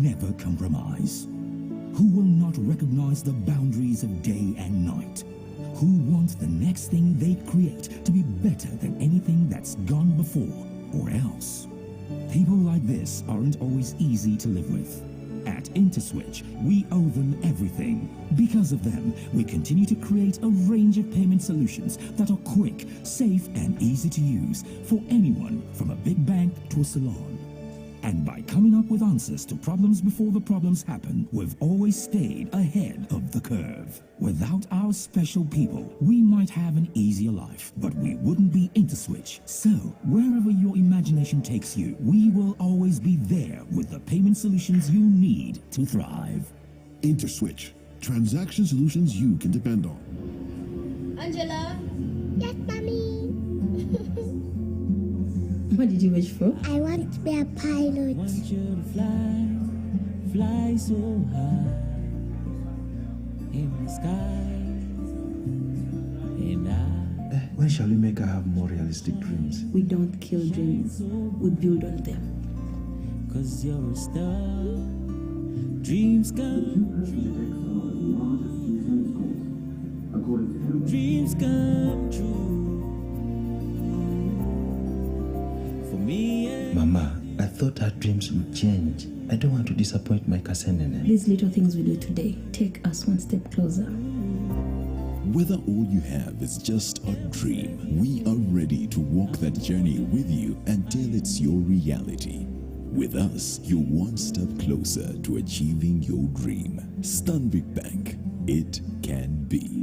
never compromise, who will not recognize the boundaries of day and night, who want the next thing they create to be better than anything that's gone before or else. People like this aren't always easy to live with. At InterSwitch, we owe them everything. Because of them, we continue to create a range of payment solutions that are quick, safe, and easy to use for anyone from a big bank to a salon. And by coming up with answers to problems before the problems happen, we've always stayed ahead of the curve. Without our special people, we might have an easier life, but we wouldn't be InterSwitch. So, wherever your imagination takes you, we will always be there with the payment solutions you need to thrive. InterSwitch, transaction solutions you can depend on. Angela? Yes, Mommy. What did you wish for? I want to be a pilot. Want you to fly, fly so high in the sky. And when shall we make her have more realistic dreams? we don't kill dreams, we build on them. 'Cause you're a star, dreams come true. Dreams come true. Mama, I thought our dreams would change. I don't want to disappoint my cousin. These little things we do today take us one step closer. Whether all you have is just a dream, we are ready to walk that journey with you until it's your reality. With us, you're one step closer to achieving your dream. Stanbic Bank, it can be.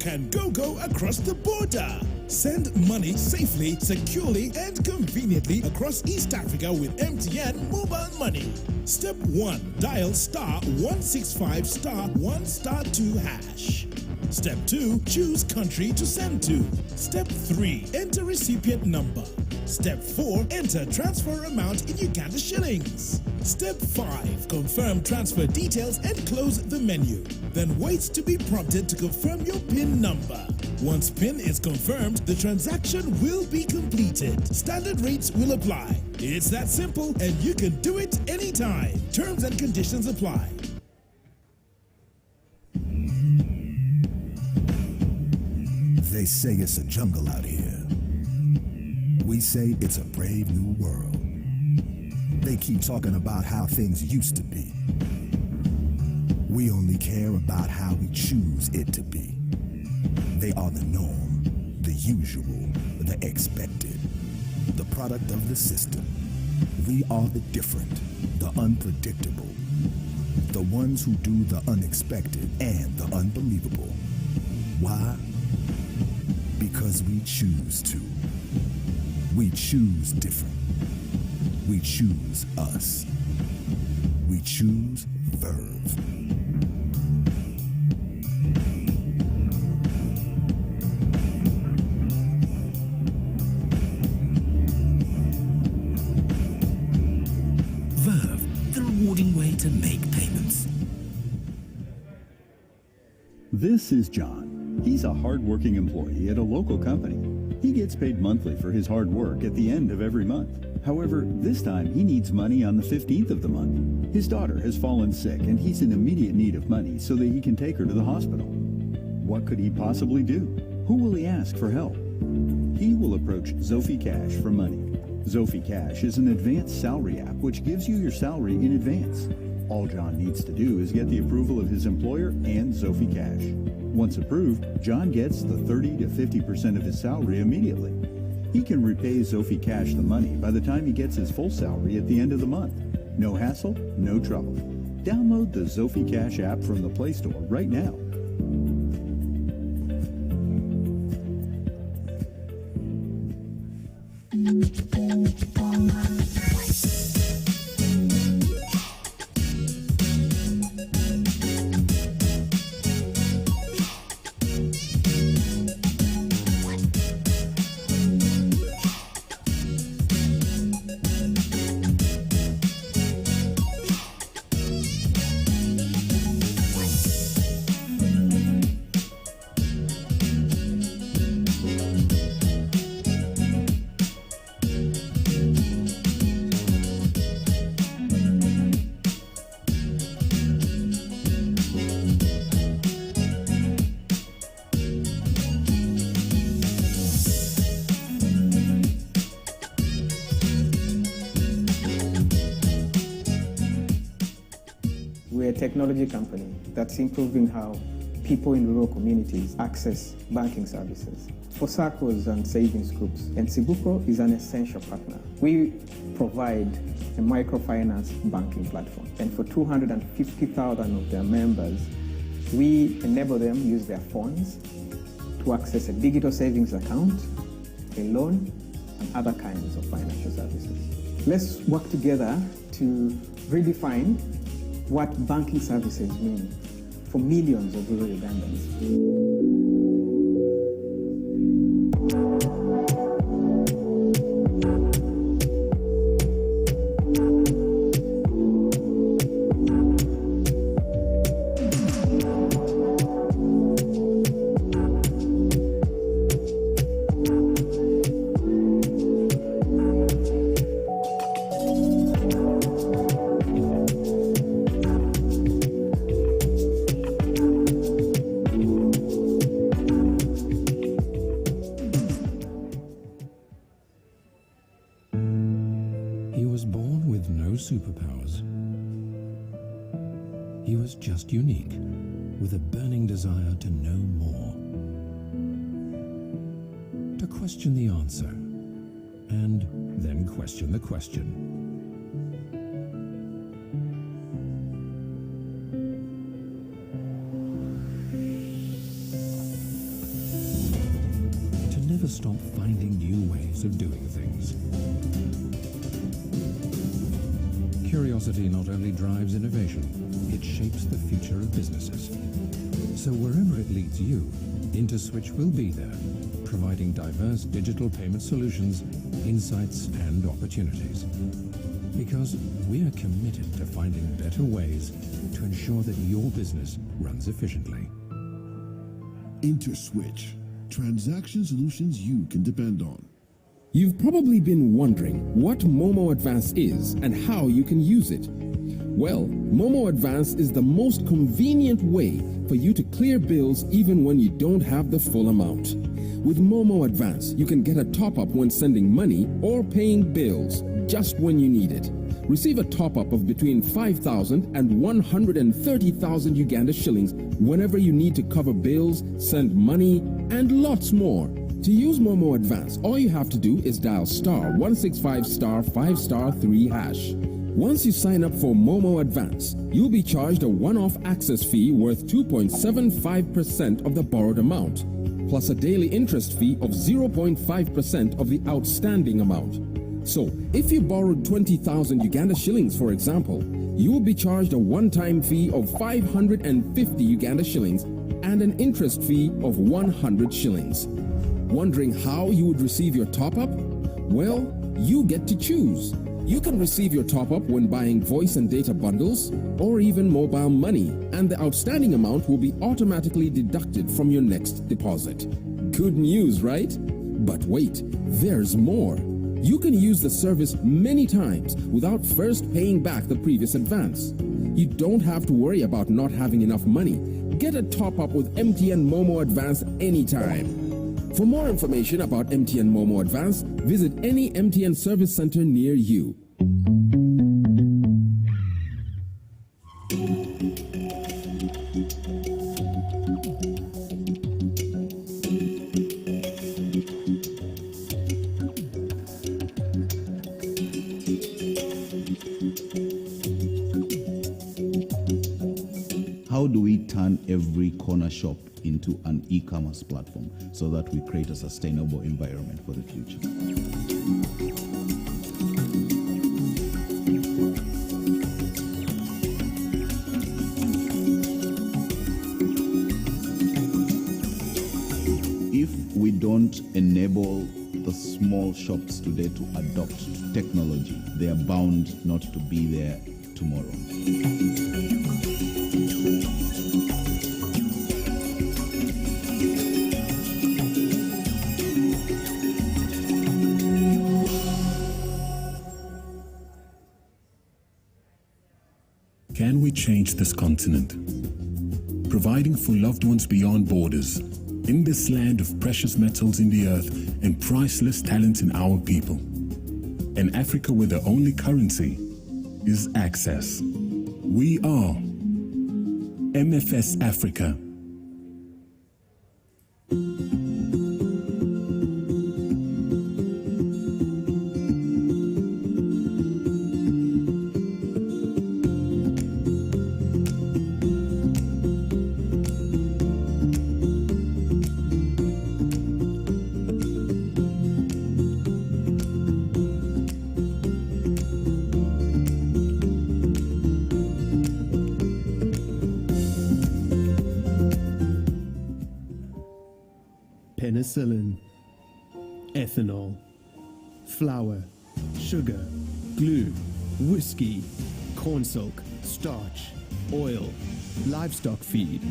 can go across the border. Send money safely, securely, and conveniently across East Africa with MTN Mobile Money. Step 1. Dial *165*1*2#. Step 2. Choose country to send to. Step 3. Enter recipient number. Step 4. Enter transfer amount in Uganda shillings. Step 5. Confirm transfer details and close the menu. Then wait to be prompted to confirm your PIN number. Once PIN is confirmed, the transaction will be completed. Standard rates will apply. It's that simple, and you can do it anytime. Terms and conditions apply. They say it's a jungle out here. We say it's a brave new world. They keep talking about how things used to be. We only care about how we choose it to be. They are the norm, the usual, the expected, the product of the system. We are the different, the unpredictable, the ones who do the unexpected and the unbelievable. Why? Because we choose to. We choose different. We choose us. We choose Verve. Verve, the rewarding way to make payments. This is John. He's a hard-working employee at a local company. He gets paid monthly for his hard work at the end of every month. However, this time he needs money on the 15th of the month. His daughter has fallen sick and he's in immediate need of money so that he can take her to the hospital. What could he possibly do? Who will he ask for help? He will approach Zophie Cash for money. Zophie Cash is an advanced salary app which gives you your salary in advance. All John needs to do is get the approval of his employer and Zophie Cash. Once approved, John gets the 30 to 50% of his salary immediately. He can repay Zophie Cash the money by the time he gets his full salary at the end of the month. No hassle, no trouble. Download the Zophie Cash app from the Play Store right now. We're a technology company that's improving how people in rural communities access banking services. For SACCOs and savings groups, Exhibitor is an essential partner. We provide a microfinance banking platform, and for 250,000 of their members, we enable them use their phones to access a digital savings account, a loan, and other kinds of financial services. Let's work together to redefine what banking services mean for millions of rural Ugandans. Superpowers. He was just unique, with a burning desire to know more, to question the answer, and then question the question. never stop finding new ways of doing things. Curiosity not only drives innovation, it shapes the future of businesses. So wherever it leads you, InterSwitch will be there, providing diverse digital payment solutions, insights, and opportunities. Because we are committed to finding better ways to ensure that your business runs efficiently. InterSwitch, transaction solutions you can depend on. You've probably been wondering what Momo Advance is and how you can use it. Well, Momo Advance is the most convenient way for you to clear bills even when you don't have the full amount. With Momo Advance, you can get a top-up when sending money or paying bills just when you need it. Receive a top-up of between 5,000 and 130,000 Uganda shillings whenever you need to cover bills, send money, and lots more. To use Momo Advance, all you have to do is dial *165*5*3#. Once you sign up for Momo Advance, you'll be charged a one-off access fee worth 2.75% of the borrowed amount, plus a daily interest fee of 0.5% of the outstanding amount. So, if you borrowed 20,000 Uganda shillings, for example, you will be charged a one-time fee of 550 Uganda shillings and an interest fee of 100 shillings. Wondering how you would receive your top-up? Well, you get to choose. You can receive your top-up when buying voice and data bundles or even mobile money, and the outstanding amount will be automatically deducted from your next deposit. Good news, right? But wait, there's more. You can use the service many times without first paying back the previous advance. You don't have to worry about not having enough money. Get a top-up with MTN Momo Advance anytime. For more information about MTN Momo Advance, visit any MTN service center near you. How do we turn every corner shop into an e-commerce platform so that we create a sustainable environment for the future? If we don't enable the small shops today to adopt technology, they are bound not to be there tomorrow. Can we change this continent? Providing for loved ones beyond borders, in this land of precious metals in the earth and priceless talent in our people. An Africa where the only currency is access. We are MFS Africa. Penicillin, ethanol, flour, sugar, glue, whiskey, cornstalk, starch, oil, livestock feed,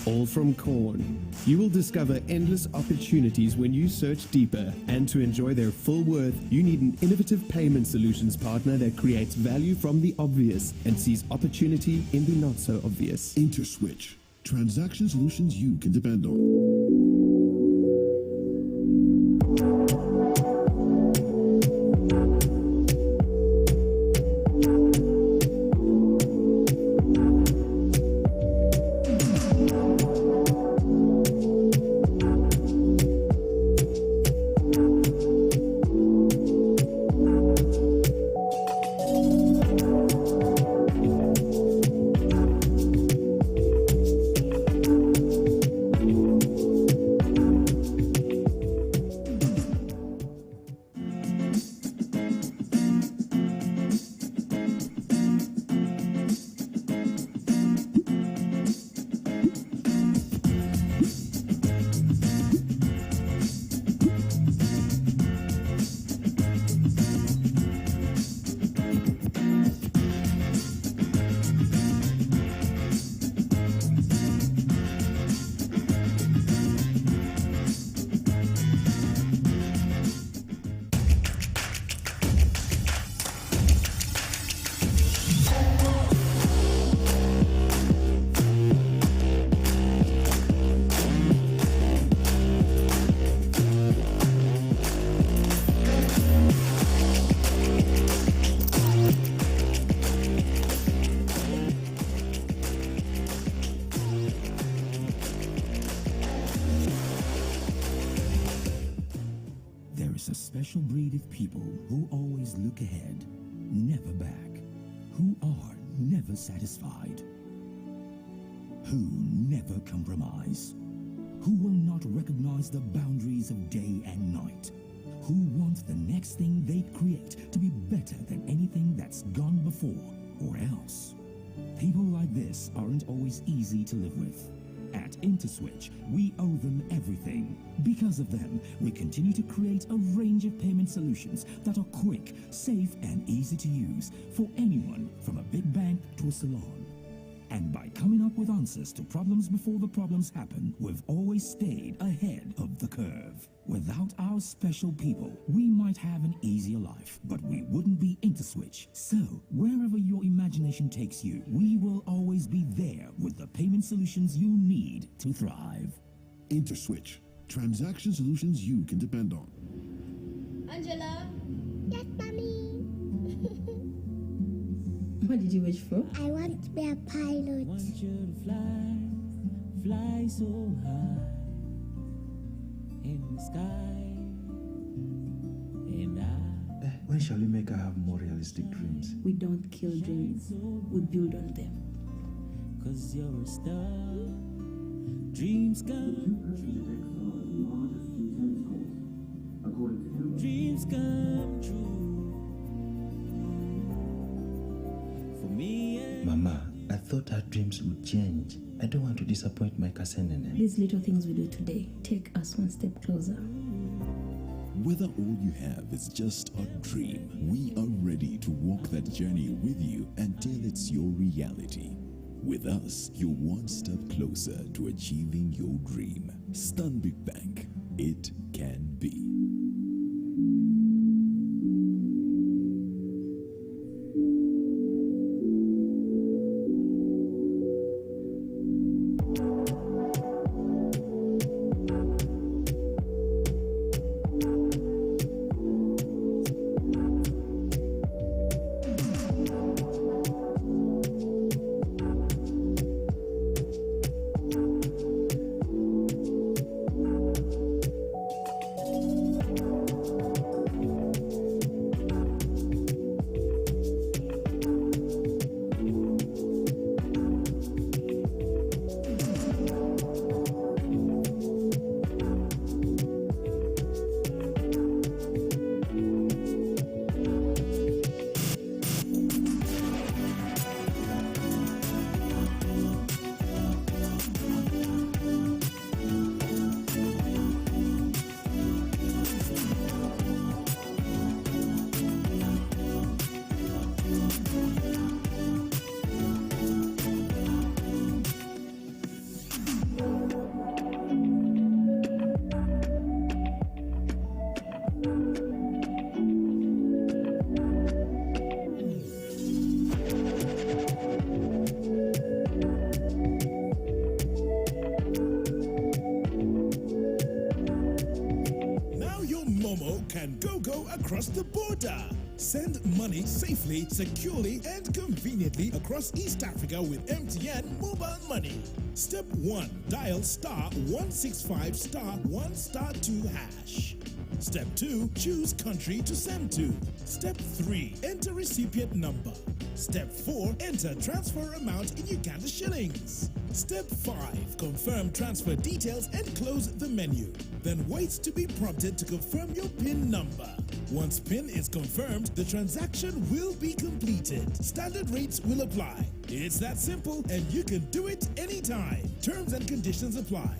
all from corn. You will discover endless opportunities when you search deeper, and to enjoy their full worth, you need an innovative payment solutions partner that creates value from the obvious and sees opportunity in the not so obvious. InterSwitch, transaction solutions you can depend on. There's a special breed of people who always look ahead, never back, who are never satisfied, who never compromise, who will not recognize the boundaries of day and night, who want the next thing they create to be better than anything that's gone before or else. People like this aren't always easy to live with. At InterSwitch, we owe them everything. Because of them, we continue to create a range of payment solutions that are quick, safe, and easy to use for anyone from a big bank to a salon. And by coming up with answers to problems before the problems happen, we've always stayed ahead of the curve. Without our special people, we might have an easier life, but we wouldn't be InterSwitch. So, wherever your imagination takes you, we will always be there with the payment solutions you need to thrive. InterSwitch. Transaction solutions you can depend on. Angela? Yes, mommy. What did you wish for? I want to be a pilot. Want you to fly, fly so high in the sky. And When shall we make her have more realistic dreams? we don't kill dreams, we build on them. 'Cause you're a star, dreams come true. Dreams come true. Mama, I thought our dreams would change. I don't want to disappoint my cousin. These little things we do today take us one step closer. Whether all you have is just a dream, we are ready to walk that journey with you until it's your reality. With us, you're one step closer to achieving your dream. Stanbic Bank, it can be. Across the border. Send money safely, securely, and conveniently across East Africa with MTN Mobile Money. Step 1. Dial *165 *1*2#. Step 2. Choose country to send to. Step 3. Enter recipient number. Step 4. Enter transfer amount in Uganda shillings. Step 5. Confirm transfer details and close the menu. Then wait to be prompted to confirm your PIN number. Once PIN is confirmed, the transaction will be completed. Standard rates will apply. It's that simple, and you can do it anytime. Terms and conditions apply.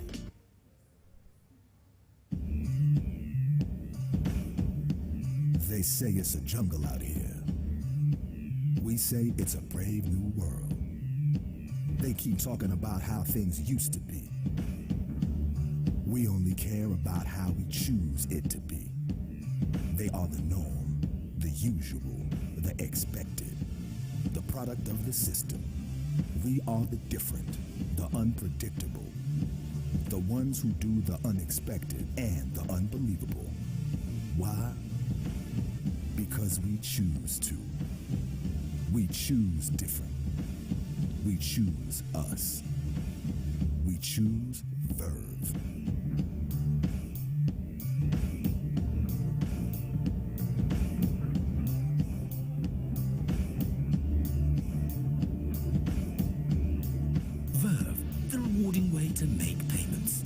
They say it's a jungle out here. We say it's a brave new world. They keep talking about how things used to be. We only care about how we choose it to be. They are the norm, the usual, the expected, the product of the system. We are the different, the unpredictable, the ones who do the unexpected and the unbelievable. Why? Because we choose to. We choose different. We choose us. We choose Verve. to make payments.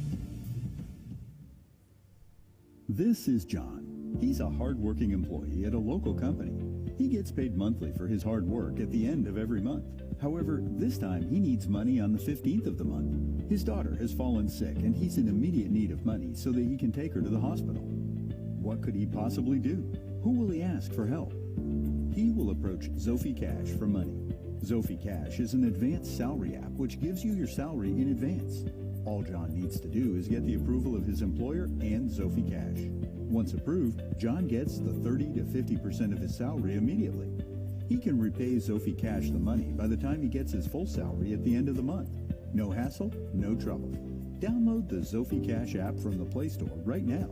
This is John. He's a hard-working employee at a local company. He gets paid monthly for his hard work at the end of every month. However, this time he needs money on the 15th of the month. His daughter has fallen sick and he's in immediate need of money so that he can take her to the hospital. What could he possibly do? Who will he ask for help? He will approach Zophie Cash for money. Zophie Cash is an advanced salary app which gives you your salary in advance. All John needs to do is get the approval of his employer and Zophie Cash. Once approved, John gets the 30 to 50% of his salary immediately. He can repay Zophie Cash the money by the time he gets his full salary at the end of the month. No hassle, no trouble. Download the Zophie Cash app from the Play Store right now.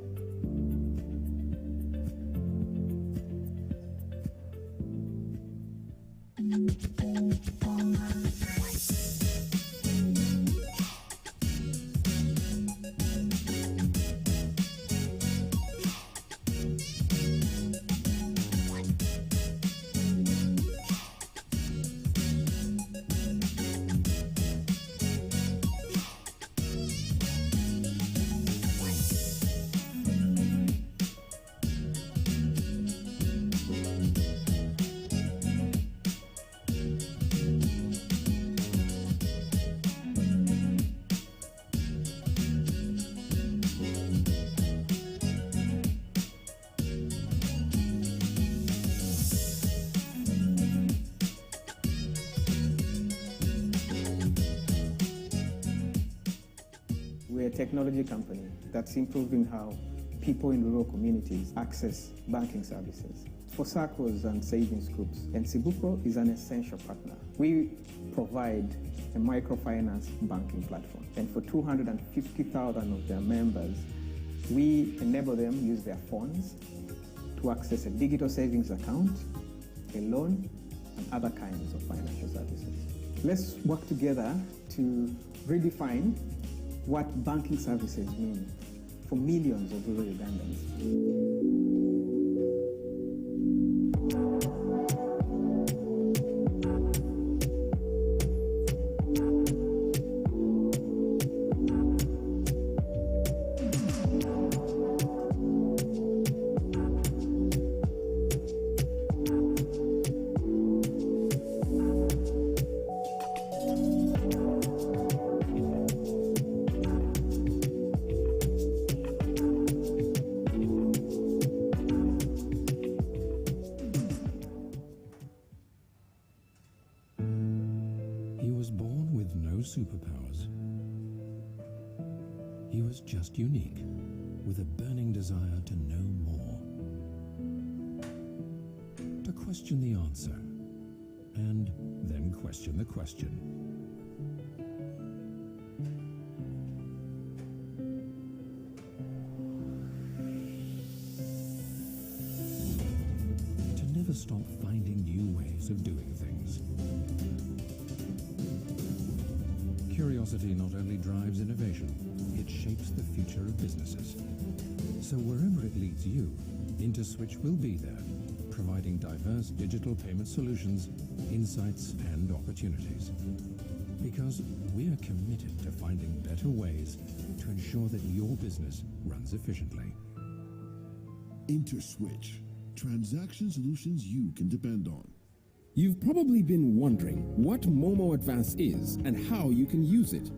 We're a technology company that's improving how people in rural communities access banking services. For SACCOs and savings groups, Exhibitor is an essential partner. We provide a microfinance banking platform, and for 250,000 of their members, we enable them use their phones to access a digital savings account, a loan, and other kinds of financial services. Let's work together to redefine what banking services mean for millions of rural Ugandans. Superpowers. He was just unique, with a burning desire to know more, to question the answer, and then question the question. To never stop finding new ways of doing things. Curiosity not only drives innovation, it shapes the future of businesses. So wherever it leads you, InterSwitch will be there, providing diverse digital payment solutions, insights, and opportunities. Because we are committed to finding better ways to ensure that your business runs efficiently. InterSwitch, transaction solutions you can depend on. You've probably been wondering what Momo Advance is and how you can use it.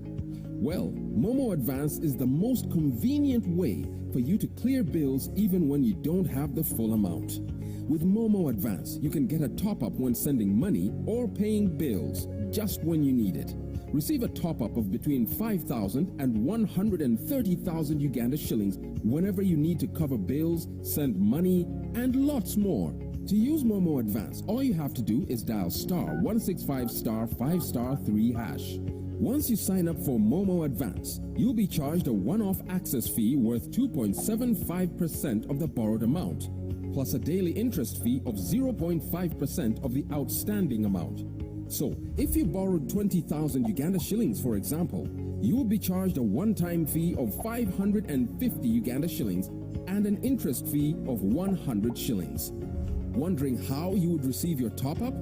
Well, Momo Advance is the most convenient way for you to clear bills even when you don't have the full amount. With Momo Advance, you can get a top-up when sending money or paying bills just when you need it. Receive a top-up of between 5,000 and 130,000 Uganda shillings whenever you need to cover bills, send money, and lots more. To use Momo Advance, all you have to do is dial *165*5*3#. Once you sign up for Momo Advance, you'll be charged a one-off access fee worth 2.75% of the borrowed amount, plus a daily interest fee of 0.5% of the outstanding amount. So, if you borrowed 20,000 Uganda shillings, for example, you will be charged a one-time fee of 550 Uganda shillings and an interest fee of 100 shillings. Wondering how you would receive your top-up?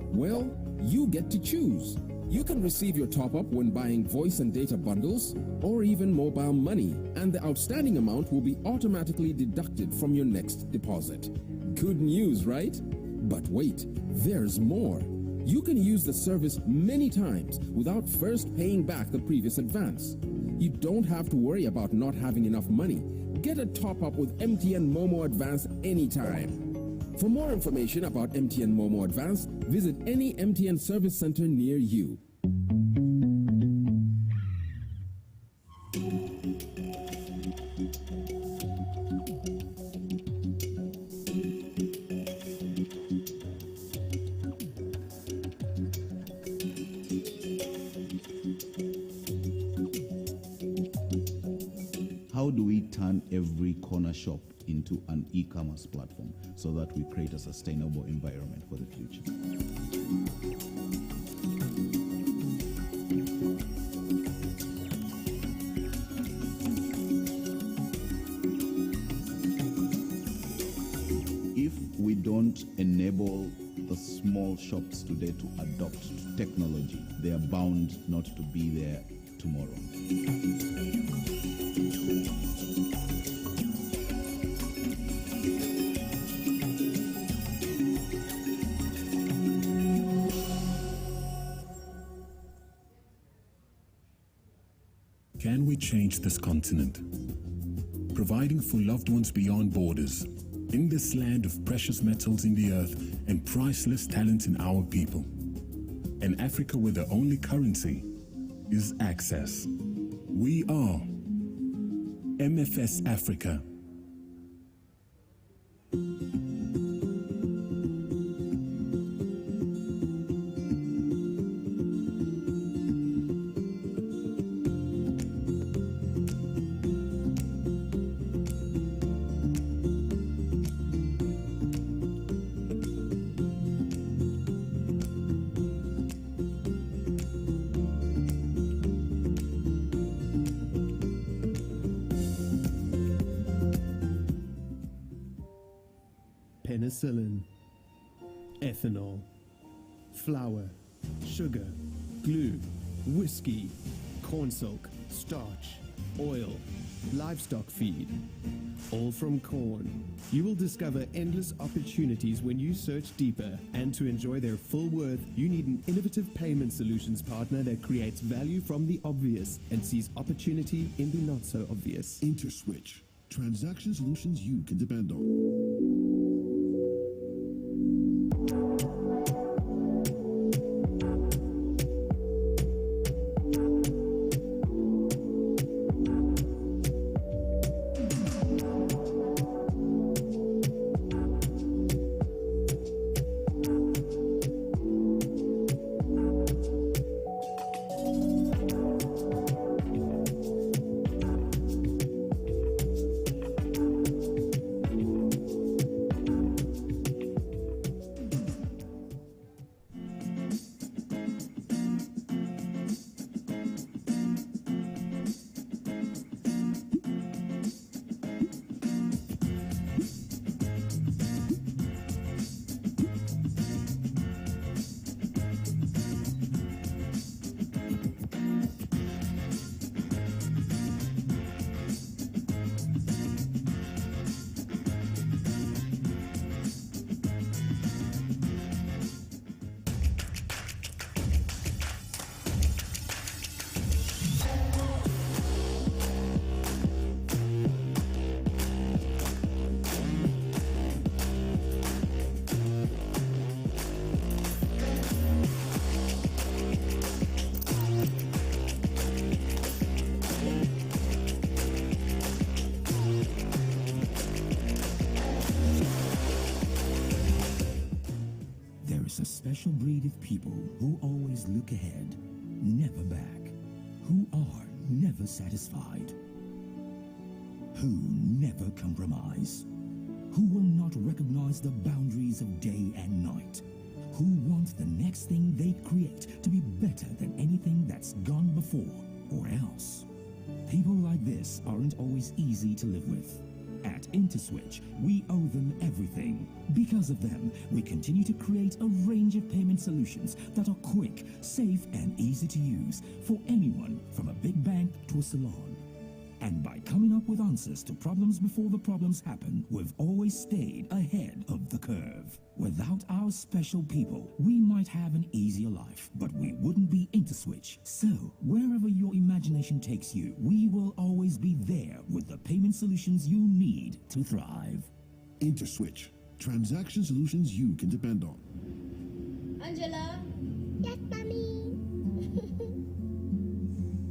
Well, you get to choose. You can receive your top-up when buying voice and data bundles or even mobile money, and the outstanding amount will be automatically deducted from your next deposit. Good news, right? But wait, there's more. You can use the service many times without first paying back the previous advance. You don't have to worry about not having enough money. Get a top-up with MTN Momo Advance anytime. For more information about MTN Momo Advance, visit any MTN service center near you. How do we turn every corner shop into an e-commerce platform so that we create a sustainable environment for the future? If we don't enable the small shops today to adopt technology, they are bound not to be there tomorrow. Can we change this continent? Providing for loved ones beyond borders, in this land of precious metals in the earth and priceless talent in our people. An Africa where the only currency is access. We are MFS Africa. Penicillin, ethanol, flour, sugar, glue, whiskey, cornstalk, starch, oil, livestock feed, all from corn. You will discover endless opportunities when you search deeper, and to enjoy their full worth, you need an innovative payment solutions partner that creates value from the obvious and sees opportunity in the not so obvious. InterSwitch, transaction solutions you can depend on. A special breed of people who always look ahead, never back, who are never satisfied, who never compromise, who will not recognize the boundaries of day and night, who want the next thing they create to be better than anything that's gone before or else. People like this aren't always easy to live with. At InterSwitch, we owe them everything. Because of them, we continue to create a range of payment solutions that are quick, safe, and easy to use for anyone from a big bank to a salon. And by coming up with answers to problems before the problems happen, we've always stayed ahead of the curve. Without our special people, we might have an easier life, but we wouldn't be InterSwitch. So, wherever your imagination takes you, we will always be there with the payment solutions you need to thrive. InterSwitch. Transaction solutions you can depend on. Angela? Yes, mommy.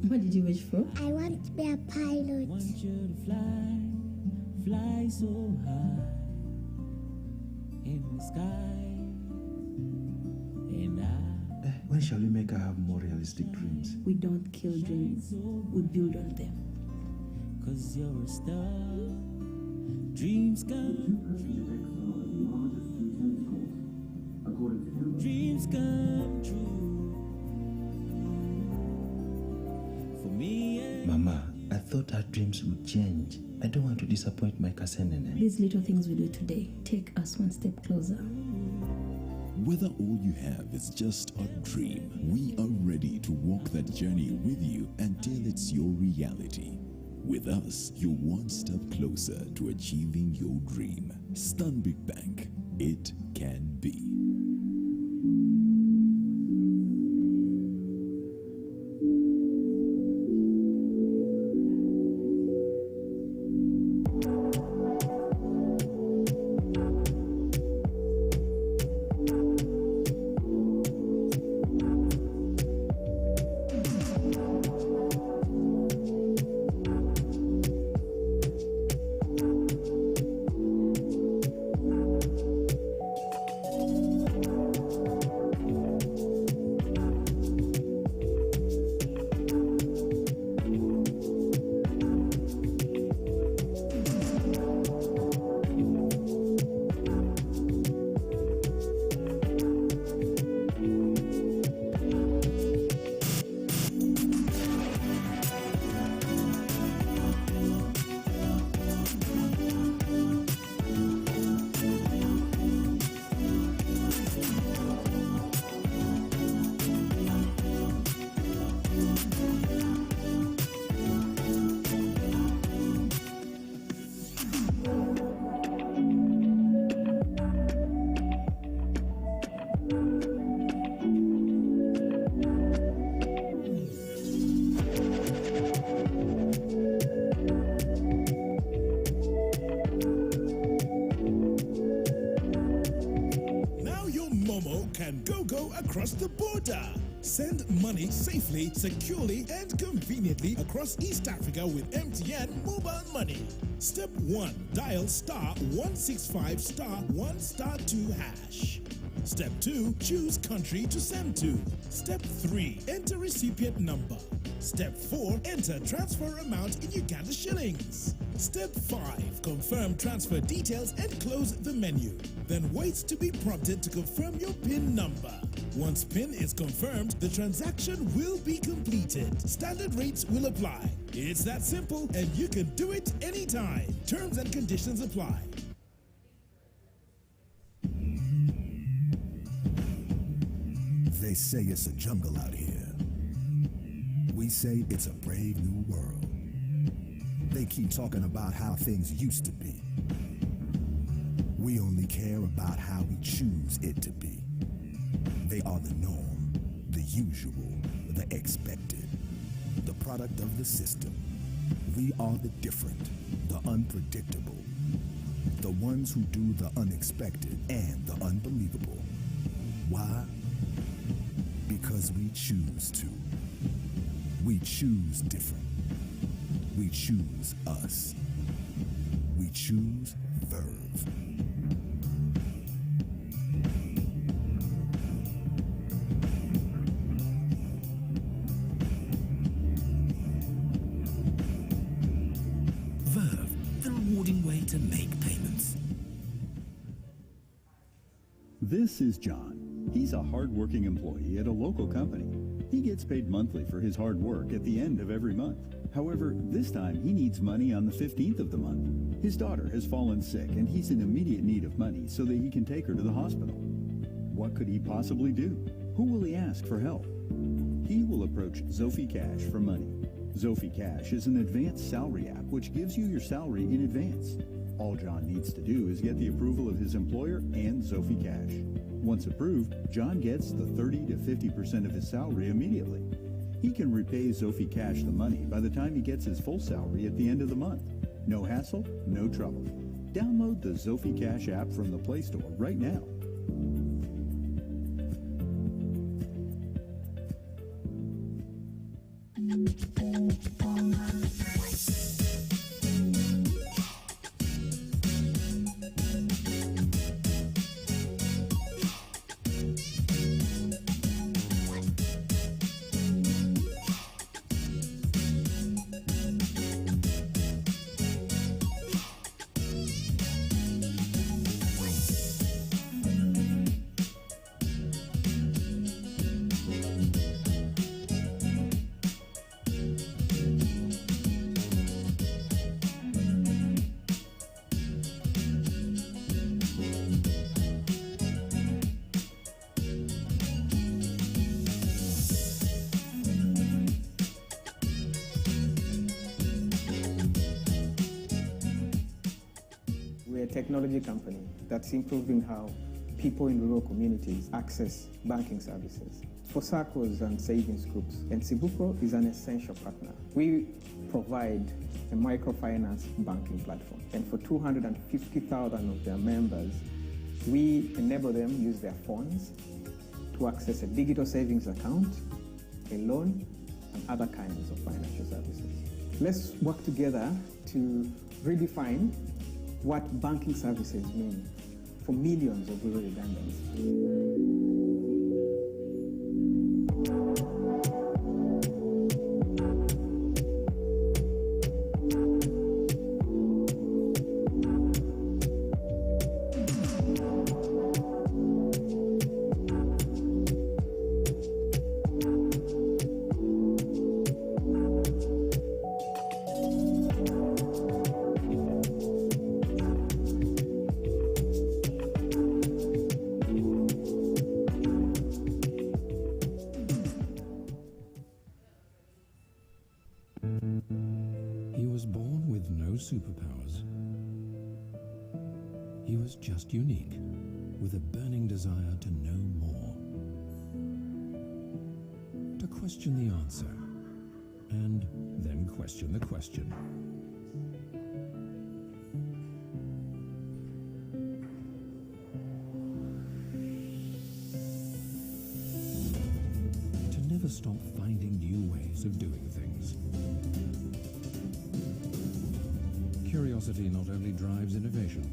What did you wish for? I want to be a pilot. Want you to fly, fly so high in the sky. And When shall we make her have more realistic dreams? we don't kill dreams, we build on them. 'Cause you're a star, dreams come true. Dreams come true. For me and Mama, I thought our dreams would change. I don't want to disappoint my Kasenene. These little things we do today take us one step closer. Whether all you have is just a dream, we are ready to walk that journey with you until it's your reality. With us, you're one step closer to achieving your dream. Stanbic Bank, it can be. Across the border. Send money safely, securely, and conveniently across East Africa with MTN Mobile Money. Step 1. Dial *165 *1*2#. Step 2. Choose country to send to. Step 3. Enter recipient number. Step 4. Enter transfer amount in Uganda shillings. Step 5. Confirm transfer details and close the menu. Then wait to be prompted to confirm your PIN number. Once PIN is confirmed, the transaction will be completed. Standard rates will apply. It's that simple, and you can do it anytime. Terms and conditions apply. They say it's a jungle out here. We say it's a brave new world. They keep talking about how things used to be. We only care about how we choose it to be. They are the norm, the usual, the expected, the product of the system. We are the different, the unpredictable, the ones who do the unexpected and the unbelievable. Why? Because we choose to. We choose different. We choose us. We choose Verve. Verve, the rewarding way to make payments. This is John. He's a hard-working employee at a local company. He gets paid monthly for his hard work at the end of every month. However, this time he needs money on the 15th of the month. His daughter has fallen sick and he's in immediate need of money so that he can take her to the hospital. What could he possibly do? Who will he ask for help? He will approach Zophie Cash for money. Zophie Cash is an advanced salary app which gives you your salary in advance. All John needs to do is get the approval of his employer and Zophie Cash. Once approved, John gets the 30 to 50% of his salary immediately. He can repay Zophie Cash the money by the time he gets his full salary at the end of the month. No hassle, no trouble. Download the Zophie Cash app from the Play Store right now. Technology company that's improving how people in rural communities access banking services. For SACCOs and savings groups, Exhibitor is an essential partner. We provide a microfinance banking platform, and for 250,000 of their members, we enable them use their phones to access a digital savings account, a loan, and other kinds of financial services. Let's work together to redefine what banking services mean for millions of rural Ugandans. Superpowers. He was just unique, with a burning desire to know more, to question the answer, and then question the question. To never stop finding new ways of doing things. Curiosity not only drives innovation,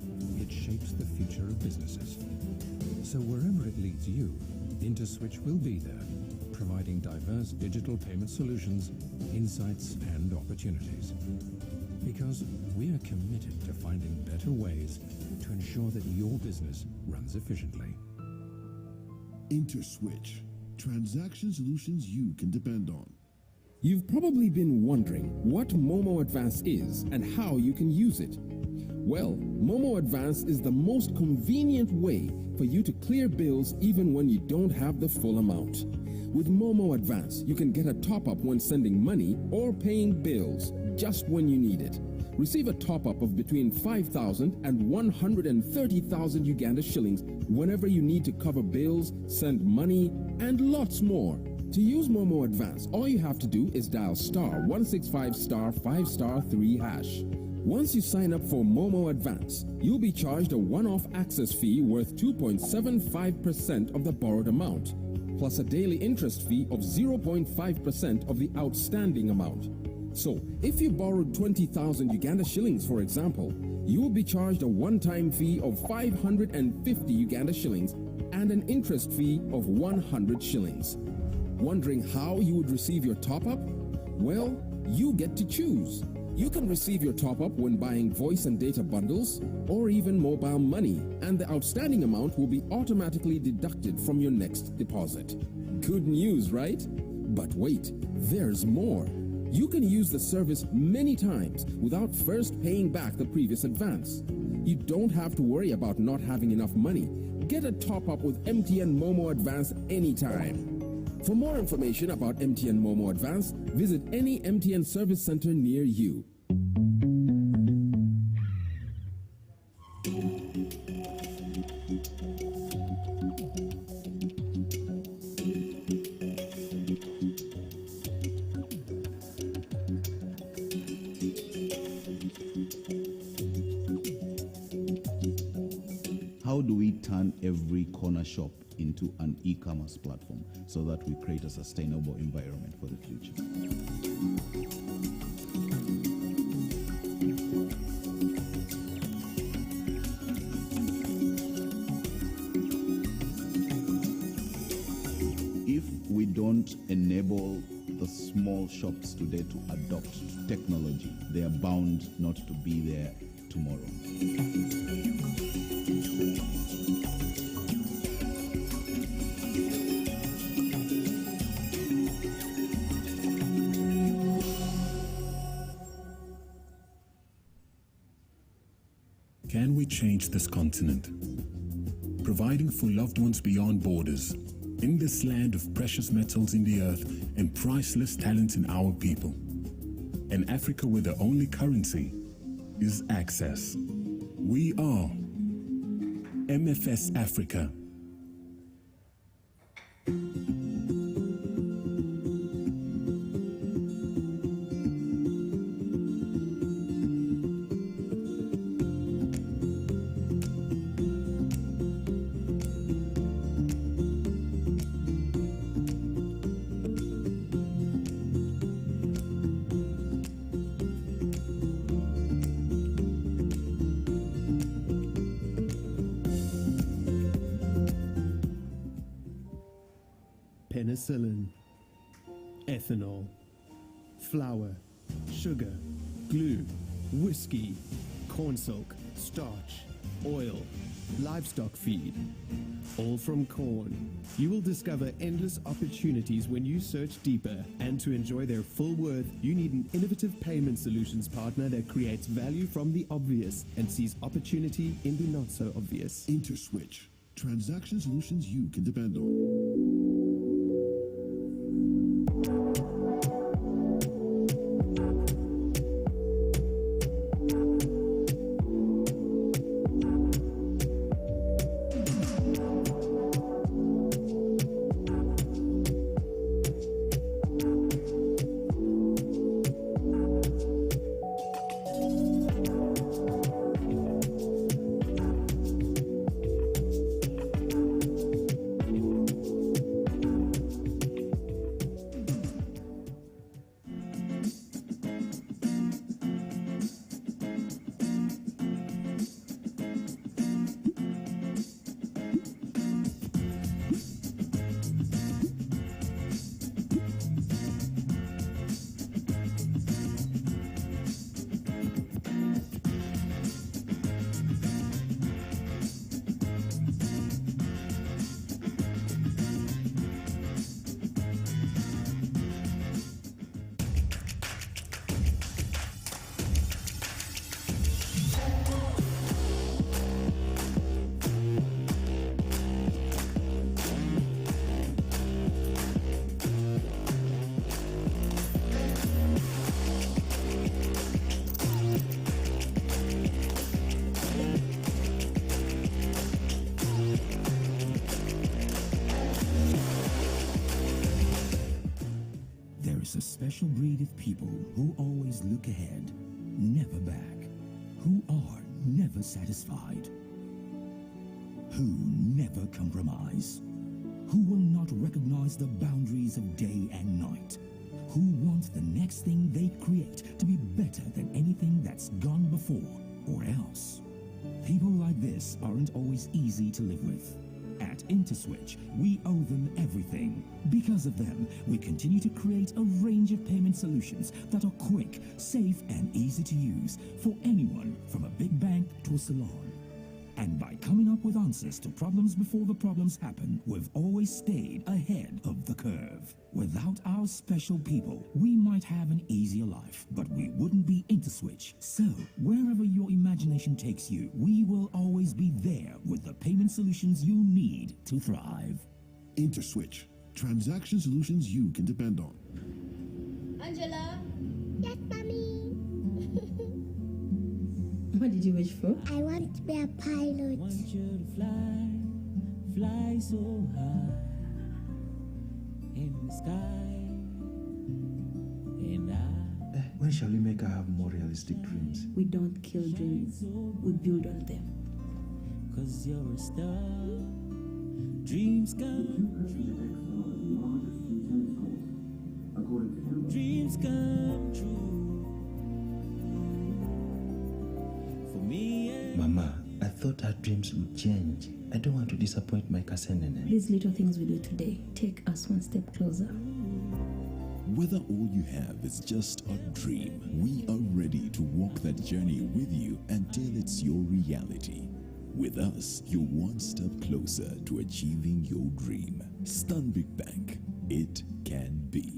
it shapes the future of businesses. So wherever it leads you, InterSwitch will be there, providing diverse digital payment solutions, insights, and opportunities. Because we are committed to finding better ways to ensure that your business runs efficiently. InterSwitch, transaction solutions you can depend on. You've probably been wondering what Momo Advance is and how you can use it. Well, Momo Advance is the most convenient way for you to clear bills even when you don't have the full amount. With Momo Advance, you can get a top-up when sending money or paying bills just when you need it. Receive a top-up of between 5,000 and 130,000 Uganda shillings whenever you need to cover bills, send money, and lots more. To use Momo Advance, all you have to do is dial *165*5*3#. Once you sign up for Momo Advance, you'll be charged a one-off access fee worth 2.75% of the borrowed amount, plus a daily interest fee of 0.5% of the outstanding amount. So, if you borrowed 20,000 Uganda shillings, for example, you will be charged a one-time fee of 550 Uganda shillings and an interest fee of 100 shillings. Wondering how you would receive your top-up? Well, you get to choose. You can receive your top-up when buying voice and data bundles or even mobile money, and the outstanding amount will be automatically deducted from your next deposit. Good news, right? But wait, there's more. You can use the service many times without first paying back the previous advance. You don't have to worry about not having enough money. Get a top-up with MTN Momo Advance anytime. For more information about MTN Momo Advance, visit any MTN service center near you. How do we turn every corner shop into an e-commerce platform so that we create a sustainable environment for the future? If we don't enable the small shops today to adopt technology, they are bound not to be there tomorrow. Can we change this continent? Providing for loved ones beyond borders, in this land of precious metals in the earth and priceless talent in our people. An Africa where the only currency is access. We are MFS Africa. Penicillin, ethanol, flour, sugar, glue, whiskey, cornstalk, starch, oil, livestock feed, all from corn. You will discover endless opportunities when you search deeper, and to enjoy their full worth, you need an innovative payment solutions partner that creates value from the obvious and sees opportunity in the not so obvious. InterSwitch, transaction solutions you can depend on. A special breed of people who always look ahead, never back, who are never satisfied, who never compromise, who will not recognize the boundaries of day and night, who want the next thing they create to be better than anything that's gone before or else. People like this aren't always easy to live with. At InterSwitch, we owe them everything. Because of them, we continue to create a range of payment solutions that are quick, safe, and easy to use for anyone from a big bank to a salon. And by coming up with answers to problems before the problems happen, we've always stayed ahead of the curve. Without our special people, we might have an easier life, but we wouldn't be InterSwitch. So, wherever your imagination takes you, we will always be there with the payment solutions you need to thrive. InterSwitch. Transaction solutions you can depend on. Angela? Yes, mommy. What did you wish for? I want to be a pilot. Want you to fly, fly so high in the sky. And When shall we make her have more realistic dreams? We don't kill dreams, we build on them. 'Cause you're a star, dreams come true. Dreams come true for me and Mama, I thought our dreams would change. I don't want to disappoint my cousin Nene. These little things we do today take us one step closer. Whether all you have is just a dream, we are ready to walk that journey with you until it's your reality. With us, you're one step closer to achieving your dream. Stanbic Bank, it can be.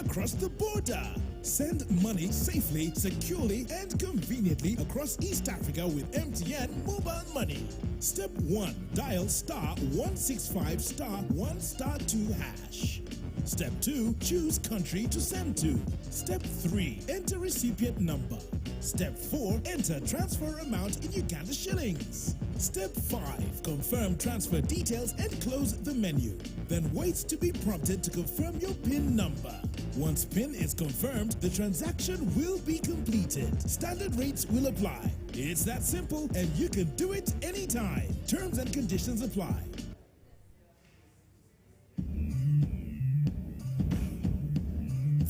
Across the border. Send money safely, securely, and conveniently across East Africa with MTN Mobile Money. Step 1. Dial *165*1*2#. Step 2. Choose country to send to. Step 3. Enter recipient number. Step 4. Enter transfer amount in Uganda shillings. Step 5. Confirm transfer details and close the menu. Then wait to be prompted to confirm your PIN number. Once PIN is confirmed, the transaction will be completed. Standard rates will apply. It's that simple, and you can do it anytime. Terms and conditions apply.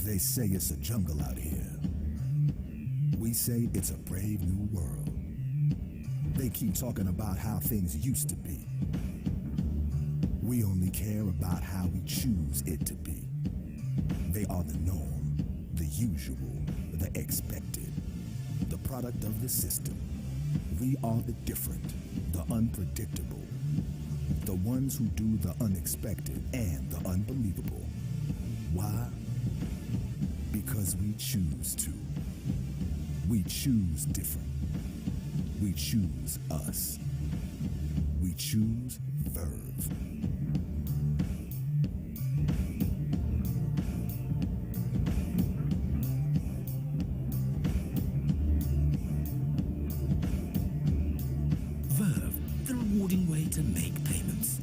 They say it's a jungle out here. We say it's a brave new world. They keep talking about how things used to be. We only care about how we choose it to be. They are the norm, the usual, the expected, the product of the system. We are the different, the unpredictable, the ones who do the unexpected and the unbelievable. Why? Because we choose to. We choose different. We choose us. We choose Verve. Verve, the rewarding way to make payments.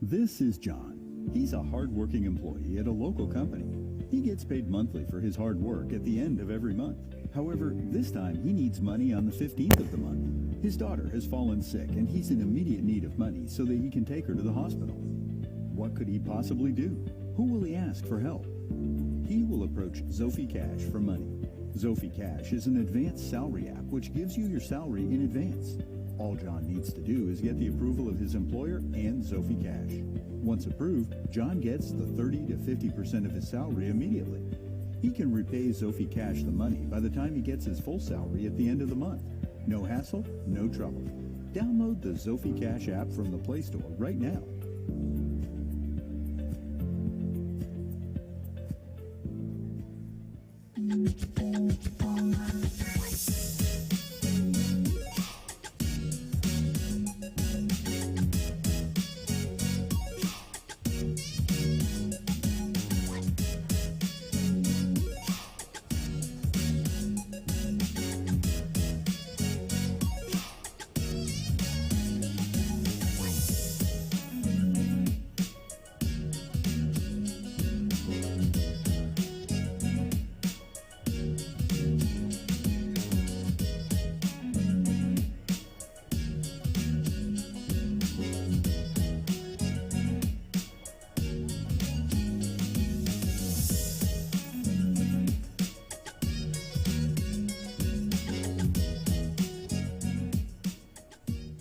This is John. He's a hard-working employee at a local company. He gets paid monthly for his hard work at the end of every month. However, this time he needs money on the 15th of the month. His daughter has fallen sick and he's in immediate need of money so that he can take her to the hospital. What could he possibly do? Who will he ask for help? He will approach Zophie Cash for money. Zofi Cash is an advanced salary app which gives you your salary in advance. All John needs to do is get the approval of his employer and Zofi Cash. Once approved, John gets the 30 to 50% of his salary immediately. He can repay Zofi Cash the money by the time he gets his full salary at the end of the month. No hassle, no trouble. Download the Zofi Cash app from the Play Store right now.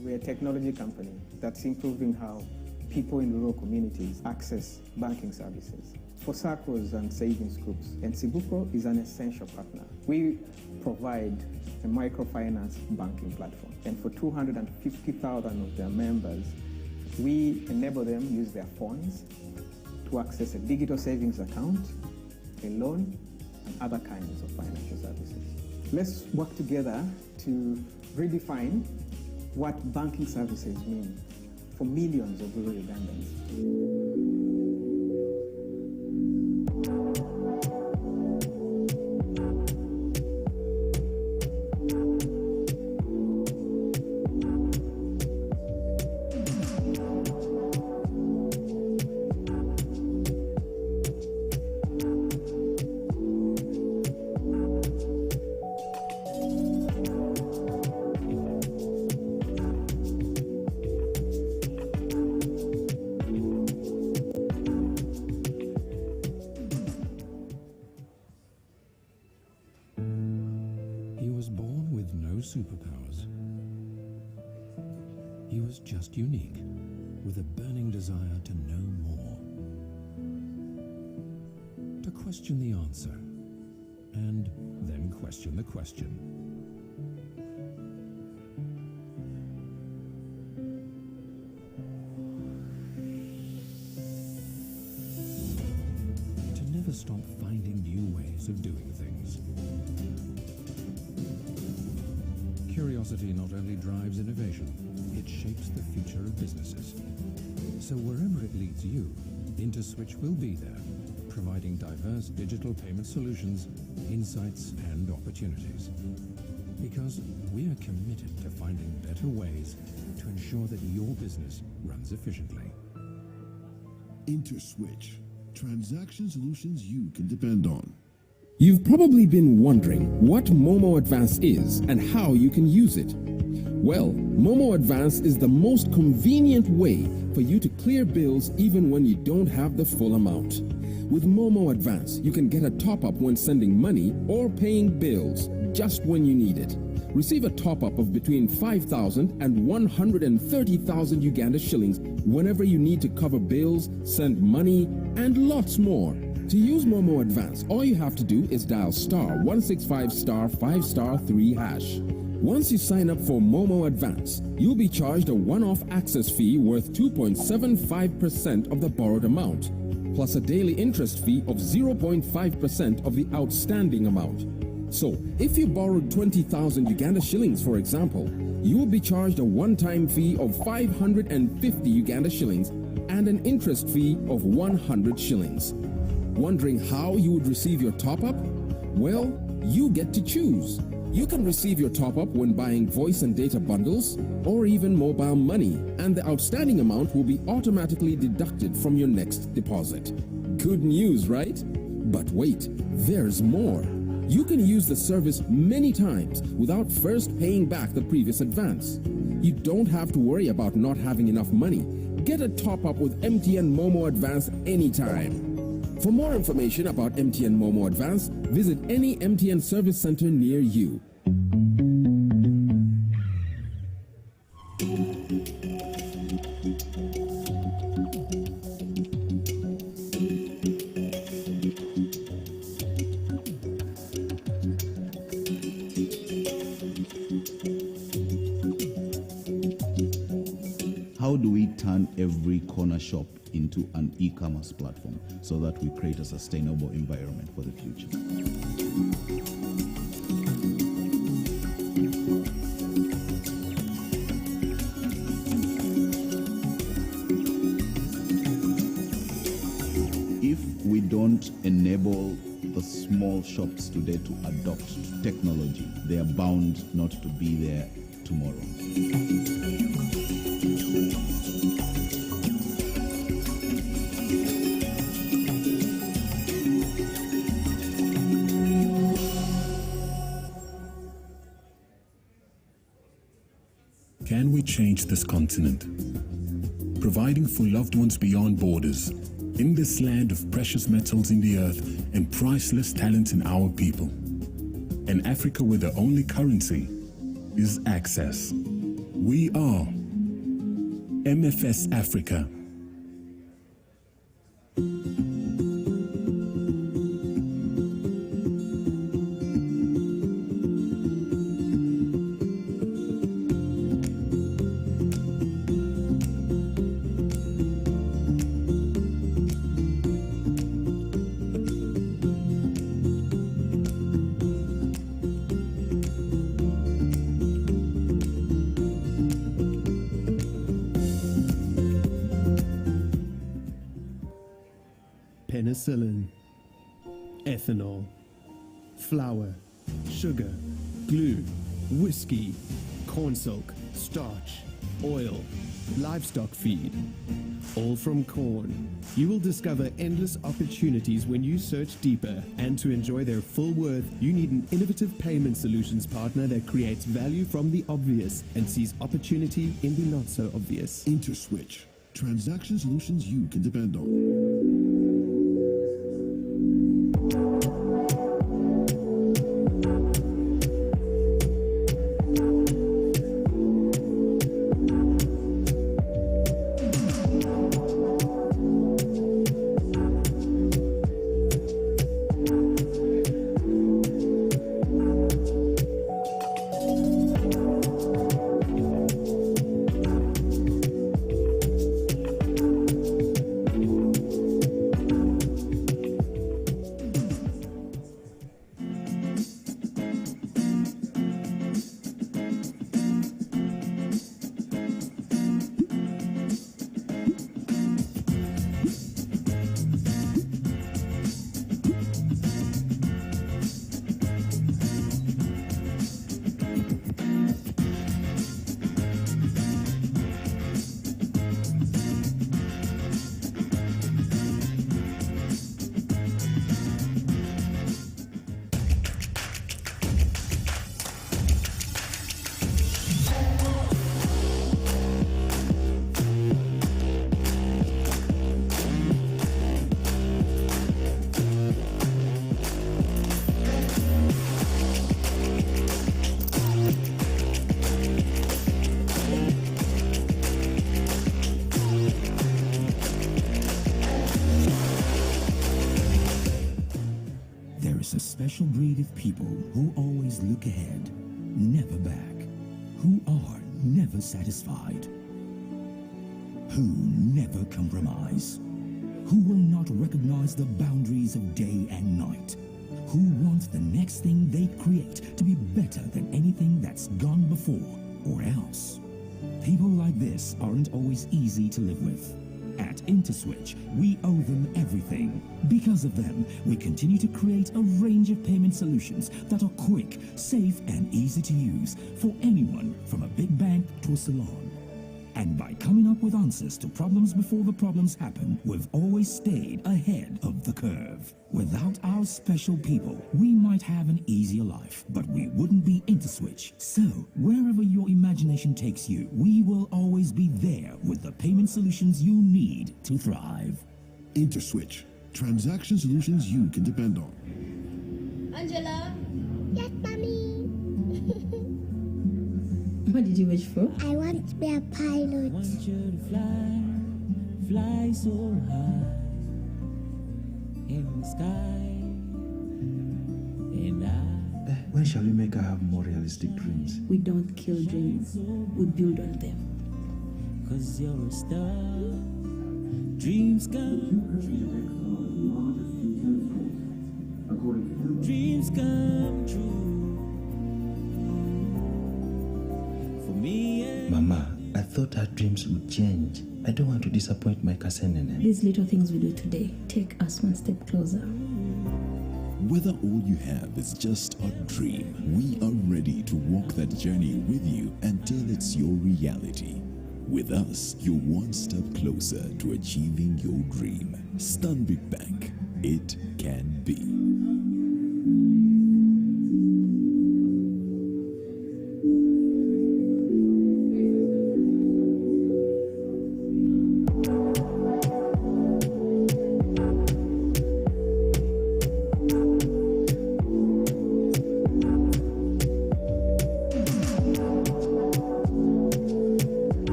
We're a technology company that's improving how people in rural communities access banking services. For SACCOs and savings groups, Exhibitor is an essential partner. We provide a microfinance banking platform, and for 250,000 of their members, we enable them to use their funds to access a digital savings account, a loan, and other kinds of financial services. Let's work together to redefine what banking services mean for millions of rural Ugandans. Superpowers. He was just unique, with a burning desire to know more, to question the answer, and then question the question. To never stop finding new ways of doing things. Curiosity not only drives innovation, it shapes the future of businesses. So wherever it leads you, InterSwitch will be there, providing diverse digital payment solutions, insights, and opportunities. Because we are committed to finding better ways to ensure that your business runs efficiently. InterSwitch. Transaction solutions you can depend on. You've probably been wondering what Momo Advance is and how you can use it. Well, Momo Advance is the most convenient way for you to clear bills even when you don't have the full amount. With Momo Advance, you can get a top-up when sending money or paying bills just when you need it. Receive a top-up of between 5,000 and 130,000 Uganda shillings whenever you need to cover bills, send money, and lots more. To use Momo Advance, all you have to do is dial *165*5*3#. Once you sign up for Momo Advance, you'll be charged a one-off access fee worth 2.75% of the borrowed amount, plus a daily interest fee of 0.5% of the outstanding amount. So, if you borrowed 20,000 Uganda shillings, for example, you will be charged a one-time fee of 550 Uganda shillings and an interest fee of 100 shillings. Wondering how you would receive your top-up? Well, you get to choose. You can receive your top-up when buying voice and data bundles or even mobile money, and the outstanding amount will be automatically deducted from your next deposit. Good news, right? But wait, there's more. You can use the service many times without first paying back the previous advance. You don't have to worry about not having enough money. Get a top-up with MTN Momo Advance anytime. For more information about MTN Momo Advance, visit any MTN service center near you. How do we turn every corner shop into an e-commerce platform so that we create a sustainable environment for the future? If we don't enable the small shops today to adopt technology, they are bound not to be there tomorrow. Can we change this continent? Providing for loved ones beyond borders, in this land of precious metals in the earth and priceless talent in our people. An Africa where the only currency is access. We are MFS Africa. Penicillin, ethanol, flour, sugar, glue, whiskey, cornstalk, starch, oil, livestock feed, all from corn. You will discover endless opportunities when you search deeper, and to enjoy their full worth, you need an innovative payment solutions partner that creates value from the obvious and sees opportunity in the not so obvious. InterSwitch. Transaction solutions you can depend on. A special breed of people who always look ahead, never back, who are never satisfied, who never compromise, who will not recognize the boundaries of day and night, who want the next thing they create to be better than anything that's gone before or else. People like this aren't always easy to live with. At InterSwitch, we owe them everything. Because of them, we continue to create a range of payment solutions that are quick, safe, and easy to use for anyone from a big bank to a salon. And by coming up with answers to problems before the problems happen, we've always stayed ahead of the curve. Without our special people, we might have an easier life, but we wouldn't be InterSwitch. So, wherever your imagination takes you, we will always be there with the payment solutions you need to thrive. InterSwitch. Transaction solutions you can depend on. Angela? Yes, Mommy. What did you wish for? I want to be a pilot. Want you to fly, fly so high in the sky. And When shall we make her have more realistic dreams? We don't kill dreams, we build on them. 'Cause you're a star, dreams come true. Dreams come true. For me and Mama, I thought our dreams would change. I don't want to disappoint my cousin. These little things we do today take us one step closer. Whether all you have is just a dream, we are ready to walk that journey with you until it's your reality. With us, you're one step closer to achieving your dream. Stanbic Bank, it can be.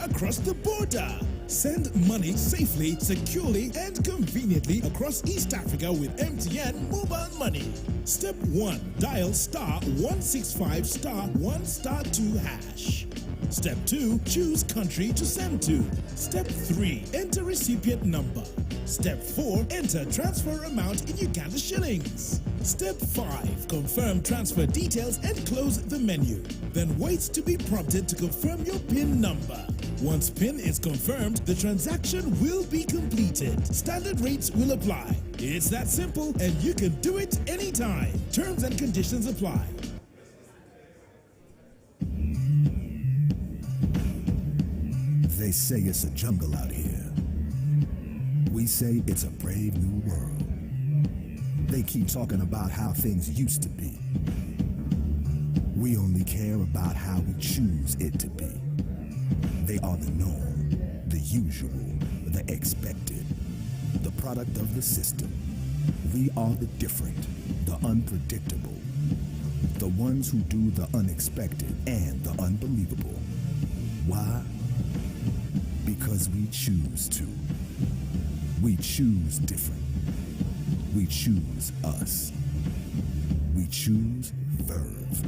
Across the border. Send money safely, securely, and conveniently across East Africa with MTN Mobile Money. Step 1. Dial *165*1*2#. Step 2. Choose country to send to. Step 3. Enter recipient number. Step 4. Enter transfer amount in Uganda shillings. Step 5. Confirm transfer details and close the menu. Then wait to be prompted to confirm your PIN number. Once PIN is confirmed, the transaction will be completed. Standard rates will apply. It's that simple, and you can do it anytime. Terms and conditions apply. They say it's a jungle out here. We say it's a brave new world. They keep talking about how things used to be. We only care about how we choose it to be. They are the norm, the usual, the expected, the product of the system. We are the different, the unpredictable, the ones who do the unexpected and the unbelievable. Why? Because we choose to. We choose different. We choose us. We choose Verve.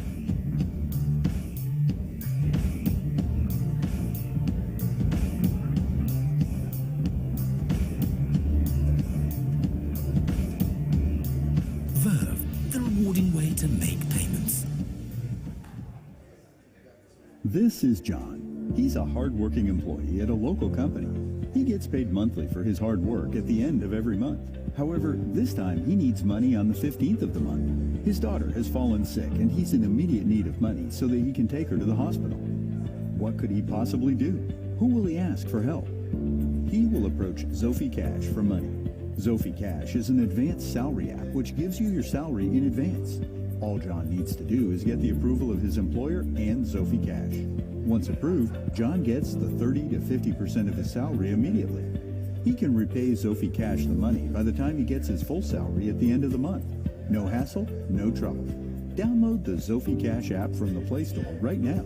Verve, the rewarding way to make payments. This is John. He's a hard-working employee at a local company. He gets paid monthly for his hard work at the end of every month. However, this time he needs money on the 15th of the month. His daughter has fallen sick and he's in immediate need of money so that he can take her to the hospital. What could he possibly do? Who will he ask for help? He will approach Zophie Cash for money. Zophie Cash is an advanced salary app which gives you your salary in advance. All John needs to do is get the approval of his employer and Zophie Cash. Once approved, John gets the 30 to 50% of his salary immediately. He can repay Zophie Cash the money by the time he gets his full salary at the end of the month. No hassle, no trouble. Download the Zophie Cash app from the Play Store right now.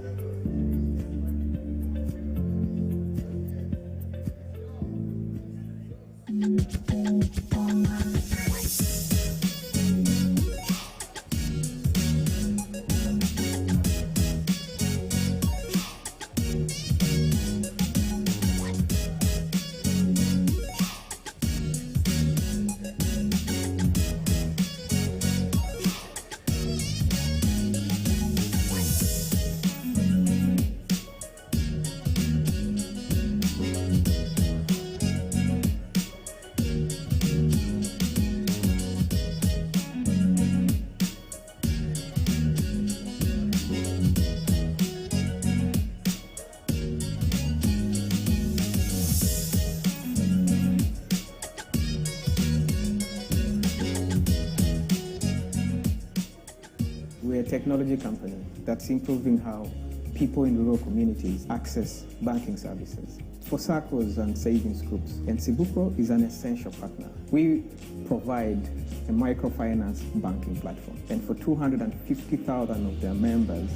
We're a technology company that's improving how people in rural communities access banking services. For SACCOs and savings groups, Exhibitor is an essential partner. We provide a microfinance banking platform, and for 250,000 of their members,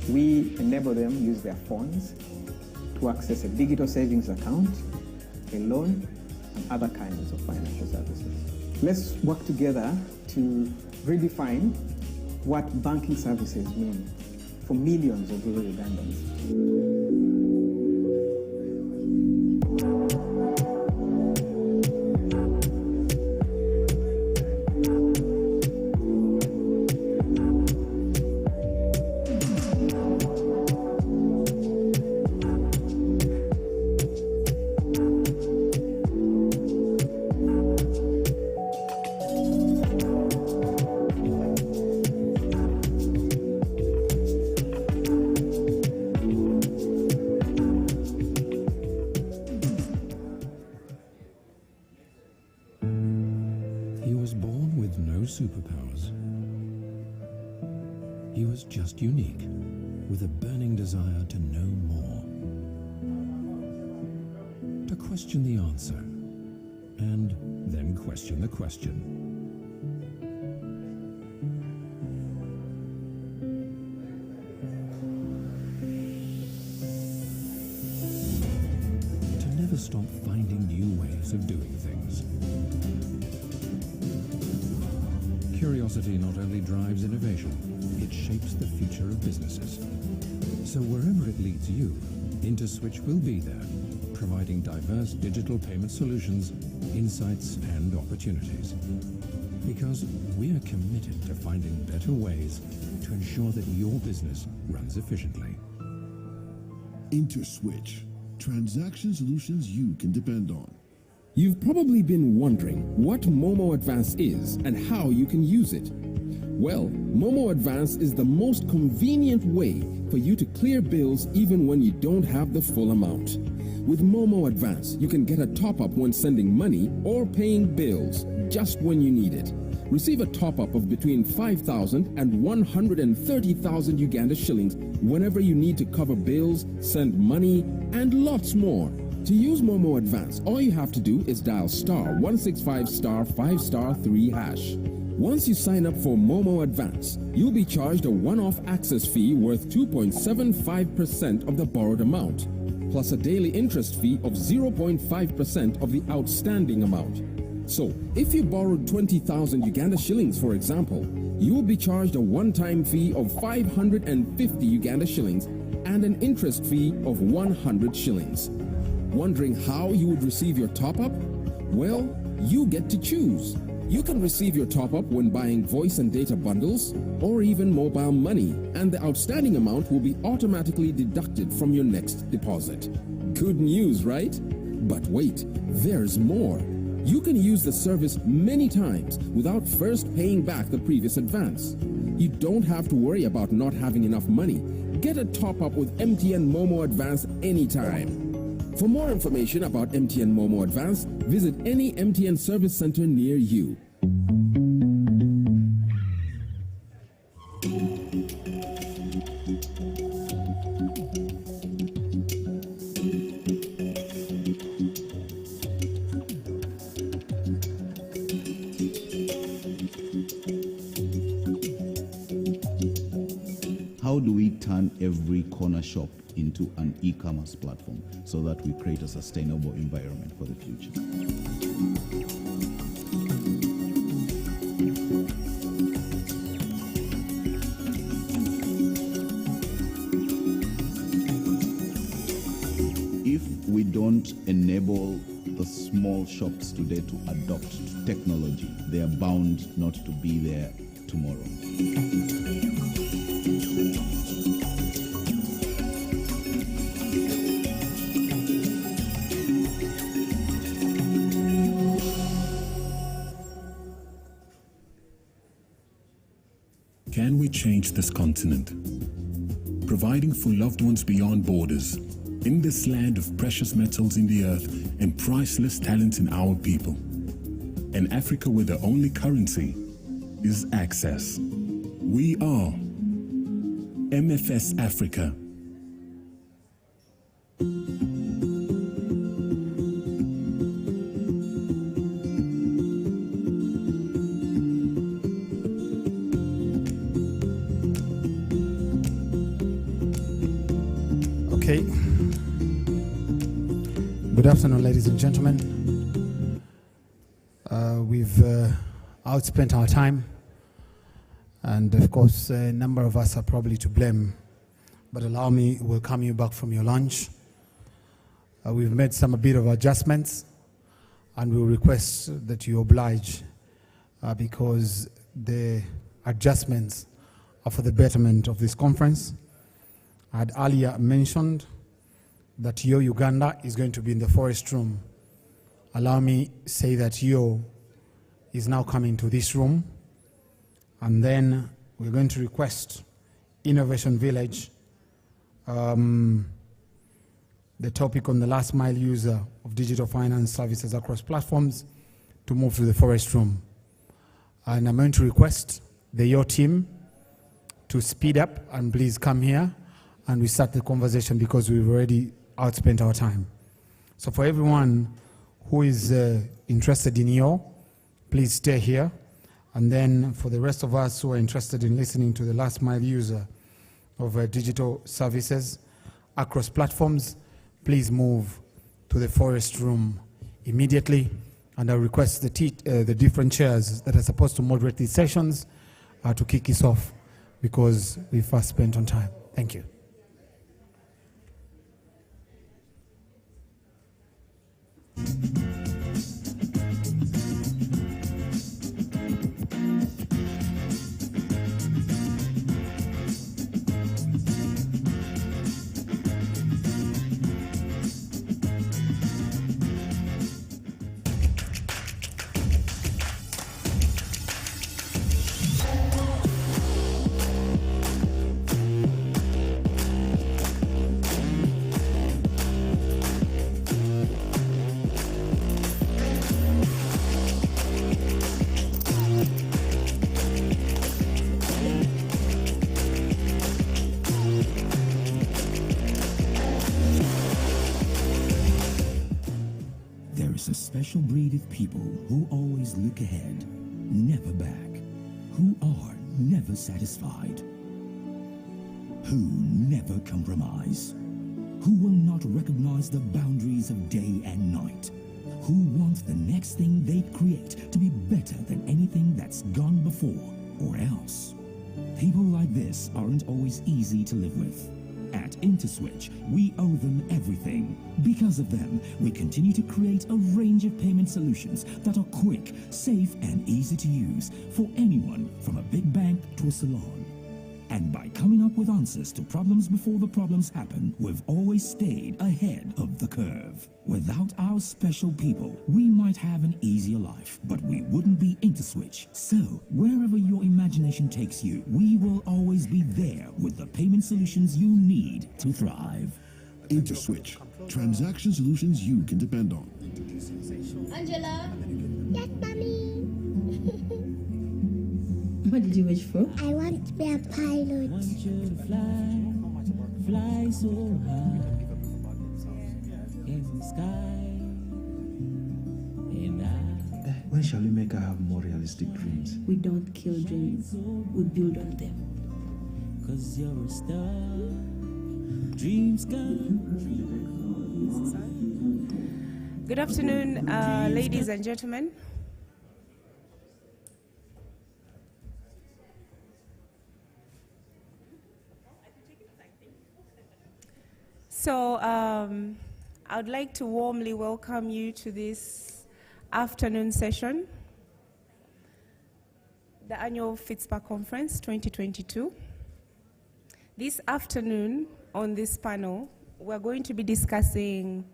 we enable them to use their funds to access a digital savings account, a loan, and other kinds of financial services. Let's work together to redefine what banking services mean for millions of rural Ugandans. Superpowers. He was just unique, with a burning desire to know more, to question the answer, and then question the question. To never stop finding new ways of doing things. Curiosity not only drives innovation, it shapes the future of businesses. So wherever it leads you, InterSwitch will be there, providing diverse digital payment solutions, insights, and opportunities. Because we are committed to finding better ways to ensure that your business runs efficiently. InterSwitch, transaction solutions you can depend on. You've probably been wondering what Momo Advance is and how you can use it. Well, Momo Advance is the most convenient way for you to clear bills even when you don't have the full amount. With Momo Advance, you can get a top-up when sending money or paying bills just when you need it. Receive a top-up of between 5,000 and 130,000 Uganda shillings whenever you need to cover bills, send money, and lots more. To use Momo Advance, all you have to do is dial *165*5*3#. Once you sign up for Momo Advance, you'll be charged a one-off access fee worth 2.75% of the borrowed amount, plus a daily interest fee of 0.5% of the outstanding amount. So, if you borrowed 20,000 Uganda shillings, for example, you will be charged a one-time fee of 550 Uganda shillings and an interest fee of 100 shillings. Wondering how you would receive your top-up? Well, you get to choose. You can receive your top-up when buying voice and data bundles or even mobile money, and the outstanding amount will be automatically deducted from your next deposit. Good news, right? But wait, there's more. You can use the service many times without first paying back the previous advance. You don't have to worry about not having enough money. Get a top-up with MTN Momo Advance anytime. For more information about MTN Momo Advance, visit any MTN service center near you. turn every corner shop into an e-commerce platform so that we create a sustainable environment for the future. If we don't enable the small shops today to adopt technology, they are bound not to be there tomorrow. Can we change this continent? Providing for loved ones beyond borders, in this land of precious metals in the earth and priceless talent in our people. An Africa where the only currency is access. We are MFS Africa. Okay. Good afternoon, ladies and gentlemen. We've outspent our time, and of course, a number of us are probably to blame. But allow me to welcome you back from your lunch. We've made a bit of adjustments, and we'll request that you oblige because the adjustments are for the betterment of this conference. I had earlier mentioned that Yo Uganda is going to be in the forest room. Allow me to say that Yo is now coming to this room, and then we're going to request Innovation Village, the topic on the last mile user of digital finance services across platforms, to move to the forest room. And I'm going to request the Yo team to speed up and please come here and we start the conversation because we've already outspent our time. So for everyone who is interested in Yo, please stay here. And then for the rest of us who are interested in listening to the last mile user of digital services across platforms, please move to the forest room immediately. And I request the different chairs that are supposed to moderate these sessions to kick us off because we fast spent on time. Thank you. A special breed of people who always look ahead, never back, who are never satisfied, who never compromise, who will not recognize the boundaries of day and night, who want the next thing they create to be better than anything that's gone before or else. People like this aren't always easy to live with. At InterSwitch, we owe them everything. Because of them, we continue to create a range of payment solutions that are quick, safe, and easy to use for anyone from a big bank to a salon. And by coming up with answers to problems before the problems happen, we've always stayed ahead of the curve. Without our special people, we might have an easier life, but we wouldn't be InterSwitch. So, wherever your imagination takes you, we will always be there with the payment solutions you need to thrive. InterSwitch, transaction solutions you can depend on. Angela? Yes, mommy. What did you wish for? I want to be a pilot. Want you to fly so high in the sky. And When shall we make her have more realistic dreams? We don't kill dreams, we build on them. 'cause you're a star. Dreams come true. Good afternoon, ladies and gentlemen. So I would like to warmly welcome you to this afternoon session, the annual Fitspa Conference 2022. This afternoon on this panel, we're going to be discussing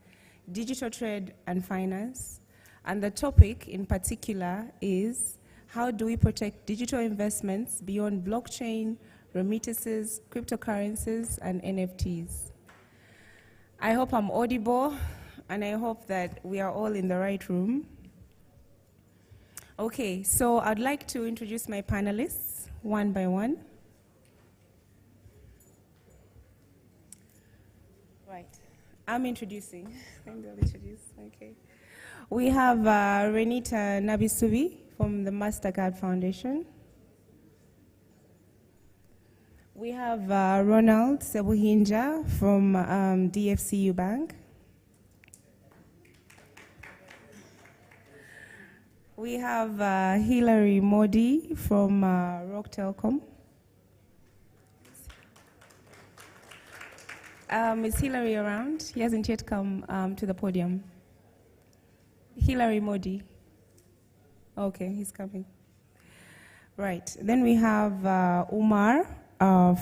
digital trade and finance, and the topic in particular is how do we protect digital investments beyond blockchain, remittances, cryptocurrencies, and NFTs. I hope I'm audible, and I hope that we are all in the right room. Okay, so I'd like to introduce my panelists one by one. Right, I'm introducing. Maybe I'll introduce, okay. We have Renita Nabisubi from the MasterCard Foundation. We have Ronald Sebuhinja from DFCU Bank. We have Hilary Modi from Rock Telecom. Is Hilary around? He hasn't yet come to the podium. Hilary Modi. Okay, he's coming. Right, then we have Umar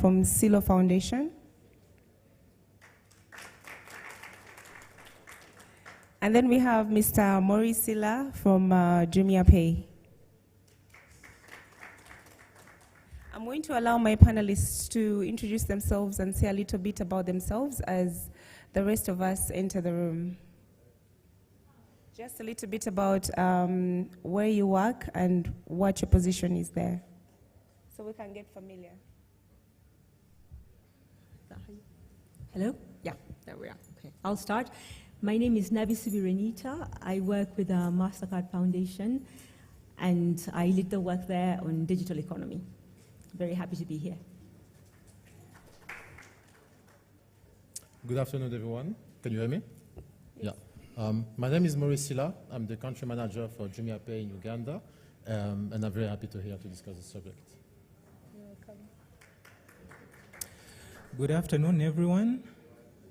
from Silo Foundation. And then we have Mr. Maurice Silla from Jumia Pay. I'm going to allow my panelists to introduce themselves and say a little bit about themselves as the rest of us enter the room. Just a little bit about where you work and what your position is there, so we can get familiar. Hello? Yeah, there we are. Okay, I'll start. My name is Nabisubi Renita. I work with the MasterCard Foundation, and I lead the work there on digital economy. Very happy to be here. Good afternoon, everyone. Can you hear me? Yeah. My name is Maurice Silla. I'm the country manager for Jumia Pay in Uganda, and I'm very happy to discuss the subject. Good afternoon, everyone.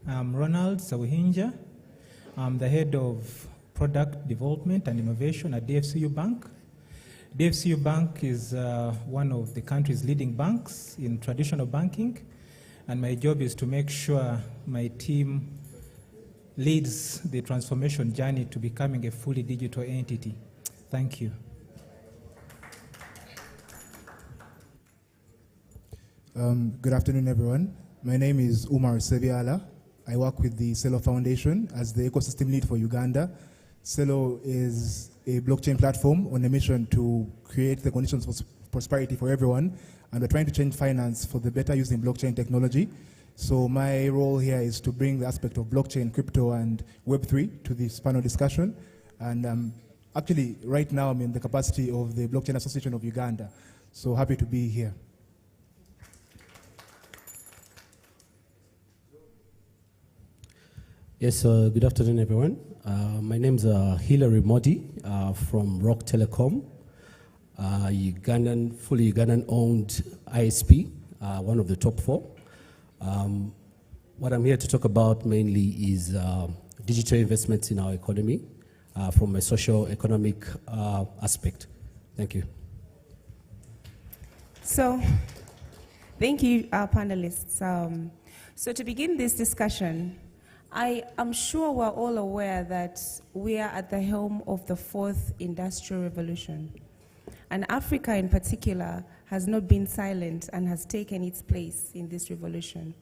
I'm Ronald Sawihinja. I'm the head of product development and innovation at DFCU Bank. DFCU Bank is one of the country's leading banks in traditional banking, and my job is to make sure my team leads the transformation journey to becoming a fully digital entity. Thank you. Good afternoon, everyone. My name is Umar Sebiala. I work with the Celo Foundation as the ecosystem lead for Uganda. Celo is a blockchain platform on a mission to create the conditions for prosperity for everyone, and we're trying to change finance for the better using blockchain technology. So my role here is to bring the aspect of blockchain, crypto, and Web3 to this panel discussion. And actually, right now, I'm in the capacity of the Blockchain Association of Uganda. So happy to be here. Yes, good afternoon, everyone. My name is Hilary Modi from Rock Telecom, fully Ugandan-owned ISP, one of the top 4. What I'm here to talk about mainly is digital investments in our economy from a socio-economic aspect. Thank you. So, thank you, our panelists. So to begin this discussion, I am sure we're all aware that we are at the helm of the 4th industrial revolution. And Africa in particular has not been silent and has taken its place in this revolution.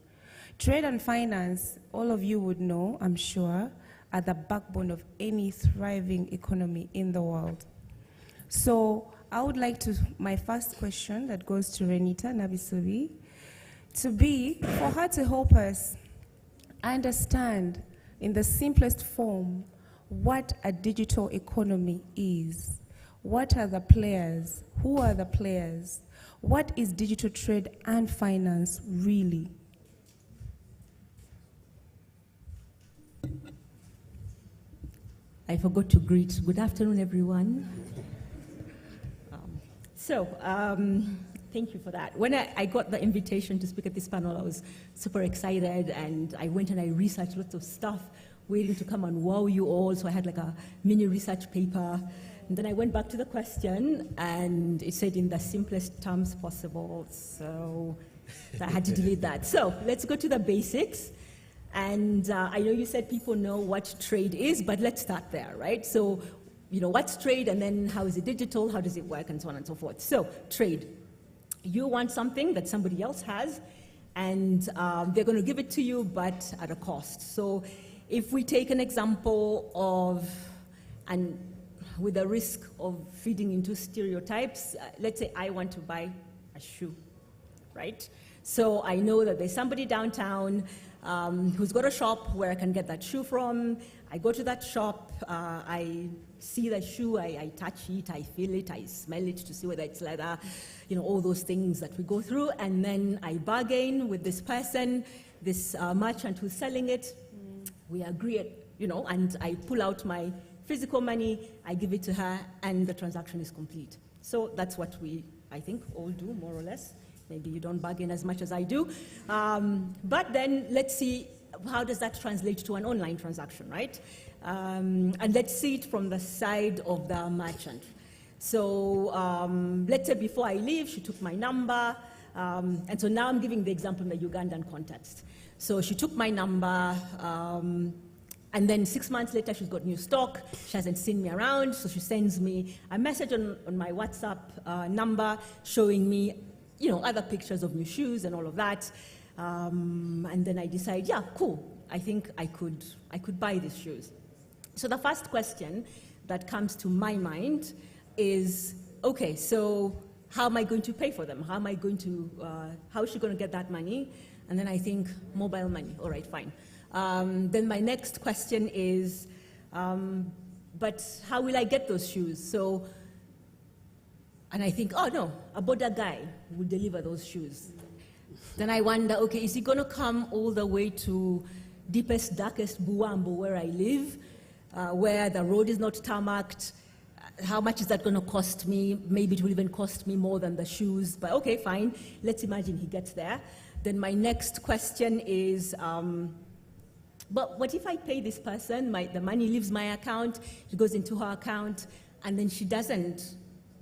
Trade and finance, all of you would know, I'm sure, are the backbone of any thriving economy in the world. So I would like to, my first question that goes to Renita Nabisubi, for her to help us understand in the simplest form what a digital economy is. What are the players? Who are the players? What is digital trade and finance really? I forgot to greet. Good afternoon, everyone. Thank you for that. When I got the invitation to speak at this panel, I was super excited, and I went and I researched lots of stuff, waiting to come and wow you all. So I had like a mini research paper. And then I went back to the question, and it said in the simplest terms possible. So I had to delete that. So let's go to the basics. And I know you said people know what trade is, but let's start there, right? So, you know, what's trade, and then how is it digital, how does it work, and so on and so forth. So, trade. You want something that somebody else has, and they're going to give it to you, but at a cost. So, if we take an example of, and with the risk of feeding into stereotypes, let's say I want to buy a shoe, right? So I know that there's somebody downtown who's got a shop where I can get that shoe from. I go to that shop, I see the shoe, I touch it, I feel it, I smell it to see whether it's leather, you know, all those things that we go through, and then I bargain with this person, this merchant who's selling it. We agree, you know, and I pull out my physical money, I give it to her, and the transaction is complete. So that's what we, I think, all do, more or less. Maybe you don't bargain as much as I do. But then let's see, how does that translate to an online transaction, right? And let's see it from the side of the merchant. So let's say before I leave, she took my number. And so now I'm giving the example in the Ugandan context. So she took my number, and then 6 months later, she's got new stock. She hasn't seen me around, so she sends me a message on my WhatsApp number showing me, you know, other pictures of new shoes and all of that. And then I decide, yeah, cool. I think I could buy these shoes. So the first question that comes to my mind is, okay, so how am I going to pay for them? How am I going to, how is she going to get that money? And then I think, mobile money. All right, fine. Then my next question is, but how will I get those shoes? So, and I think, oh no, a border guy will deliver those shoes. Then I wonder, okay, is he going to come all the way to deepest, darkest Buambo where I live, where the road is not tarmacked? How much is that going to cost me? Maybe it will even cost me more than the shoes, but okay, fine. Let's imagine he gets there. Then my next question is, but what if I pay this person, the money leaves my account, it goes into her account, and then she doesn't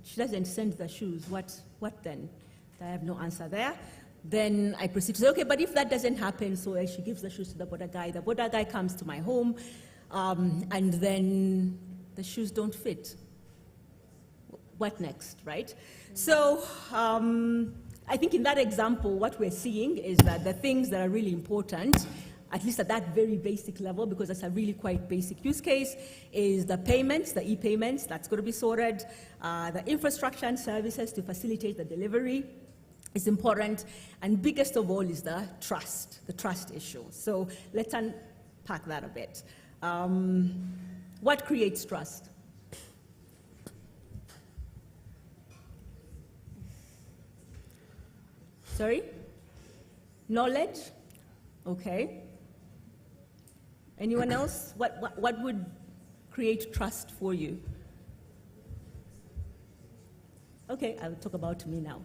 send the shoes? What then? I have no answer there. Then I proceed to say, okay, but if that doesn't happen, so she gives the shoes to the border guy comes to my home, and then the shoes don't fit. What next, right? So I think in that example, what we're seeing is that the things that are really important, at least at that very basic level, because that's a really quite basic use case, is the payments, the e-payments, that's going to be sorted. The infrastructure and services to facilitate the delivery is important. And biggest of all is the trust issue. So let's unpack that a bit. What creates trust? Sorry? Knowledge? Okay. Anyone else? What would create trust for you? Okay, I'll talk about me now.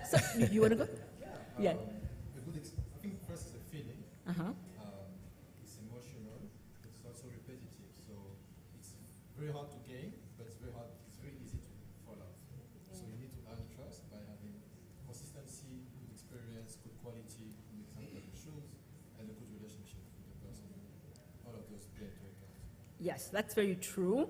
So you want to go? Yeah. I think first is a feeling. It's emotional. It's also repetitive. So it's very hard to gain, but it's very easy to fall out. So you need to earn trust by having consistency, good experience, good quality, in the example of the shoes, and a good relationship with the person. All of those play into account. Yes, that's very true.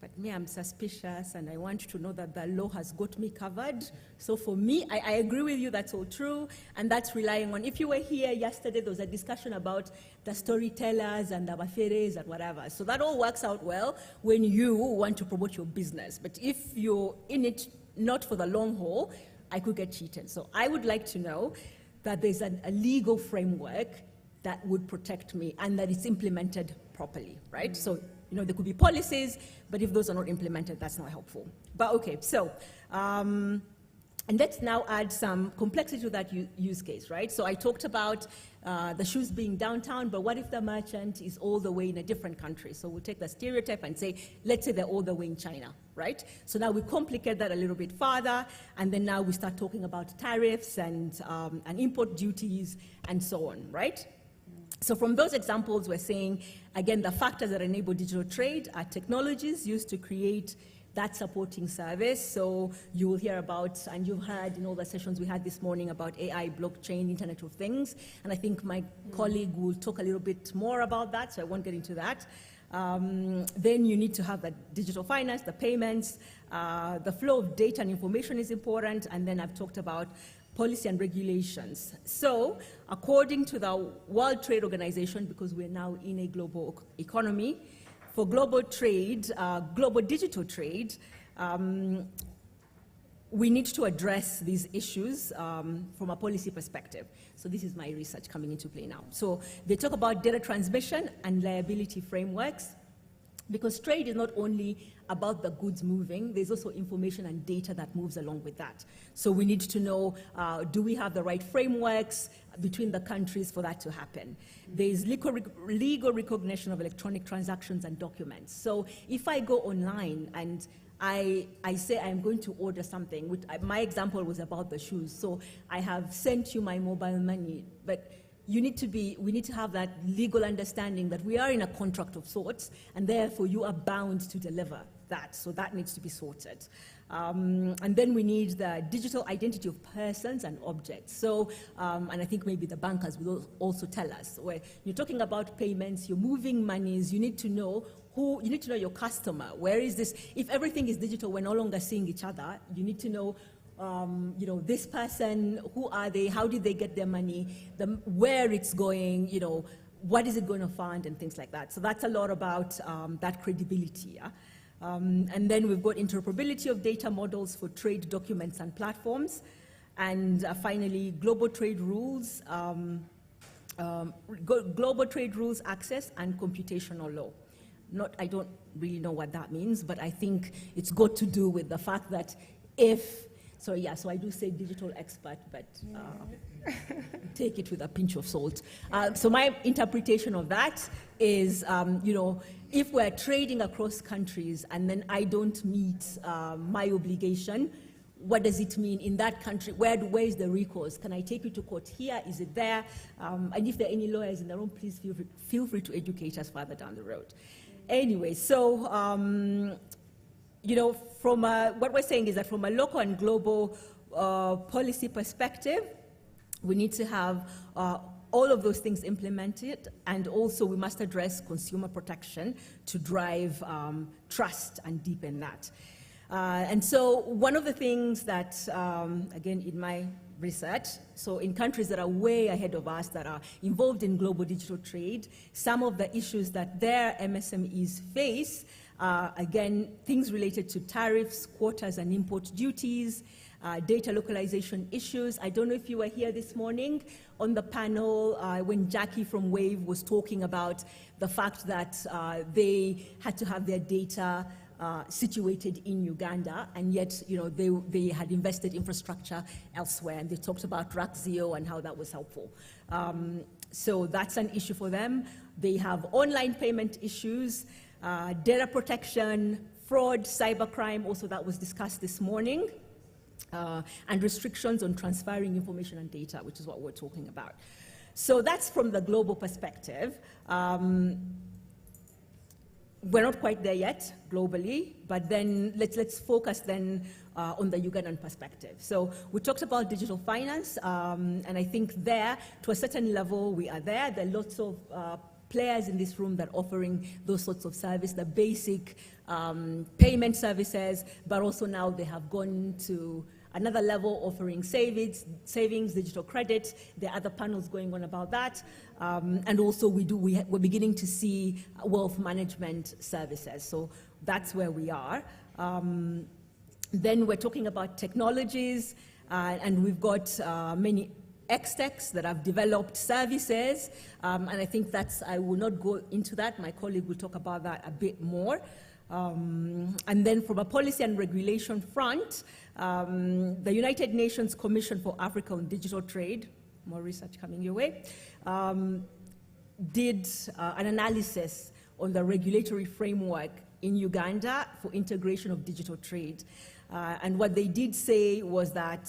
But me, I'm suspicious, and I want to know that the law has got me covered. So for me, I agree with you, that's all true, and that's relying on, if you were here yesterday, there was a discussion about the storytellers and the baferes and whatever. So that all works out well when you want to promote your business. But if you're in it not for the long haul, I could get cheated. So I would like to know that there's a legal framework that would protect me and that it's implemented properly, right? So, you know, there could be policies, but if those are not implemented, that's not helpful. But okay, so And let's now add some complexity to that use case, right? So I talked about the shoes being downtown, but what if the merchant is all the way in a different country? So we'll take the stereotype and say, let's say they're all the way in China, right? So now we complicate that a little bit further, and then now we start talking about tariffs and import duties and so on, right? So from those examples, we're saying, again, the factors that enable digital trade are technologies used to create that supporting service. So you will hear about, and you've heard in all the sessions we had this morning about AI, blockchain, Internet of Things, and I think my colleague will talk a little bit more about that, so I won't get into that. Then you need to have the digital finance, the payments, the flow of data and information is important, and then I've talked about policy and regulations. So according to the World Trade Organization, because we're now in a global economy, for global trade, global digital trade, we need to address these issues from a policy perspective. So this is my research coming into play now. So they talk about data transmission and liability frameworks, because trade is not only about the goods moving, there's also information and data that moves along with that. So we need to know, do we have the right frameworks between the countries for that to happen? There's legal recognition of electronic transactions and documents. So if I go online and I say I'm going to order something, which my example was about the shoes. So I have sent you my mobile money, but we need to have that legal understanding that we are in a contract of sorts, and therefore you are bound to deliver that. So that needs to be sorted. And then we need the digital identity of persons and objects. So, and I think maybe the bankers will also tell us, where you're talking about payments, you're moving monies, you need to know you need to know your customer. Where is this? If everything is digital, we're no longer seeing each other. You need to know, this person, who are they, how did they get their money, where it's going, what is it going to fund, and things like that. So that's a lot about that credibility. Yeah? And then we've got interoperability of data models for trade documents and platforms. And finally, global trade rules, global trade rules access and computational law. I don't really know what that means, but I think it's got to do with the fact that so I do say digital expert, but take it with a pinch of salt. So my interpretation of that is, if we're trading across countries and then I don't meet my obligation, what does it mean in that country? Where is the recourse? Can I take you to court here? Is it there? And if there are any lawyers in the room, please feel free to educate us further down the road. Anyway, so what we're saying is that from a local and global policy perspective, we need to have all of those things implemented, and also we must address consumer protection to drive trust and deepen that. And so one of the things that, again, in my research, so in countries that are way ahead of us, that are involved in global digital trade, some of the issues that their MSMEs face are, again, things related to tariffs, quotas, and import duties, data localization issues. I don't know if you were here this morning on the panel when Jackie from Wave was talking about the fact that they had to have their data situated in Uganda, and yet they had invested infrastructure elsewhere, and they talked about Raxio and how that was helpful. So that's an issue for them. They have online payment issues, data protection, fraud, cybercrime, also that was discussed this morning, and restrictions on transferring information and data, which is what we're talking about. So that's from the global perspective. We're not quite there yet globally, but then let's focus then on the Ugandan perspective. So we talked about digital finance, and I think there, to a certain level, we are there. There are lots of players in this room that are offering those sorts of services, the basic payment services, but also now they have gone to another level, offering savings, digital credit. There are other panels going on about that. And also we're beginning to see wealth management services. So that's where we are. Then we're talking about technologies, and we've got many X-Techs that have developed services. And I think I will not go into that. My colleague will talk about that a bit more. And then from a policy and regulation front, the United Nations Commission for Africa on Digital Trade, more research coming your way, did an analysis on the regulatory framework in Uganda for integration of digital trade. And what they did say was that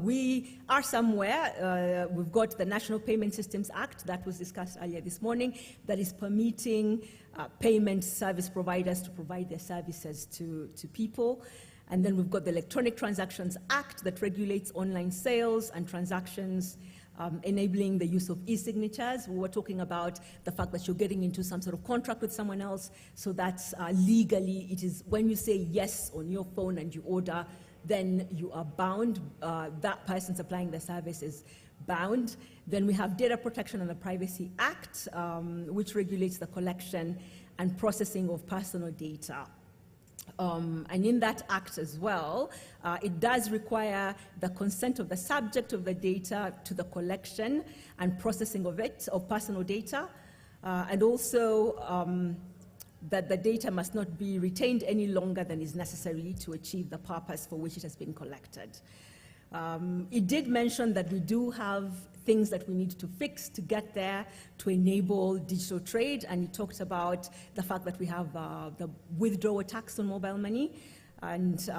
we are somewhere, we've got the National Payment Systems Act that was discussed earlier this morning that is permitting payment service providers to provide their services to people. And then we've got the Electronic Transactions Act that regulates online sales and transactions, enabling the use of e-signatures. We were talking about the fact that you're getting into some sort of contract with someone else, so that's legally, it is when you say yes on your phone and you order, then you are bound, that person supplying the service is bound. Then we have Data Protection and the Privacy Act, which regulates the collection and processing of personal data. And in that act as well, it does require the consent of the subject of the data to the collection and processing of it, of personal data, and also that the data must not be retained any longer than is necessary to achieve the purpose for which it has been collected. It did mention that we do have things that we need to fix to get there to enable digital trade, and it talked about the fact that we have the withdrawal tax on mobile money, and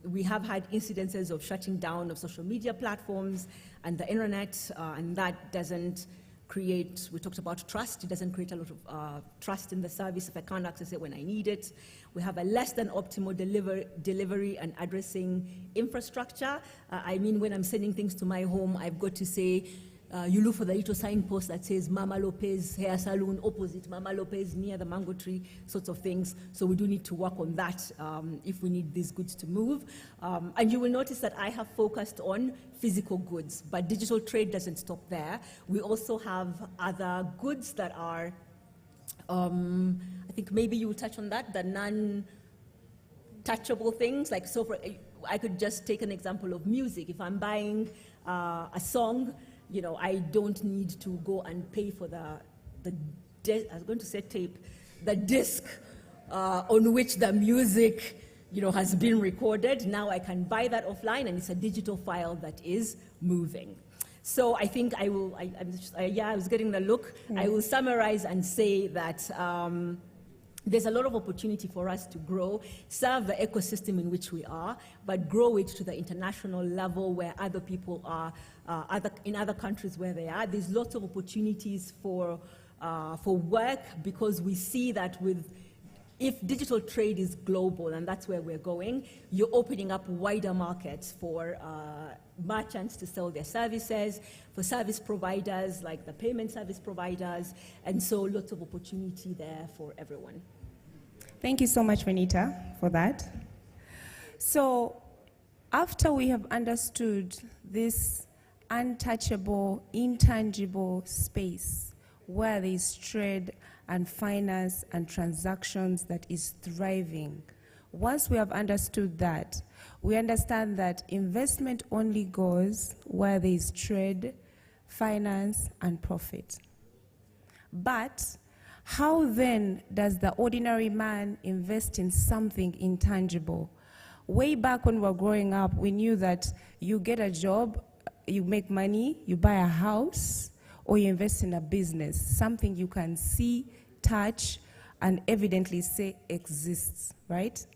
we have had incidences of shutting down of social media platforms and the internet, and that doesn't create, we talked about trust, it doesn't create a lot of trust in the service if I can't access it when I need it. We have a less than optimal delivery and addressing infrastructure. I mean, when I'm sending things to my home, I've got to say, you look for the little signpost that says Mama Lopez Hair Salon, opposite Mama Lopez, near the mango tree, sorts of things. So we do need to work on that if we need these goods to move. And you will notice that I have focused on physical goods, but digital trade doesn't stop there. We also have other goods that are, I think maybe you will touch on that, the non-touchable things. Like, so for, I could just take an example of music. If I'm buying a song, you know, I don't need to go and pay for I was going to say tape, the disc on which the music, you know, has been recorded. Now I can buy that offline, and it's a digital file that is moving. So I think I will, I was getting the look. I will summarize and say that there's a lot of opportunity for us to grow, serve the ecosystem in which we are, but grow it to the international level where other people are, in other countries where they are. There's lots of opportunities for work, because we see that if digital trade is global, and that's where we're going, you're opening up wider markets for merchants to sell their services, for service providers like the payment service providers, and so lots of opportunity there for everyone. Thank you so much, Renita, for that. So after we have understood this untouchable, intangible space where there is trade and finance and transactions that is thriving, once we have understood that, we understand that investment only goes where there is trade, finance, and profit. But how then does the ordinary man invest in something intangible? Way back when we were growing up, we knew that you get a job, you make money, you buy a house, or you invest in a business, something you can see, touch, and evidently say exists, right?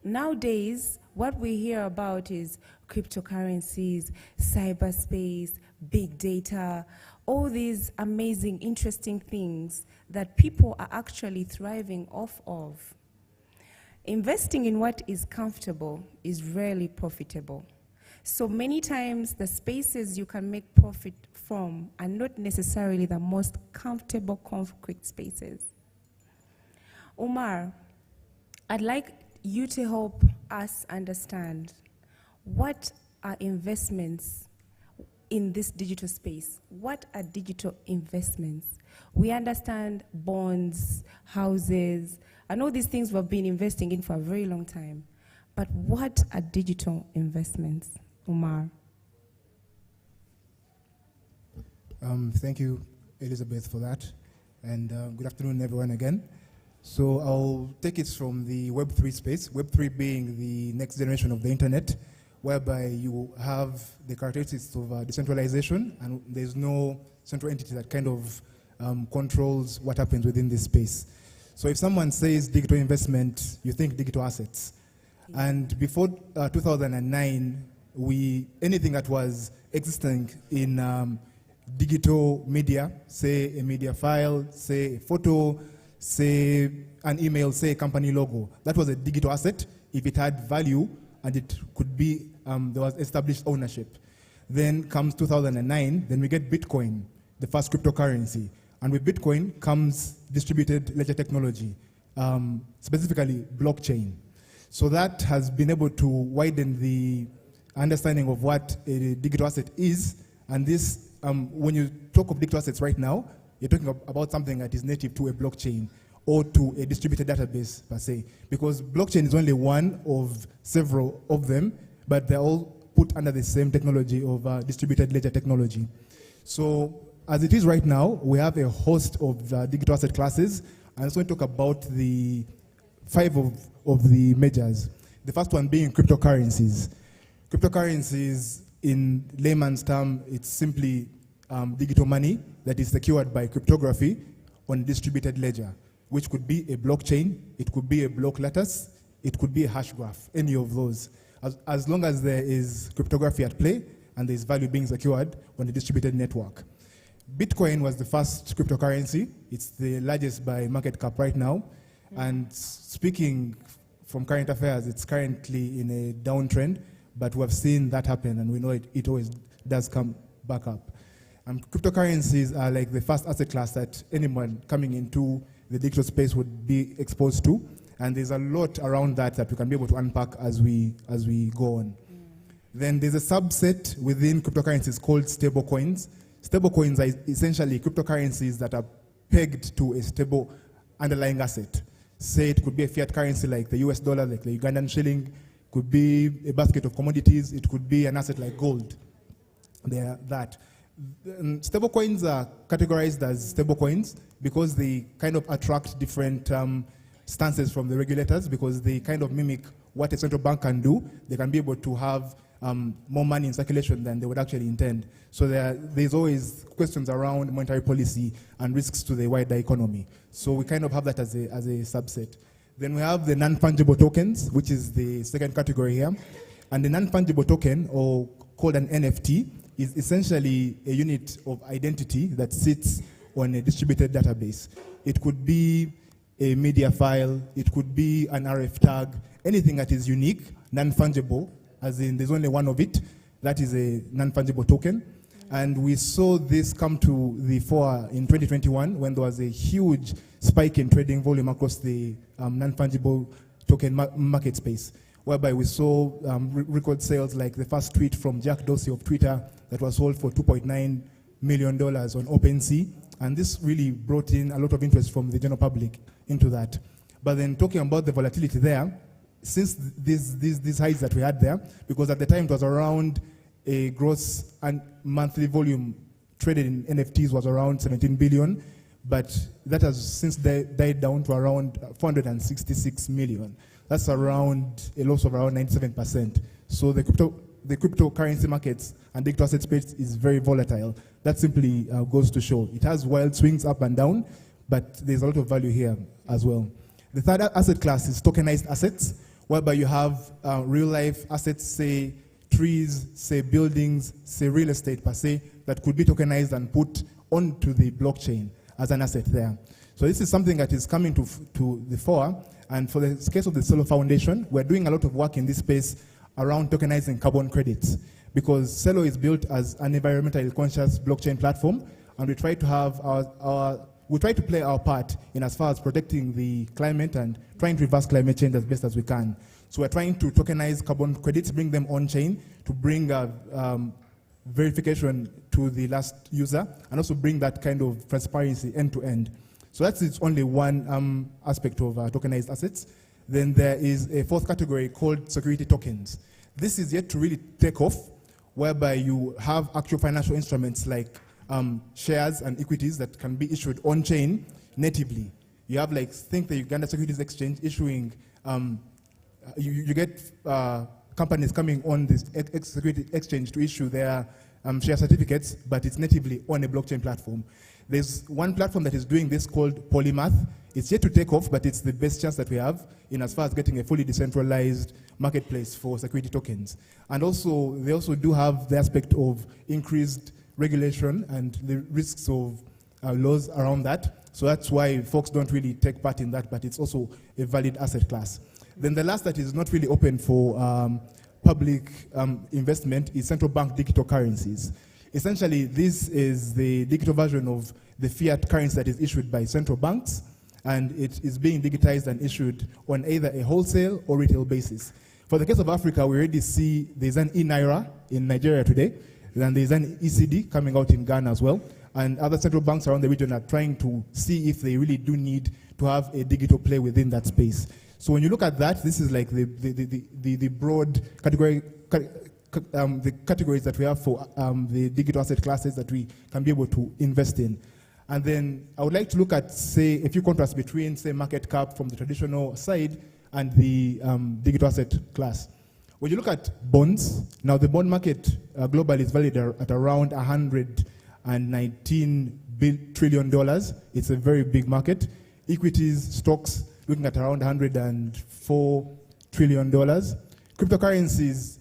Nowadays, what we hear about is cryptocurrencies, cyberspace, big data, all these amazing, interesting things that people are actually thriving off of. Investing in what is comfortable is rarely profitable. So many times the spaces you can make profit from are not necessarily the most comfortable, concrete spaces. Umar, I'd like you to help us understand what are investments in this digital space. What are digital investments? We understand bonds, houses, and all these things we've been investing in for a very long time. But what are digital investments, Umar? Thank you, Elizabeth, for that. And good afternoon, everyone, again. So I'll take it from the Web3 space, Web3 being the next generation of the internet, whereby you have the characteristics of decentralization, and there's no central entity that kind of controls what happens within this space. So if someone says digital investment, you think digital assets. And before 2009, anything that was existing in digital media, say a media file, say a photo, say an email, say a company logo, that was a digital asset if it had value and it could be, there was established ownership. Then comes 2009, then we get Bitcoin, the first cryptocurrency. And with Bitcoin comes distributed ledger technology, specifically blockchain. So that has been able to widen the understanding of what a digital asset is. And this, when you talk of digital assets right now, you're talking about something that is native to a blockchain or to a distributed database per se. Because blockchain is only one of several of them, but they're all put under the same technology of distributed ledger technology. So as it is right now, we have a host of digital asset classes. And so we talk about the 5 of the majors. The first one being cryptocurrencies. Cryptocurrencies, in layman's term, it's simply digital money that is secured by cryptography on a distributed ledger, which could be a blockchain, it could be a block lattice, it could be a hash graph, any of those. As long as there is cryptography at play and there is value being secured on a distributed network. Bitcoin was the first cryptocurrency. It's the largest by market cap right now. And speaking from current affairs, it's currently in a downtrend, but we have seen that happen and we know it always does come back up. Cryptocurrencies are like the first asset class that anyone coming into the digital space would be exposed to. And there's a lot around that we can be able to unpack as we go on. Then there's a subset within cryptocurrencies called stablecoins. Stablecoins are essentially cryptocurrencies that are pegged to a stable underlying asset. Say it could be a fiat currency like the US dollar, like the Ugandan shilling, could be a basket of commodities, it could be an asset like gold. Stablecoins are categorized as stablecoins because they kind of attract different stances from the regulators because they kind of mimic what a central bank can do. They can be able to have more money in circulation than they would actually intend. So there's always questions around monetary policy and risks to the wider economy. So we kind of have that as a subset. Then we have the non-fungible tokens, which is the second category here. And the non-fungible token, or called an NFT, is essentially a unit of identity that sits on a distributed database. It could be a media file, it could be an RF tag, anything that is unique, non-fungible, as in there's only one of it, that is a non-fungible token. And we saw this come to the fore in 2021 when there was a huge spike in trading volume across the non-fungible token market space, whereby we saw record sales like the first tweet from Jack Dorsey of Twitter that was sold for $2.9 million on OpenSea. And this really brought in a lot of interest from the general public into that. But then talking about the volatility there, since these highs that we had there, because at the time it was around a gross and monthly volume traded in NFTs was around 17 billion, but that has since died down to around 466 million. That's around a loss of around 97%. So the cryptocurrency markets and digital asset space is very volatile. That simply goes to show. It has wild swings up and down, but there's a lot of value here as well. The third asset class is tokenized assets, whereby you have real life assets, say trees, say buildings, say real estate per se, that could be tokenized and put onto the blockchain as an asset there. So this is something that is coming to the fore. And for the case of the Celo Foundation, we're doing a lot of work in this space around tokenizing carbon credits, because Celo is built as an environmentally conscious blockchain platform, and we try to have we try to play our part in as far as protecting the climate and trying to reverse climate change as best as we can. So we're trying to tokenize carbon credits, bring them on chain to bring verification to the last user, and also bring that kind of transparency end to end. So that's only one aspect of tokenized assets. Then there is a fourth category called security tokens. This is yet to really take off, whereby you have actual financial instruments like shares and equities that can be issued on chain natively. You have like, think the Uganda Securities Exchange issuing, you get companies coming on this security exchange to issue their share certificates, but it's natively on a blockchain platform. There's one platform that is doing this called Polymath. It's yet to take off, but it's the best chance that we have in as far as getting a fully decentralized marketplace for security tokens. And also, they also do have the aspect of increased regulation and the risks of laws around that. So that's why folks don't really take part in that, but it's also a valid asset class. Then the last that is not really open for public investment is central bank digital currencies. Essentially, this is the digital version of the fiat currency that is issued by central banks, and it is being digitized and issued on either a wholesale or retail basis. For the case of Africa, we already see there's an e-Naira in Nigeria today, and there's an ECD coming out in Ghana as well, and other central banks around the region are trying to see if they really do need to have a digital play within that space. So when you look at that, this is like the broad category, the categories that we have for the digital asset classes that we can be able to invest in. And then I would like to look at, say, a few contrasts between, say, market cap from the traditional side and the digital asset class. When you look at bonds, now the bond market globally is valued at around $119 trillion. It's a very big market. Equities, stocks, looking at around $104 trillion. Cryptocurrencies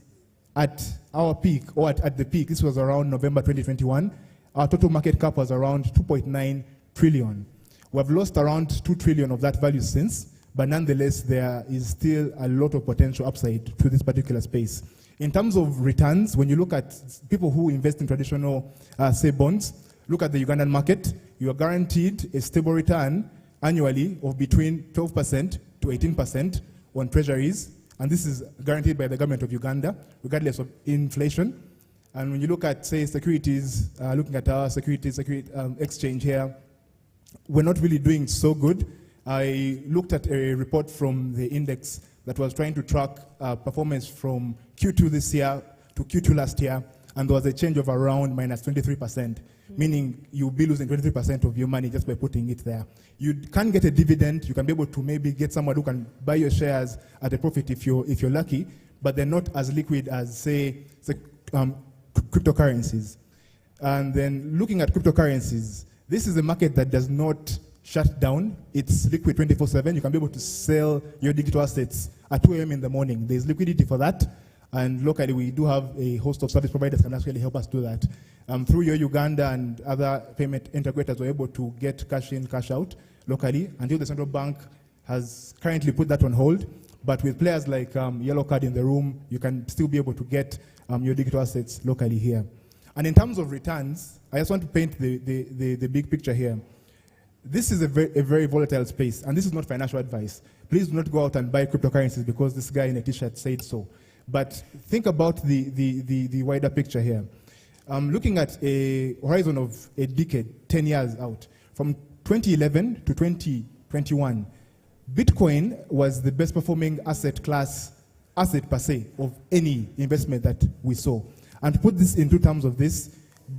at our peak, or at the peak, this was around November 2021, our total market cap was around 2.9 trillion. We have lost around 2 trillion of that value since, but nonetheless, there is still a lot of potential upside to this particular space. In terms of returns, when you look at people who invest in traditional, say, bonds, look at the Ugandan market, you are guaranteed a stable return annually of between 12% to 18% on treasuries, and this is guaranteed by the government of Uganda, regardless of inflation. And when you look at, say, securities, looking at our security exchange here, we're not really doing so good. I looked at a report from the index that was trying to track performance from Q2 this year to Q2 last year, and there was a change of around minus 23%, meaning you'll be losing 23% of your money just by putting it there. You can get a dividend. You can be able to maybe get someone who can buy your shares at a profit if you're lucky, but they're not as liquid as, say cryptocurrencies. And then looking at cryptocurrencies, this is a market that does not shut down. It's liquid 24/7. You can be able to sell your digital assets at 2 a.m. in the morning. There's liquidity for that. And locally, we do have a host of service providers that can actually help us do that. Through your Uganda and other payment integrators, we're able to get cash in, cash out locally, until the central bank has currently put that on hold. But with players like Yellow Card in the room, you can still be able to get your digital assets locally here. And in terms of returns, I just want to paint the big picture here. This is a very volatile space, and this is not financial advice. Please do not go out and buy cryptocurrencies because this guy in a t-shirt said so. But think about the wider picture here. Looking at a horizon of a decade, 10 years out, from 2011 to 2021, Bitcoin was the best performing asset per se, of any investment that we saw. And to put this into terms of this,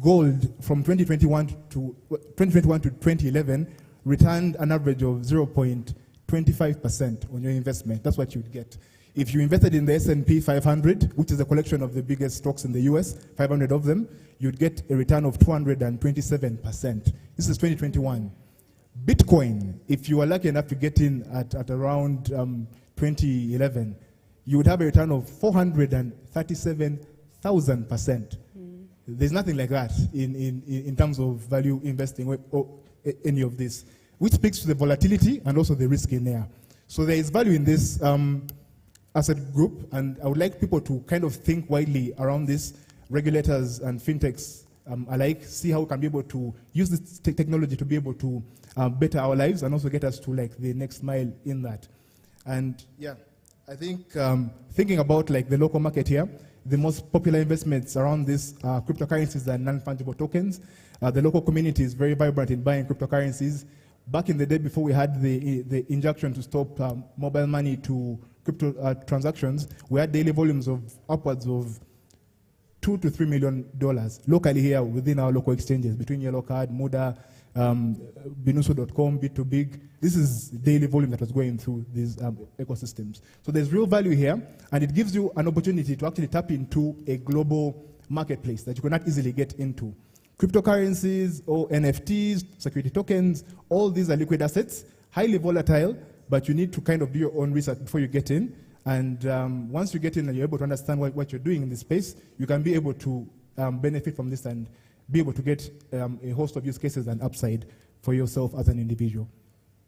gold from 2021 to 2011 returned an average of 0.25% on your investment. That's what you'd get. If you invested in the S&P 500, which is a collection of the biggest stocks in the US, 500 of them, you'd get a return of 227%. This is 2021. Bitcoin, if you were lucky enough to get in at around 2011, you would have a return of 437,000%. There's nothing like that in terms of value investing or any of this, which speaks to the volatility and also the risk in there. So there is value in this asset group, and I would like people to kind of think widely around this, regulators and fintechs alike, see how we can be able to use this technology to be able to better our lives and also get us to like the next mile in that. And yeah, I think thinking about like the local market here, the most popular investments around this cryptocurrencies and non-fungible tokens. The local community is very vibrant in buying cryptocurrencies. Back in the day before we had the injunction to stop mobile money to crypto transactions, we had daily volumes of upwards of $2 to $3 million locally here within our local exchanges, between Yellow Card, Muda, Binuso.com, Bit2Big. This is daily volume that was going through these ecosystems. So there's real value here, and it gives you an opportunity to actually tap into a global marketplace that you cannot easily get into. Cryptocurrencies or NFTs, security tokens, all these are liquid assets, highly volatile, but you need to kind of do your own research before you get in. And once you get in and you're able to understand what you're doing in this space, you can be able to benefit from this and be able to get a host of use cases and upside for yourself as an individual.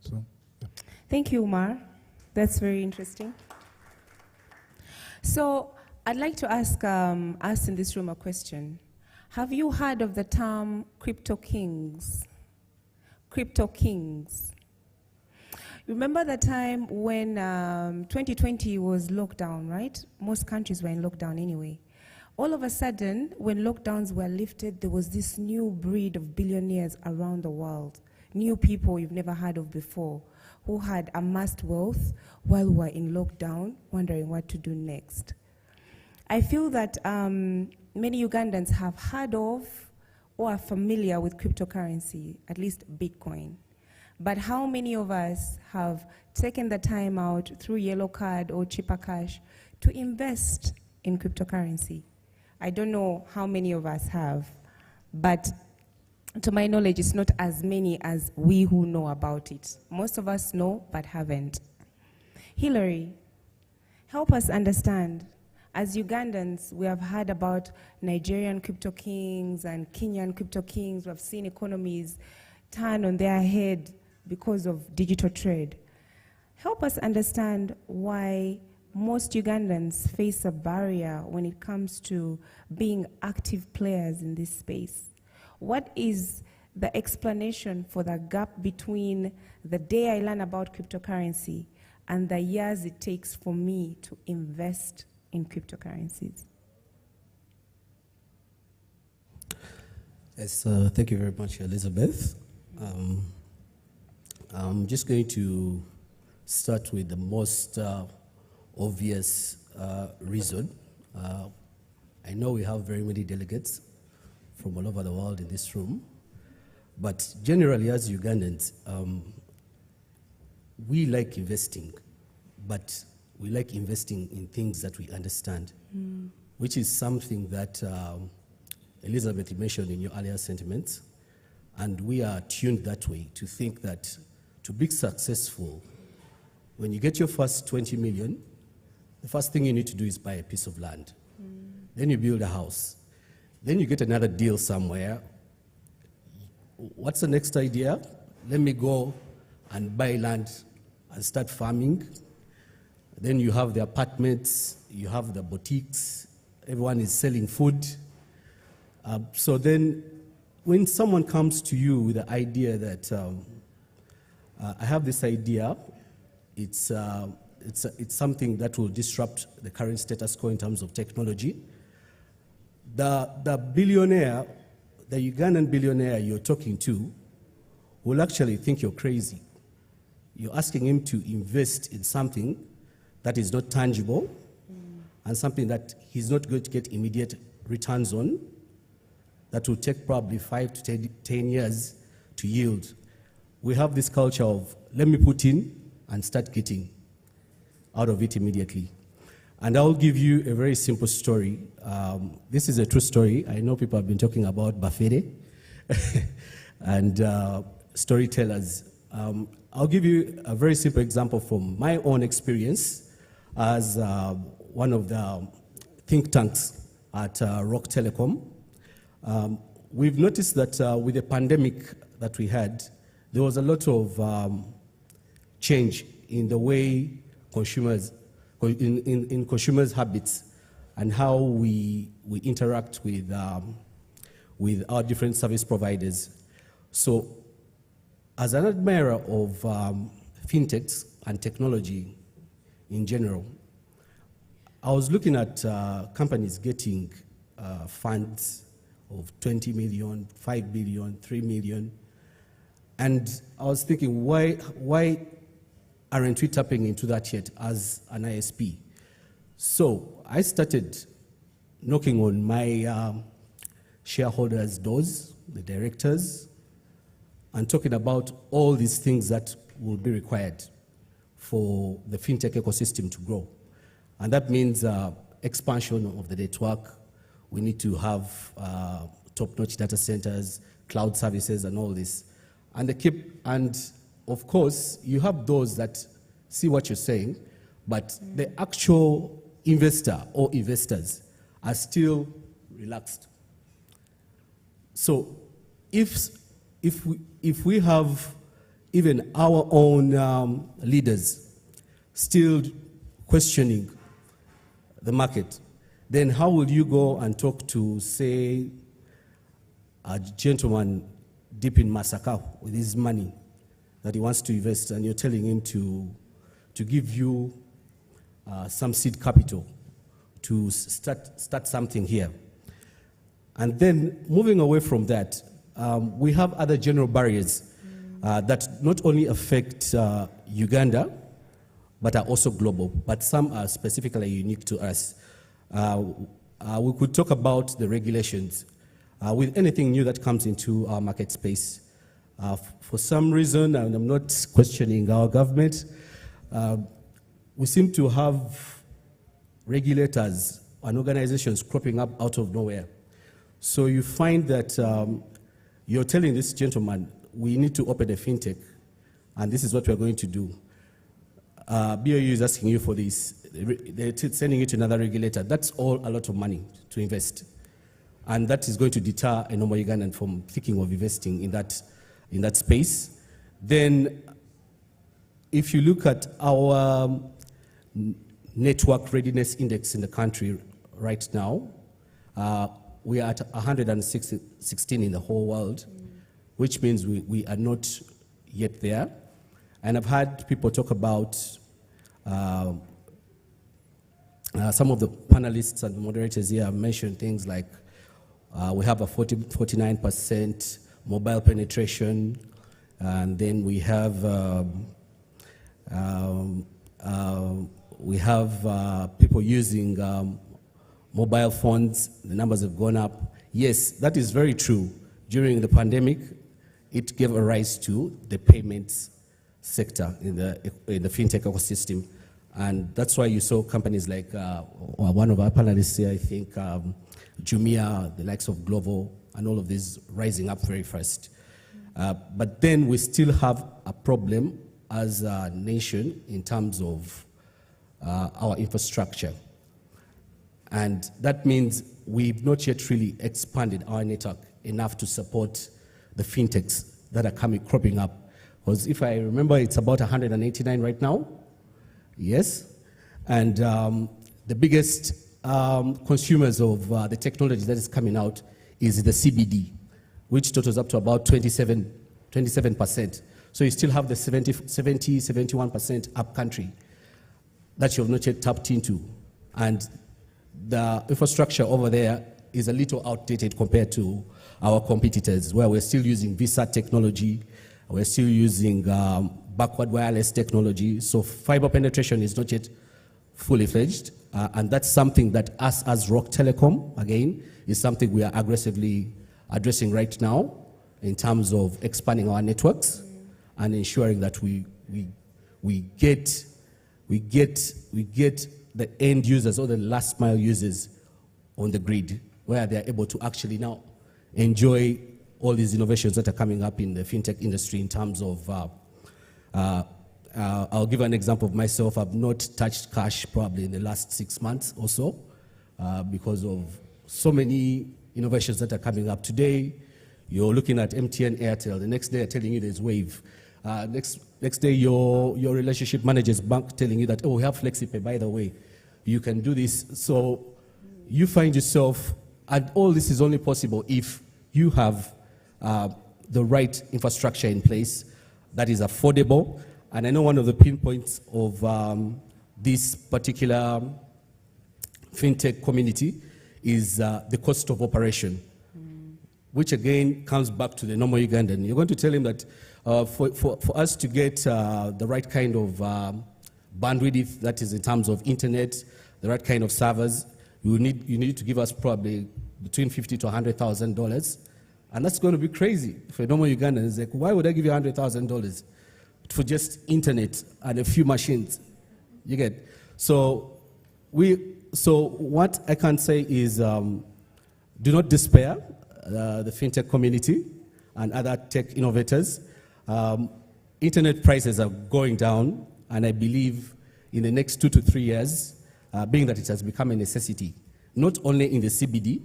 So, yeah. Thank you, Umar. That's very interesting. So I'd like to ask us in this room a question. Have you heard of the term crypto kings? Crypto kings. Remember the time when 2020 was lockdown, right? Most countries were in lockdown anyway. All of a sudden, when lockdowns were lifted, there was this new breed of billionaires around the world, new people you've never heard of before, who had amassed wealth while we were in lockdown, wondering what to do next. I feel that many Ugandans have heard of or are familiar with cryptocurrency, at least Bitcoin. But how many of us have taken the time out through Yellow Card or Cheaper Cash to invest in cryptocurrency? I don't know how many of us have, but to my knowledge, it's not as many as we who know about it. Most of us know, but haven't. Hillary, help us understand. As Ugandans, we have heard about Nigerian crypto kings and Kenyan crypto kings. We have seen economies turn on their head because of digital trade. Help us understand why most Ugandans face a barrier when it comes to being active players in this space. What is the explanation for the gap between the day I learn about cryptocurrency and the years it takes for me to invest in cryptocurrencies? Yes, thank you very much, Elizabeth. I'm just going to start with the most obvious reason. I know we have very many delegates from all over the world in this room, but generally as Ugandans, we like investing, but we like investing in things that we understand, which is something that Elizabeth mentioned in your earlier sentiments, and we are tuned that way to think that to be successful, when you get your first 20 million, the first thing you need to do is buy a piece of land. Then you build a house. Then you get another deal somewhere. What's the next idea? Let me go and buy land and start farming. Then you have the apartments, you have the boutiques, everyone is selling food. So then when someone comes to you with the idea that I have this idea, it's something that will disrupt the current status quo in terms of technology. The billionaire, the Ugandan billionaire you're talking to will actually think you're crazy. You're asking him to invest in something that is not tangible and something that he's not going to get immediate returns on, that will take probably 5 to 10 years to yield. We have this culture of, let me put in and start getting out of it immediately. And I'll give you a very simple story. This is a true story. I know people have been talking about Bafere and storytellers. I'll give you a very simple example from my own experience as one of the think tanks at Rock Telecom. We've noticed that with the pandemic that we had, there was a lot of change in the way consumers, in consumers' habits and how we interact with our different service providers. So as an admirer of fintechs and technology in general, I was looking at companies getting funds of 20 million, 5 billion, 3 million. And I was thinking, why aren't we tapping into that yet as an ISP? So I started knocking on my shareholders' doors, the directors, and talking about all these things that will be required for the fintech ecosystem to grow. And that means expansion of the network. We need to have top-notch data centers, cloud services, and all this. And of course, you have those that see what you're saying, but the actual investor or investors are still relaxed. So if we have even our own leaders still questioning the market, then how will you go and talk to, say, a gentleman deep in Masaka with his money that he wants to invest, and you're telling him to give you some seed capital to start something here? And then moving away from that, we have other general barriers that not only affect Uganda, but are also global, but some are specifically unique to us. We could talk about the regulations. With anything new that comes into our market space, for some reason, and I'm not questioning our government, we seem to have regulators and organizations cropping up out of nowhere. So you find that you're telling this gentleman, we need to open a fintech, and this is what we're going to do. BOU is asking you for this. They're sending you to another regulator. That's all a lot of money to invest. And that is going to deter a normal Ugandan from thinking of investing in that space. Then if you look at our network readiness index in the country right now, we are at 116 in the whole world, which means we are not yet there. And I've had people talk about some of the panelists and the moderators here have mentioned things like we have a 49% mobile penetration, and then we have people using mobile phones. The numbers have gone up. Yes, that is very true. During the pandemic, it gave a rise to the payments sector in the fintech ecosystem. And that's why you saw companies like one of our panelists here, I think, Jumia, the likes of Glovo, and all of these rising up very fast. But then we still have a problem as a nation in terms of our infrastructure. And that means we've not yet really expanded our network enough to support the fintechs that are cropping up. Because if I remember, it's about 189 right now. Yes. And the biggest consumers of the technology that is coming out is the CBD, which totals up to about 27%. So you still have the 71% up country that you have not yet tapped into. And the infrastructure over there is a little outdated compared to our competitors, where we're still using Visa technology, we're still using backward wireless technology. So fiber penetration is not yet fully fledged. And that's something that us as Rock Telecom, again, is something we are aggressively addressing right now in terms of expanding our networks and ensuring that we get the end users or the last mile users on the grid, where they're able to actually now enjoy all these innovations that are coming up in the fintech industry in terms of, I'll give an example of myself. I've not touched cash probably in the last 6 months or so because of so many innovations that are coming up. Today, you're looking at MTN, Airtel. The next day, they're telling you there's Wave. Next day, your relationship manager's bank telling you that, oh, we have FlexiPay, by the way. You can do this. So you find yourself, and all this is only possible if you have the right infrastructure in place that is affordable. And I know one of the pinpoints of this particular fintech community is the cost of operation, which again comes back to the normal Ugandan. You're going to tell him that for us to get the right kind of bandwidth, that is in terms of internet, the right kind of servers, you need to give us probably between $50,000 to $100,000 And that's going to be crazy for a normal Ugandan. It's like, why would I give you $100,000 for just internet and a few machines? You get? So what I can say is do not despair, the fintech community and other tech innovators. Internet prices are going down, and I believe in the next 2 to 3 years, being that it has become a necessity, not only in the CBD,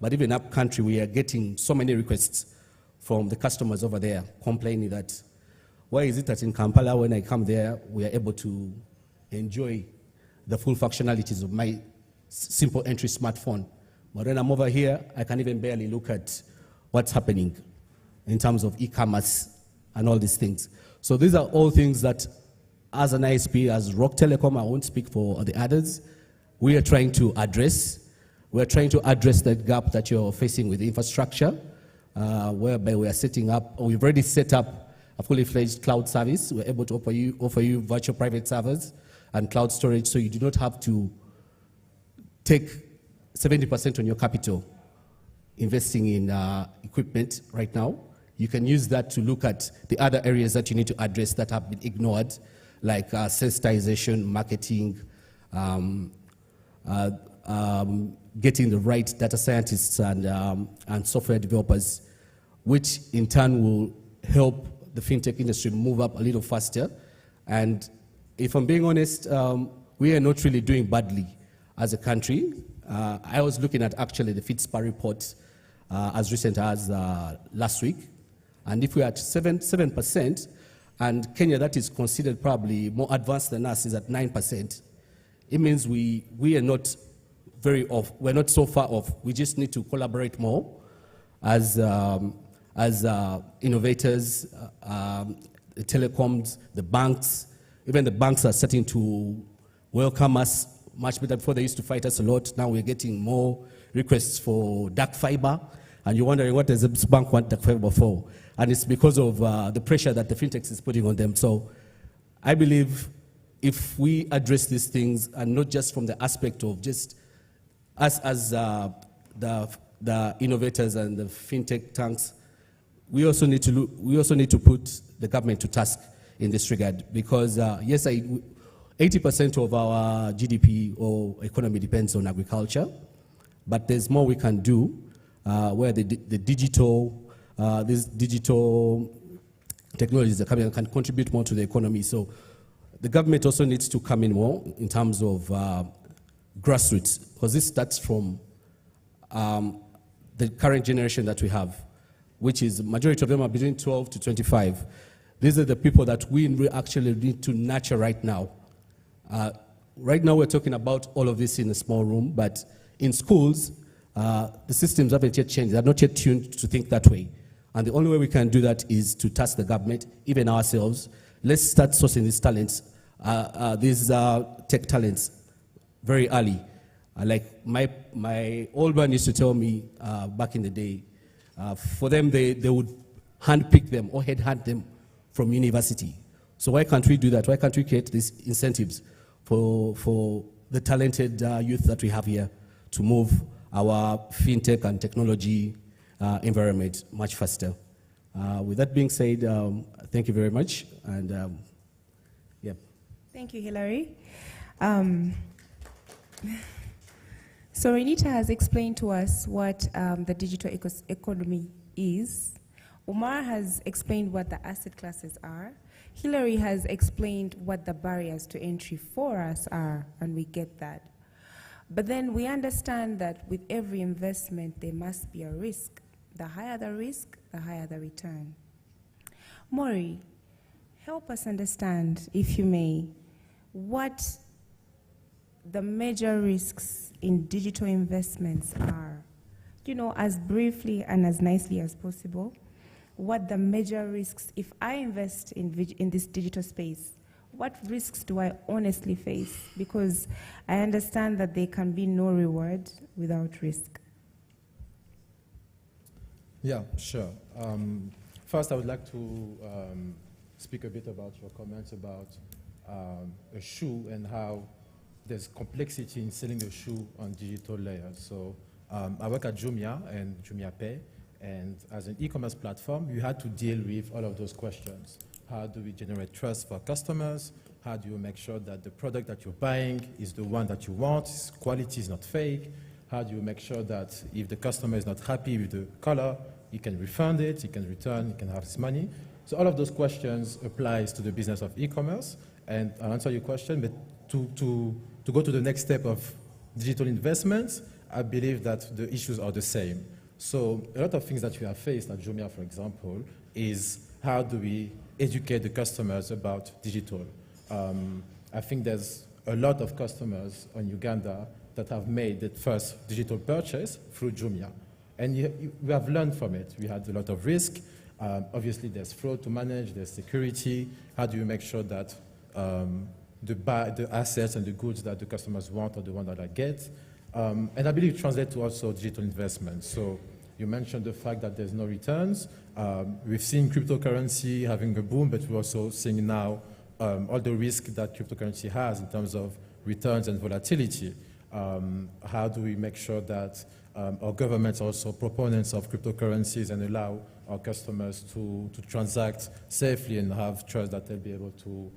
but even up country, we are getting so many requests from the customers over there complaining that, why is it that in Kampala, when I come there, we are able to enjoy the full functionalities of my simple entry smartphone. But when I'm over here, I can even barely look at what's happening in terms of e-commerce and all these things. So these are all things that, as an ISP, as Rock Telecom, I won't speak for the others, we are trying to address. We're trying to address that gap that you're facing with infrastructure, whereby we are setting up, or we've already set up a fully fledged cloud service. We're able to offer you virtual private servers and cloud storage, so you do not have to take 70% on your capital investing in equipment right now. You can use that to look at the other areas that you need to address that have been ignored, like sensitization, marketing, getting the right data scientists and software developers, which in turn will help the fintech industry move up a little faster. And if I'm being honest, we are not really doing badly as a country. I was looking at actually the Fitspa report as recent as last week. And if we're at 7%, and Kenya, that is considered probably more advanced than us, is at 9%, it means we are not very off. We're not so far off. We just need to collaborate more as innovators, the telecoms, the banks. Even the banks are starting to welcome us much better. Before they used to fight us a lot. Now we're getting more requests for dark fiber. And you're wondering, what does this bank want dark fiber for? And it's because of the pressure that the fintechs is putting on them. So I believe if we address these things, and not just from the aspect of just us as the innovators and the fintech tanks, we also need to put the government to task in this regard, because yes, 80% of our GDP or economy depends on agriculture, but there's more we can do where the digital, these digital technologies that can contribute more to the economy. So the government also needs to come in more in terms of grassroots, because this starts from the current generation that we have, which is, majority of them are between 12 to 25. These are the people that we actually need to nurture right now. Right now we're talking about all of this in a small room, but in schools, the systems haven't yet changed. They're not yet tuned to think that way. And the only way we can do that is to task the government, even ourselves. Let's start sourcing these talents, these tech talents, very early. Like my old man used to tell me back in the day, for them, they would handpick them or headhunt them from university. So why can't we do that? Why can't we create these incentives for the talented youth that we have here to move our fintech and technology environment much faster? With that being said, thank you very much. And yeah. Thank you, Hilary. So Renita has explained to us what the digital economy is. Umar has explained what the asset classes are. Hilary has explained what the barriers to entry for us are, and we get that. But then we understand that with every investment, there must be a risk. The higher the risk, the higher the return. Maury, help us understand, if you may, what the major risks in digital investments are. You know, as briefly and as nicely as possible, what the major risks, if I invest in this digital space, what risks do I honestly face? Because I understand that there can be no reward without risk. Yeah, sure. First, I would like to speak a bit about your comments about a shoe and how there's complexity in selling a shoe on digital layers. So I work at Jumia and Jumia Pay, And as an e-commerce platform, you had to deal with all of those questions. How do we generate trust for customers? How do you make sure that the product that you're buying is the one that you want, quality is not fake? How do you make sure that if the customer is not happy with the color, he can refund it, he can return, he can have his money? So all of those questions applies to the business of e-commerce. And I'll answer your question, but to go to the next step of digital investments, I believe that the issues are the same. So a lot of things that we have faced at Jumia, for example, is how do we educate the customers about digital? I think there's a lot of customers in Uganda that have made the first digital purchase through Jumia. And we have learned from it. We had a lot of risk. Obviously, there's fraud to manage, there's security. How do you make sure that the assets and the goods that the customers want are the ones that I get? And I believe it translates to also digital investment. So you mentioned the fact that there's no returns. We've seen cryptocurrency having a boom, but we're also seeing now all the risk that cryptocurrency has in terms of returns and volatility. How do we make sure that our governments are also proponents of cryptocurrencies and allow our customers to transact safely and have trust that they'll be able to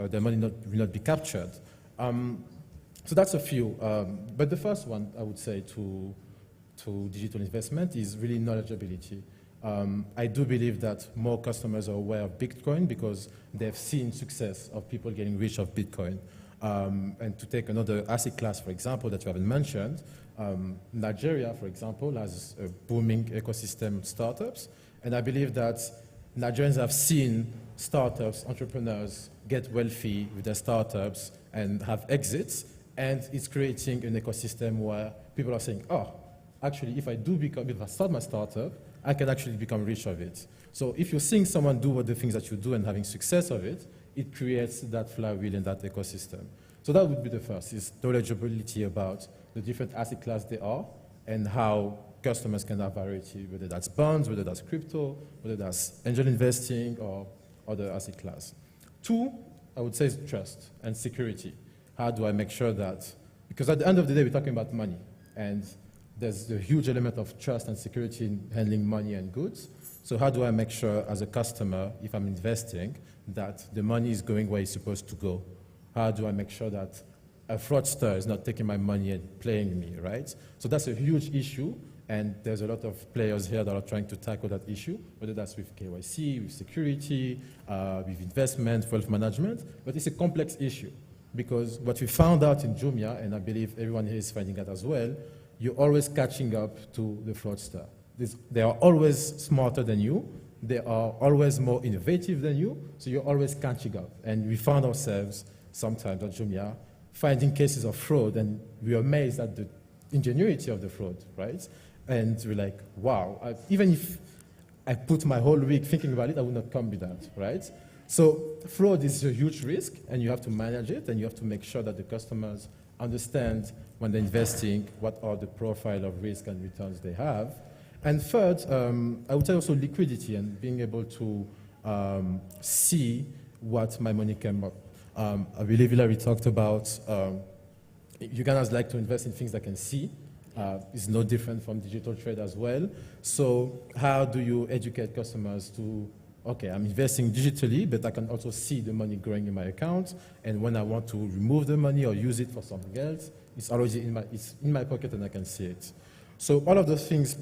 their money will not be captured. So that's a few. But the first one, I would say, to digital investment is really knowledgeability. I do believe that more customers are aware of Bitcoin because they've seen success of people getting rich off Bitcoin. And to take another asset class, for example, that you haven't mentioned, Nigeria, for example, has a booming ecosystem of startups. And I believe that Nigerians have seen startups, entrepreneurs get wealthy with their startups and have exits. And it's creating an ecosystem where people are saying, oh, actually, if I start my startup, I can actually become rich of it. So if you're seeing someone do what the things that you do and having success of it, it creates that flywheel in that ecosystem. So that would be the first, is knowledgeability about the different asset classes they are and how customers can have variety, whether that's bonds, whether that's crypto, whether that's angel investing or other asset class. Two, I would say is trust and security. How do I make sure that, because at the end of the day, we're talking about money, and there's a huge element of trust and security in handling money and goods. So how do I make sure as a customer, if I'm investing, that the money is going where it's supposed to go? How do I make sure that a fraudster is not taking my money and playing me, right? So that's a huge issue, and there's a lot of players here that are trying to tackle that issue, whether that's with KYC, with security, with investment, wealth management, but it's a complex issue. Because what we found out in Jumia, and I believe everyone here is finding out as well, you're always catching up to the fraudster. They are always smarter than you. They are always more innovative than you, so you're always catching up. And we found ourselves sometimes at Jumia finding cases of fraud, and we were amazed at the ingenuity of the fraud, right? And we're like, wow, even if I put my whole week thinking about it, I would not come with that, right? So fraud is a huge risk, and you have to manage it, and you have to make sure that the customers understand when they're investing what are the profile of risk and returns they have. And third, I would say also liquidity and being able to see what my money came up. I believe Hilary talked about Ugandans like to invest in things they can see. It's no different from digital trade as well. So how do you educate customers to, okay, I'm investing digitally, but I can also see the money growing in my account, and when I want to remove the money or use it for something else, it's already in my pocket and I can see it. So all of those things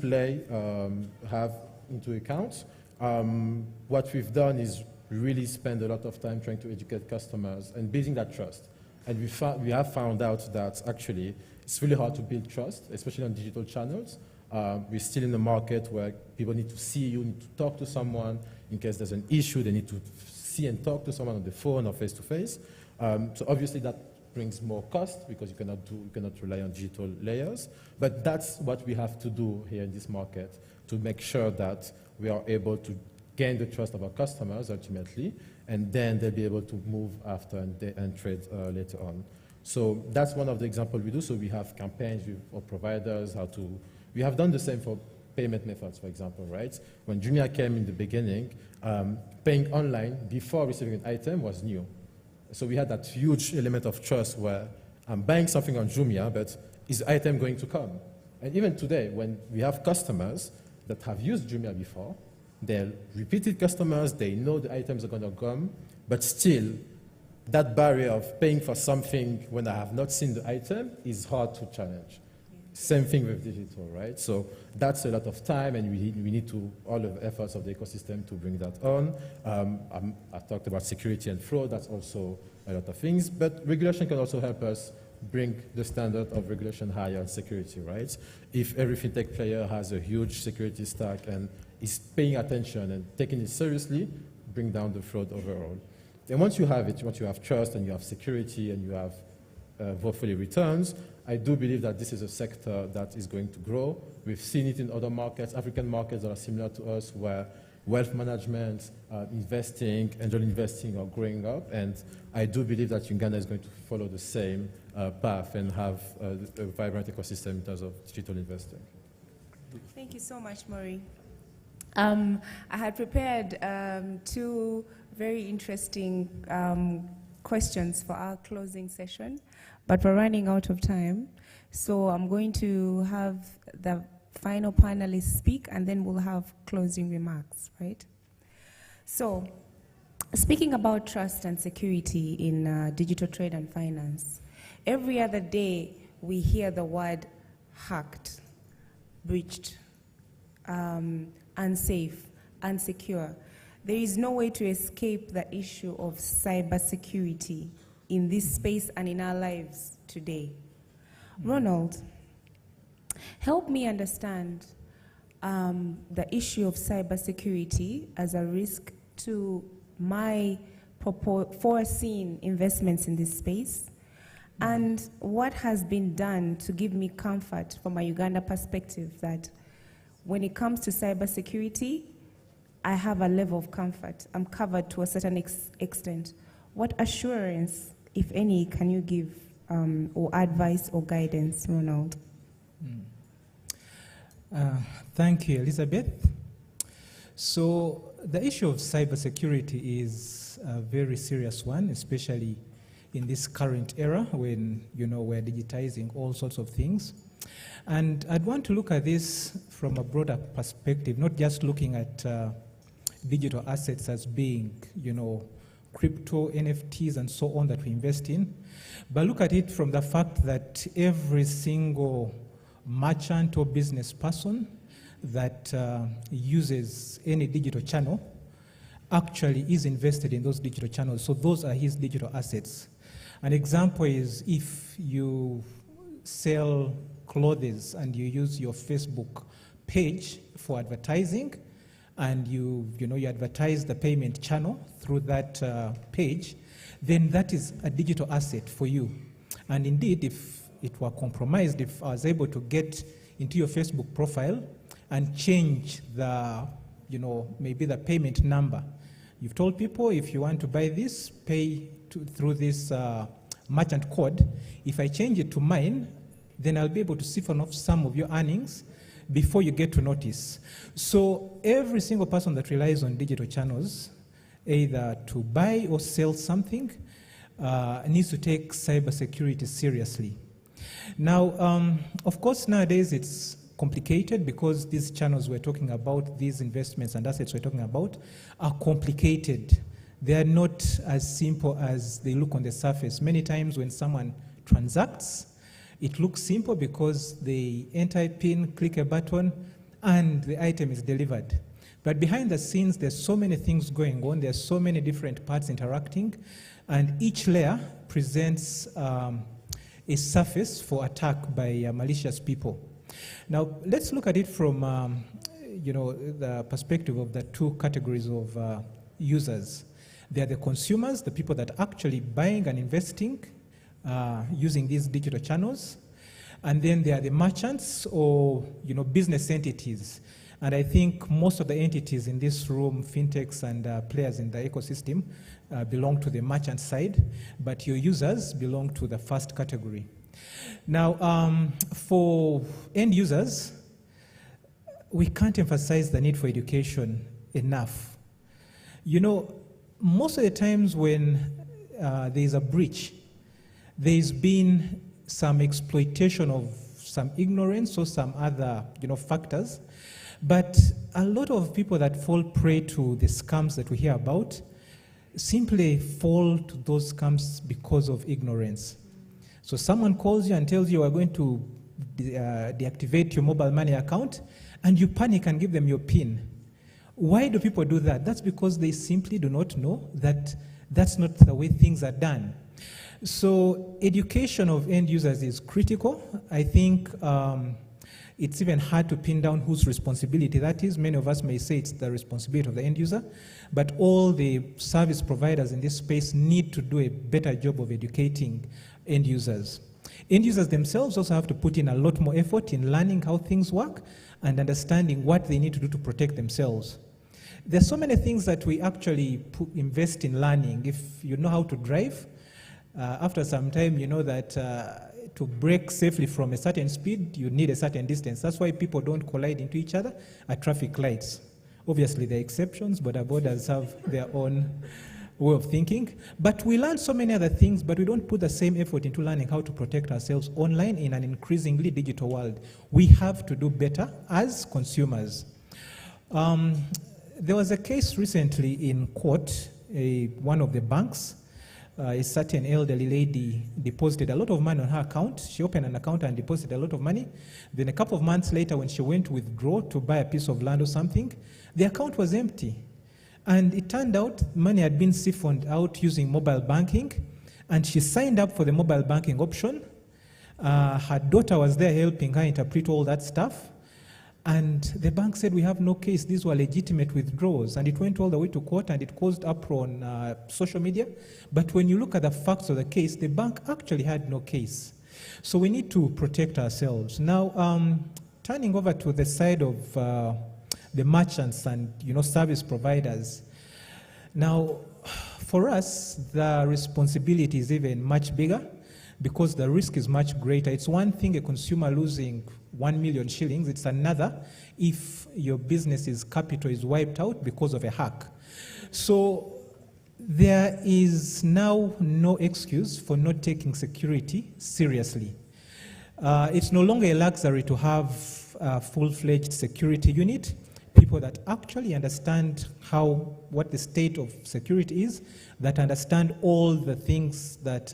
have into account. What we've done is really spend a lot of time trying to educate customers and building that trust. And we have found out that actually it's really hard to build trust, especially on digital channels. We're still in a market where people need to see you, need to talk to someone. In case there's an issue, they need to see and talk to someone on the phone or face-to-face. So obviously that brings more cost because you cannot rely on digital layers. But that's what we have to do here in this market to make sure that we are able to gain the trust of our customers ultimately, and then they'll be able to move after and trade later on. So that's one of the examples we do. So we have campaigns with our providers, we have done the same for payment methods, for example, right? When Jumia came in the beginning, paying online before receiving an item was new. So we had that huge element of trust where I'm buying something on Jumia, but is the item going to come? And even today, when we have customers, that have used Jumia before. They're repeated customers, they know the items are going to come, but still, that barrier of paying for something when I have not seen the item is hard to challenge. Same thing with digital, right? So that's a lot of time, and we need to all of the efforts of the ecosystem to bring that on. I talked about security and fraud. That's also a lot of things. But regulation can also help us bring the standard of regulation higher on security, right? If every fintech player has a huge security stack and is paying attention and taking it seriously, bring down the fraud overall. And once you have it, once you have trust and you have security and you have hopefully returns, I do believe that this is a sector that is going to grow. We've seen it in other markets, African markets that are similar to us, where wealth management, investing, angel investing are growing up. And I do believe that Uganda is going to follow the same path and have a vibrant ecosystem in terms of digital investing. Thank you so much, Maury. I had prepared two very interesting questions for our closing session, but we're running out of time. So I'm going to have the final panelists speak, and then we'll have closing remarks, right? So, speaking about trust and security in digital trade and finance, every other day we hear the word hacked, breached, unsafe, unsecure. There is no way to escape the issue of cybersecurity in this space and in our lives today. Ronald, help me understand the issue of cybersecurity as a risk to my foreseen investments in this space, and what has been done to give me comfort from a Uganda perspective that when it comes to cybersecurity, I have a level of comfort. I'm covered to a certain extent. What assurance, if any, can you give or advice or guidance, Ronald? Thank you, Elizabeth. So the issue of cybersecurity is a very serious one, especially in this current era when we're digitizing all sorts of things. And I'd want to look at this from a broader perspective, not just looking at digital assets as being, crypto, NFTs, and so on that we invest in, but look at it from the fact that every single merchant or business person that uses any digital channel actually is invested in those digital channels. So those are his digital assets. An example is if you sell clothes and you use your Facebook page for advertising, and you advertise the payment channel through that page, then that is a digital asset for you. And indeed, if it were compromised, if I was able to get into your Facebook profile and change the, maybe the payment number. You've told people if you want to buy this, pay through this merchant code. If I change it to mine, then I'll be able to siphon off some of your earnings before you get to notice. So every single person that relies on digital channels, either to buy or sell something, needs to take cybersecurity seriously. Now, of course, nowadays it's complicated because these channels we're talking about, these investments and assets we're talking about, are complicated. They are not as simple as they look on the surface. Many times when someone transacts, it looks simple because they enter a PIN, click a button, and the item is delivered. But behind the scenes, there's so many things going on. There's so many different parts interacting, and each layer presents a surface for attack by malicious people. Now, let's look at it from the perspective of the two categories of users. They are the consumers, the people that are actually buying and investing using these digital channels. And then there are the merchants or business entities. And I think most of the entities in this room, fintechs and players in the ecosystem, belong to the merchant side, but your users belong to the first category. Now, for end users, we can't emphasize the need for education enough. Most of the times when there's a breach, there's been some exploitation of some ignorance or some other factors, But a lot of people that fall prey to the scams that we hear about simply fall to those scams because of ignorance. So someone calls you and tells you, we're going to deactivate your mobile money account, and you panic and give them your PIN. Why do people do that? That's because they simply do not know that that's not the way things are done. So education of end users is critical. I think it's even hard to pin down whose responsibility that is. Many of us may say it's the responsibility of the end user, but all the service providers in this space need to do a better job of educating end users. End users themselves also have to put in a lot more effort in learning how things work and understanding what they need to do to protect themselves. There's so many things that we actually invest in learning. If you know how to drive, after some time you know that to brake safely from a certain speed, you need a certain distance. That's why people don't collide into each other at traffic lights. Obviously, there are exceptions, but our borders have their own way of thinking. But we learn so many other things, but we don't put the same effort into learning how to protect ourselves online in an increasingly digital world. We have to do better as consumers. There was a case recently in court, one of the banks, a certain elderly lady deposited a lot of money on her account. She opened an account and deposited a lot of money. Then a couple of months later, when she went to withdraw to buy a piece of land or something, the account was empty. And it turned out money had been siphoned out using mobile banking, and she signed up for the mobile banking option. Her daughter was there helping her interpret all that stuff. And the bank said, we have no case, these were legitimate withdrawals. And it went all the way to court, and it caused uproar on social media. But when you look at the facts of the case, the bank actually had no case. So we need to protect ourselves. Now, turning over to the side of the merchants and service providers. Now, for us, the responsibility is even much bigger because the risk is much greater. It's one thing a consumer losing 1 million shillings. It's another if your business's capital is wiped out because of a hack. So there is now no excuse for not taking security seriously. It's no longer a luxury to have a full-fledged security unit, people that actually understand what the state of security is, that understand all the things that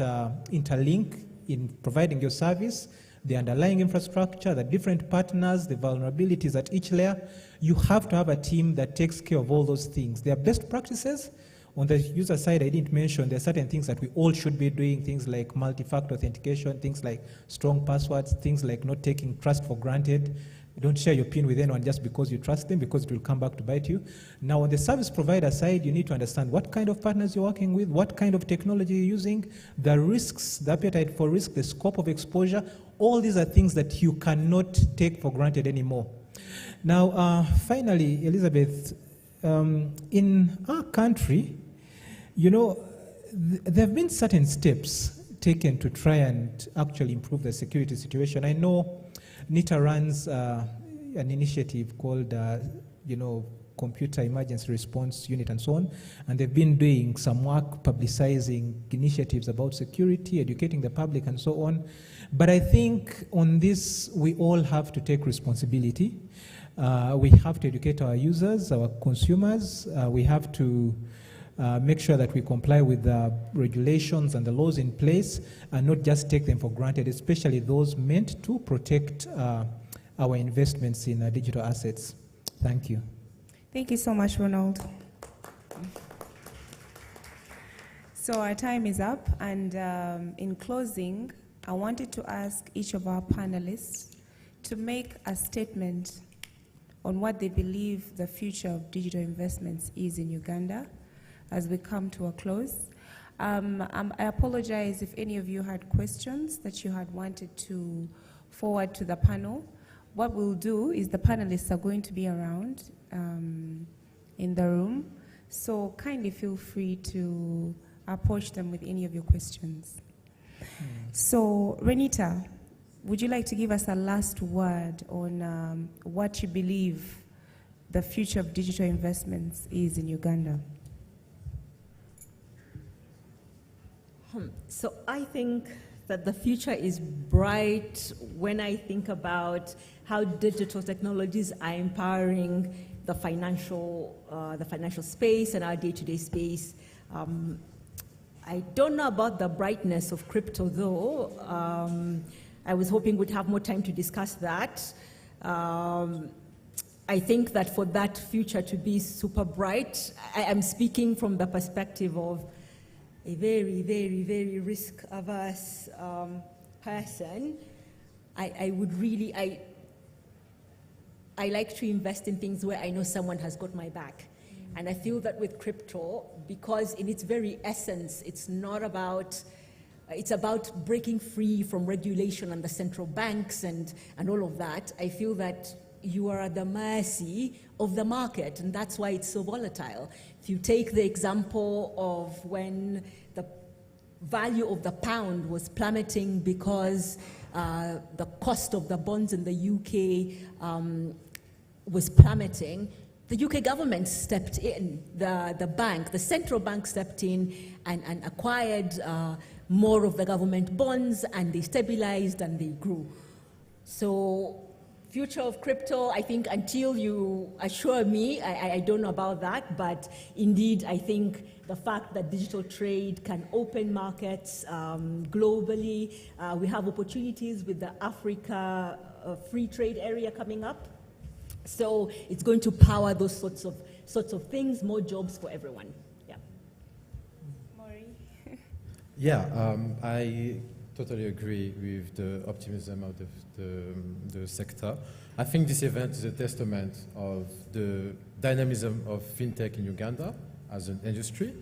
interlink in providing your service, the underlying infrastructure, the different partners, the vulnerabilities at each layer. You have to have a team that takes care of all those things. There are best practices. On the user side, I didn't mention there are certain things that we all should be doing, things like multi-factor authentication, things like strong passwords, things like not taking trust for granted. Don't share your PIN with anyone just because you trust them, because it will come back to bite you. Now, on the service provider side, you need to understand what kind of partners you're working with, what kind of technology you're using, the risks, the appetite for risk, the scope of exposure. All these are things that you cannot take for granted anymore. Now, finally, Elizabeth, in our country, there have been certain steps taken to try and actually improve the security situation. I know NITA runs an initiative called, Computer Emergency Response Unit and so on, and they've been doing some work publicizing initiatives about security, educating the public and so on. But I think on this, we all have to take responsibility. We have to educate our users, our consumers. We have to make sure that we comply with the regulations and the laws in place and not just take them for granted, especially those meant to protect our investments in digital assets. Thank you. Thank you so much, Ronald. So our time is up, and in closing, I wanted to ask each of our panelists to make a statement on what they believe the future of digital investments is in Uganda as we come to a close. I apologize if any of you had questions that you had wanted to forward to the panel. What we'll do is the panelists are going to be around in the room, so kindly feel free to approach them with any of your questions. So, Renita, would you like to give us a last word on what you believe the future of digital investments is in Uganda? So I think that the future is bright when I think about how digital technologies are empowering the financial space and our day-to-day space. I don't know about the brightness of crypto, though. I was hoping we'd have more time to discuss that. I think that for that future to be super bright, I am speaking from the perspective of a very, very, very risk-averse person. I would really, I like to invest in things where I know someone has got my back. And I feel that with crypto, because in its very essence, it's about breaking free from regulation and the central banks and all of that. I feel that you are at the mercy of the market, and that's why it's so volatile. If you take the example of when the value of the pound was plummeting because the cost of the bonds in the UK was plummeting, the UK government stepped in, the central bank stepped in and acquired more of the government bonds, and they stabilized and they grew. So future of crypto, I think until you assure me, I don't know about that, but indeed I think the fact that digital trade can open markets globally, we have opportunities with the Africa free trade area coming up. So it's going to power those sorts of things, more jobs for everyone. Yeah. Maury? Yeah, I totally agree with the optimism of the sector. I think this event is a testament of the dynamism of fintech in Uganda as an industry,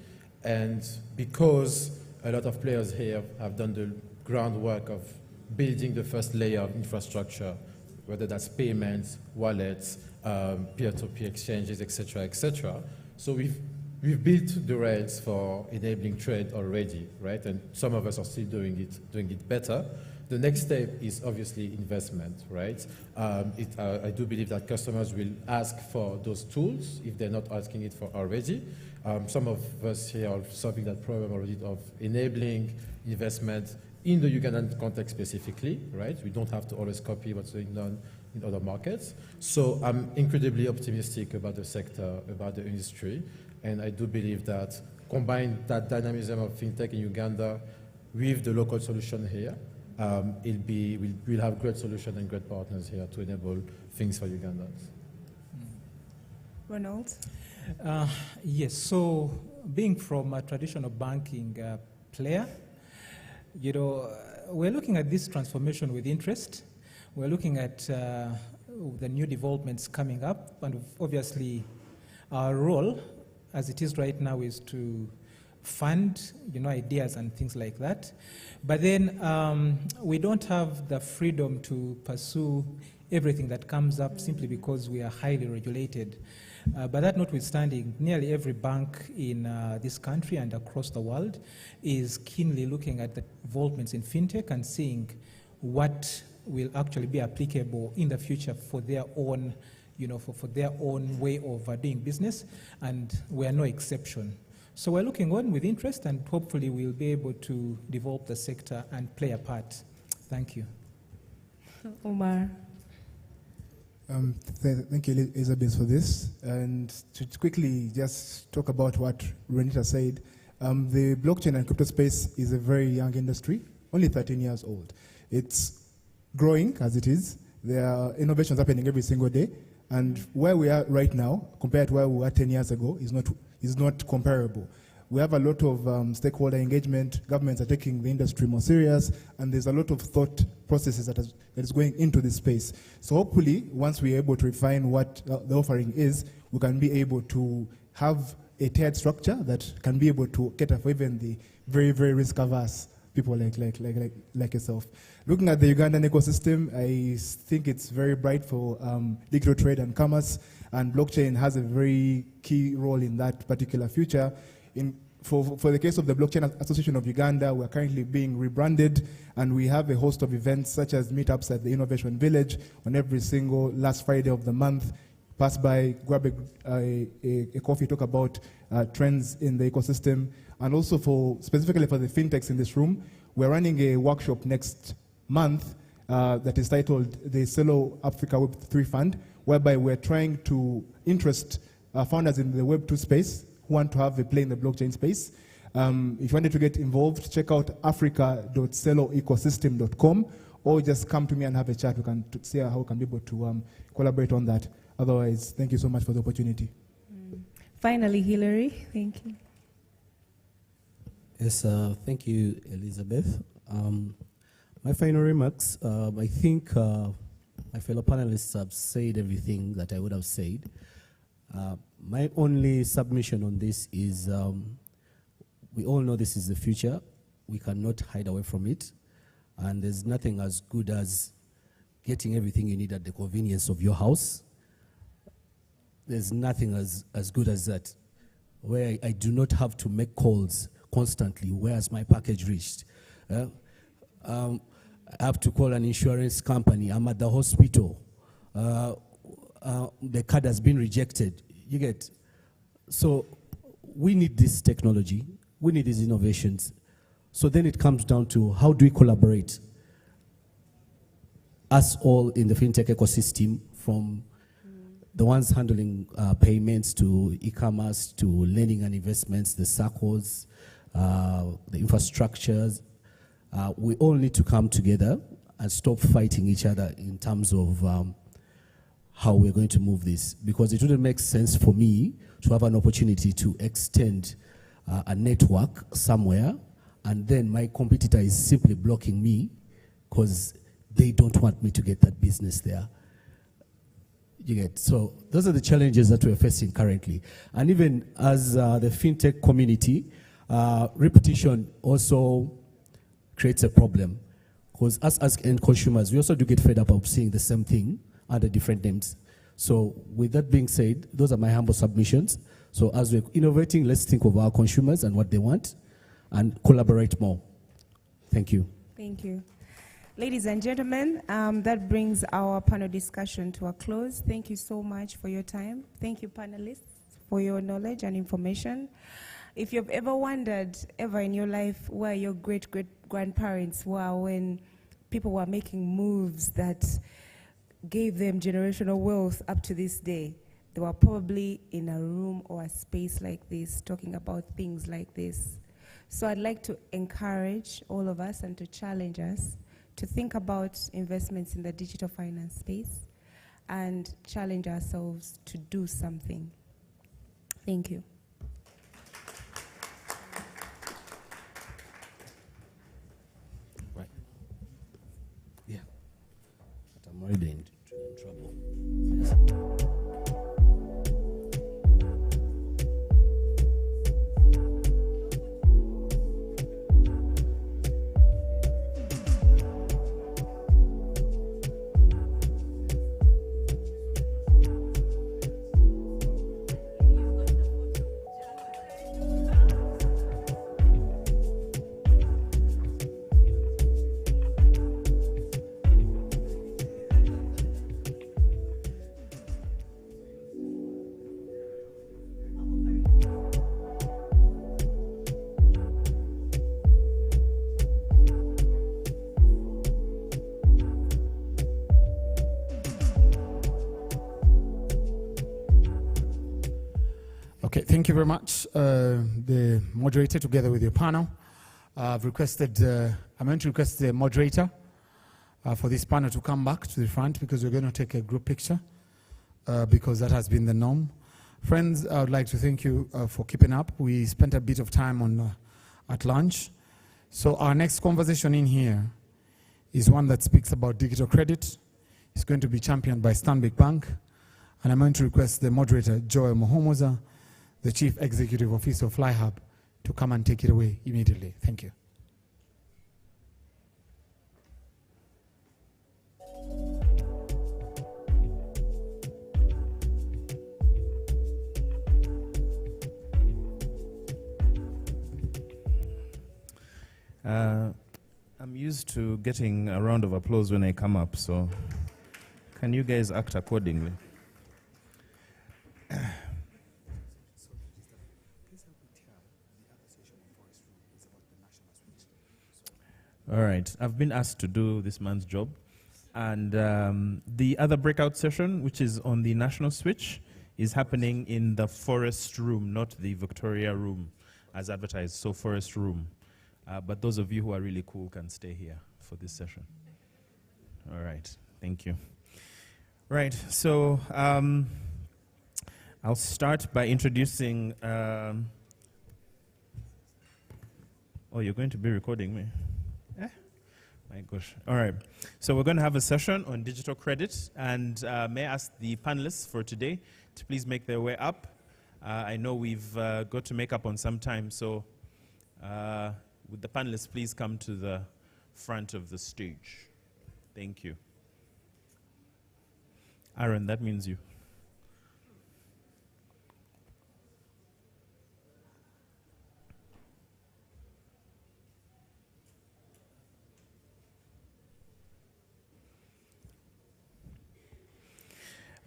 and because a lot of players here have done the groundwork of building the first layer of infrastructure, whether that's payments, wallets, peer-to-peer exchanges, etc., etc. So we've built the rails for enabling trade already, right? And some of us are still doing it better. The next step is obviously investment, right? I do believe that customers will ask for those tools if they're not asking it for already. Some of us here are solving that problem already of enabling investment in the Ugandan context specifically, right? We don't have to always copy what's going on in other markets. So I'm incredibly optimistic about the sector, about the industry, and I do believe that combine that dynamism of fintech in Uganda with the local solution here, we'll have great solution and great partners here to enable things for Ugandans. Ronald? Yes, so being from a traditional banking player, you know, we're looking at this transformation with interest. We're looking at the new developments coming up, and obviously our role as it is right now is to fund, you know, ideas and things like that. But then we don't have the freedom to pursue everything that comes up simply because we are highly regulated. But that notwithstanding, nearly every bank in this country and across the world is keenly looking at the developments in fintech and seeing what will actually be applicable in the future for their own, you know, for their own way of doing business, and we are no exception. So we're looking on with interest, and hopefully we'll be able to develop the sector and play a part. Thank you. Omar. Thank you, Elizabeth, for this. And to quickly just talk about what Renita said, the blockchain and crypto space is a very young industry, only 13 years old. It's growing as it is. There are innovations happening every single day. And where we are right now, compared to where we were 10 years ago, is not comparable. We have a lot of stakeholder engagement. Governments are taking the industry more serious, and there's a lot of thought processes that is going into this space. So hopefully, once we're able to refine what the offering is, we can be able to have a tiered structure that can be able to cater for even the very, very risk-averse people like yourself. Looking at the Ugandan ecosystem, I think it's very bright for digital trade and commerce, and blockchain has a very key role in that particular future. For the case of the Blockchain Association of Uganda, we're currently being rebranded, and we have a host of events such as meetups at the Innovation Village on every single last Friday of the month. Pass by, grab a coffee, talk about trends in the ecosystem. And also specifically for the fintechs in this room, we're running a workshop next month that is titled the Celo Africa Web3 Fund, whereby we're trying to interest founders in the Web2 space who want to have a play in the blockchain space. If you wanted to get involved, check out africa.celoecosystem.com, or just come to me and have a chat. We can see how we can be able to collaborate on that. Otherwise, thank you so much for the opportunity. Finally, Hillary, thank you. Yes, thank you, Elizabeth. My final remarks, I think my fellow panelists have said everything that I would have said. My only submission on this is we all know this is the future. We cannot hide away from it. And there's nothing as good as getting everything you need at the convenience of your house. There's nothing as good as that, where I do not have to make calls constantly. Where has my package reached? I have to call an insurance company. I'm at the hospital. The card has been rejected. You get? So we need this technology. We need these innovations. So then it comes down to how do we collaborate? Us all in the fintech ecosystem, from the ones handling payments to e-commerce to lending and investments, the SACCOs, the infrastructures. We all need to come together and stop fighting each other in terms of how we're going to move this. Because it wouldn't make sense for me to have an opportunity to extend a network somewhere, and then my competitor is simply blocking me because they don't want me to get that business there. You get? So those are the challenges that we're facing currently. And even as the fintech community, repetition also creates a problem, because us as end consumers, we also do get fed up of seeing the same thing under different names. So with that being said, those are my humble submissions. So as we're innovating, let's think of our consumers and what they want and collaborate more. Thank you. Thank you. Ladies and gentlemen, that brings our panel discussion to a close. Thank you so much for your time. Thank you, panelists, for your knowledge and information. If you've ever wondered, ever in your life, where your great-great-grandparents were when people were making moves that gave them generational wealth up to this day, they were probably in a room or a space like this, talking about things like this. So I'd like to encourage all of us and to challenge us to think about investments in the digital finance space and challenge ourselves to do something. Thank you. Right. Yeah. But I'm already in trouble. Okay, thank you very much, the moderator, together with your panel. I'm going to request the moderator for this panel to come back to the front, because we're going to take a group picture, because that has been the norm. Friends, I would like to thank you for keeping up. We spent a bit of time on at lunch. So our next conversation in here is one that speaks about digital credit. It's going to be championed by Stanbic Bank. And I'm going to request the moderator, Joel Mohomoza, the Chief Executive Officer of FlyHub, to come and take it away immediately. Thank you. I'm used to getting a round of applause when I come up, so can you guys act accordingly? All right. I've been asked to do this man's job. And the other breakout session, which is on the national switch, is happening in the Forest Room, not the Victoria Room, as advertised, so Forest Room. But those of you who are really cool can stay here for this session. All right. Thank you. Right. So I'll start by introducing... oh, you're going to be recording me? My gosh. All right. So we're going to have a session on digital credit, and may I ask the panelists for today to please make their way up. I know we've got to make up on some time, so would the panelists please come to the front of the stage? Thank you. Aaron, that means you.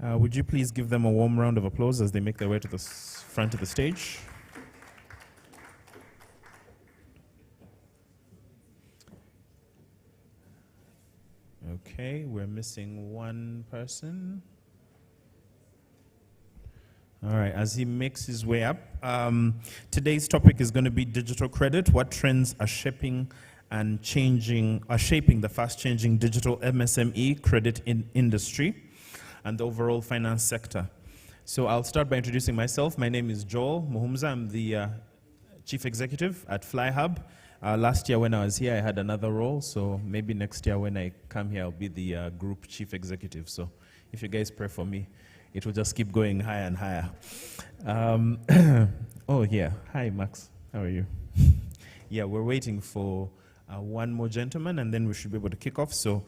Would you please give them a warm round of applause as they make their way to the front of the stage? Okay, we're missing one person. All right, as he makes his way up, today's topic is going to be digital credit, what trends are shaping the fast-changing digital MSME credit industry and the overall finance sector. So I'll start by introducing myself. My name is Joel Muhumza. I'm the Chief Executive at FlyHub. Last year when I was here, I had another role, so maybe next year when I come here, I'll be the Group Chief Executive. So if you guys pray for me, it will just keep going higher and higher. Oh, yeah. Hi, Max. How are you? Yeah, we're waiting for one more gentleman, and then we should be able to kick off. So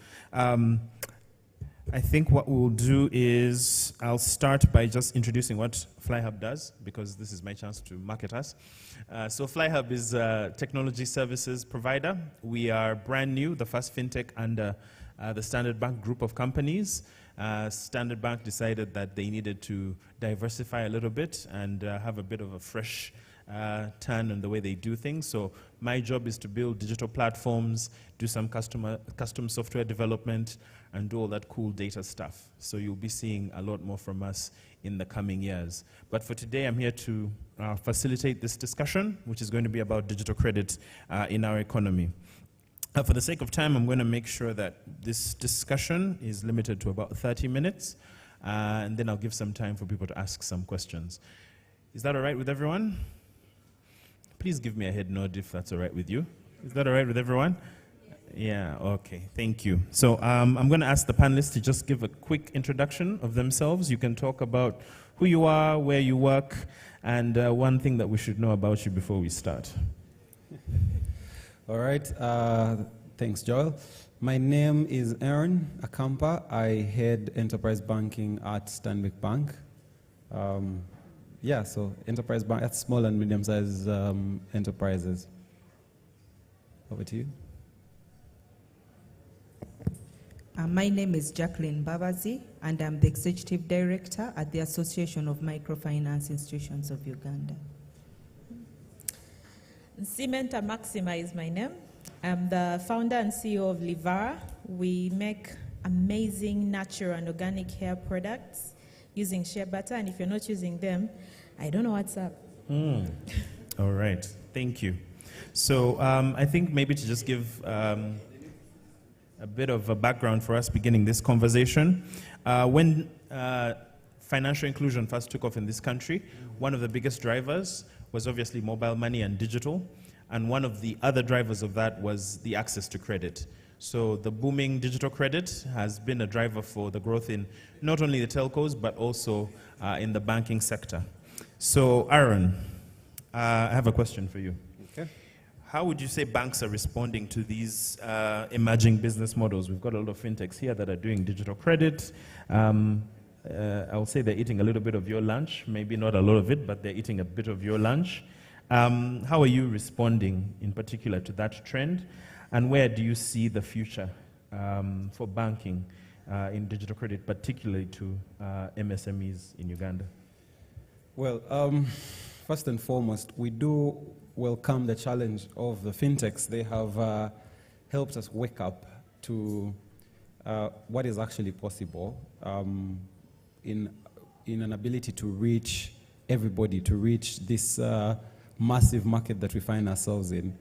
I think what we'll do is I'll start by just introducing what FlyHub does, because this is my chance to market us. So FlyHub is a technology services provider. We are brand new, the first fintech under the Standard Bank group of companies. Standard Bank decided that they needed to diversify a little bit and have a bit of a fresh turn on the way they do things. So my job is to build digital platforms, do some custom software development, and do all that cool data stuff. So you'll be seeing a lot more from us in the coming years. But for today, I'm here to facilitate this discussion, which is going to be about digital credit in our economy. For the sake of time, I'm going to make sure that this discussion is limited to about 30 minutes, and then I'll give some time for people to ask some questions. Is that all right with everyone? Please give me a head nod if that's all right with you. Is that all right with everyone? Yeah, okay, thank you. So I'm going to ask the panelists to just give a quick introduction of themselves. You can talk about who you are, where you work, and one thing that we should know about you before we start. All right, thanks, Joel. My name is Aaron Akampa. I head enterprise banking at Stanbic Bank. Yeah, so enterprise bank, that's small and medium-sized enterprises. Over to you. My name is Jacqueline Babazi, and I'm the Executive Director at the Association of Microfinance Institutions of Uganda. Cimenta Maxima is my name. I'm the founder and CEO of Livara. We make amazing natural and organic hair products using shea butter, and if you're not using them, I don't know what's up. All right, thank you. So I think maybe to just give a bit of a background for us beginning this conversation. When financial inclusion first took off in this country, one of the biggest drivers was obviously mobile money and digital, and one of the other drivers of that was the access to credit. So the booming digital credit has been a driver for the growth in not only the telcos, but also in the banking sector. So Aaron, I have a question for you. Okay. How would you say banks are responding to these emerging business models? We've got a lot of fintechs here that are doing digital credit. I will say they're eating a little bit of your lunch, maybe not a lot of it, but they're eating a bit of your lunch. How are you responding in particular to that trend? And where do you see the future for banking in digital credit, particularly to MSMEs in Uganda? Well, first and foremost, we do welcome the challenge of the fintechs. They have helped us wake up to what is actually possible in an ability to reach everybody, to reach this massive market that we find ourselves in.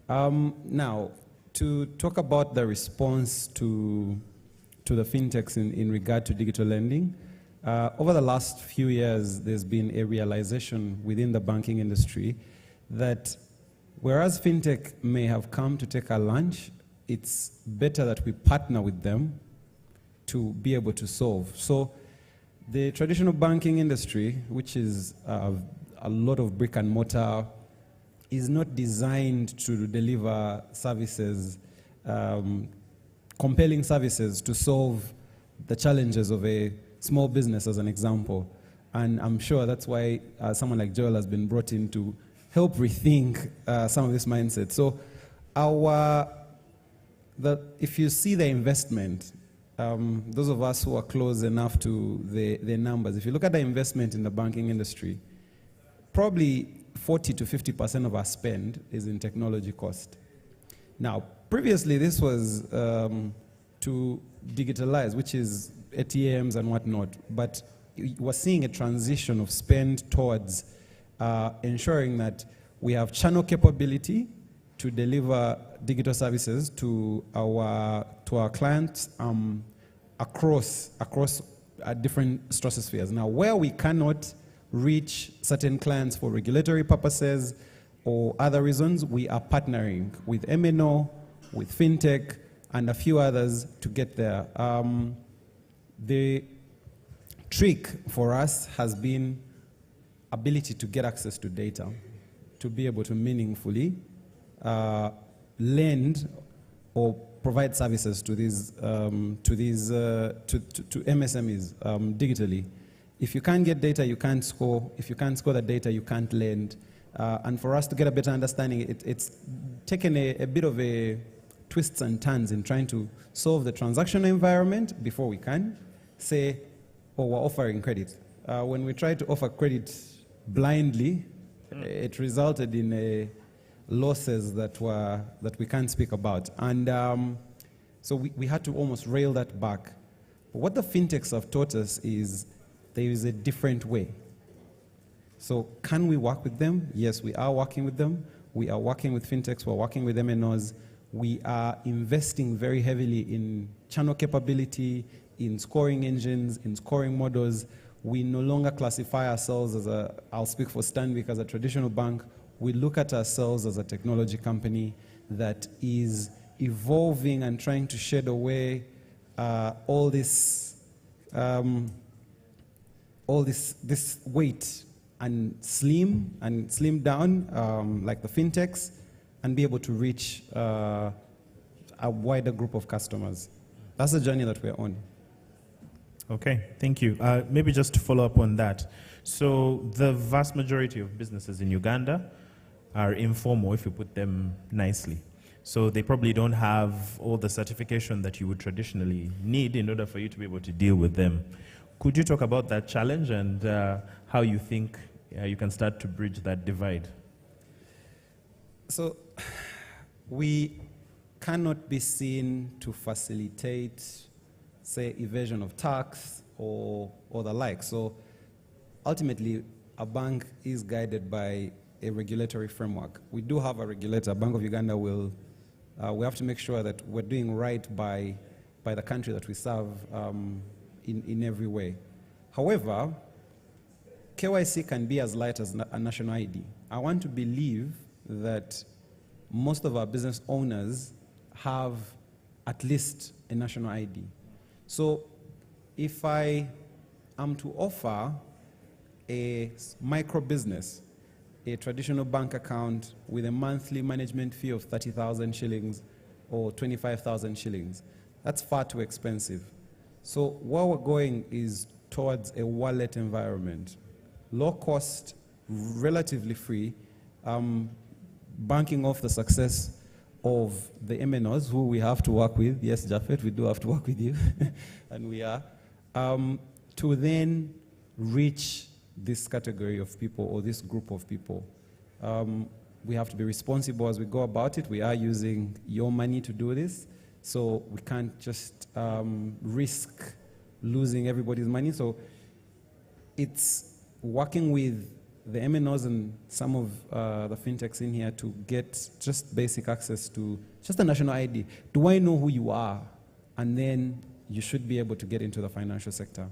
Now, to talk about the response to the fintechs in regard to digital lending, over the last few years, there's been a realization within the banking industry that whereas fintech may have come to take our lunch, it's better that we partner with them to be able to solve. So the traditional banking industry, which is a lot of brick and mortar, is not designed to deliver services, compelling services to solve the challenges of a small business, as an example. And I'm sure that's why someone like Joel has been brought in to help rethink some of this mindset. So if you see the investment, those of us who are close enough to the numbers, if you look at the investment in the banking industry, probably 40 to 50% of our spend is in technology cost. Now, previously this was to digitalize, which is ATMs and whatnot, but we're seeing a transition of spend towards ensuring that we have channel capability to deliver digital services to our clients across different stratospheres. Now, where we cannot reach certain clients for regulatory purposes or other reasons, we are partnering with MNO, with fintech, and a few others to get there. The trick for us has been ability to get access to data, to be able to meaningfully lend or provide services to these to MSMEs digitally. If you can't get data, you can't score. If you can't score the data, you can't lend. And for us to get a better understanding, it's taken a bit of a twists and turns in trying to solve the transactional environment before we can say, oh, we're offering credit. When we tried to offer credit blindly, it resulted in losses that we can't speak about. And so we had to almost rail that back. But what the fintechs have taught us is there is a different way. So can we work with them? Yes, we are working with them. We are working with fintechs. We're working with MNOs. We are investing very heavily in channel capability, in scoring engines, in scoring models. We no longer classify ourselves as I'll speak for Stanbic, as a traditional bank. We look at ourselves as a technology company that is evolving and trying to shed away all this weight and slim down like the fintechs and be able to reach a wider group of customers. That's the journey that we're on. Okay, thank you. Maybe just to follow up on that. So the vast majority of businesses in Uganda are informal, if you put them nicely. So they probably don't have all the certification that you would traditionally need in order for you to be able to deal with them. Could you talk about that challenge and how you think you can start to bridge that divide? So we cannot be seen to facilitate, say, evasion of tax or the like. So ultimately, a bank is guided by a regulatory framework. We do have a regulator. Bank of Uganda will, we have to make sure that we're doing right by the country that we serve in every way. However, KYC can be as light as a national ID. I want to believe that most of our business owners have at least a national ID. So if I am to offer a micro business a traditional bank account with a monthly management fee of 30,000 shillings or 25,000 shillings, that's far too expensive. So where we're going is towards a wallet environment. Low cost, relatively free, banking off the success of the MNOs, who we have to work with. Yes, Japhet, we do have to work with you, and we are, to then reach this category of people or this group of people. we have to be responsible as we go about it. We are using your money to do this, so we can't just risk losing everybody's money. So it's working with the MNOs and some of the fintechs in here to get just basic access to just a national ID. Do I know who you are? And then you should be able to get into the financial sector.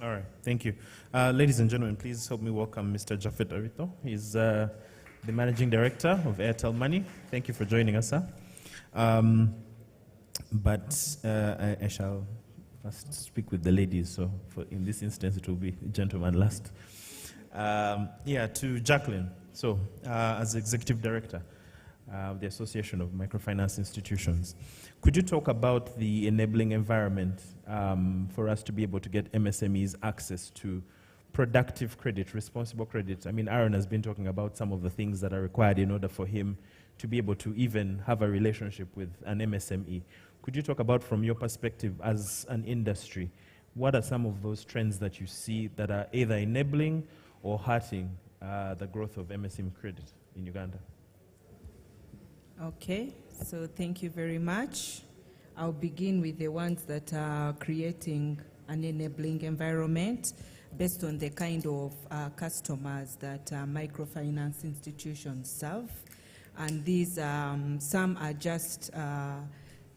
All right, thank you. Ladies and gentlemen, please help me welcome Mr. Japhet Arito. He's the Managing Director of Airtel Money. Thank you for joining us, sir. I shall first speak with the ladies, so in this instance it will be gentleman last. To Jacqueline. So, as Executive Director of the Association of Microfinance Institutions, could you talk about the enabling environment for us to be able to get MSMEs access to productive credit, responsible credit? I mean, Aaron has been talking about some of the things that are required in order for him to be able to even have a relationship with an MSME. Could you talk about, from your perspective as an industry, what are some of those trends that you see that are either enabling or hurting the growth of MSME credit in Uganda? Okay, so thank you very much. I'll begin with the ones that are creating an enabling environment based on the kind of customers that microfinance institutions serve. And these, some are just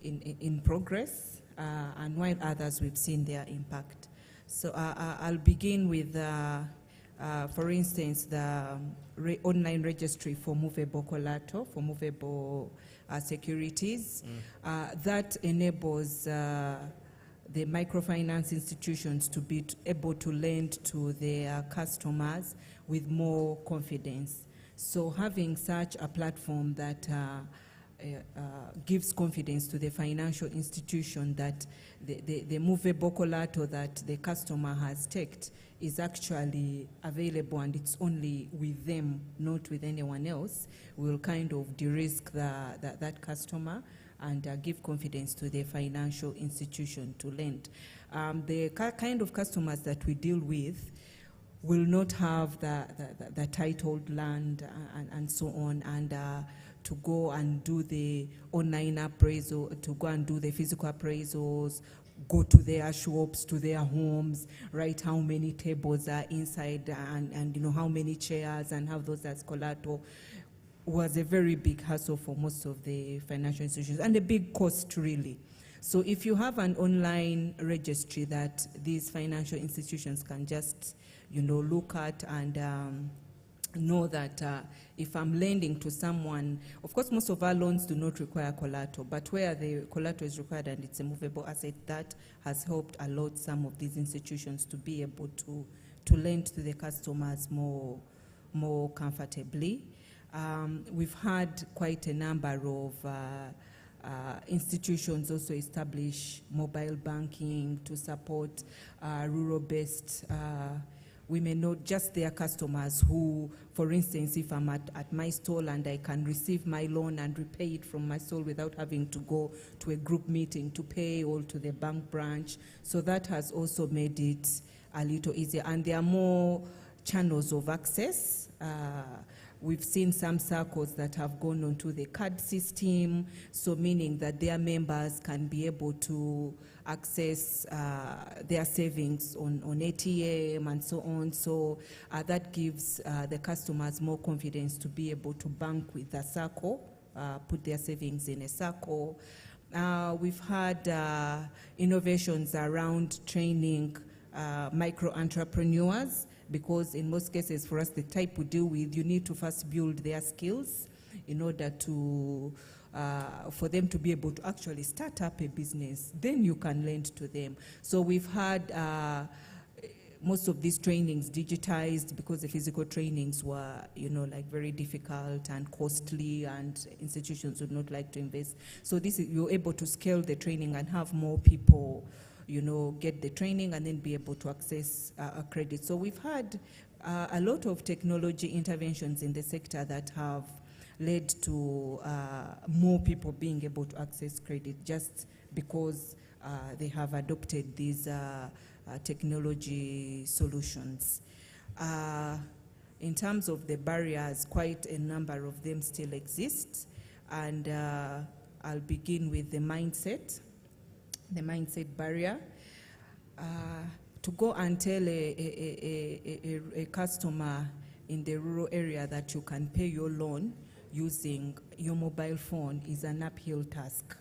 in progress, and while others we've seen their impact. So I'll begin with, for instance, the online registry for movable collateral, for movable securities. That enables the microfinance institutions to be able to lend to their customers with more confidence. So having such a platform that gives confidence to the financial institution that the movable collateral that the customer has taken is actually available and it's only with them, not with anyone else, will kind of de-risk that customer and give confidence to the financial institution to lend. The kind of customers that we deal with will not have the titled land and so on, and to go and do the online appraisal, to go and do the physical appraisals, go to their shops, to their homes, write how many tables are inside and you know how many chairs and have those as collateral, was a very big hassle for most of the financial institutions and a big cost really. So if you have an online registry that these financial institutions can just, you know, look at and know that if I'm lending to someone, of course most of our loans do not require collateral, but where the collateral is required and it's a movable asset, that has helped a lot some of these institutions to be able to lend to the customers more comfortably. We've had quite a number of institutions also establish mobile banking to support rural-based women, not just their customers who, for instance, if I'm at my stall and I can receive my loan and repay it from my stall without having to go to a group meeting to pay or to the bank branch. So that has also made it a little easier. And there are more channels of access. We've seen some circles that have gone onto the card system, so meaning that their members can be able to access their savings on ATM and so on. So that gives the customers more confidence to be able to bank with a circle, put their savings in a circle. We've had innovations around training micro-entrepreneurs, because in most cases for us, the type we deal with, you need to first build their skills in order to, for them to be able to actually start up a business. Then you can lend to them. So we've had most of these trainings digitized because the physical trainings were, you know, like very difficult and costly and institutions would not like to invest. So this is, you're able to scale the training and have more people, you know, get the training and then be able to access a credit. So we've had a lot of technology interventions in the sector that have led to more people being able to access credit just because they have adopted these technology solutions. In terms of the barriers, quite a number of them still exist. And I'll begin with the mindset barrier. To go and tell a customer in the rural area that you can pay your loan using your mobile phone is an uphill task.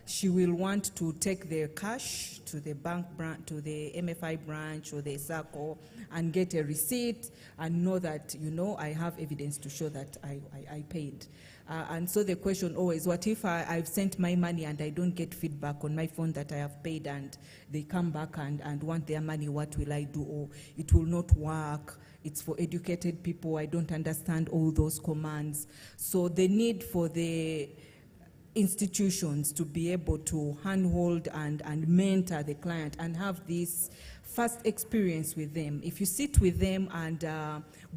She will want to take their cash to the bank branch, to the MFI branch or the SACCO and get a receipt and know that, I have evidence to show that I paid. And so the question always, what if I've sent my money and I don't get feedback on my phone that I have paid and they come back and want their money, what will I do? Or it will not work. It's for educated people. I don't understand all those commands. So the need for the institutions to be able to handhold and mentor the client and have this first experience with them. If you sit with them and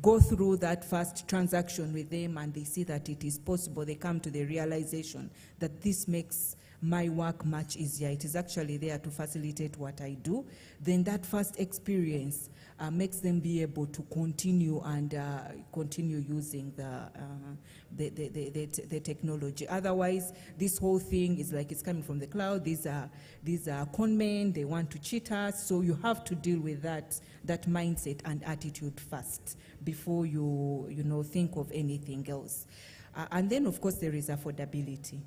go through that first transaction with them and they see that it is possible, they come to the realization that this makes my work much easier. It is actually there to facilitate what I do. Then that first experience makes them be able to continue and continue using the technology. Otherwise, this whole thing is like it's coming from the cloud. These are con men. They want to cheat us. So you have to deal with that mindset and attitude first before you think of anything else. And then, of course, there is affordability.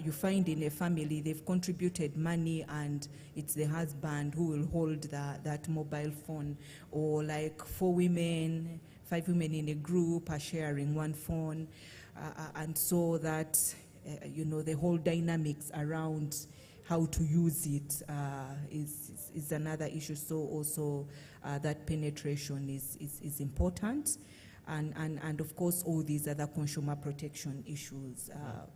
You find in a family they've contributed money and it's the husband who will hold that mobile phone, or like 4 women, 5 women in a group are sharing one phone, and so that the whole dynamics around how to use it is another issue. So also that penetration is important. And of course, all these other consumer protection issues,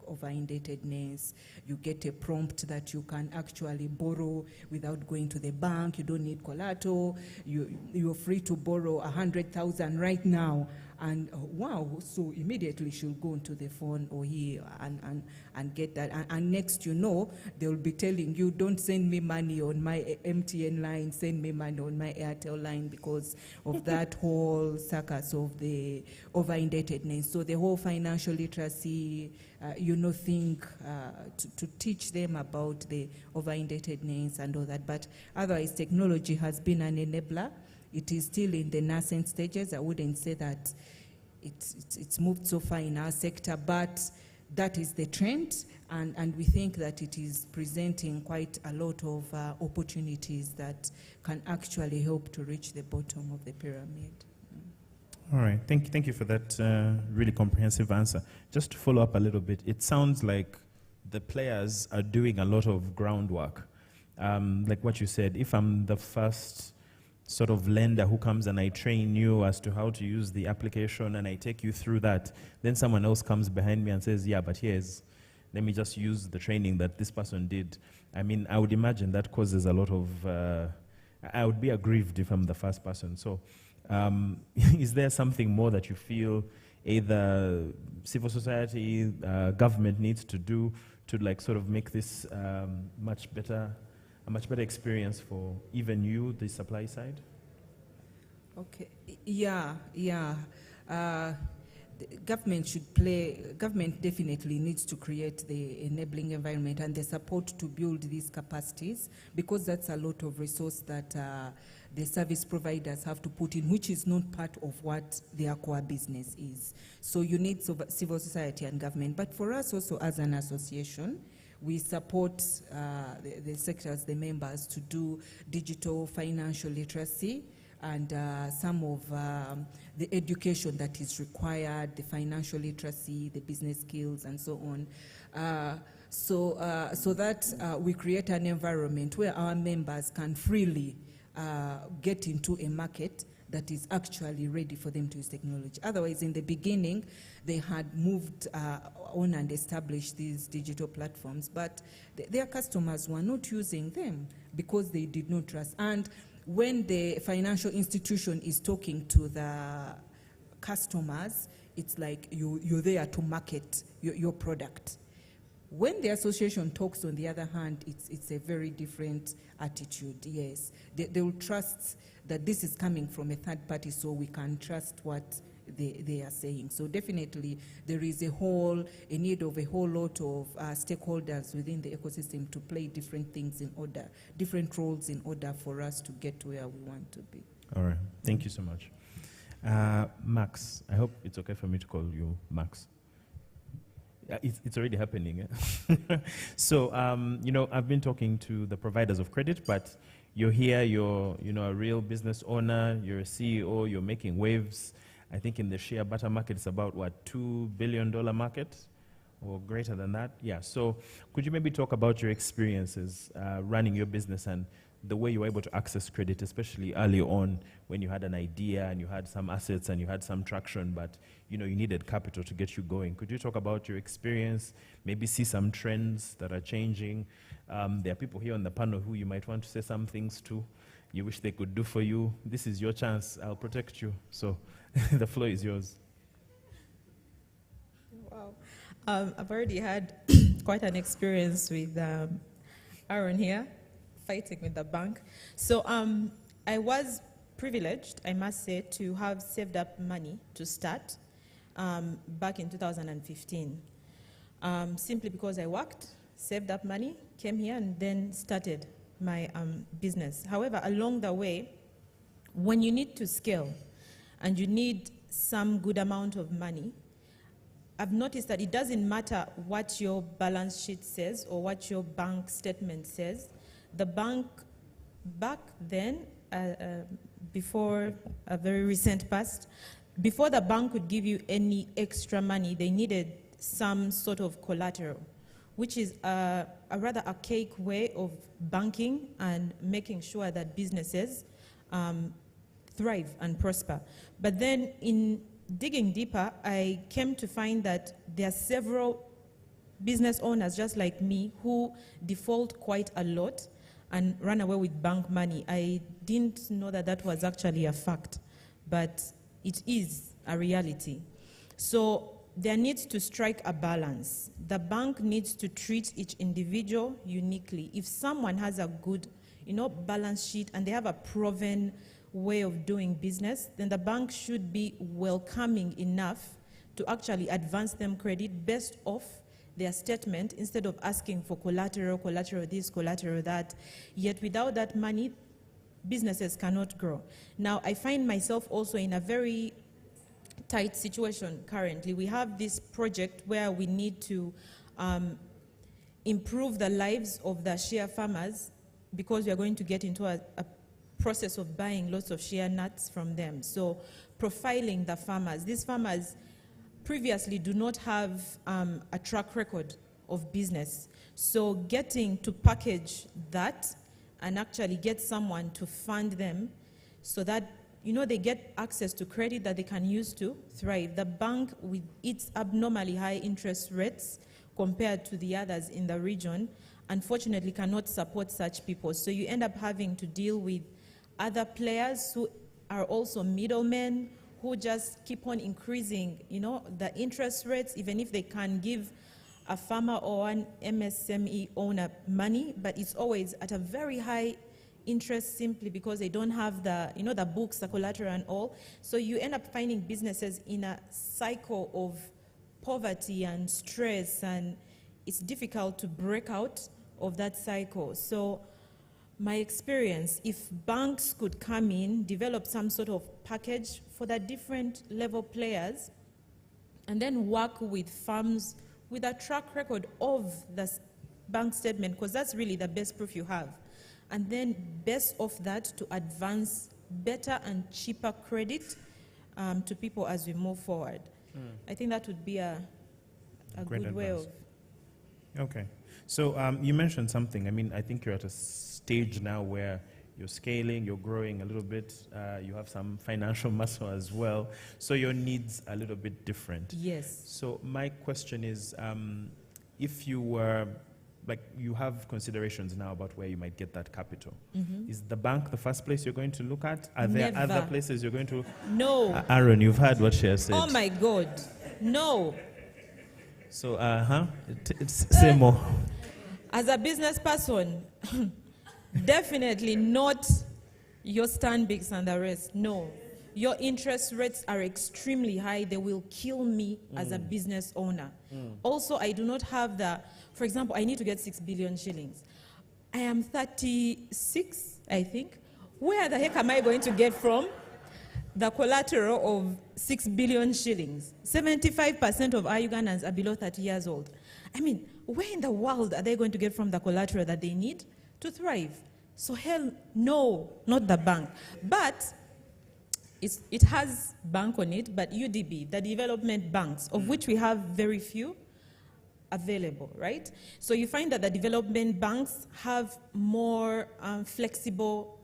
over-indebtedness. You get a prompt that you can actually borrow without going to the bank. You don't need collateral. You're free to borrow 100,000 right now. And wow, so immediately she'll go into the phone or here and get that. And next they'll be telling you, don't send me money on my MTN line, send me money on my Airtel line because of that whole circus of the over-indebtedness. So the whole financial literacy, thing to teach them about the over-indebtedness and all that. But otherwise, technology has been an enabler. It is still in the nascent stages. I wouldn't say that it's moved so far in our sector, but that is the trend, and we think that it is presenting quite a lot of opportunities that can actually help to reach the bottom of the pyramid. All right, thank you for that really comprehensive answer. Just to follow up a little bit, it sounds like the players are doing a lot of groundwork. Like what you said, if I'm the first sort of lender who comes and I train you as to how to use the application and I take you through that, then someone else comes behind me and says, yeah, but let me just use the training that this person did. I mean, I would imagine that causes a lot of, I would be aggrieved if I'm the first person. So is there something more that you feel either civil society, government needs to do to like sort of make this a much better experience for even you, the supply side? Okay, yeah. Government definitely needs to create the enabling environment and the support to build these capacities, because that's a lot of resource that the service providers have to put in, which is not part of what their core business is. So you need civil society and government. But for us also as an association, we support the sectors, the members, to do digital financial literacy and some of the education that is required, the financial literacy, the business skills, and so on. So that we create an environment where our members can freely get into a market that is actually ready for them to use technology. Otherwise, in the beginning, they had moved on and established these digital platforms, but their customers were not using them because they did not trust. And when the financial institution is talking to the customers, it's like you're there to market your product. When the association talks, on the other hand, it's a very different attitude, yes. They will trust that this is coming from a third party, so we can trust what they are saying. So definitely there is a need of a whole lot of stakeholders within the ecosystem to play different things in order, different roles in order for us to get to where we want to be. All right, thank you so much. Max, I hope it's okay for me to call you Max. It's already happening. Eh? So, I've been talking to the providers of credit, but you're here, you're a real business owner, you're a CEO, you're making waves. I think in the shea butter market, it's about, $2 billion market or greater than that? Yeah, so could you maybe talk about your experiences running your business and the way you were able to access credit, especially early on when you had an idea and you had some assets and you had some traction, but you needed capital to get you going. Could you talk about your experience, maybe see some trends that are changing? There are people here on the panel who you might want to say some things to, you wish they could do for you. This is your chance. I'll protect you. So the floor is yours. Wow. I've already had quite an experience with Aaron here, fighting with the bank. So I was privileged, I must say, to have saved up money to start back in 2015. Simply because I worked, saved up money, came here, and then started my business. However, along the way, when you need to scale and you need some good amount of money, I've noticed that it doesn't matter what your balance sheet says or what your bank statement says. The bank back then, before a very recent past, before the bank could give you any extra money, they needed some sort of collateral, which is a rather archaic way of banking and making sure that businesses thrive and prosper. But then in digging deeper, I came to find that there are several business owners just like me who default quite a lot and run away with bank money. I didn't know that that was actually a fact, but it is a reality. So there needs to strike a balance. The bank needs to treat each individual uniquely. If someone has a good, balance sheet and they have a proven way of doing business, then the bank should be welcoming enough to actually advance them credit based off their statement instead of asking for collateral this, collateral that. Yet without that money, businesses cannot grow. Now, I find myself also in a very tight situation currently. We have this project where we need to improve the lives of the shea farmers because we are going to get into a process of buying lots of shea nuts from them. So profiling the farmers. These farmers previously do not have a track record of business. So getting to package that and actually get someone to fund them so that they get access to credit that they can use to thrive. The bank, with its abnormally high interest rates compared to the others in the region, unfortunately cannot support such people. So you end up having to deal with other players who are also middlemen who just keep on increasing, the interest rates, even if they can give a farmer or an MSME owner money, but it's always at a very high interest simply because they don't have the, the books, the collateral and all. So you end up finding businesses in a cycle of poverty and stress, and it's difficult to break out of that cycle. So my experience, if banks could come in, develop some sort of package for the different level players, and then work with firms with a track record of the bank statement, because that's really the best proof you have. And then based off that to advance better and cheaper credit to people as we move forward. I think that would be a good way of... Okay. So you mentioned something. I mean, I think you're at a stage now where you're scaling, you're growing a little bit, you have some financial muscle as well, so your needs are a little bit different. Yes. So my question is, if you were, you have considerations now about where you might get that capital. Mm-hmm. Is the bank the first place you're going to look at? Are there other places you're going to? No. Aaron, you've heard what she has said. Oh my God, no. So, say more. As a business person, definitely not your Stanbics and the rest. No. Your interest rates are extremely high. They will kill me as a business owner. Also, I do not have for example, I need to get 6 billion shillings. I am 36, I think. Where the heck am I going to get from the collateral of 6 billion shillings? 75% of our Ugandans are below 30 years old. I mean, where in the world are they going to get from the collateral that they need to thrive? So hell no, not the bank. But it has bank on it, but UDB, the development banks, of which we have very few available, right? So you find that the development banks have more flexible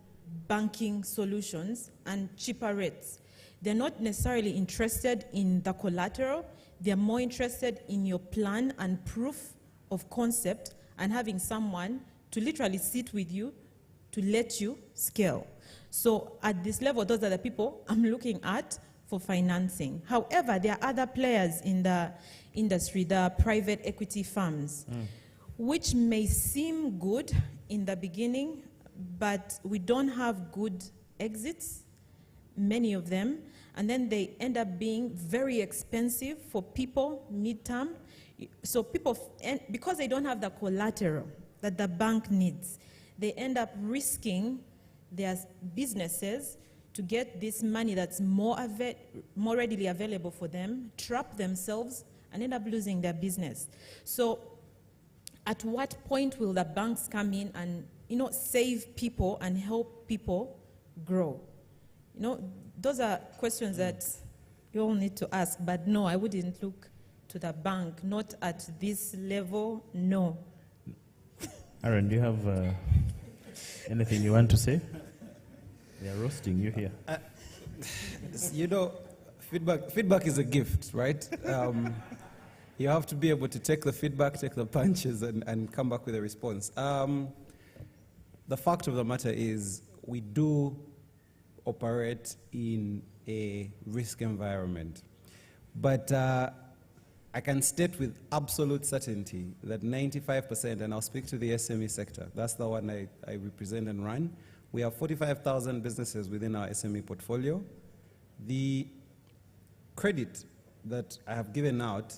banking solutions and cheaper rates. They're not necessarily interested in the collateral. They're more interested in your plan and proof of concept and having someone to literally sit with you to let you scale. So at this level, those are the people I'm looking at for financing. However, there are other players in the industry, the private equity firms, which may seem good in the beginning, but we don't have good exits, many of them, and then they end up being very expensive for people midterm. So people, because they don't have the collateral that the bank needs, they end up risking their businesses to get this money that's more readily available for them, trap themselves, and end up losing their business. So at what point will the banks come in and, save people and help people grow? Those are questions that you all need to ask, but no, I wouldn't look to the bank, not at this level, no. Aaron, do you have anything you want to say? They are roasting you here. Feedback is a gift, right? You have to be able to take the feedback, take the punches, and come back with a response. The fact of the matter is we do operate in a risk environment. But I can state with absolute certainty that 95%, and I'll speak to the SME sector, that's the one I represent and run. We have 45,000 businesses within our SME portfolio. The credit that I have given out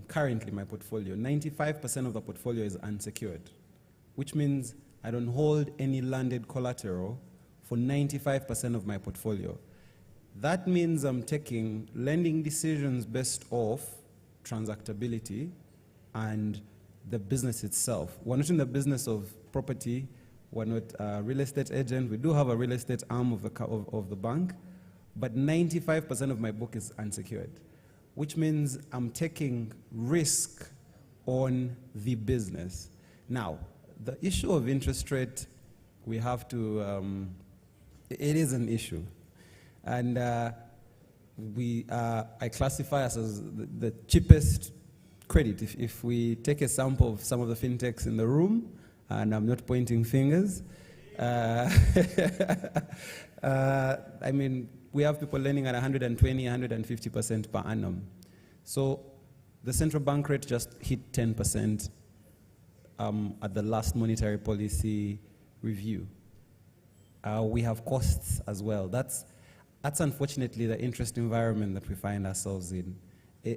currently in my portfolio, 95% of the portfolio is unsecured, which means I don't hold any landed collateral for 95% of my portfolio. That means I'm taking lending decisions based off transactability and the business itself. We're not in the business of property. We're not a real estate agent. We do have a real estate arm of the bank, but 95% of my book is unsecured, which means I'm taking risk on the business. Now, the issue of interest rate, we have to, it is an issue. And I classify us as the cheapest credit. If we take a sample of some of the fintechs in the room, and I'm not pointing fingers, I mean, we have people lending at 120, 150% per annum. So the central bank rate just hit 10% at the last monetary policy review. We have costs as well. That's unfortunately the interest environment that we find ourselves in.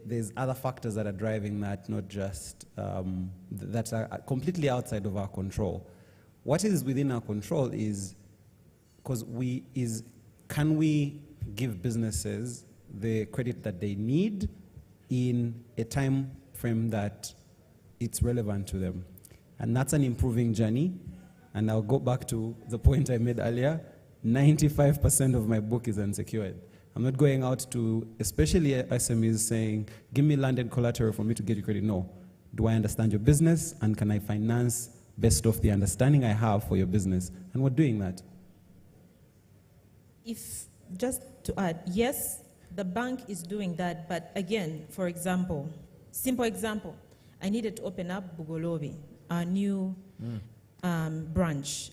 There's other factors that are driving that, not just that are completely outside of our control. What is within our control is, can we give businesses the credit that they need in a time frame that it's relevant to them? And that's an improving journey. And I'll go back to the point I made earlier. 95% of my book is unsecured. I'm not going out to, especially SMEs, saying, give me landed collateral for me to get you credit. No. Do I understand your business, and can I finance based off the understanding I have for your business? And we're doing that. Just to add, yes, the bank is doing that, but again, for example, simple example, I needed to open up Bugolobi, a new branch.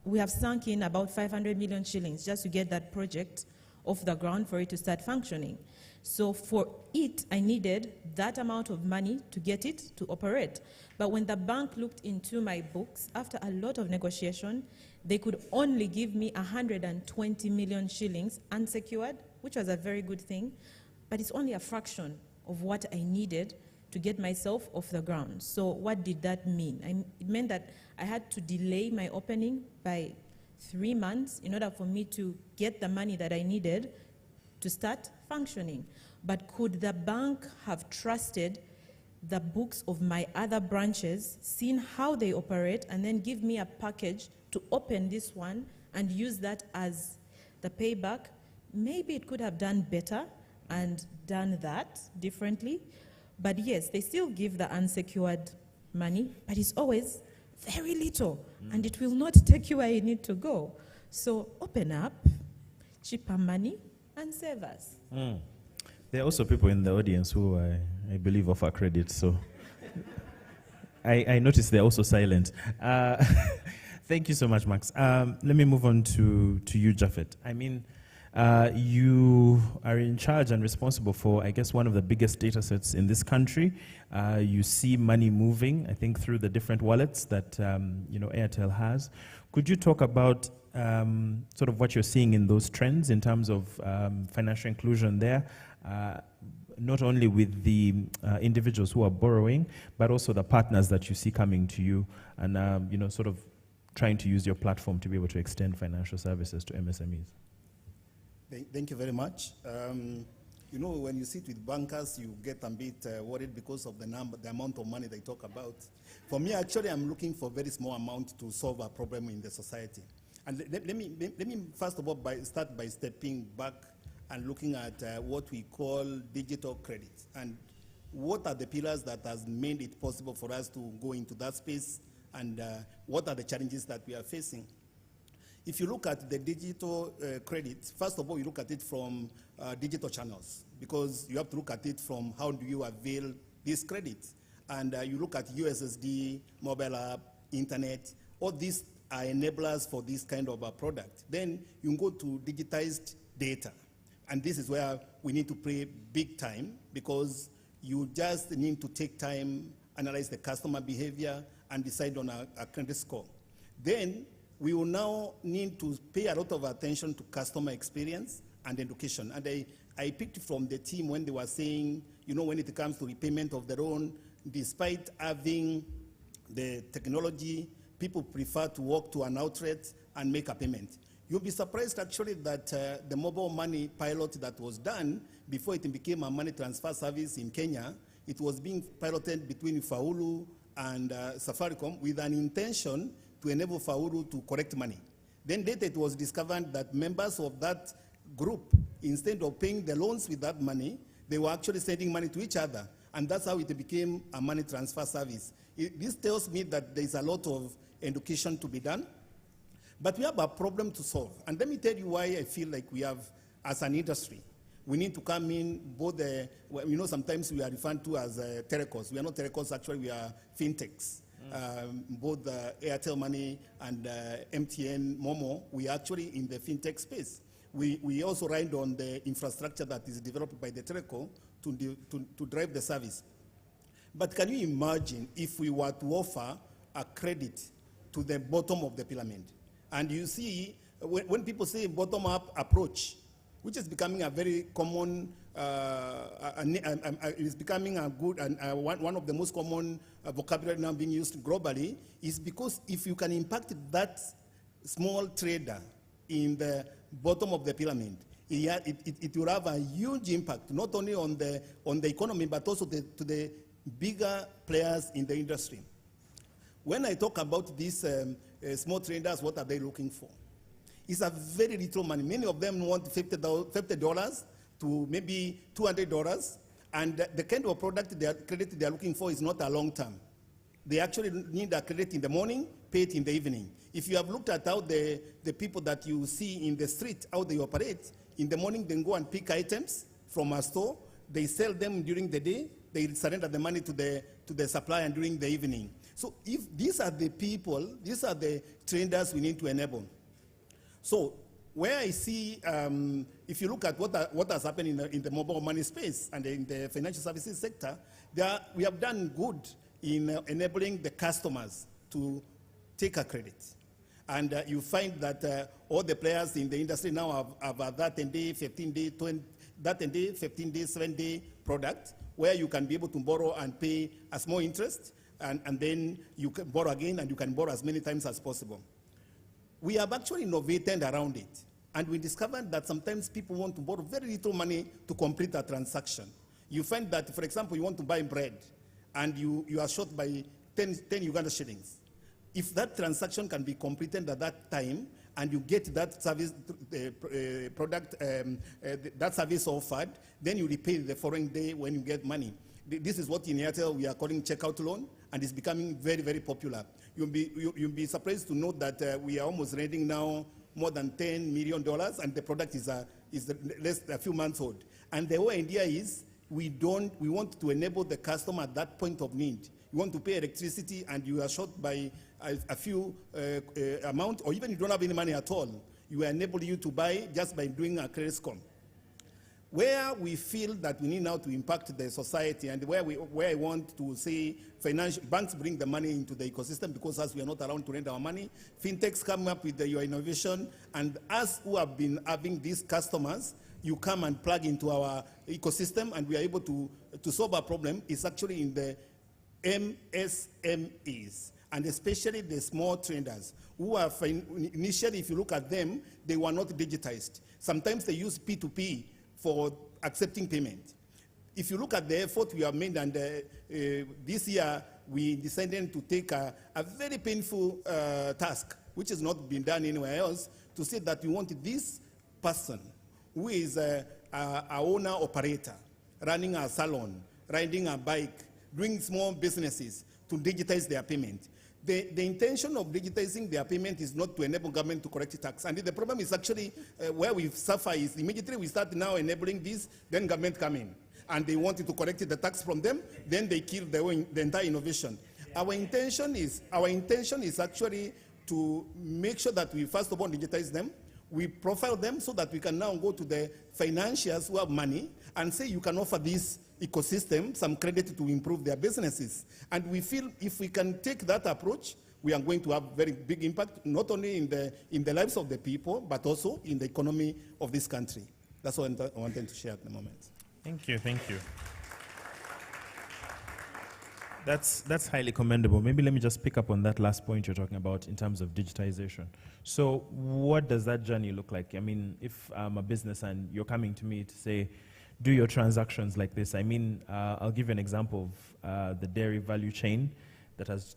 We have sunk in about 500 million shillings just to get that project off the ground for it to start functioning. So for it, I needed that amount of money to get it to operate. But when the bank looked into my books, after a lot of negotiation, they could only give me 120 million shillings unsecured, which was a very good thing, but it's only a fraction of what I needed to get myself off the ground. So what did that mean? It meant that I had to delay my opening by 3 months in order for me to get the money that I needed to start functioning. But could the bank have trusted the books of my other branches, seen how they operate, and then give me a package to open this one and use that as the payback? Maybe it could have done better and done that differently. But yes, they still give the unsecured money, but it's always very little, and it will not take you where you need to go. So open up, cheaper money, and save us. There are also people in the audience who I believe offer credit, so I noticed they're also silent. Thank you so much, Max. Let me move on to you, Japhet. I mean, you are in charge and responsible for, I guess, one of the biggest data sets in this country. You see money moving, I think, through the different wallets that Airtel has. Could you talk about sort of what you're seeing in those trends in terms of financial inclusion there, not only with the individuals who are borrowing, but also the partners that you see coming to you and sort of trying to use your platform to be able to extend financial services to MSMEs? Thank you very much. When you sit with bankers, you get a bit worried because of the amount of money they talk about. For me, actually, I'm looking for a very small amount to solve a problem in the society. And let me first of all start by stepping back and looking at what we call digital credit and what are the pillars that has made it possible for us to go into that space and what are the challenges that we are facing. If you look at the digital credit, first of all, you look at it from digital channels because you have to look at it from how do you avail this credit. And you look at USSD, mobile app, internet, all these are enablers for this kind of a product. Then you go to digitized data. And this is where we need to play big time because you just need to take time, analyze the customer behavior, and decide on a credit score. Then we will now need to pay a lot of attention to customer experience and education. And I picked from the team when they were saying, when it comes to repayment of their loan, despite having the technology, people prefer to walk to an outlet and make a payment. You'll be surprised actually that the mobile money pilot that was done before it became a money transfer service in Kenya, it was being piloted between Faulu and Safaricom with an intention to enable Faulu to collect money. Then later it was discovered that members of that group, instead of paying the loans with that money, they were actually sending money to each other. And that's how it became a money transfer service. This tells me that there's a lot of education to be done. But we have a problem to solve. And let me tell you why I feel like we have, as an industry, we need to come in both sometimes we are referred to as telecos. We are not telecos, actually, we are fintechs. Both Airtel Money and MTN, Momo, we are actually in the fintech space. We also ride on the infrastructure that is developed by the teleco to drive the service. But can you imagine if we were to offer a credit to the bottom of the pyramid? And you see, when people say bottom-up approach, which is becoming a very common, is becoming a good and one of the most common vocabulary now being used globally, is because if you can impact that small trader in the bottom of the pyramid, it will have a huge impact, not only on the economy, but also to the bigger players in the industry. When I talk about these small traders, what are they looking for? It's a very little money. Many of them want $50 to maybe $200, and the kind of product credit they are looking for is not a long term. They actually need a credit in the morning, pay it in the evening. If you have looked at how the people that you see in the street, how they operate, in the morning they go and pick items from a store, they sell them during the day, they surrender the money to the supplier during the evening. So if these are the people, these are the traders we need to enable. So where I see, if you look at what has happened in the mobile money space and in the financial services sector, we have done good in enabling the customers to take a credit. And you find that all the players in the industry now have that 10-day, 15-day, 15-day, 7-day product where you can be able to borrow and pay a small interest, and then you can borrow again, and you can borrow as many times as possible. We have actually innovated around it, and we discovered that sometimes people want to borrow very little money to complete a transaction. You find that, for example, you want to buy bread, and you are short by 10 Uganda shillings. If that transaction can be completed at that time, and you get that service that service offered, then you repay the following day when you get money. This is what in Airtel we are calling checkout loan, and it's becoming very, very popular. You'll be surprised to know that we are almost raising now more than $10 million, and the product is less a few months old. And the whole idea is we want to enable the customer at that point of need. You want to pay electricity and you are short by a few amount, or even you don't have any money at all. You enable you to buy just by doing a credit score. Where we feel that we need now to impact the society, and where I want to see financial banks bring the money into the ecosystem, because as we are not around to lend our money, fintechs come up with your innovation, and us who have been having these customers, you come and plug into our ecosystem, and we are able to solve a problem. Is actually in the MSMEs, and especially the small traders who are initially, if you look at them, they were not digitized. Sometimes they use P2P for accepting payment. If you look at the effort we have made, and this year we decided to take a very painful task, which has not been done anywhere else, to say that we want this person who is a owner-operator, running a salon, riding a bike, doing small businesses, to digitize their payment. The intention of digitizing their payment is not to enable government to collect tax. And the problem is actually where we suffer is immediately we start now enabling this, then government come in. And they wanted to collect the tax from them, then they kill the entire innovation. Our intention is actually to make sure that we first of all digitize them, we profile them so that we can now go to the financiers who have money and say you can offer this ecosystem some credit to improve their businesses. And we feel if we can take that approach, we are going to have very big impact, not only in the lives of the people, but also in the economy of this country. That's what I wanted to share at the moment. Thank you, thank you. That's highly commendable. Maybe let me just pick up on that last point you're talking about in terms of digitization. So what does that journey look like? I mean, if I'm a business and you're coming to me to say, do your transactions like this. I mean, I'll give you an example of the dairy value chain that has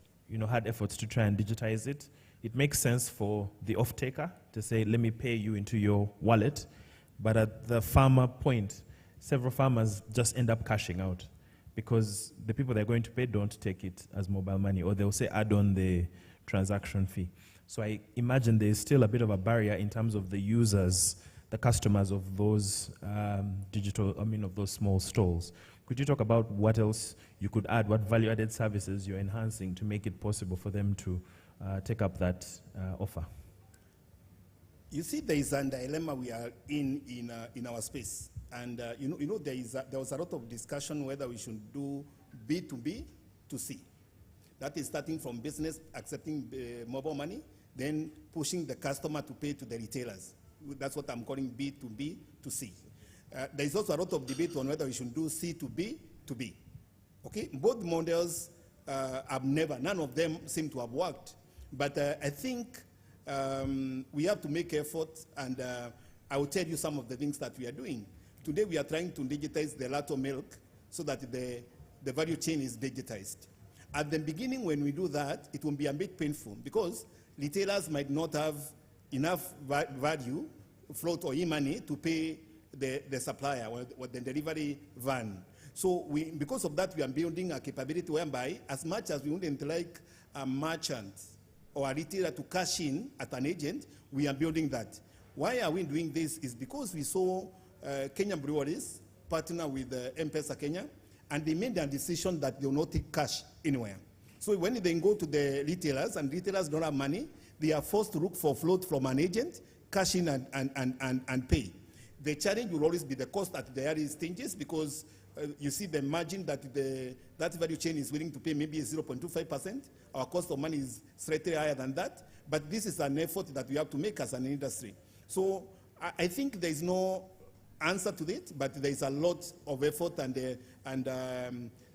had efforts to try and digitize it. It makes sense for the off-taker to say, let me pay you into your wallet. But at the farmer point, several farmers just end up cashing out because the people they're going to pay don't take it as mobile money, or they'll say add on the transaction fee. So I imagine there's still a bit of a barrier in terms of the users, the customers of those of those small stalls. Could you talk about what else you could add, what value-added services you're enhancing to make it possible for them to take up that offer? You see, there is a dilemma we are in our space. And there was a lot of discussion whether we should do B2B to C. That is starting from business accepting mobile money, then pushing the customer to pay to the retailers. That's what I'm calling B2B to C. There is also a lot of debate on whether we should do C to B to B. Okay, both models none of them seem to have worked. But I think we have to make efforts, and I will tell you some of the things that we are doing. Today we are trying to digitize the Lato milk so that the value chain is digitized. At the beginning, when we do that, it will be a bit painful because retailers might not have enough value, float or e-money to pay the supplier or the delivery van. So because of that, we are building a capability whereby as much as we wouldn't like a merchant or a retailer to cash in at an agent, we are building that. Why are we doing this? Is because we saw Kenyan breweries partner with M-Pesa Kenya, and they made a decision that they will not take cash anywhere. So when they go to the retailers and retailers don't have money, they are forced to look for float from an agent, cash in and pay. The challenge will always be the cost at the early stages, because you see the margin that that value chain is willing to pay maybe is 0.25%. Our cost of money is slightly higher than that. But this is an effort that we have to make as an industry. So I think there is no answer to it, but there is a lot of effort and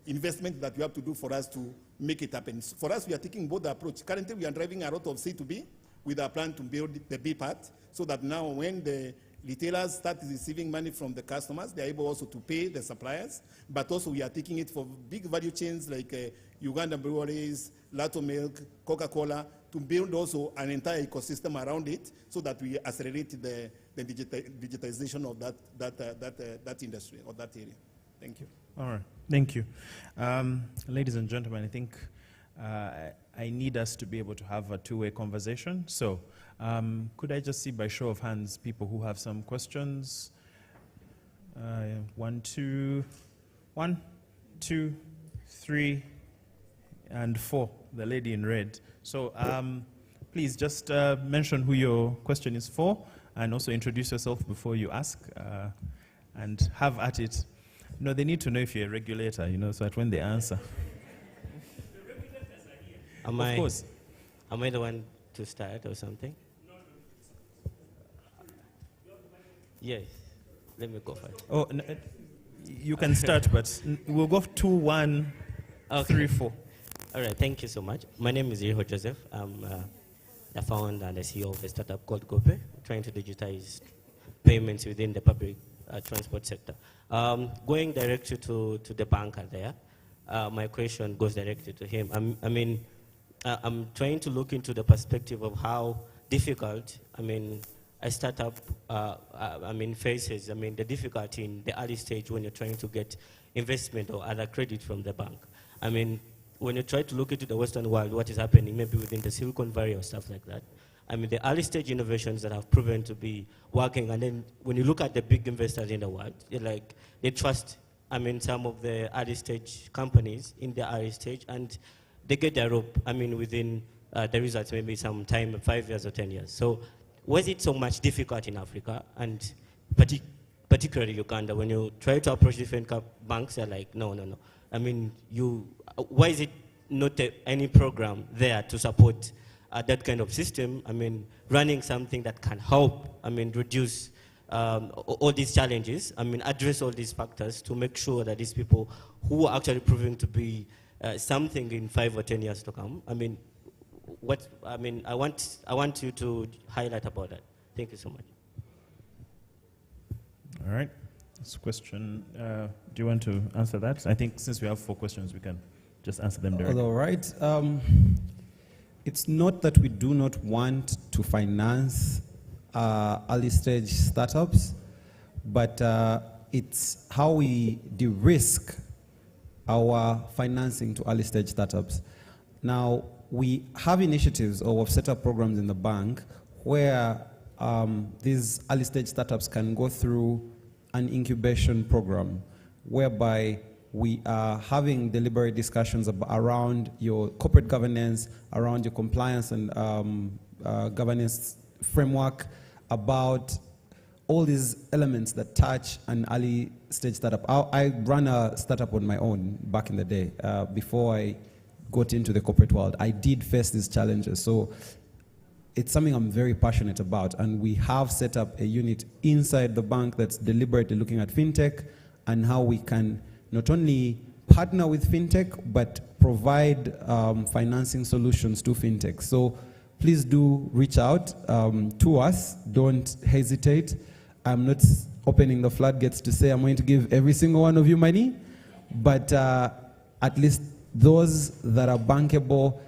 investment that we have to do for us to make it happen. For us, we are taking both the approach. Currently, we are driving a lot of C2B with our plan to build the B part, so that now when the retailers start receiving money from the customers, they're able also to pay the suppliers, but also we are taking it for big value chains like Uganda breweries, Lato Milk, Coca-Cola, to build also an entire ecosystem around it, so that we accelerate the digitization of that industry or that area. Thank you. All right, thank you. Ladies and gentlemen, I think I need us to be able to have a two-way conversation. So could I just see by show of hands people who have some questions? 1, 2, 3, and 4, the lady in red. So please just mention who your question is for, and also introduce yourself before you ask, and have at it. No, they need to know if you're a regulator, you know, so that when they answer. Of course. Am I the one to start or something? Yes. Let me go first. Oh, no, you can start, but we'll go 2, 1, 3, 4. All right, thank you so much. My name is Yeho Joseph. I'm the founder and the CEO of a startup called Gope, trying to digitize payments within the public transport sector. Going directly to the banker there, my question goes directly to him. I'm trying to look into the perspective of how difficult, a startup, faces, the difficulty in the early stage when you're trying to get investment or other credit from the bank. When you try to look into the Western world, what is happening maybe within the Silicon Valley or stuff like that, the early stage innovations that have proven to be working, and then when you look at the big investors in the world, they trust, some of the early stage companies in the early stage, and they get their rope, within the results, maybe some time, 5 years or 10 years. So was it so much difficult in Africa, and particularly Uganda, when you try to approach different banks, they're like, no. Why is it not any program there to support that kind of system? Running something that can help, reduce all these challenges, address all these factors to make sure that these people who are actually proving to be something in 5 or 10 years to come, I want you to highlight about that. Thank you so much. All right. This question, do you want to answer that? I think since we have 4 questions, we can just answer them directly. All right. It's not that we do not want to finance early stage startups, but it's how we de-risk our financing to early stage startups. Now, we have initiatives or we've set up programs in the bank where these early stage startups can go through an incubation program whereby we are having deliberate discussions around your corporate governance, around your compliance and governance framework, about all these elements that touch an early stage startup. I ran a startup on my own back in the day before I got into the corporate world. I did face these challenges. So it's something I'm very passionate about, and we have set up a unit inside the bank that's deliberately looking at fintech and how we can not only partner with fintech, but provide financing solutions to fintech. So please do reach out to us. Don't hesitate. I'm not opening the floodgates to say I'm going to give every single one of you money, but at least those that are bankable,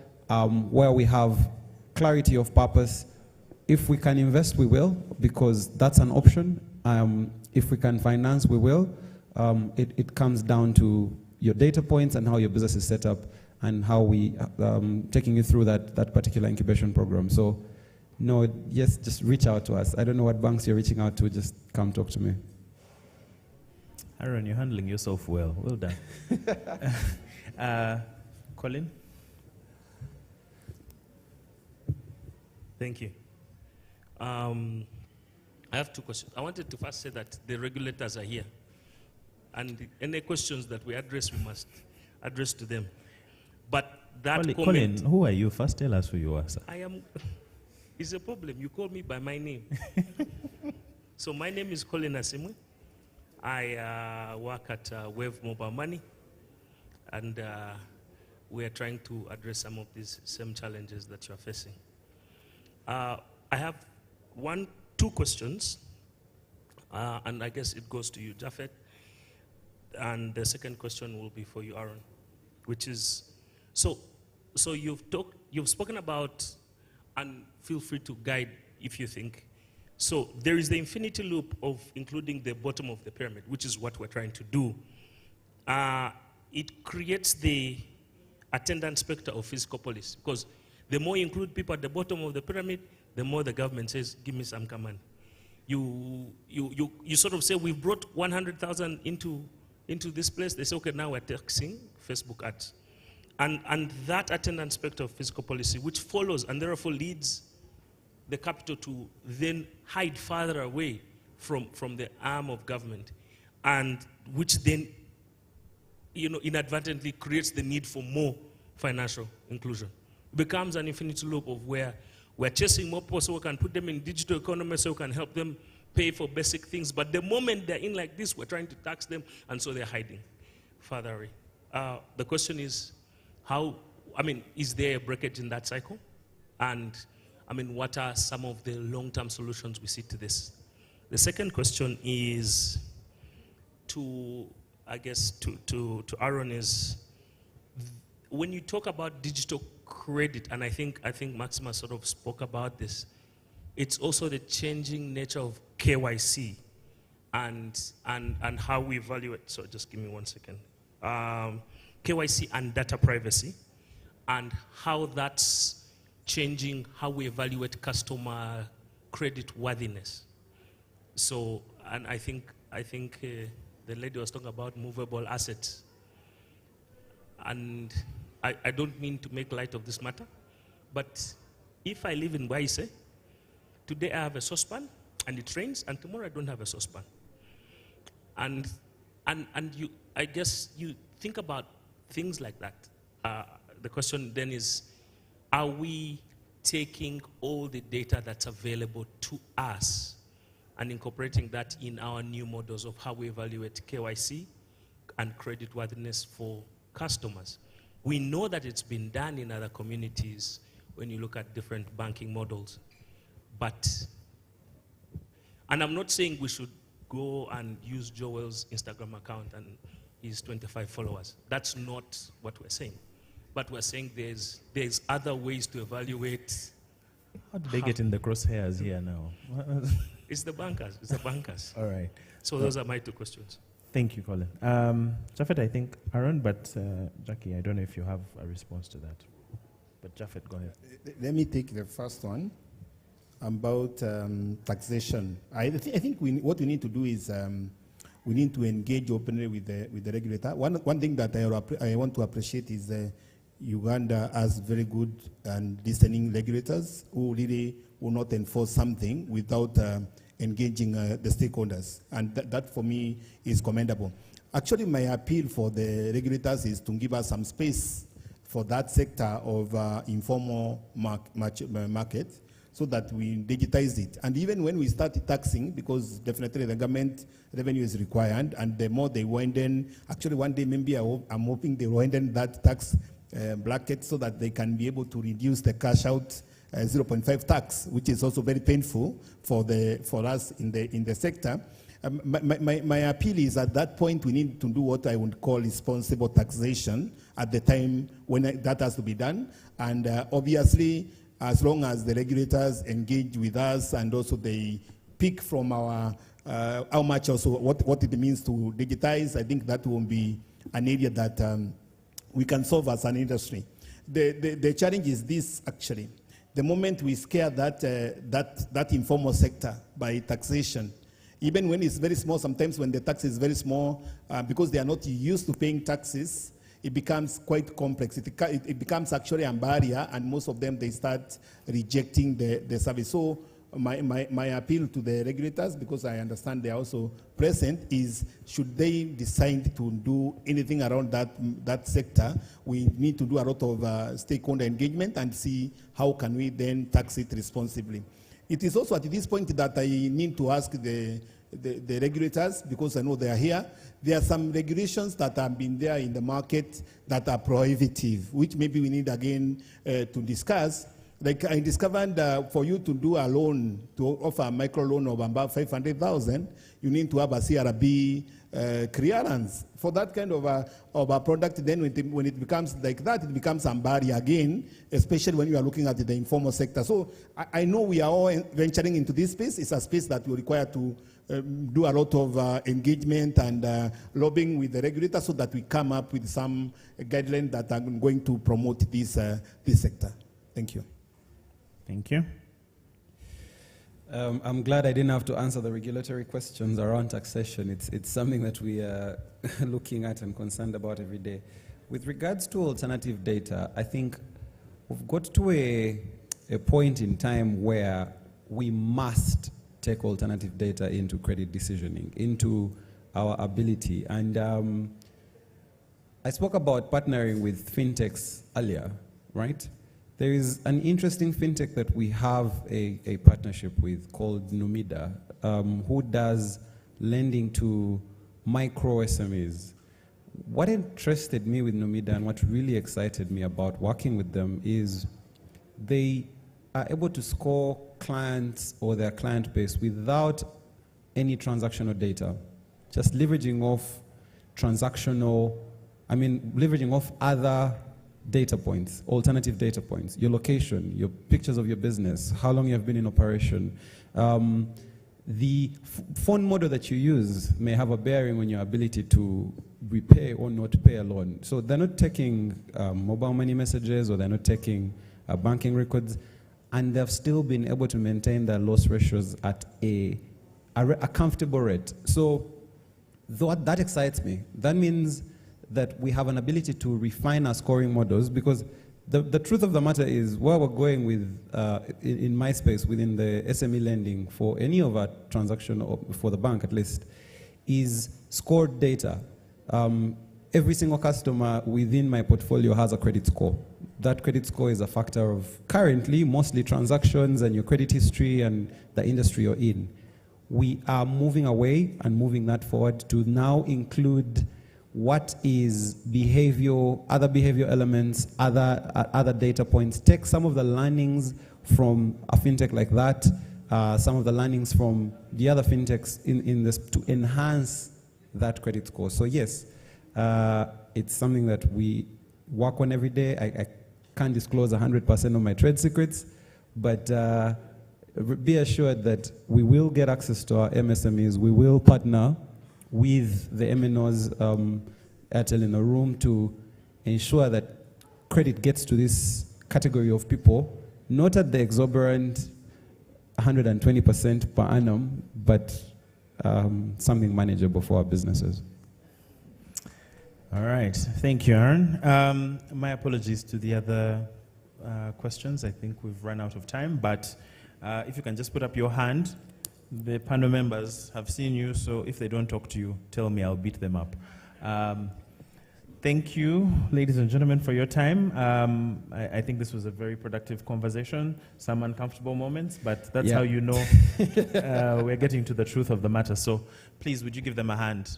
where we have clarity of purpose. If we can invest, we will, because that's an option. If we can finance, we will. It comes down to your data points and how your business is set up and how we taking you through that particular incubation program. So, no, yes, just reach out to us. I don't know what banks you're reaching out to, just come talk to me. Aaron, you're handling yourself well. Well done. Colin? Thank you. I have two questions. I wanted to first say that the regulators are here. And any questions that we address, we must address to them. But that Colin, who are you? First tell us who you are, sir. I am... It's a problem. You call me by my name. So my name is Colin Asimwe. I work at Wave Mobile Money. And we are trying to address some of these same challenges that you are facing. I have two questions. And I guess it goes to you, Japhet. And the second question will be for you, Aaron, which is, so you've spoken about, and feel free to guide if you think. So there is the infinity loop of including the bottom of the pyramid, which is what we're trying to do. It creates the attendant specter of fiscal policy, because the more you include people at the bottom of the pyramid, the more the government says, give me some command. You sort of say, we've brought 100,000 into this place. They say, okay, now we're taxing Facebook ads. And that attendant specter of fiscal policy, which follows and therefore leads the capital to then hide farther away from the arm of government, and which then, inadvertently creates the need for more financial inclusion. It becomes an infinite loop of where we're chasing more people so we can put them in digital economy so we can help them pay for basic things. But the moment they're in like this, we're trying to tax them, and so they're hiding farther away. The question is, is there a breakage in that cycle? And what are some of the long-term solutions we see to this? The second question is to Aaron is, when you talk about digital credit, and I think Maxima sort of spoke about this, it's also the changing nature of KYC and how we evaluate. So just give me 1 second. KYC and data privacy, and how that's changing how we evaluate customer credit worthiness. So, and I think the lady was talking about movable assets. And I don't mean to make light of this matter, but if I live in Waise, today I have a saucepan and it rains, and tomorrow I don't have a saucepan. And I guess you think about things like that. The question then is, are we taking all the data that's available to us and incorporating that in our new models of how we evaluate KYC and creditworthiness for customers? We know that it's been done in other communities when you look at different banking models. And I'm not saying we should go and use Joel's Instagram account and his 25 followers. That's not what we're saying. But we're saying there's other ways to evaluate. How did they get in the crosshairs here now? It's the bankers. It's the bankers. All right. So those are my two questions. Thank you, Colin. Japhet, I think Aaron, but Jackie, I don't know if you have a response to that. But Japhet, go ahead. Let me take the first one about taxation. I think what we need to do is we need to engage openly with the regulator. One thing that I want to appreciate is Uganda has very good and listening regulators who really will not enforce something without engaging the stakeholders. And that for me is commendable. Actually, my appeal for the regulators is to give us some space for that sector of informal market so that we digitize it. And even when we start taxing, because definitely the government revenue is required, and the more they widen, actually one day maybe I'm hoping they widen that tax bracket so that they can be able to reduce the cash out 0.5 tax, which is also very painful for us in the sector. My appeal is at that point we need to do what I would call responsible taxation at the time when that has to be done. And obviously, as long as the regulators engage with us and also they pick from our how much also what it means to digitize, I think that will be an area that we can solve as an industry. The challenge is this actually. The moment we scare that informal sector by taxation, even when it's very small, sometimes when the tax is very small, because they are not used to paying taxes, it becomes quite complex. It becomes actually a barrier, and most of them, they start rejecting the service. So my appeal to the regulators, because I understand they are also present, is should they decide to do anything around that sector, we need to do a lot of stakeholder engagement and see how can we then tax it responsibly. It is also at this point that I need to ask the regulators, because I know they are here. There are some regulations that have been there in the market that are prohibitive, which maybe we need again to discuss. Like I discovered for you to do a loan, to offer a micro loan of about 500,000, you need to have a CRB clearance. For that kind of a product, then when it becomes like that, it becomes a barrier again, especially when you are looking at the informal sector. So I know we are all venturing into this space. It's a space that will require to do a lot of engagement and lobbying with the regulator so that we come up with some guidelines that are going to promote this sector. Thank you. Thank you. I'm glad I didn't have to answer the regulatory questions around taxation. It's something that we are looking at and concerned about every day. With regards to alternative data, I think we've got to a point in time where we must take alternative data into credit decisioning, into our ability. And I spoke about partnering with fintechs earlier, right? There is an interesting fintech that we have a partnership with called Numida, who does lending to micro SMEs. What interested me with Numida and what really excited me about working with them is they are able to score clients or their client base without any transactional data, just leveraging off leveraging off other data points, alternative data points, your location, your pictures of your business, how long you have been in operation. The phone model that you use may have a bearing on your ability to repay or not pay a loan. So they're not taking mobile money messages, or they're not taking banking records, and they've still been able to maintain their loss ratios at a comfortable rate. So that excites me. That means that we have an ability to refine our scoring models, because the truth of the matter is where we're going with, in my space, within the SME lending for any of our transaction, or for the bank at least, is scored data. Every single customer within my portfolio has a credit score. That credit score is a factor of currently mostly transactions and your credit history and the industry you're in. We are moving away and moving that forward to now include what is other behavior elements, other data points. Take some of the learnings from a fintech like that, some of the learnings from the other fintechs in this to enhance that credit score. So yes, it's something that we work on every day. I can't disclose 100% of my trade secrets, but be assured that we will get access to our MSMEs. We will partner with the MNOs, Airtel in a room, to ensure that credit gets to this category of people, not at the exorbitant 120% per annum, but something manageable for our businesses. All right, thank you, Aaron. My apologies to the other questions. I think we've run out of time, but if you can just put up your hand. The panel members have seen you, so if they don't talk to you, tell me, I'll beat them up. Thank you, ladies and gentlemen, for your time. I think this was a very productive conversation, some uncomfortable moments, but that's how you know we're getting to the truth of the matter. So please, would you give them a hand?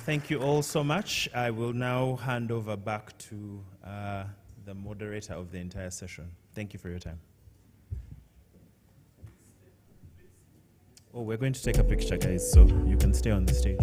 Thank you all so much. I will now hand over back to the moderator of the entire session. Thank you for your time. Oh, we're going to take a picture, guys, so you can stay on the stage.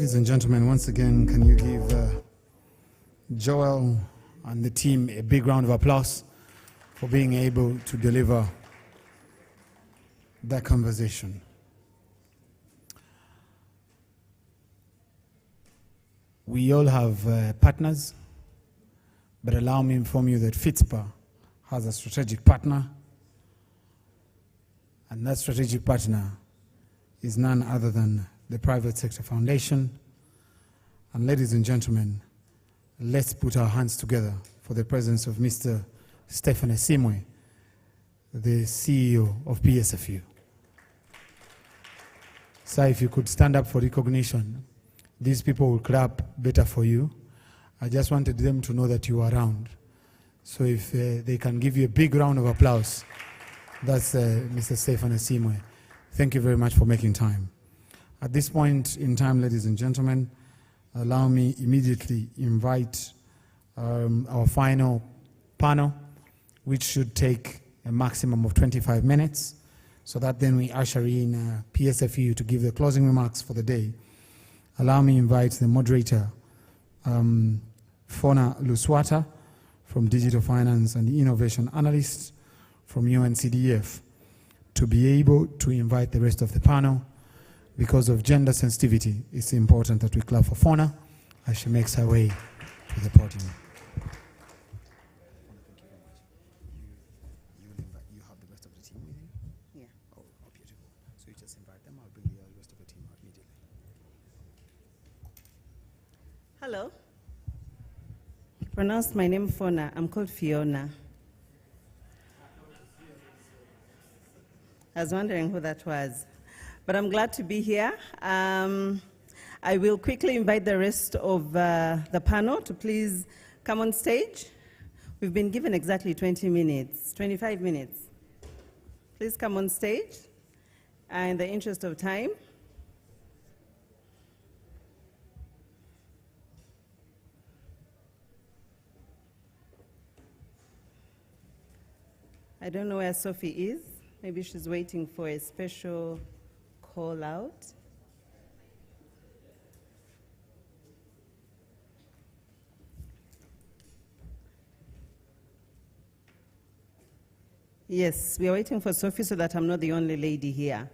Ladies and gentlemen, once again, can you give Joel and the team a big round of applause for being able to deliver that conversation. We all have partners, but allow me to inform you that Fitspa has a strategic partner, and that strategic partner is none other than the Private Sector Foundation. And ladies and gentlemen, let's put our hands together for the presence of Mr. Stephen Esimwe, the CEO of PSFU. Sir, if you could stand up for recognition, these people will clap better for you. I just wanted them to know that you are around. So if they can give you a big round of applause, that's Mr. Stephen Esimwe. Thank you very much for making time. At this point in time, ladies and gentlemen, allow me immediately invite our final panel, which should take a maximum of 25 minutes, so that then we usher in PSFU to give the closing remarks for the day. Allow me to invite the moderator, Fona Luswata, from Digital Finance and the Innovation Analyst from UNCDF, to be able to invite the rest of the panel. Because of gender sensitivity, it's important that we clap for Fona as she makes her way to the podium. You have the rest of the team with you? Yeah. Oh, beautiful. So you just invite them. I'll bring the rest of the team out immediately. Hello. Pronounced my name Fona. I'm called Fiona. I was wondering who that was. But I'm glad to be here. I will quickly invite the rest of the panel to please come on stage. We've been given exactly 20 minutes, 25 minutes. Please come on stage. In the interest of time, I don't know where Sophie is. Maybe she's waiting for a special call out. Yes, we are waiting for Sophie so that I'm not the only lady here.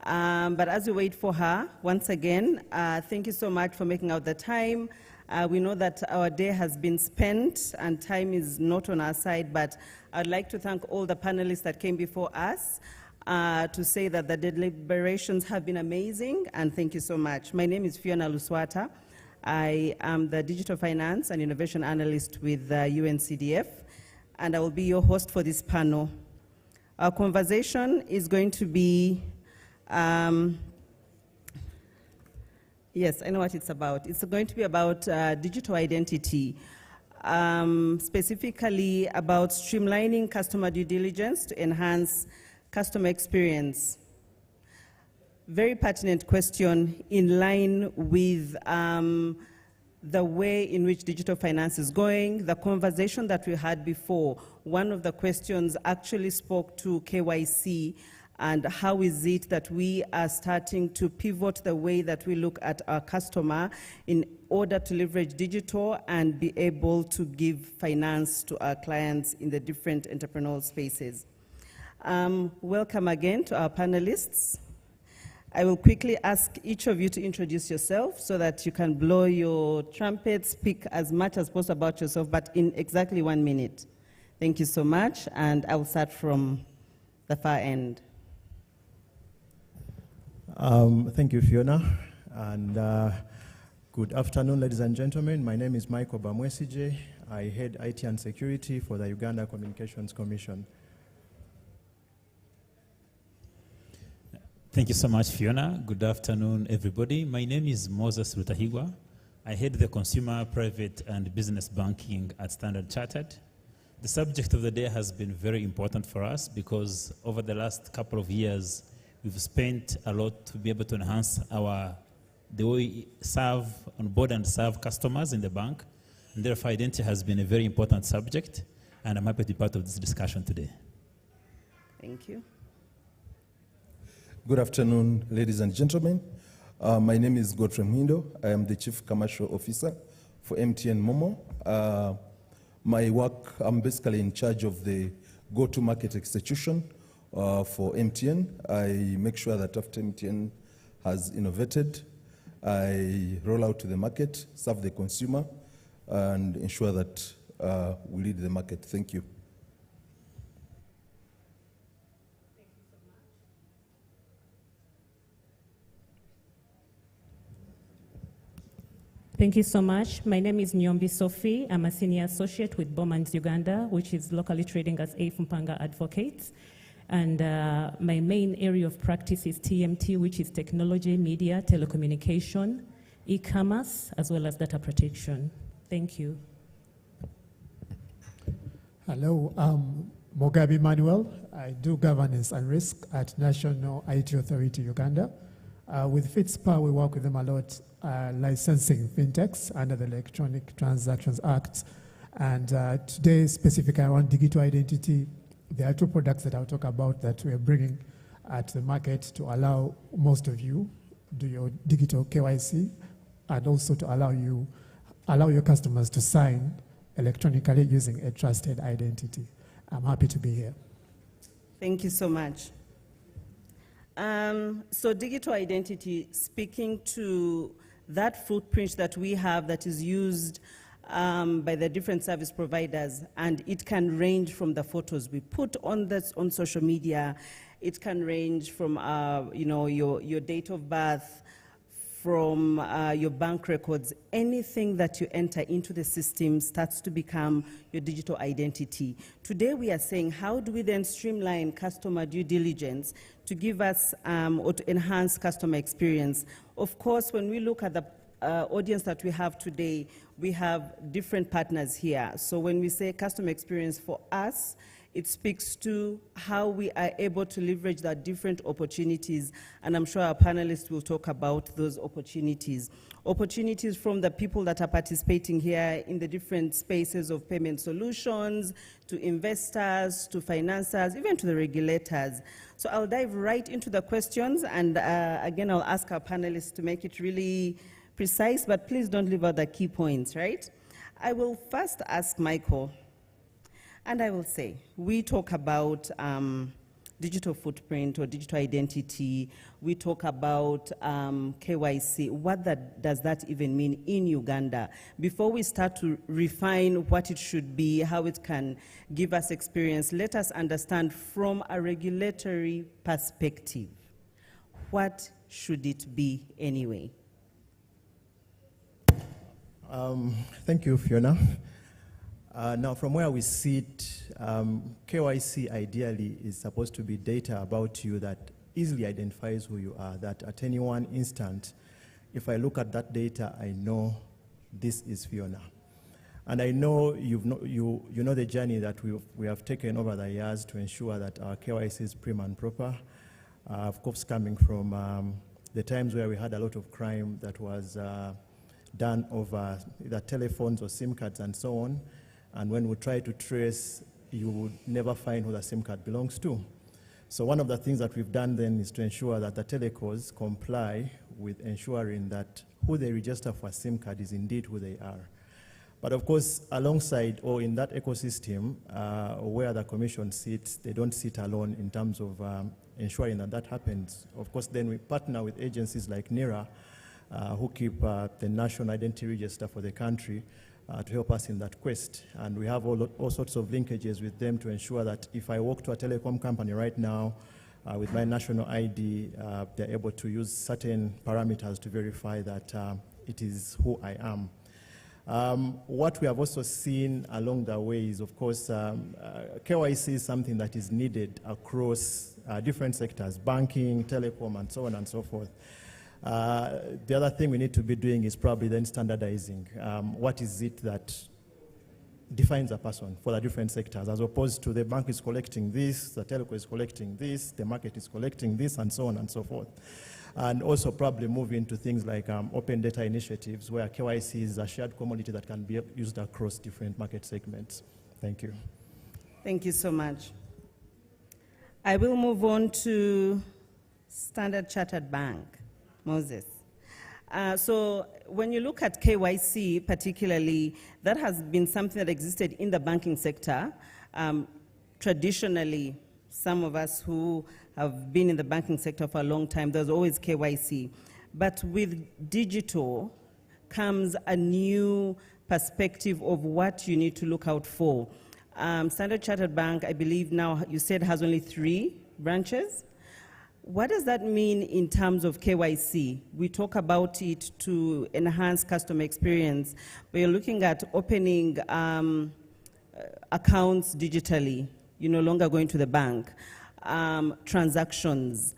But as we wait for her, once again, thank you so much for making out the time. We know that our day has been spent and time is not on our side, but I'd like to thank all the panelists that came before us to say that the deliberations have been amazing, and thank you so much. My name is Fiona Luswata. I am the Digital Finance and Innovation Analyst with UNCDF, and I will be your host for this panel. Our conversation is going to be, yes, I know what it's about. It's going to be about digital identity, specifically about streamlining customer due diligence to enhance customer experience. Very pertinent question in line with the way in which digital finance is going. The conversation that we had before, one of the questions actually spoke to KYC and how is it that we are starting to pivot the way that we look at our customer in order to leverage digital and be able to give finance to our clients in the different entrepreneurial spaces. Welcome again to our panelists. I will quickly ask each of you to introduce yourself so that you can blow your trumpet, speak as much as possible about yourself, but in exactly 1 minute. Thank you so much, and I will start from the far end. Thank you, Fiona, and good afternoon, ladies and gentlemen. My name is Michael Bamwesije. I head IT and security for the Uganda Communications Commission. Thank you so much, Fiona. Good afternoon, everybody. My name is Moses Rutahigwa. I head the Consumer, Private and Business Banking at Standard Chartered. The subject of the day has been very important for us because over the last couple of years, we've spent a lot to be able to enhance the way we serve, onboard and serve customers in the bank. And therefore, identity has been a very important subject, and I'm happy to be part of this discussion today. Thank you. Good afternoon, ladies and gentlemen. My name is Godfrey Mwindo. I am the Chief Commercial Officer for MTN Momo. My work, I'm basically in charge of the go-to-market execution for MTN. I make sure that after MTN has innovated, I roll out to the market, serve the consumer, and ensure that we lead the market. Thank you. Thank you so much. My name is Nyombi Sophie. I'm a senior associate with Bowmans Uganda, which is locally trading as A. Fumpanga Advocates. And my main area of practice is TMT, which is technology, media, telecommunication, e-commerce, as well as data protection. Thank you. Hello, I'm Mugabe Manuel. I do governance and risk at National IT Authority Uganda. With Fitspa, we work with them a lot, licensing fintechs under the Electronic Transactions Act. And today, specifically around digital identity, there are two products that I'll talk about that we're bringing at the market to allow most of you do your digital KYC and also to allow your customers to sign electronically using a trusted identity. I'm happy to be here. Thank you so much. So digital identity, speaking to that footprint that we have that is used by the different service providers, and it can range from the photos we put on social media. It can range from your date of birth, from your bank records. Anything that you enter into the system starts to become your digital identity. Today we are saying, how do we then streamline customer due diligence to give us or to enhance customer experience? Of course, when we look at the audience that we have today, we have different partners here. So when we say customer experience for us, it speaks to how we are able to leverage the different opportunities, and I'm sure our panelists will talk about those opportunities. Opportunities from the people that are participating here in the different spaces of payment solutions, to investors, to financiers, even to the regulators. So I'll dive right into the questions, and again, I'll ask our panelists to make it really precise, but please don't leave out the key points, right? I will first ask Michael. And I will say, we talk about digital footprint or digital identity. We talk about KYC. What does that even mean in Uganda? Before we start to refine what it should be, how it can give us experience, let us understand from a regulatory perspective, what should it be anyway? Thank you, Fiona. Now, from where we sit, KYC ideally is supposed to be data about you that easily identifies who you are, that at any one instant, if I look at that data, I know this is Fiona. And I know you know the journey that we have taken over the years to ensure that our KYC is prim and proper. Of course, coming from the times where we had a lot of crime that was done over either telephones or SIM cards and so on. And when we try to trace, you would never find who the SIM card belongs to. So one of the things that we've done then is to ensure that the telecos comply with ensuring that who they register for a SIM card is indeed who they are. But of course, alongside or in that ecosystem where the commission sits, they don't sit alone in terms of ensuring that that happens. Of course, then we partner with agencies like NIRA, who keep the National Identity Register for the country, to help us in that quest. And we have all sorts of linkages with them to ensure that if I walk to a telecom company right now with my national ID, they're able to use certain parameters to verify that it is who I am. What we have also seen along the way is, of course, KYC is something that is needed across different sectors, banking, telecom, and so on and so forth. The other thing we need to be doing is probably then standardizing. What is it that defines a person for the different sectors, as opposed to the bank is collecting this, the telco is collecting this, the market is collecting this, and so on and so forth. And also probably move into things like open data initiatives, where KYC is a shared commodity that can be used across different market segments. Thank you. Thank you so much. I will move on to Standard Chartered Bank. Moses. So when you look at KYC particularly, that has been something that existed in the banking sector. Traditionally, some of us who have been in the banking sector for a long time, there's always KYC. But with digital comes a new perspective of what you need to look out for. Standard Chartered Bank, I believe now, you said, has only 3 branches. What does that mean in terms of KYC? We talk about it to enhance customer experience, but you're looking at opening accounts digitally. You're no longer going to the bank. Transactions.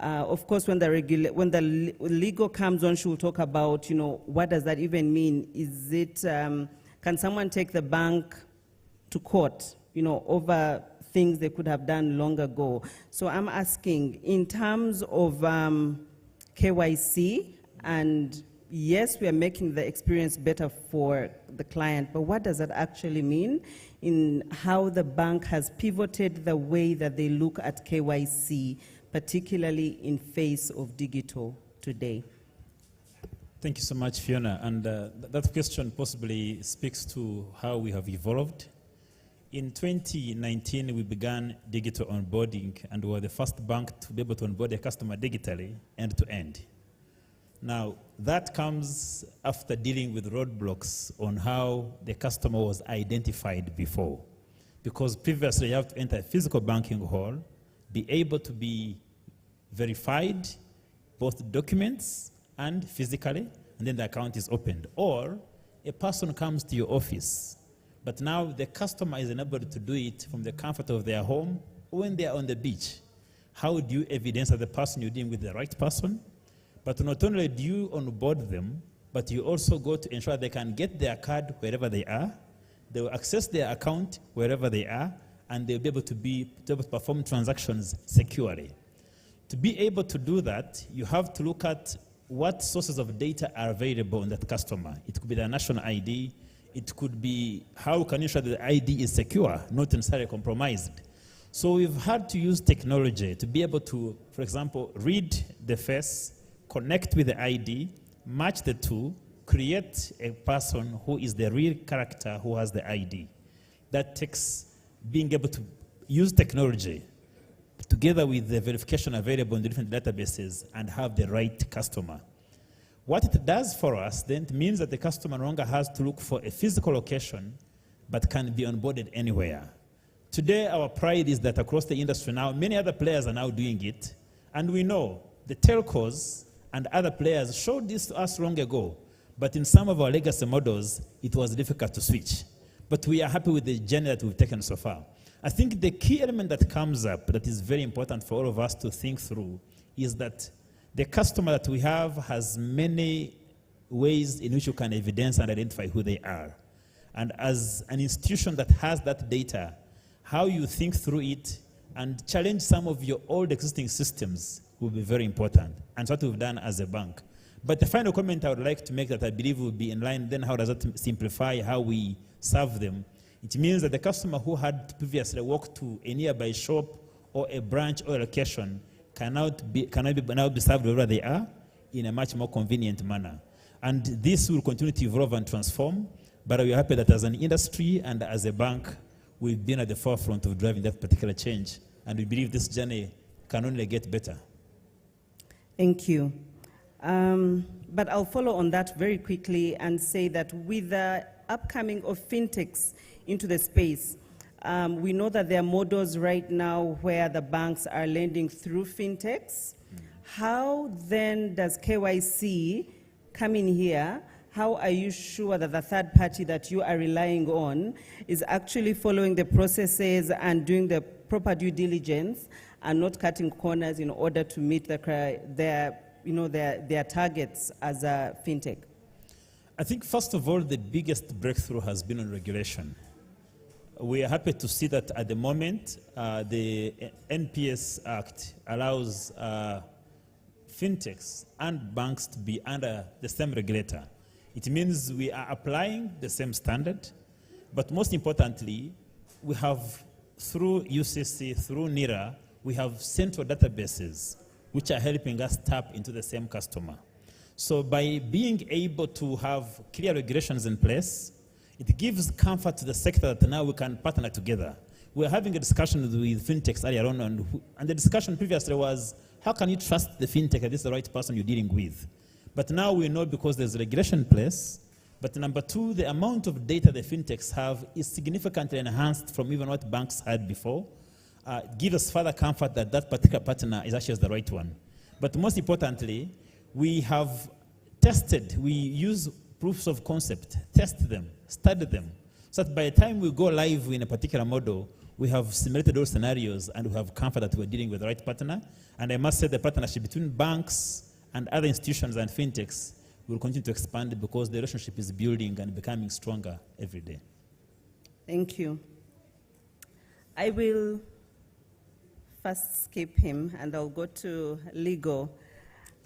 Of course, when the legal comes on, she will talk about, what does that even mean? Is it, can someone take the bank to court, over things they could have done long ago? So I'm asking, in terms of KYC, and yes, we are making the experience better for the client, but what does that actually mean in how the bank has pivoted the way that they look at KYC, particularly in face of digital today? Thank you so much, Fiona. And that question possibly speaks to how we have evolved. In 2019, we began digital onboarding, and we were the first bank to be able to onboard a customer digitally, end to end. Now, that comes after dealing with roadblocks on how the customer was identified before. Because previously, you have to enter a physical banking hall, be able to be verified, both documents and physically, and then the account is opened. Or a person comes to your office, but now the customer is enabled to do it from the comfort of their home when they are on the beach. How do you evidence that the person you're dealing with the right person? But not only do you onboard them, but you also go to ensure they can get their card wherever they are, they will access their account wherever they are, and they'll be able to perform transactions securely. To be able to do that, you have to look at what sources of data are available on that customer. It could be their national ID. It could be how can you ensure that the ID is secure, not necessarily compromised. So we've had to use technology to be able to, for example, read the face, connect with the ID, match the two, create a person who is the real character who has the ID. That takes being able to use technology together with the verification available in the different databases and have the right customer. What it does for us then means that the customer no longer has to look for a physical location, but can be onboarded anywhere. Today, our pride is that across the industry now, many other players are now doing it, and we know the telcos and other players showed this to us long ago, but in some of our legacy models, it was difficult to switch. But we are happy with the journey that we've taken so far. I think the key element that comes up that is very important for all of us to think through is that the customer that we have has many ways in which you can evidence and identify who they are. And as an institution that has that data, how you think through it and challenge some of your old existing systems will be very important. And what we've done as a bank. But the final comment I would like to make that I believe will be in line, then how does that simplify how we serve them? It means that the customer who had previously walked to a nearby shop or a branch or a location can now be served wherever they are in a much more convenient manner. And this will continue to evolve and transform, but we are happy that as an industry and as a bank, we've been at the forefront of driving that particular change, and we believe this journey can only get better. Thank you. But I'll follow on that very quickly and say that with the upcoming of fintechs into the space, we know that there are models right now where the banks are lending through fintechs. How then does KYC come in here? How are you sure that the third party that you are relying on is actually following the processes and doing the proper due diligence and not cutting corners in order to meet their targets as a fintech? I think, first of all, the biggest breakthrough has been on regulation. We are happy to see that at the moment, the NPS Act allows fintechs and banks to be under the same regulator. It means we are applying the same standard, but most importantly, we have, through UCC, through NIRA, we have central databases which are helping us tap into the same customer. So by being able to have clear regulations in place, it gives comfort to the sector that now we can partner together. We were having a discussion with fintechs earlier on, and the discussion previously was, how can you trust the fintech that this is the right person you're dealing with? But now we know because there's regulation in place. But number two, the amount of data the fintechs have is significantly enhanced from even what banks had before. It gives us further comfort that that particular partner is actually the right one. But most importantly, we have tested, we use proofs of concept, test them, study them, so that by the time we go live in a particular model, we have simulated those scenarios and we have comfort that we're dealing with the right partner. And I must say the partnership between banks and other institutions and fintechs will continue to expand because the relationship is building and becoming stronger every day. Thank you. I will first skip him and I'll go to legal.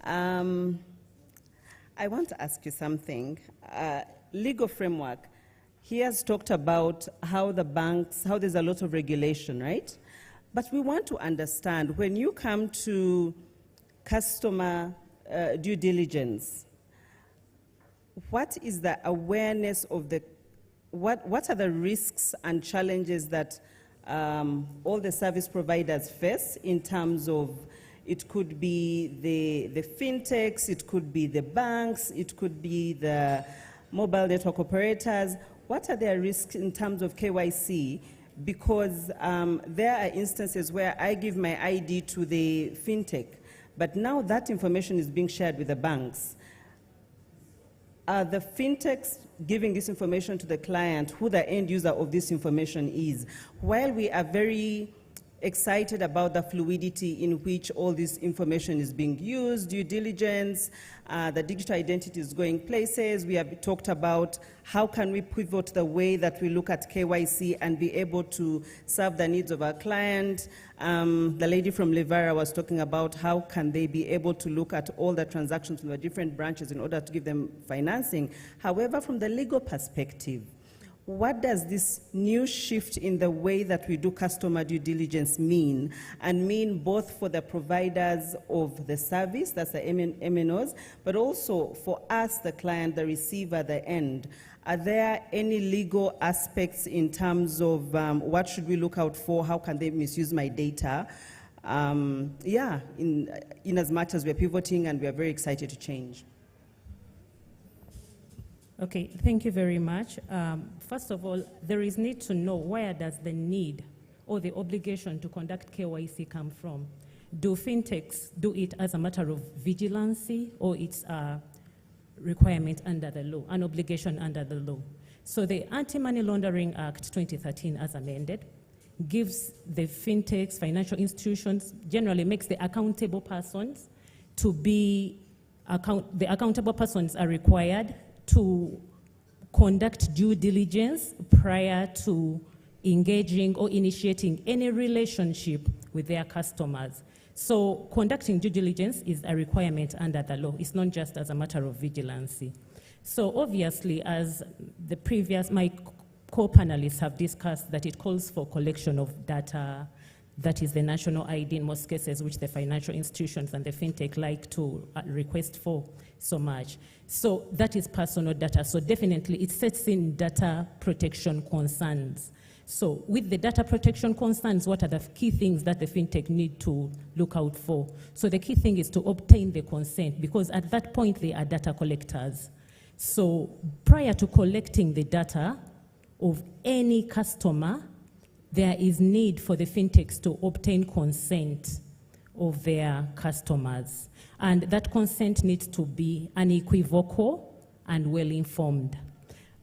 I want to ask you something. Legal framework. He has talked about how the banks, how there's a lot of regulation, right? But we want to understand, when you come to customer due diligence, what is the awareness of the, what are the risks and challenges that all the service providers face in terms of, it could be the fintechs, it could be the banks, it could be the mobile network operators. What are their risks in terms of KYC? Because there are instances where I give my ID to the fintech, but now that information is being shared with the banks. Are the fintechs giving this information to the client, who the end user of this information is? While we are very excited about the fluidity in which all this information is being used, due diligence, the digital identity is going places. We have talked about how can we pivot the way that we look at KYC and be able to serve the needs of our client. The lady from Levara was talking about how can they be able to look at all the transactions from the different branches in order to give them financing. However, from the legal perspective, what does this new shift in the way that we do customer due diligence mean? And mean both for the providers of the service, that's the MNOs, but also for us, the client, the receiver, the end. Are there any legal aspects in terms of what should we look out for? How can they misuse my data? In as much as we're pivoting and we're very excited to change. Okay, thank you very much. First of all, there is need to know where does the need or the obligation to conduct KYC come from. Do fintechs do it as a matter of vigilancy, or it's a requirement under the law, an obligation under the law? So the Anti-Money Laundering Act 2013 as amended gives the fintechs, financial institutions, generally makes the accountable persons to be, the accountable persons are required to conduct due diligence prior to engaging or initiating any relationship with their customers. So conducting due diligence is a requirement under the law. It's not just as a matter of vigilancy. So obviously, as the previous, my co-panelists have discussed, that it calls for collection of data, that is the national ID in most cases, which the financial institutions and the fintech like to request for so much. So that is personal data. So definitely it sets in data protection concerns. So with the data protection concerns, what are the key things that the fintech need to look out for? So the key thing is to obtain the consent, because at that point they are data collectors. So prior to collecting the data of any customer, there is need for the fintechs to obtain consent of their customers. And that consent needs to be unequivocal and well-informed.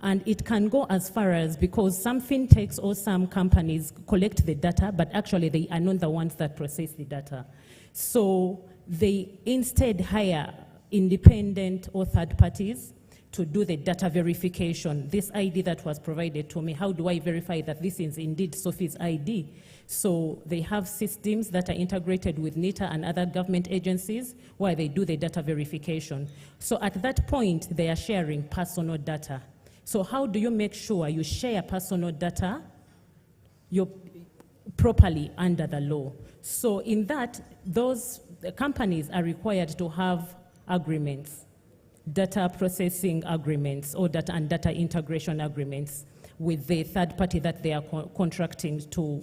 And it can go as far as, because some fintechs or some companies collect the data, but actually they are not the ones that process the data. So they instead hire independent or third parties to do the data verification. This ID that was provided to me, how do I verify that this is indeed Sophie's ID? So they have systems that are integrated with NITA and other government agencies where they do the data verification. So at that point, they are sharing personal data. So how do you make sure you share personal data properly under the law? So in that, those companies are required to have agreements data processing agreements or data integration agreements with the third party that they are contracting to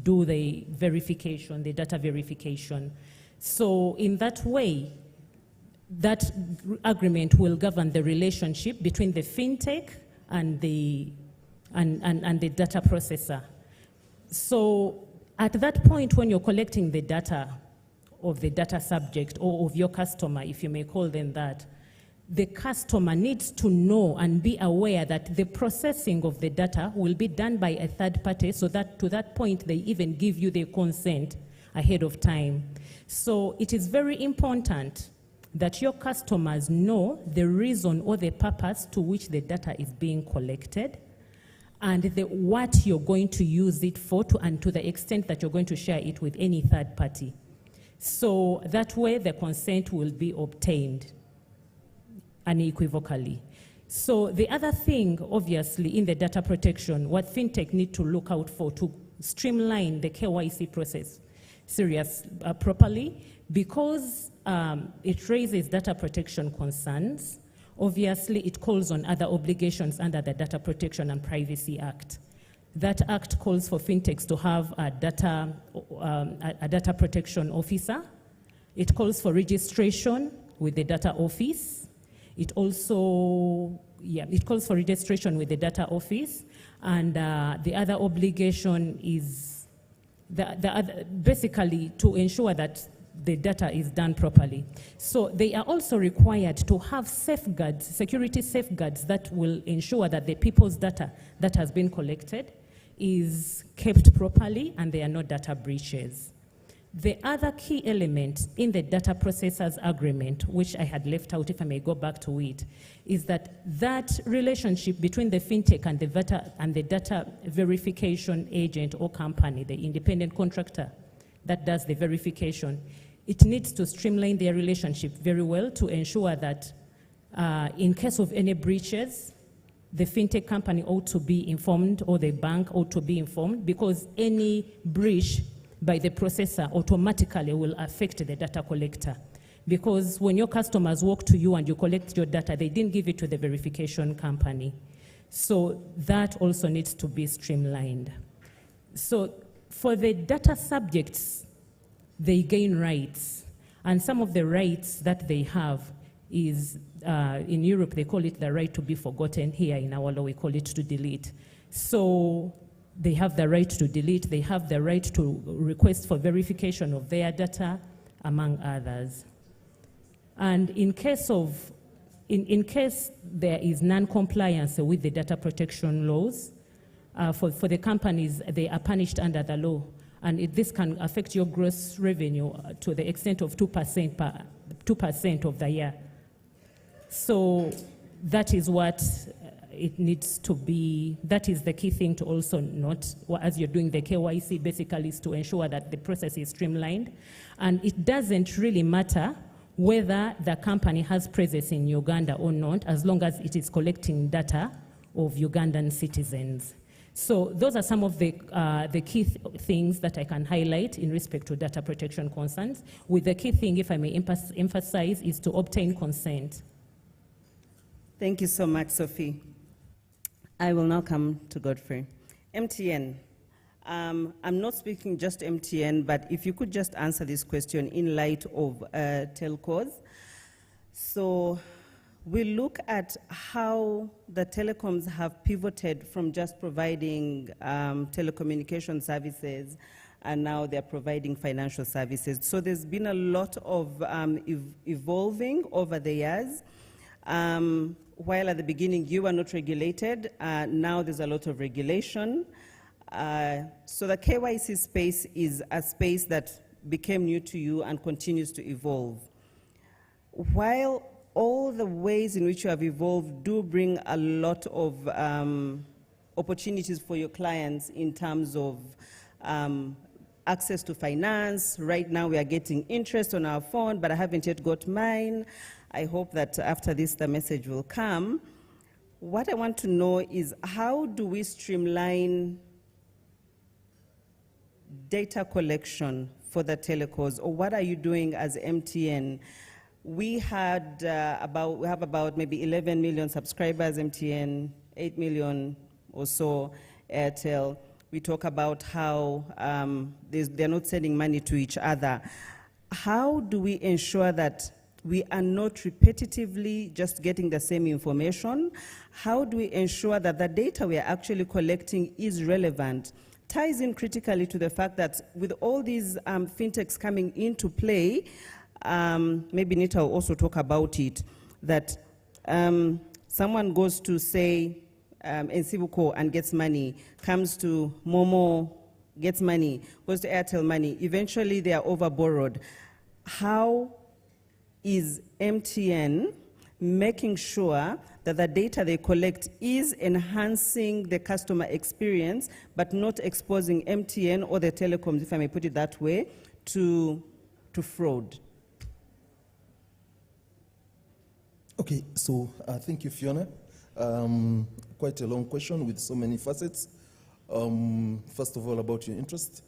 do the verification, the data verification. So in that way, that agreement will govern the relationship between the fintech and the data processor. So at that point, when you're collecting the data of the data subject or of your customer, if you may call them that, the customer needs to know and be aware that the processing of the data will be done by a third party, so that to that point they even give you the consent ahead of time. So it is very important that your customers know the reason or the purpose to which the data is being collected, and what you're going to use it for, and to the extent that you're going to share it with any third party. So that way the consent will be obtained unequivocally. So the other thing, obviously, in the data protection, what fintech need to look out for to streamline the KYC process properly, because it raises data protection concerns. Obviously, it calls on other obligations under the Data Protection and Privacy Act. That act calls for fintechs to have a data protection officer. It calls for registration with the data office. It also, it calls for registration with the data office. And the other obligation is basically to ensure that the data is done properly. So they are also required to have safeguards, security safeguards, that will ensure that the people's data that has been collected is kept properly and there are no data breaches. The other key element in the data processors agreement, which I had left out, if I may go back to it, is that relationship between the fintech and the data verification agent or company, the independent contractor that does the verification, it needs to streamline their relationship very well to ensure that in case of any breaches, the fintech company ought to be informed, or the bank ought to be informed, because any breach by the processor automatically will affect the data collector. Because when your customers walk to you and you collect your data, they didn't give it to the verification company. So that also needs to be streamlined. So for the data subjects, they gain rights. And some of the rights that they have is, in Europe, they call it the right to be forgotten. Here in our law, we call it to delete. So they have the right to delete. They have the right to request for verification of their data, among others. And in case there is non-compliance with the data protection laws, for the companies, they are punished under the law. And this can affect your gross revenue to the extent of 2% of the year. So that is what it needs to be. That is the key thing to also note as you're doing the KYC, basically, is to ensure that the process is streamlined. And it doesn't really matter whether the company has presence in Uganda or not, as long as it is collecting data of Ugandan citizens. So those are some of the key things that I can highlight in respect to data protection concerns, with the key thing, if I may emphasize, is to obtain consent. Thank you so much, Sophie. I will now come to Godfrey. MTN. I'm not speaking just MTN, but if you could just answer this question in light of telcos. So we look at how the telecoms have pivoted from just providing telecommunication services, and now they're providing financial services. So there's been a lot of evolving over the years. While at the beginning you were not regulated, now there's a lot of regulation. So the KYC space is a space that became new to you and continues to evolve. While all the ways in which you have evolved do bring a lot of opportunities for your clients in terms of access to finance. Right now we are getting interest on our phone, but I haven't yet got mine. I hope that after this the message will come. What I want to know is, how do we streamline data collection for the telcos, or what are you doing as MTN we have about maybe 11 million subscribers, MTN, 8 million or so, Airtel. We talk about how they're not sending money to each other. How do we ensure that we are not repetitively just getting the same information? How do we ensure that the data we are actually collecting is relevant? Ties in critically to the fact that with all these fintechs coming into play, maybe Nita will also talk about it, that someone goes to, say, Nsibuko and gets money, comes to Momo, gets money, goes to Airtel money, eventually they are over-borrowed. How is MTN making sure that the data they collect is enhancing the customer experience, but not exposing MTN or the telecoms, if I may put it that way, to fraud? Okay, so thank you, Fiona. Quite a long question with so many facets. First of all, about your interest.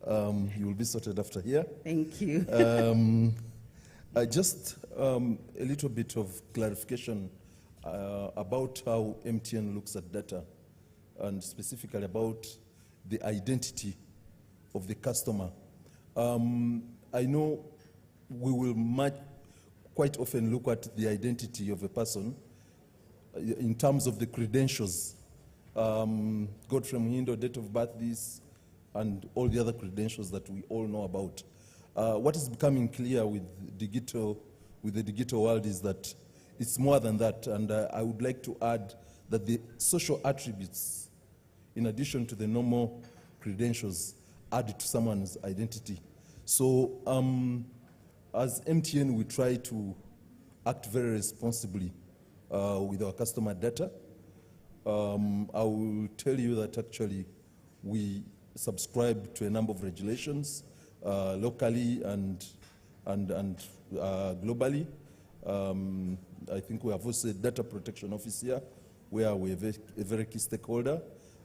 You will be sorted after here. Thank you. Just a little bit of clarification about how MTN looks at data, and specifically about the identity of the customer. I know we will quite often look at the identity of a person in terms of the credentials, Godfrey Muhindo, date of birth, this, and all the other credentials that we all know about. What is becoming clear with the digital world is that it's more than that, and I would like to add that the social attributes, in addition to the normal credentials, add to someone's identity. So as MTN, we try to act very responsibly with our customer data. I will tell you that actually we subscribe to a number of regulations locally and globally. I think we have also a data protection office here, where we have a very key stakeholder,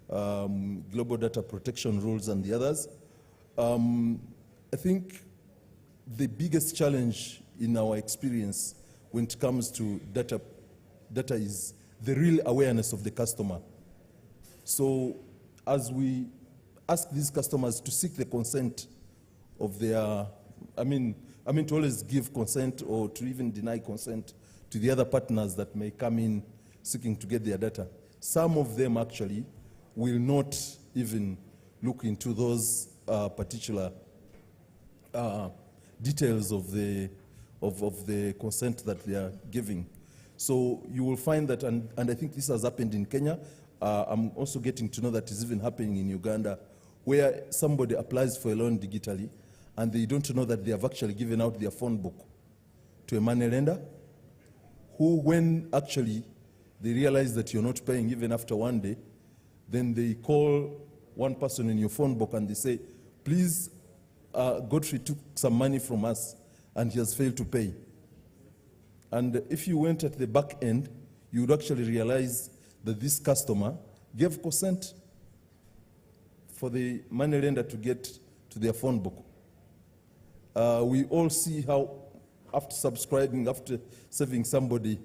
global data protection rules and the others. I think the biggest challenge in our experience when it comes to data is the real awareness of the customer. So as we ask these customers to seek the consent of their, to always give consent or to even deny consent to the other partners that may come in seeking to get their data. Some of them actually will not even look into those particular details of the consent that they are giving. So you will find that, and I think this has happened in Kenya. I'm also getting to know that it's even happening in Uganda, where somebody applies for a loan digitally, and they don't know that they have actually given out their phone book to a money lender, who, when actually they realize that you're not paying even after one day, then they call one person in your phone book and they say, please, Godfrey took some money from us and he has failed to pay. And if you went at the back end, you would actually realize that this customer gave consent for the money lender to get to their phone book. We all see how after subscribing, after saving somebody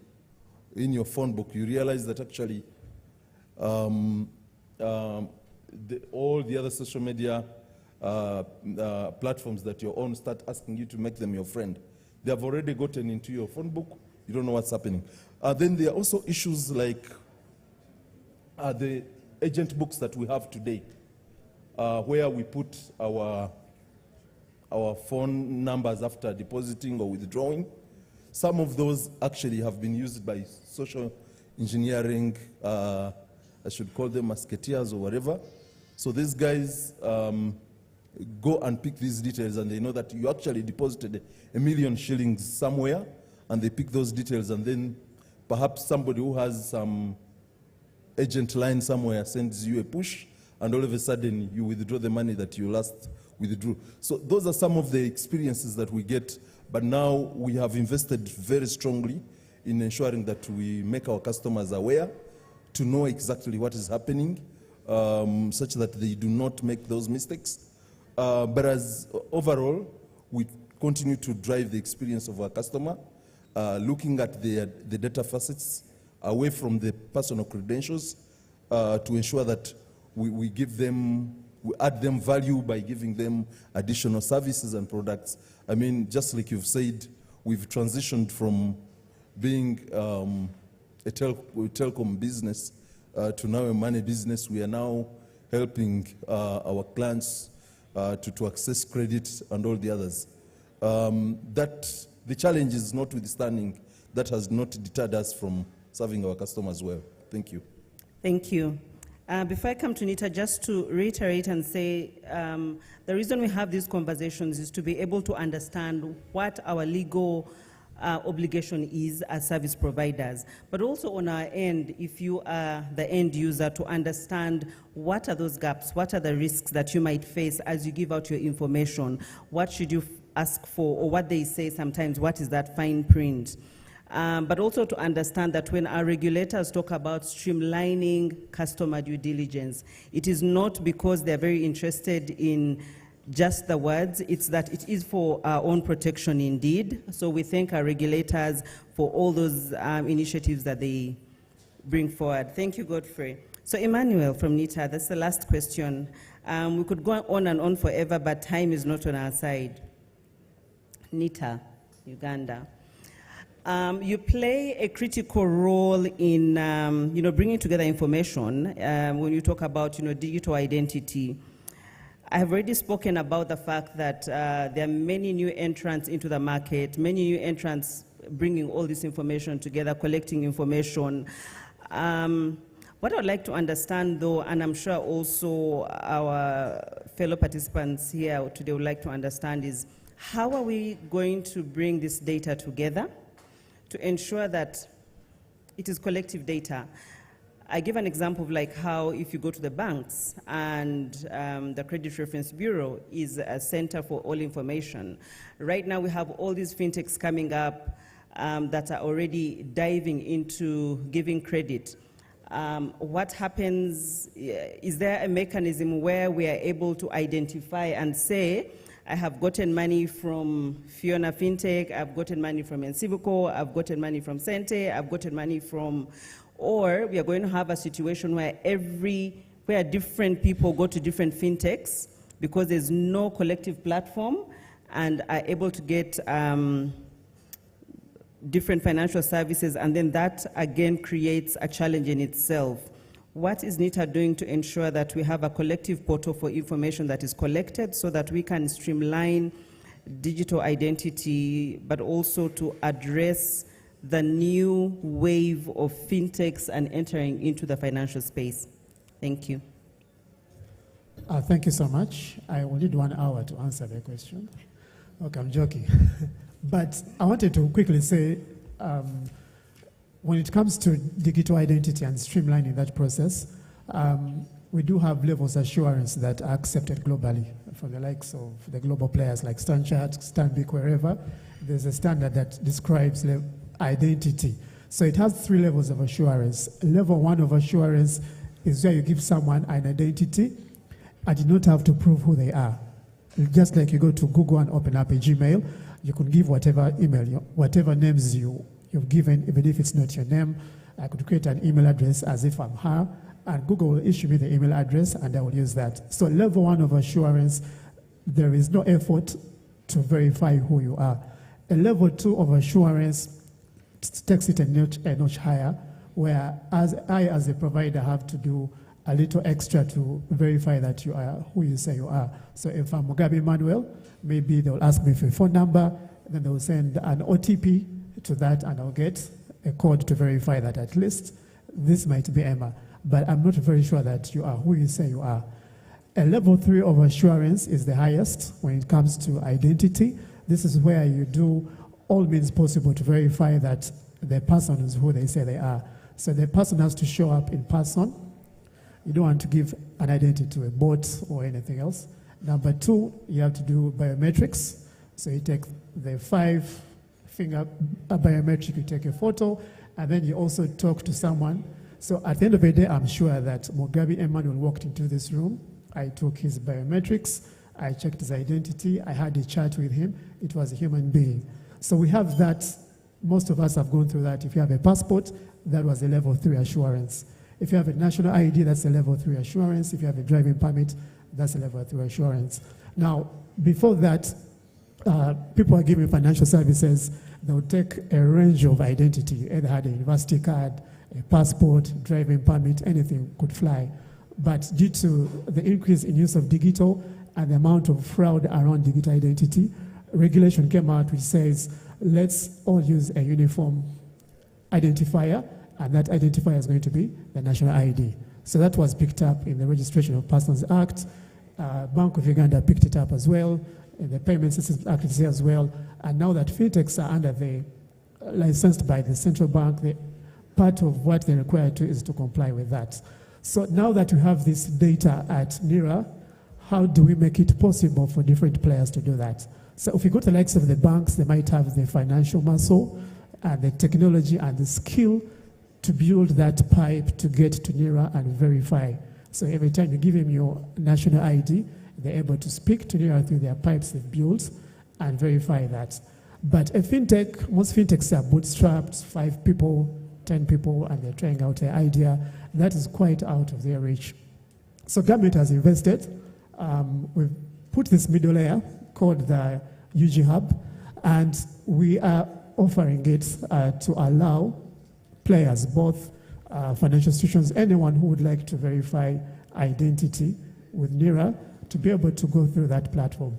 in your phone book, you realize that actually all the other social media platforms that you're on start asking you to make them your friend. They have already gotten into your phone book. You don't know what's happening. Then there are also issues like the agent books that we have today, where we put our phone numbers after depositing or withdrawing. Some of those actually have been used by social engineering, I should call them musketeers or whatever. So these guys go and pick these details, and they know that you actually deposited 1 million shillings somewhere, and they pick those details, and then perhaps somebody who has some agent line somewhere sends you a push, and all of a sudden you withdraw the money that you last withdrew. So those are some of the experiences that we get, but now we have invested very strongly in ensuring that we make our customers aware to know exactly what is happening, such that they do not make those mistakes. But as overall, we continue to drive the experience of our customer. looking at the data facets away from the personal credentials to ensure that we add them value by giving them additional services and products. I mean, just like you've said, we've transitioned from being a telecom business to now a money business. We are now helping our clients to access credit and all the others. That the challenge is notwithstanding, that has not deterred us from serving our customers well. Thank you. Thank you. Before I come to Nita, just to reiterate and say, the reason we have these conversations is to be able to understand what our legal obligation is as service providers, but also on our end, if you are the end user, to understand what are those gaps, what are the risks that you might face as you give out your information, what should you ask for, or what they say sometimes, what is that fine print. But also to understand that when our regulators talk about streamlining customer due diligence, it is not because they're very interested in just the words, it's that it is for our own protection indeed. So we thank our regulators for all those initiatives that they bring forward. Thank you, Godfrey. So Emmanuel from NITA, that's the last question. We could go on and on forever, but time is not on our side. NITA, Uganda. You play a critical role in bringing together information when you talk about digital identity. I have already spoken about the fact that there are many new entrants into the market, many new entrants bringing all this information together, collecting information. What I'd like to understand though, and I'm sure also our fellow participants here today would like to understand, is how are we going to bring this data together to ensure that it is collective data? I give an example of like how if you go to the banks and the Credit Reference Bureau is a center for all information. Right now we have all these fintechs coming up that are already diving into giving credit. What happens, is there a mechanism where we are able to identify and say, I have gotten money from Fiona Fintech, I've gotten money from Encivico, I've gotten money from Sente, I've gotten money from, or we are going to have a situation where different people go to different fintechs because there's no collective platform and are able to get different financial services, and then that again creates a challenge in itself. What is NITA doing to ensure that we have a collective portal for information that is collected so that we can streamline digital identity, but also to address the new wave of fintechs and entering into the financial space? Thank you. Thank you so much. I will need 1 hour to answer the question. Okay, I'm joking. But I wanted to quickly say, when it comes to digital identity and streamlining that process, we do have levels of assurance that are accepted globally from the likes of the global players like Stanchart, Stanbic, wherever. There's a standard that describes identity. So it has 3 levels of assurance. Level 1 of assurance is where you give someone an identity and you don't have to prove who they are. Just like you go to Google and open up a Gmail, you can give whatever email, whatever names you've given, even if it's not your name. I could create an email address as if I'm her, and Google will issue me the email address and I will use that. So level 1 of assurance, there is no effort to verify who you are. A level 2 of assurance takes it a notch higher, where I as a provider have to do a little extra to verify that you are who you say you are. So if I'm Mugabe Manuel, maybe they'll ask me for a phone number, then they'll send an OTP to that and I'll get a code to verify that at least this might be Emma, but I'm not very sure that you are who you say you are. A level 3 of assurance is the highest when it comes to identity. This is where you do all means possible to verify that the person is who they say they are. So the person has to show up in person. You don't want to give an identity to a bot or anything else. Number 2, you have to do biometrics. So you take the 5-finger biometric, you take a photo, and then you also talk to someone. So at the end of the day, I'm sure that Mugabe Emmanuel walked into this room. I took his biometrics. I checked his identity. I had a chat with him. It was a human being. So we have that Most of us have gone through that. If you have a passport, that was a level 3 assurance. If you have a national ID, that's a level 3 assurance. If you have a driving permit, that's a level 3 assurance. Now, before that, people are giving financial services. They would take a range of identity, either had a university card, a passport, driving permit, anything could fly. But due to the increase in use of digital and the amount of fraud around digital identity, regulation came out which says, let's all use a uniform identifier, and that identifier is going to be the national ID. So that was picked up in the Registration of Persons Act. Bank of Uganda picked it up as well, in the Payment Systems Act as well. And now that fintechs are under the licensed by the central bank, part of what they're required to is to comply with that. So now that we have this data at NIRA, how do we make it possible for different players to do that? So if you go to the likes of the banks, they might have the financial muscle and the technology and the skill to build that pipe to get to NIRA and verify. So every time you give them your national ID, they're able to speak to NIRA through their pipes they've built and verify that. But a fintech, most fintechs are bootstrapped, 5 people, 10 people, and they're trying out an idea. That is quite out of their reach. So government has invested. We've put this middle layer called the UG Hub, and we are offering it to allow players, both financial institutions, anyone who would like to verify identity with NIRA, to be able to go through that platform.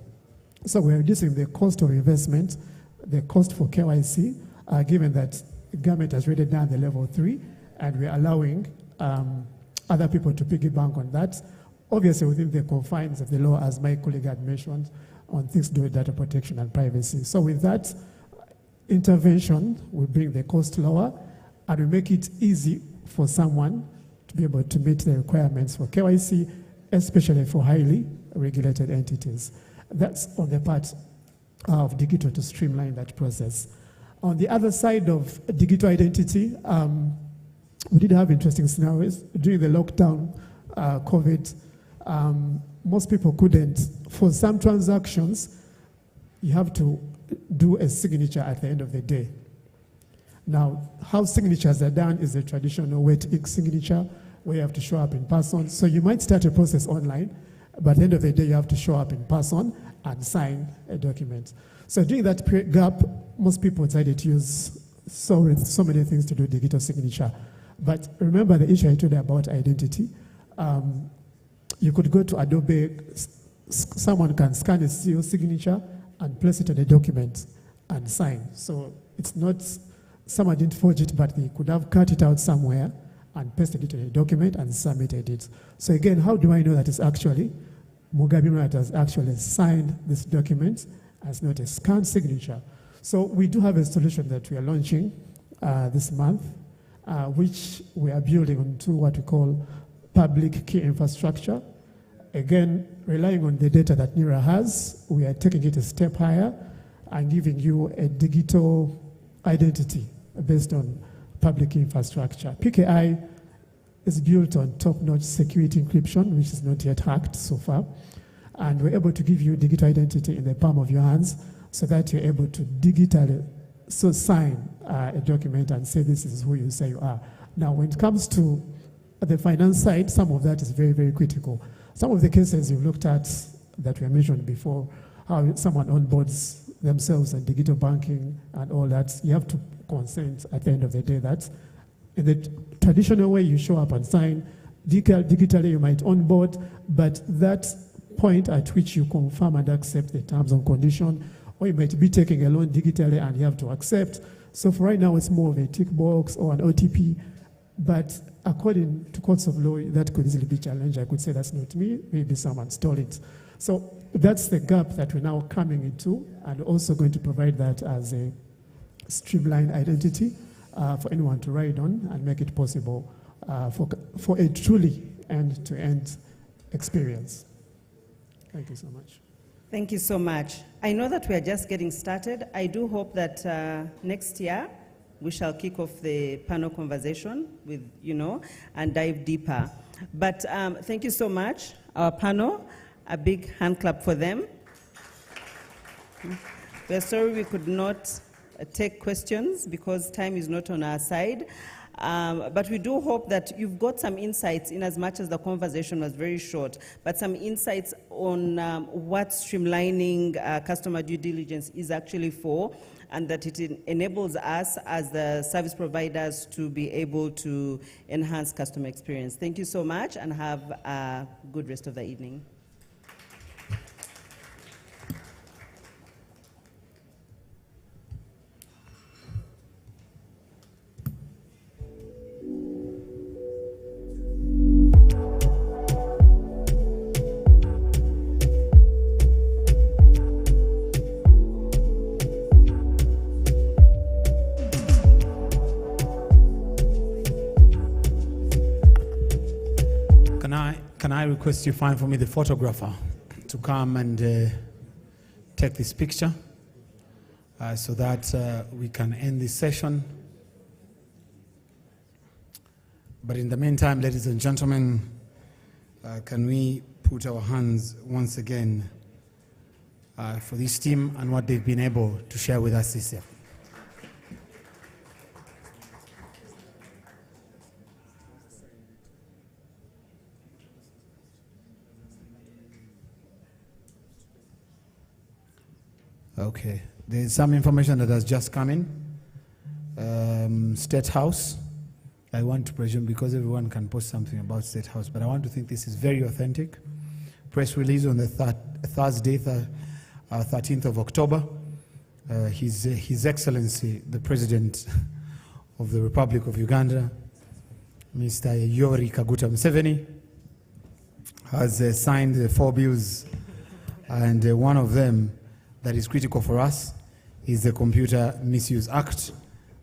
So we're reducing the cost of investment, the cost for KYC, given that government has rated down the level 3, and we're allowing other people to piggyback on that, obviously within the confines of the law, as my colleague had mentioned, on things to do with data protection and privacy. So with that intervention, we bring the cost lower, and we make it easy for someone to be able to meet the requirements for KYC, especially for highly regulated entities. That's on the part of digital to streamline that process. On the other side of digital identity, we did have interesting scenarios. During the lockdown, COVID, most people couldn't. For some transactions, you have to do a signature at the end of the day. Now, how signatures are done is a traditional wet ink signature, where you have to show up in person. So you might start a process online, but at the end of the day, you have to show up in person and sign a document. So during that gap, most people decided to use so many things to do digital signature. But remember the issue I told you about identity. You could go to Adobe, someone can scan your signature and place it on a document and sign. So it's not, someone didn't forge it, but they could have cut it out somewhere and pasted it in a document and submitted it. So again, how do I know that it's actually Mugabe Mart has actually signed this document as not a scanned signature? So we do have a solution that we are launching this month, which we are building onto what we call public key infrastructure. Again, relying on the data that NIRA has, we are taking it a step higher and giving you a digital identity based on public key infrastructure. PKI is built on top-notch security encryption, which is not yet hacked so far. And we're able to give you digital identity in the palm of your hands so that you're able to digitally sign a document and say this is who you say you are. Now, when it comes to the finance side, some of that is very, very critical. Some of the cases you've looked at that we mentioned before, how someone onboards themselves and digital banking and all that, you have to consent at the end of the day that in the traditional way you show up and sign, digitally you might onboard, but that point at which you confirm and accept the terms and conditions, or you might be taking a loan digitally and you have to accept. So for right now it's more of a tick box or an OTP, but according to courts of law, that could easily be challenged. I could say that's not me, maybe someone stole it. So that's the gap that we're now coming into, and also going to provide that as a streamlined identity for anyone to ride on and make it possible for a truly end-to-end experience. Thank you so much. Thank you so much. I know that we are just getting started. I do hope that next year we shall kick off the panel conversation with, and dive deeper. But thank you so much, our panel. A big hand clap for them. We're sorry we could not take questions because time is not on our side. But we do hope that you've got some insights, in as much as the conversation was very short, but some insights on what streamlining customer due diligence is actually for, and that it enables us as the service providers to be able to enhance customer experience. Thank you so much, and have a good rest of the evening. Can I request you find for me the photographer to come and take this picture so that we can end this session. But in the meantime, ladies and gentlemen, can we put our hands once again for this team and what they've been able to share with us this year. Okay, there's some information that has just come in. State House, I want to presume, because everyone can post something about State House, but I want to think this is very authentic. Press release on the Thursday, 13th of October. His Excellency, the President of the Republic of Uganda, Mr. Yoweri Kaguta Museveni, has signed the 4 bills, and one of them that is critical for us is the Computer Misuse Act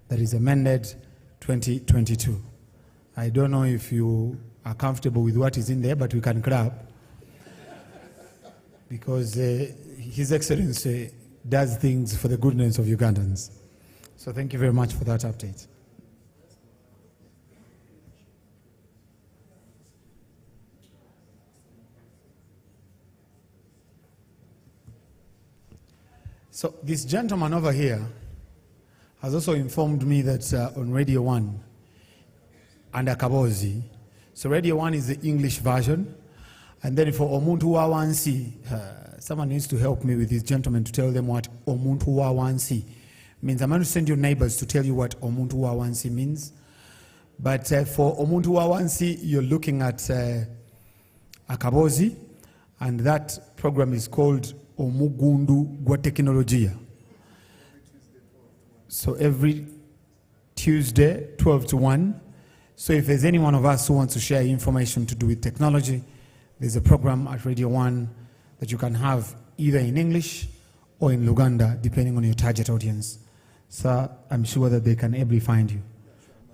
that is amended 2022. I don't know if you are comfortable with what is in there, but we can clap because His Excellency does things for the goodness of Ugandans. So thank you very much for that update. So this gentleman over here has also informed me that on Radio 1 under Kabozi, so Radio 1 is the English version, and then for Omuntu Wawansi, someone needs to help me with this gentleman to tell them what Omuntu Wawansi means. I'm going to send your neighbors to tell you what Omuntu Wawansi means. But for Omuntu Wawansi, you're looking at Akabozi, and that program is called Omugundu gwa Teknologia. So every Tuesday, 12 to 1. So if there's any one of us who wants to share information to do with technology, there's a program at Radio 1 that you can have either in English or in Luganda, depending on your target audience. So I'm sure that they can ably find you.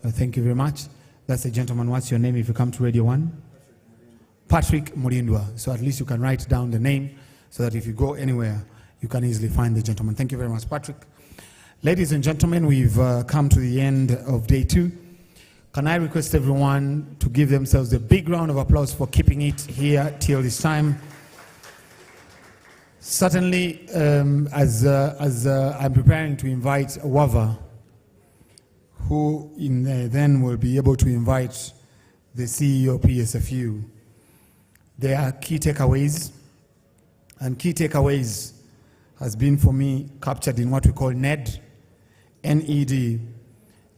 Thank you very much. That's the gentleman. What's your name if you come to Radio 1? Patrick Mulindwa. So at least you can write down the name so that if you go anywhere, you can easily find the gentleman. Thank you very much, Patrick. Ladies and gentlemen, we've come to the end of day 2. Can I request everyone to give themselves a big round of applause for keeping it here till this time? Certainly, as I'm preparing to invite Wava, who then will be able to invite the CEO of PSFU, there are key takeaways. And key takeaways has been for me captured in what we call NED, N-E-D.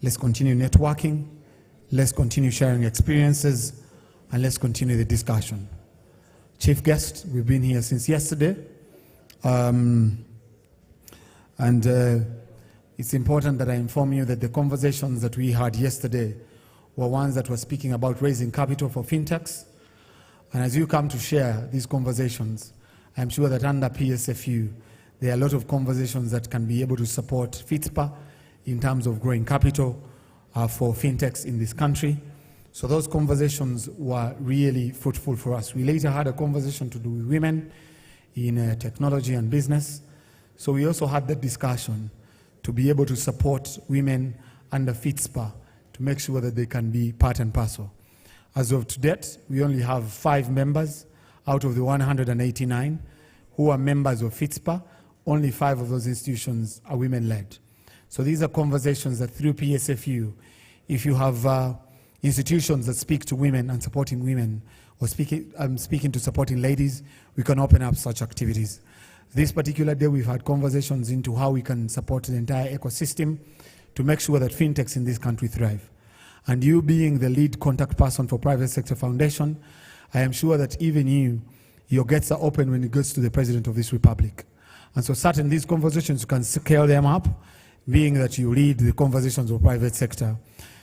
Let's continue networking, let's continue sharing experiences, and let's continue the discussion. Chief guest, we've been here since yesterday. It's important that I inform you that the conversations that we had yesterday were ones that were speaking about raising capital for fintechs. And as you come to share these conversations, I'm sure that under PSFU, there are a lot of conversations that can be able to support Fitspa in terms of growing capital for fintechs in this country. So those conversations were really fruitful for us. We later had a conversation to do with women in technology and business. So we also had that discussion to be able to support women under Fitspa to make sure that they can be part and parcel. As of today, we only have 5 members out of the 189 who are members of Fitspa. Only 5 of those institutions are women-led. So these are conversations that through PSFU, if you have institutions that speak to women and supporting women, or speaking to supporting ladies, we can open up such activities. This particular day, we've had conversations into how we can support the entire ecosystem to make sure that fintechs in this country thrive. And you being the lead contact person for Private Sector Foundation, I am sure that even your gates are open when it goes to the President of this Republic. And so certainly these conversations, you can scale them up, being that you lead the conversations of private sector.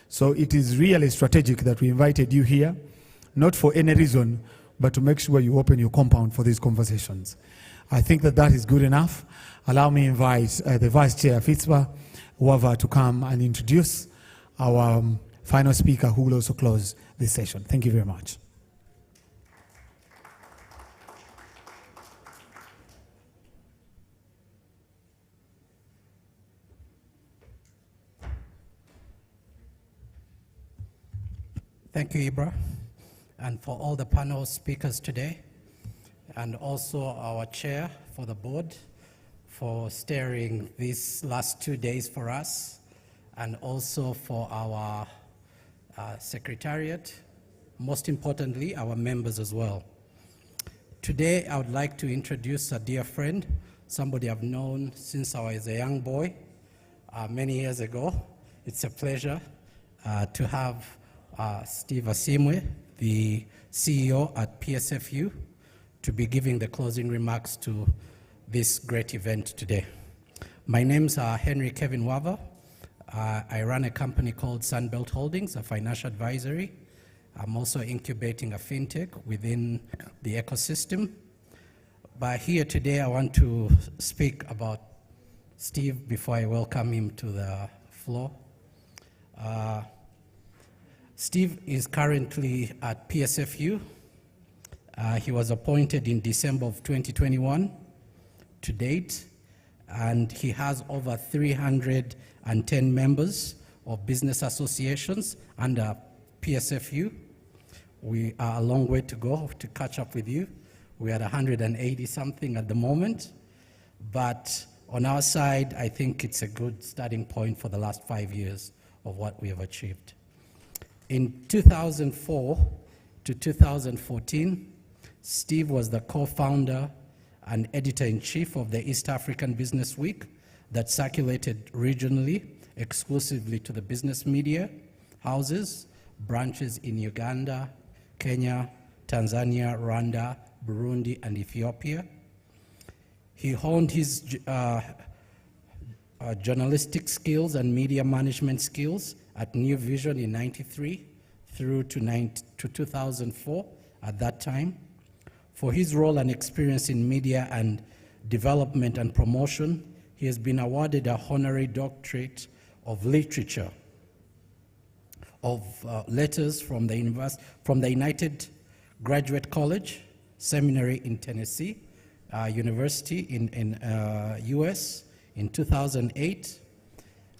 So it is really strategic that we invited you here, not for any reason, but to make sure you open your compound for these conversations. I think that that is good enough. Allow me to invite the Vice Chair, Fitspa, Wava, to come and introduce our final speaker who will also close this session. Thank you very much. Thank you, Ibra, and for all the panel speakers today, and also our chair for the board for steering these last 2 days for us, and also for our secretariat, most importantly, our members as well. Today, I would like to introduce a dear friend, somebody I've known since I was a young boy, many years ago. It's a pleasure to have Steve Asimwe, the CEO at PSFU, to be giving the closing remarks to this great event today. My name's Henry Kevin Wava. I run a company called Sunbelt Holdings, a financial advisory. I'm also incubating a fintech within the ecosystem. But here today, I want to speak about Steve before I welcome him to the floor. Steve is currently at PSFU. He was appointed in December of 2021 to date, and he has over 310 members of business associations under PSFU. We are a long way to go to catch up with you. We're at 180 something at the moment, but on our side, I think it's a good starting point for the last 5 years of what we have achieved. In 2004 to 2014, Steve was the co-founder and editor-in-chief of the East African Business Week that circulated regionally, exclusively to the business media houses, branches in Uganda, Kenya, Tanzania, Rwanda, Burundi, and Ethiopia. He honed his journalistic skills and media management skills at New Vision in '93 through to 2004 at that time. For his role and experience in media and development and promotion, he has been awarded a honorary doctorate of literature of letters from the United Graduate College Seminary in Tennessee University in US in 2008.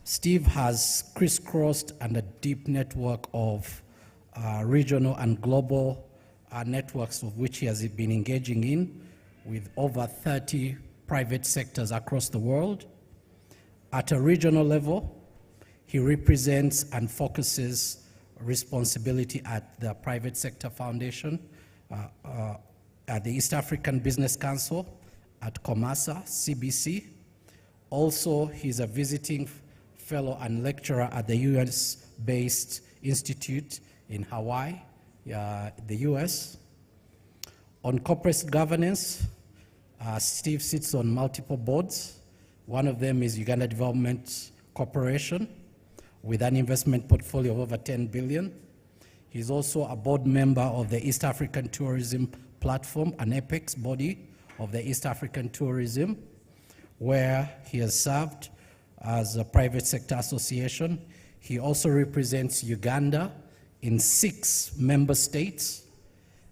Steve has crisscrossed and a deep network of regional and global networks of which he has been engaging in with over 30 private sectors across the world. At a regional level, he represents and focuses responsibility at the Private Sector Foundation, at the East African Business Council, at COMASA, CBC. Also, he's a visiting fellow and lecturer at the US-based institute in Hawaii, the US. On corporate governance, Steve sits on multiple boards. One of them is Uganda Development Corporation with an investment portfolio of over 10 billion. He's also a board member of the East African Tourism Platform, an apex body of the East African Tourism, where he has served as a private sector association. He also represents Uganda in 6 member states,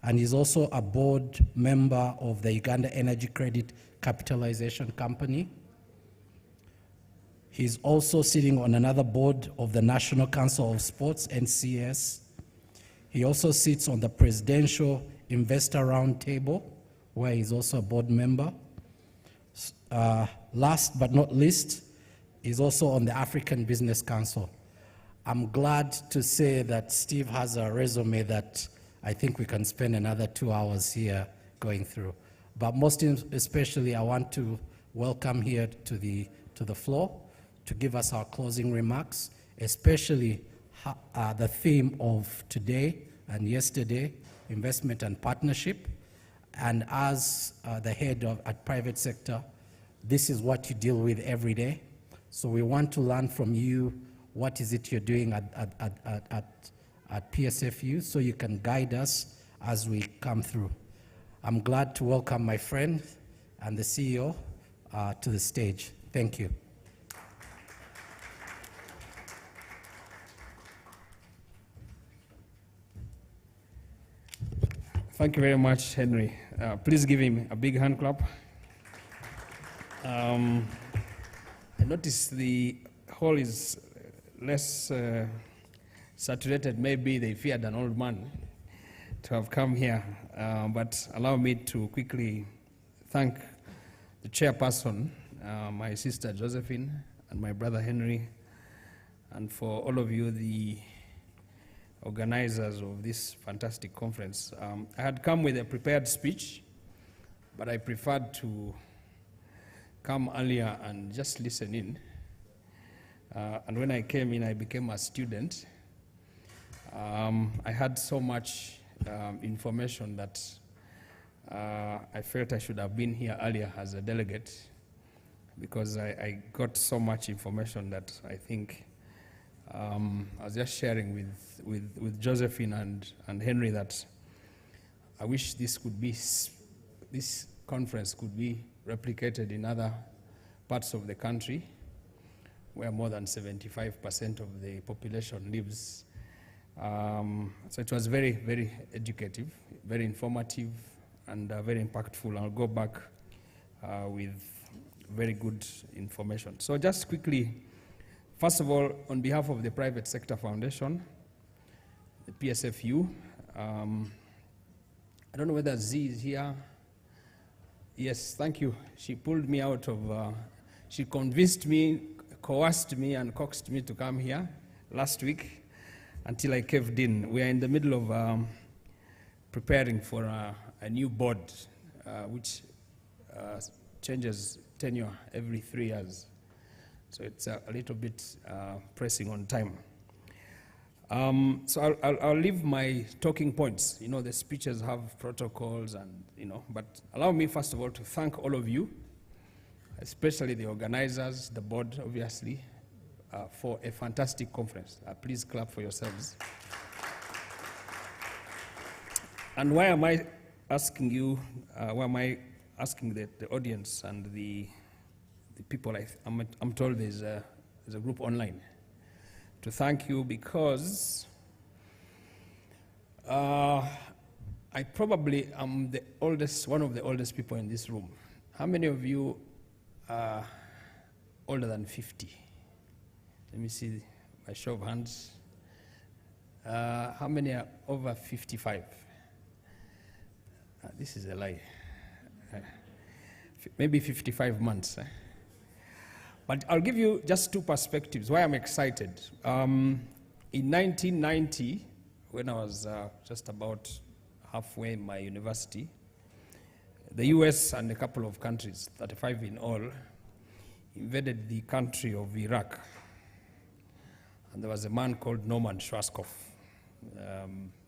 and he's also a board member of the Uganda Energy Credit Capitalization Company. He's also sitting on another board of the National Council of Sports, NCS. He also sits on the Presidential Investor Roundtable, where he's also a board member. Last but not least, He's also on the African Business Council. I'm glad to say that Steve has a resume that I think we can spend another 2 hours here going through. But most especially, I want to welcome here to the floor to give us our closing remarks, especially the theme of today and yesterday, investment and partnership. And as the head of at private sector, this is what you deal with every day. So we want to learn from you, what is it you're doing at PSFU, so you can guide us as we come through. I'm glad to welcome my friend and the CEO to the stage. Thank you. Thank you very much, Henry. Please give him a big hand clap. I notice the hall is less saturated. Maybe they feared an old man to have come here. But allow me to quickly thank the chairperson, my sister Josephine, and my brother Henry, and for all of you, the organizers of this fantastic conference. I had come with a prepared speech, but I preferred to come earlier and just listen in. And when I came in, I became a student. I had so much information that I felt I should have been here earlier as a delegate, because I got so much information that I think I was just sharing with Josephine and Henry that I wish this conference could be replicated in other parts of the country where more than 75% of the population lives. So it was very, very educative, very informative, and very impactful. I'll go back with very good information. So just quickly, first of all, on behalf of the Private Sector Foundation, the PSFU, I don't know whether Z is here. Yes, thank you. She pulled me out of, she convinced me, coerced me, and coaxed me to come here last week until I caved in. We are in the middle of preparing for a new board, which changes tenure every 3 years. So it's a little bit pressing on time. So I'll leave my talking points. You know, the speeches have protocols and, you know, but allow me first of all to thank all of you, especially the organizers, the board, obviously, for a fantastic conference. Please clap for yourselves. And why am I asking you, why am I asking the audience and the people, I'm told there's a group online, to thank you, because I probably am the oldest, one of the oldest people in this room. How many of you are older than 50? Let me see my show of hands. How many are over 55? This is a lie. Maybe 55 months. But I'll give you just two perspectives why I'm excited. In 1990, when I was just about halfway in my university, the US and a couple of countries, 35 in all, invaded the country of Iraq. And there was a man called Norman Schwarzkopf.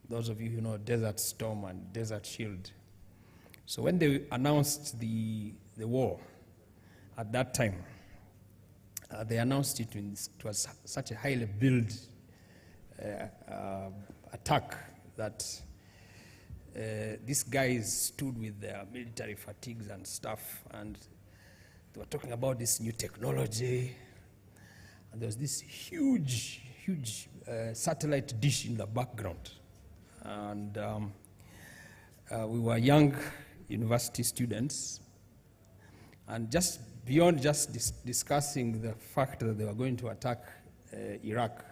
Those of you who know Desert Storm and Desert Shield. So when they announced the war at that time, they announced it was such a highly built attack that these guys stood with their military fatigues and stuff, and they were talking about this new technology, and there was this huge satellite dish in the background. And we were young university students, and just beyond just discussing the fact that they were going to attack Iraq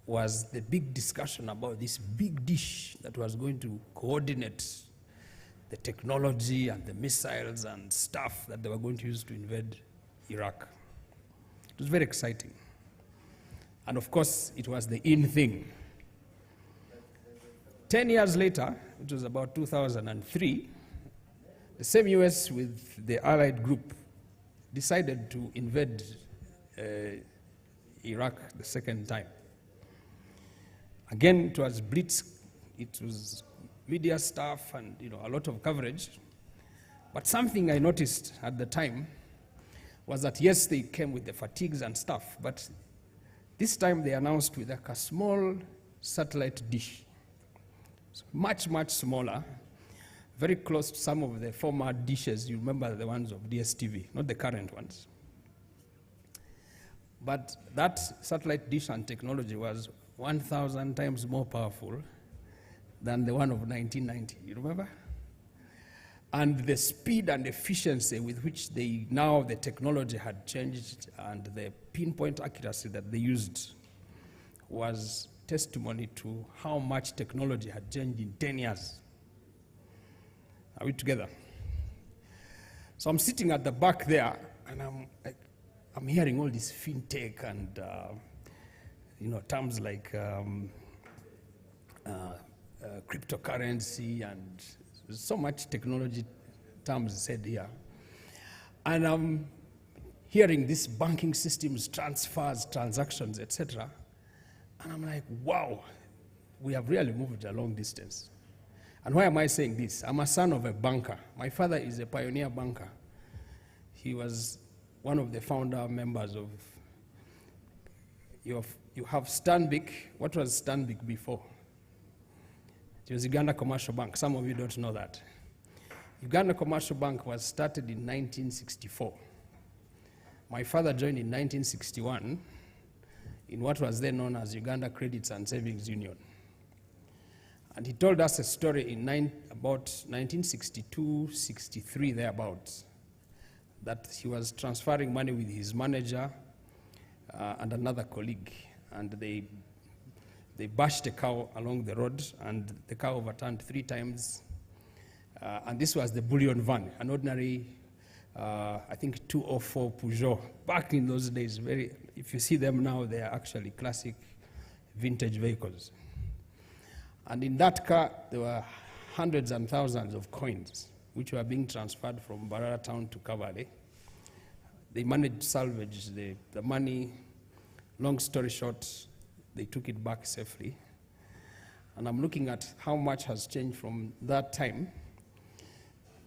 was the big discussion about this big dish that was going to coordinate the technology and the missiles and stuff that they were going to use to invade Iraq. It was very exciting. And of course, it was the in thing. 10 years later, which was about 2003, the same US with the Allied group decided to invade Iraq the second time. Again, it was blitz, it was media stuff and a lot of coverage. But something I noticed at the time was that yes, they came with the fatigues and stuff, but this time they announced with a small satellite dish. So much, much smaller, very close to some of the former dishes. You remember the ones of DSTV, not the current ones. But that satellite dish and technology was 1,000 times more powerful than the one of 1990. You remember? And the speed and efficiency with which the technology had changed and the pinpoint accuracy that they used was testimony to how much technology had changed in 10 years. Are we together? So I'm sitting at the back there, and I'm hearing all this fintech and terms like cryptocurrency and so much technology terms said here. And I'm hearing these banking systems, transfers, transactions, etc. And I'm like, wow, we have really moved a long distance. And why am I saying this? I'm a son of a banker. My father is a pioneer banker. He was one of the founder members of, you have Stanbic. What was Stanbic before? It was Uganda Commercial Bank. Some of you don't know that. Uganda Commercial Bank was started in 1964. My father joined in 1961 in what was then known as Uganda Credits and Savings Union. And he told us a story in about 1962, 63, thereabouts, that he was transferring money with his manager and another colleague, and they bashed a cow along the road, and the cow overturned 3 times. And this was the bullion van, an ordinary, I think 204 Peugeot. Back in those days, if you see them now, they are actually classic vintage vehicles. And in that car, there were hundreds and thousands of coins, which were being transferred from Barara town to Kavale. They managed to salvage the money. Long story short, they took it back safely. And I'm looking at how much has changed from that time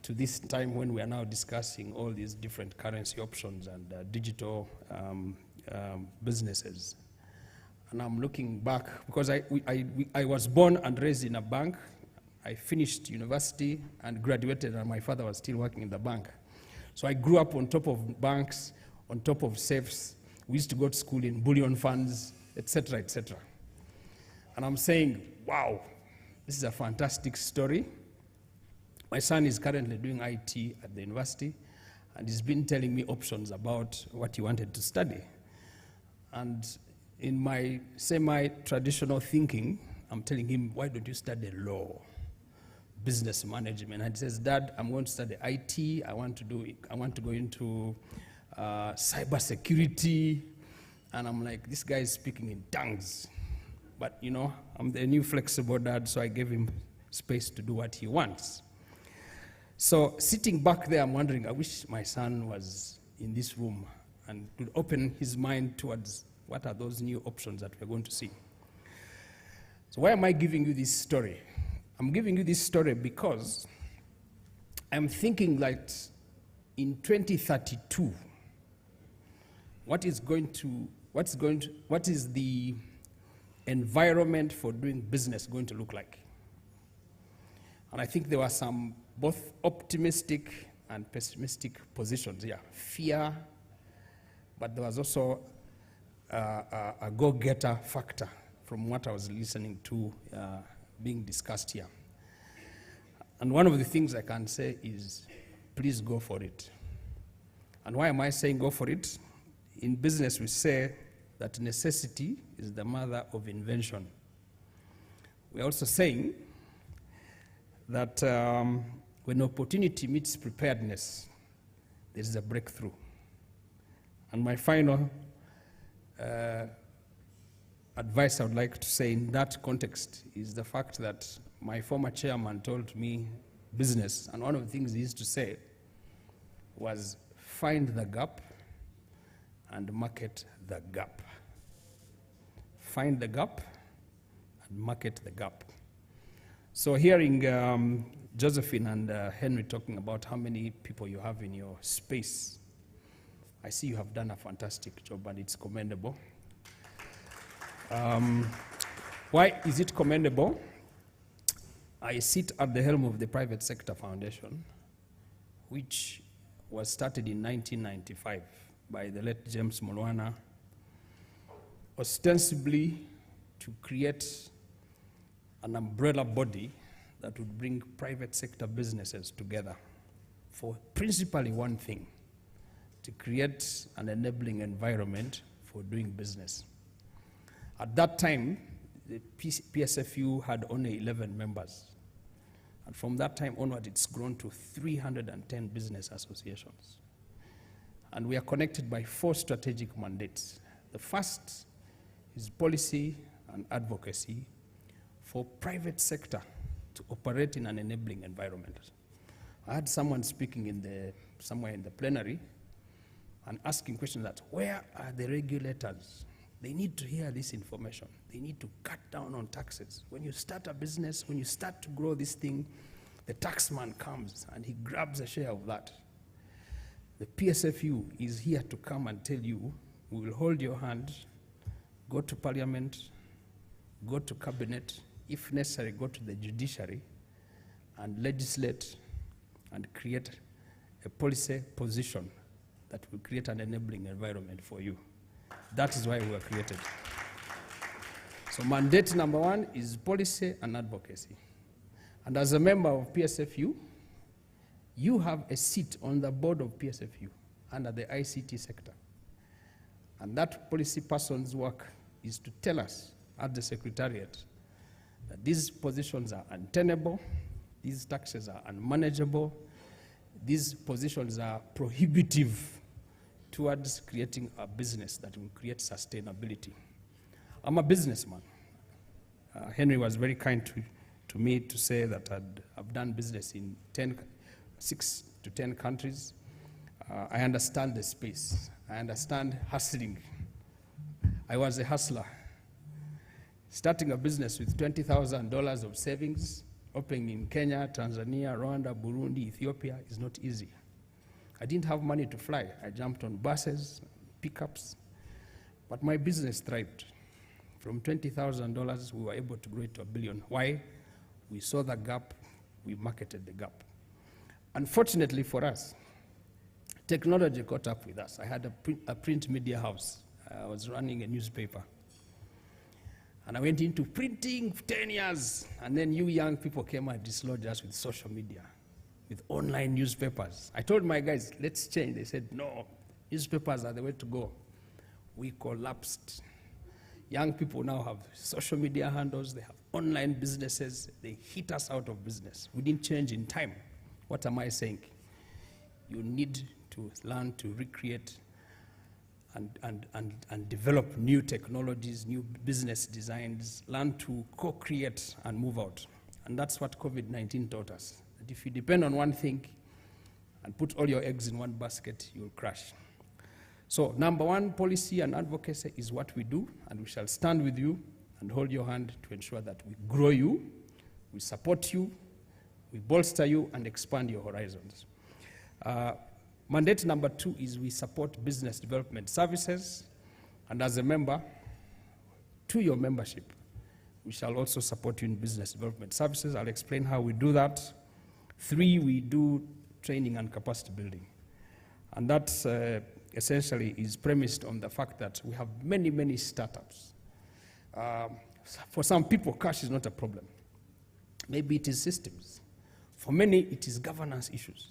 to this time when we are now discussing all these different currency options and digital businesses. And I'm looking back, because I was born and raised in a bank. I finished university and graduated, and my father was still working in the bank. So I grew up on top of banks, on top of safes. We used to go to school in bullion funds, etc., etc. And I'm saying, wow, this is a fantastic story. My son is currently doing IT at the university, and he's been telling me options about what he wanted to study. And in my semi-traditional thinking, I'm telling him, why don't you study law, business management? And he says, Dad, I'm going to study IT. I want to go into cybersecurity. And I'm like, this guy is speaking in tongues. But I'm the new flexible dad, so I gave him space to do what he wants. So sitting back there, I'm wondering, I wish my son was in this room and could open his mind towards what are those new options that we're going to see. So why am I giving you this story? I'm giving you this story because I'm thinking that in 2032, what is the environment for doing business going to look like? And I think there were some both optimistic and pessimistic positions here. Fear, but there was also a go-getter factor from what I was listening to being discussed here. And one of the things I can say is, please go for it. And why am I saying go for it? In business, we say that necessity is the mother of invention. We're also saying that when opportunity meets preparedness, there is a breakthrough. And my final advice I would like to say in that context is the fact that my former chairman told me business, and one of the things he used to say was find the gap and market the gap. Find the gap and market the gap. So hearing Josephine and Henry talking about how many people you have in your space, I see you have done a fantastic job and it's commendable. Why is it commendable? I sit at the helm of the Private Sector Foundation, which was started in 1995 by the late James Mulwana, ostensibly to create an umbrella body that would bring private sector businesses together for principally one thing, to create an enabling environment for doing business. At that time, the PSFU had only 11 members. And from that time onward, it's grown to 310 business associations. And we are connected by 4 strategic mandates. The first is policy and advocacy for private sector to operate in an enabling environment. I had someone speaking somewhere in the plenary and asking questions that, where are the regulators? They need to hear this information. They need to cut down on taxes. When you start a business, when you start to grow this thing, the taxman comes and he grabs a share of that. The PSFU is here to come and tell you, we will hold your hand, go to parliament, go to cabinet, if necessary, go to the judiciary, and legislate and create a policy position that will create an enabling environment for you. That is why we were created. So mandate number 1 is policy and advocacy. And as a member of PSFU, you have a seat on the board of PSFU under the ICT sector. And that policy person's work is to tell us at the Secretariat that these positions are untenable, these taxes are unmanageable, these positions are prohibitive towards creating a business that will create sustainability. I'm a businessman. Henry was very kind to me to say that I've done business in 6 to 10 countries. I understand the space. I understand hustling. I was a hustler. Starting a business with $20,000 of savings, opening in Kenya, Tanzania, Rwanda, Burundi, Ethiopia is not easy. I didn't have money to fly. I jumped on buses, pickups, but my business thrived. From $20,000, we were able to grow it to $1 billion. Why? We saw the gap, we marketed the gap. Unfortunately for us, technology caught up with us. I had a print media house. I was running a newspaper. And I went into printing for 10 years, and then you young people came and dislodged us with social media, with online newspapers. I told my guys, let's change. They said, no, newspapers are the way to go. We collapsed. Young people now have social media handles, they have online businesses, they hit us out of business. We didn't change in time. What am I saying? You need to learn to recreate and develop new technologies, new business designs, learn to co-create and move out. And that's what COVID-19 taught us. That if you depend on one thing and put all your eggs in one basket, you'll crash. So number 1, policy and advocacy is what we do, and we shall stand with you and hold your hand to ensure that we grow you, we support you, we bolster you, and expand your horizons. Mandate number 2 is we support business development services, and as a member, to your membership, we shall also support you in business development services. I'll explain how we do that. 3, we do training and capacity building. And that's essentially is premised on the fact that we have many, many startups. For some people, cash is not a problem. Maybe it is systems. For many, it is governance issues.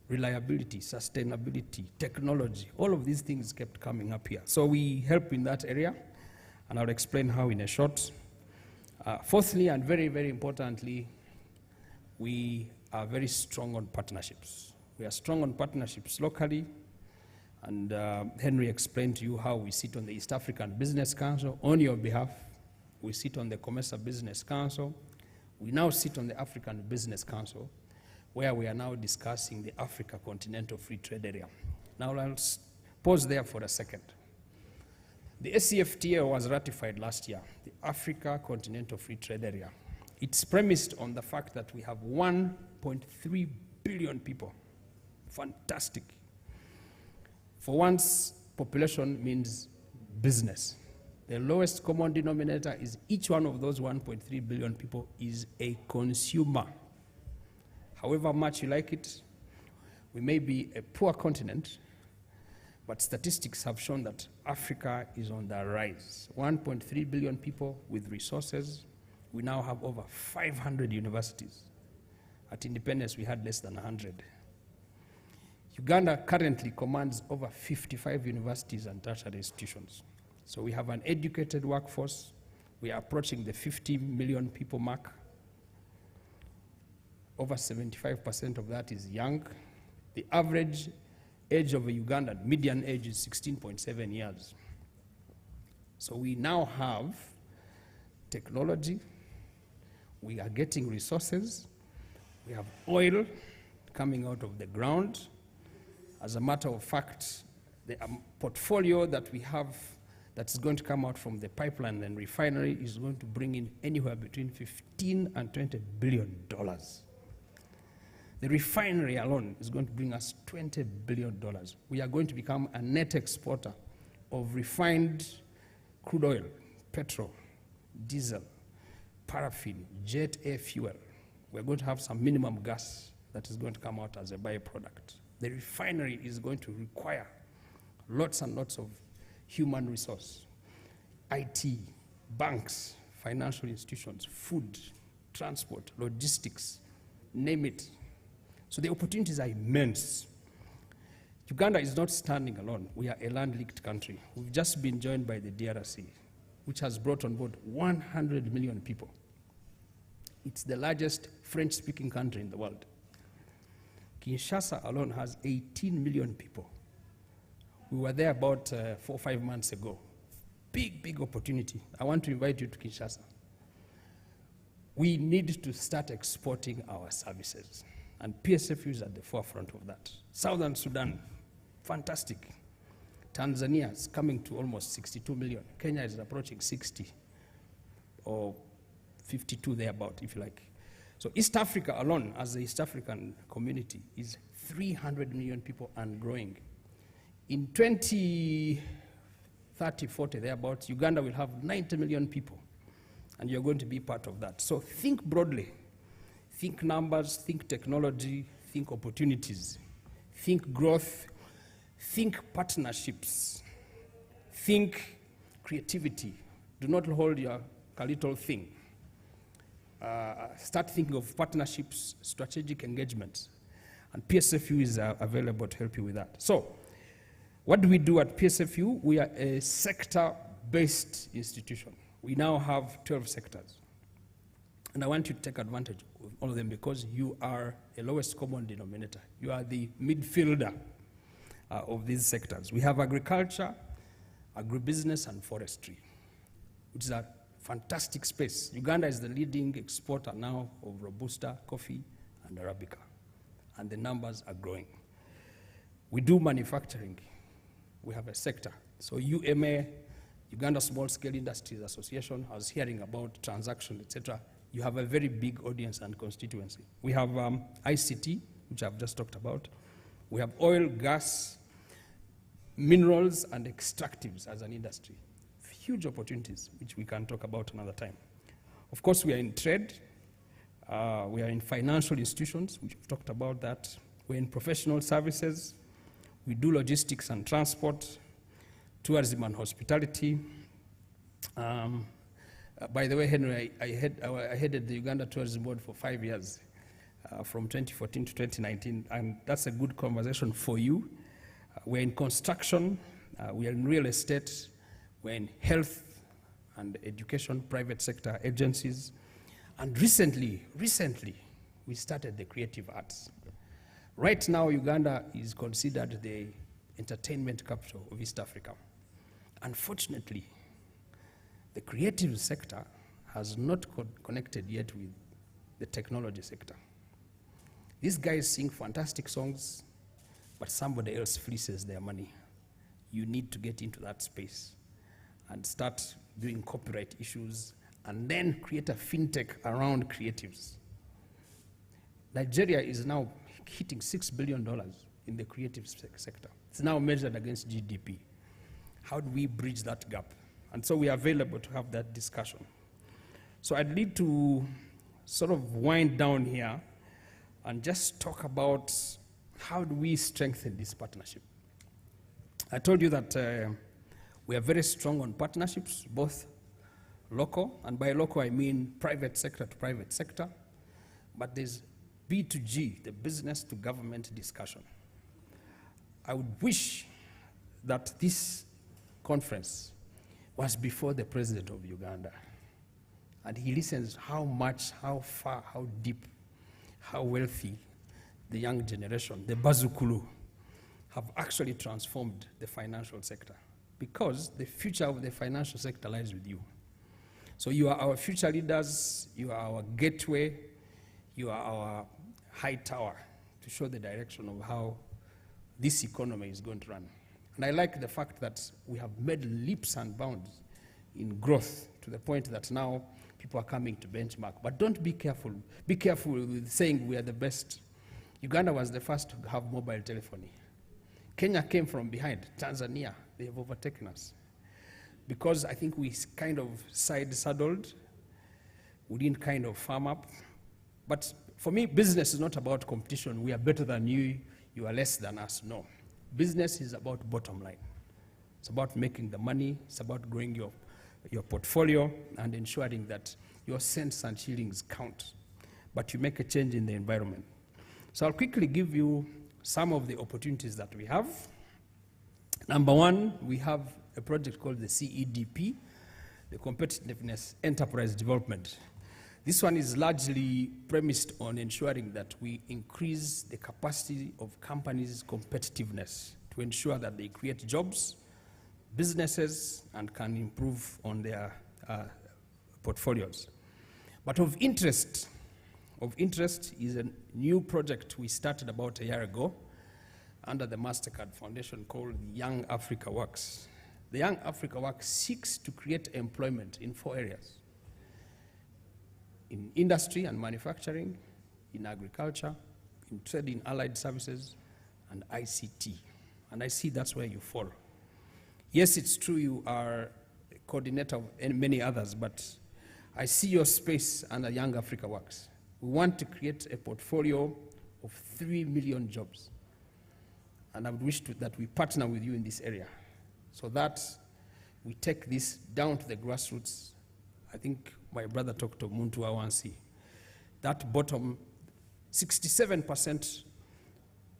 Reliability, sustainability, technology, all of these things kept coming up here. So we help in that area, and I'll explain how in a short. Fourthly, and very, very importantly, we are very strong on partnerships. We are strong on partnerships locally, And Henry explained to you how we sit on the East African Business Council on your behalf. We sit on the COMESA Business Council. We now sit on the African Business Council, where we are now discussing the Africa Continental Free Trade Area. Now let's pause there for a second. The ACFTA was ratified last year, the Africa Continental Free Trade Area. It's premised on the fact that we have 1.3 billion people. Fantastic. For once, population means business. The lowest common denominator is each one of those 1.3 billion people is a consumer. However much you like it, we may be a poor continent, but statistics have shown that Africa is on the rise. 1.3 billion people with resources. We now have over 500 universities. At independence, we had less than 100. Uganda currently commands over 55 universities and tertiary institutions. So we have an educated workforce. We are approaching the 50 million people mark. Over 75% of that is young. The average age of a Ugandan, median age, is 16.7 years. So we now have technology. We are getting resources. We have oil coming out of the ground. As a matter of fact, the portfolio that we have that's going to come out from the pipeline and refinery is going to bring in anywhere between $15 and $20 billion. The refinery alone is going to bring us $20 billion. We are going to become a net exporter of refined crude oil, petrol, diesel, paraffin, jet air fuel. We're going to have some minimum gas that is going to come out as a byproduct. The refinery is going to require lots and lots of human resource, IT, banks, financial institutions, food, transport, logistics, name it. So the opportunities are immense. Uganda is not standing alone. We are a land-linked country. We've just been joined by the DRC, which has brought on board 100 million people. It's the largest French-speaking country in the world. Kinshasa alone has 18 million people. We were there about 4 or 5 months ago. Big, big opportunity. I want to invite you to Kinshasa. We need to start exporting our services, and PSFU is at the forefront of that. Southern Sudan, fantastic. Tanzania is coming to almost 62 million. Kenya is approaching 60 or 52 thereabout, if you like. So East Africa alone, as the East African community, is 300 million people and growing. In 2030, 40 thereabouts, Uganda will have 90 million people, and you're going to be part of that. So think broadly. Think numbers, think technology, think opportunities, think growth, think partnerships, think creativity. Do not hold your little thing. Start thinking of partnerships, strategic engagements, and PSFU is available to help you with that. So, what do we do at PSFU? We are a sector-based institution. We now have 12 sectors. And I want you to take advantage of all of them because you are a lowest common denominator. You are the midfielder of these sectors. We have agriculture, agribusiness, and forestry, which is a fantastic space. Uganda is the leading exporter now of Robusta, coffee, and Arabica, and the numbers are growing. We do manufacturing. We have a sector. So UMA, Uganda Small Scale Industries Association, I was hearing about transaction, etc. You have a very big audience and constituency. We have ICT, which I've just talked about. We have oil, gas, minerals, and extractives as an industry. Huge opportunities, which we can talk about another time. Of course, we are in trade. We are in financial institutions, which we've talked about that. We're in professional services. We do logistics and transport, tourism and hospitality. By the way, Henry, I headed the Uganda Tourism Board for 5 years, from 2014 to 2019, and that's a good conversation for you. We're in construction, we are in real estate, we're in health and education, private sector agencies, and recently, we started the creative arts. Right now, Uganda is considered the entertainment capital of East Africa. Unfortunately, the creative sector has not connected yet with the technology sector. These guys sing fantastic songs, but somebody else fleeces their money. You need to get into that space and start doing copyright issues and then create a fintech around creatives. Nigeria is now hitting $6 billion in the creative sector. It's now measured against GDP. How do we bridge that gap? And so we are available to have that discussion. So I'd need to sort of wind down here and just talk about how do we strengthen this partnership. I told you that we are very strong on partnerships, both local, and by local I mean private sector to private sector, but there's B2G, the business to government discussion. I would wish that this conference was before the president of Uganda, and he listens how much, how far, how deep, how wealthy the young generation, the Bazukulu, have actually transformed the financial sector, because the future of the financial sector lies with you. So you are our future leaders, you are our gateway, you are our high tower to show the direction of how this economy is going to run. And I like the fact that we have made leaps and bounds in growth to the point that now people are coming to benchmark. But don't be careful. Be careful with saying we are the best. Uganda was the first to have mobile telephony. Kenya came from behind. Tanzania, they have overtaken us. Because I think we kind of side-saddled, we didn't kind of farm up. But for me, business is not about competition. We are better than you, you are less than us. No. Business is about bottom line. It's about making the money. It's about growing your portfolio and ensuring that your cents and shillings count. But you make a change in the environment. So I'll quickly give you some of the opportunities that we have. Number one, we have a project called the CEDP, the Competitiveness Enterprise Development. This one is largely premised on ensuring that we increase the capacity of companies' competitiveness to ensure that they create jobs, businesses, and can improve on their portfolios. But of interest is a new project we started about a year ago under the MasterCard Foundation called Young Africa Works. The Young Africa Works seeks to create employment in 4 areas: in industry and manufacturing, in agriculture, in trade in allied services, and ICT. And I see that's where you fall. Yes, it's true you are a coordinator of many others, but I see your space under Young Africa Works. We want to create a portfolio of 3 million jobs. And I would wish that we partner with you in this area so that we take this down to the grassroots. I think my brother talked to Muntu Awansi. That bottom, 67%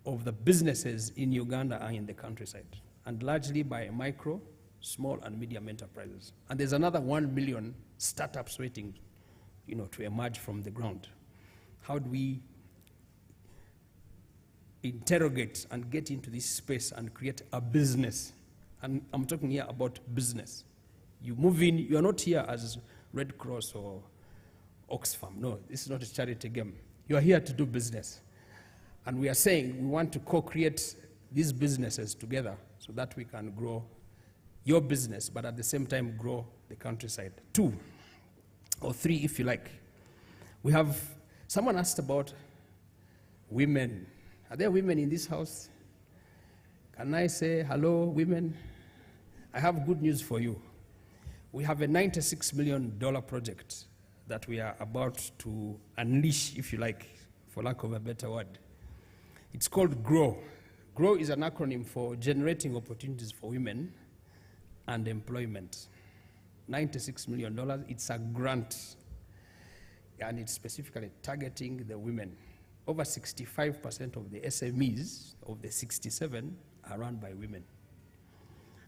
of the businesses in Uganda are in the countryside, and largely by micro, small, and medium enterprises. And there's another 1 million startups waiting, to emerge from the ground. How do we interrogate and get into this space and create a business? And I'm talking here about business. You move in, you are not here as Red Cross or Oxfam. No, this is not a charity game. You are here to do business. And we are saying we want to co-create these businesses together so that we can grow your business, but at the same time grow the countryside. 2 or 3, if you like. We have, someone asked about women. Are there women in this house? Can I say hello, women? I have good news for you. We have a $96 million project that we are about to unleash, if you like, for lack of a better word. It's called GROW. GROW is an acronym for Generating Opportunities for Women and Employment. $96 million. It's a grant, and it's specifically targeting the women. Over 65% of the SMEs of the 67 are run by women.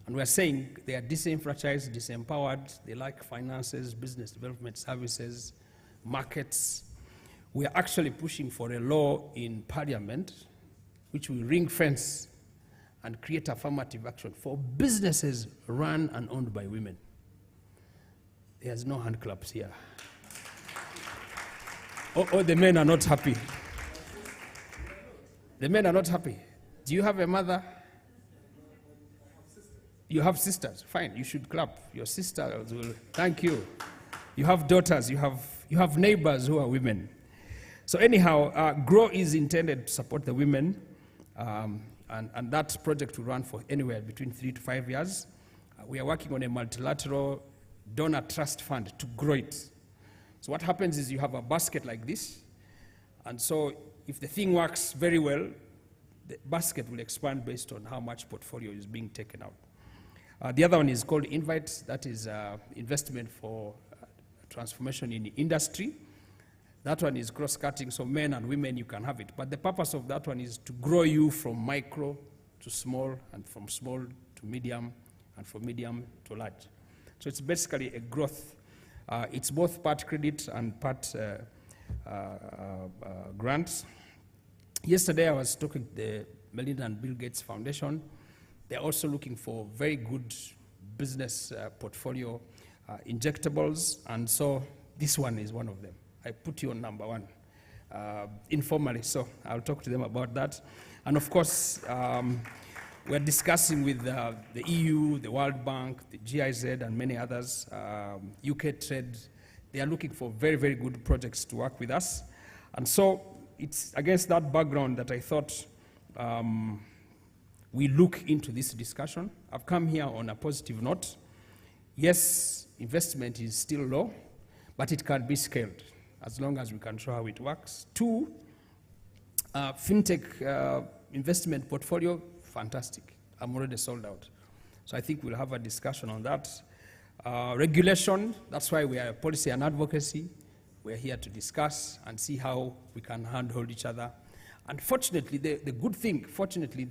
And we're saying they are disenfranchised, disempowered, they lack finances, business development services, markets. We are actually pushing for a law in Parliament which will ring fence and create affirmative action for businesses run and owned by women. There's no hand claps here. Oh, the men are not happy. The men are not happy. Do you have a mother? You have sisters. Fine, you should clap. Your sisters will thank you. You have daughters. You have neighbors who are women. So anyhow, GROW is intended to support the women, and that project will run for anywhere between 3 to 5 years. We are working on a multilateral donor trust fund to grow it. So what happens is you have a basket like this, and so if the thing works very well, the basket will expand based on how much portfolio is being taken out. The other one is called Invite. That is investment for transformation in the industry. That one is cross-cutting, so men and women, you can have it. But the purpose of that one is to grow you from micro to small, and from small to medium, and from medium to large. So it's basically a growth. It's both part credit and part grants. Yesterday, I was talking to the Melinda and Bill Gates Foundation. They're also looking for very good business portfolio injectables, and so this one is one of them. I put you on number one informally, so I'll talk to them about that. And of course, we're discussing with the EU, the World Bank, the GIZ, and many others, UK Trade. They are looking for very, very good projects to work with us. And so it's against that background that I thought we look into this discussion. I've come here on a positive note. Yes, investment is still low, but it can be scaled as long as we can show how it works. 2, fintech investment portfolio, fantastic. I'm already sold out. So I think we'll have a discussion on that. Regulation, that's why we are policy and advocacy. We're here to discuss and see how we can handhold each other. And fortunately, the good thing, fortunately,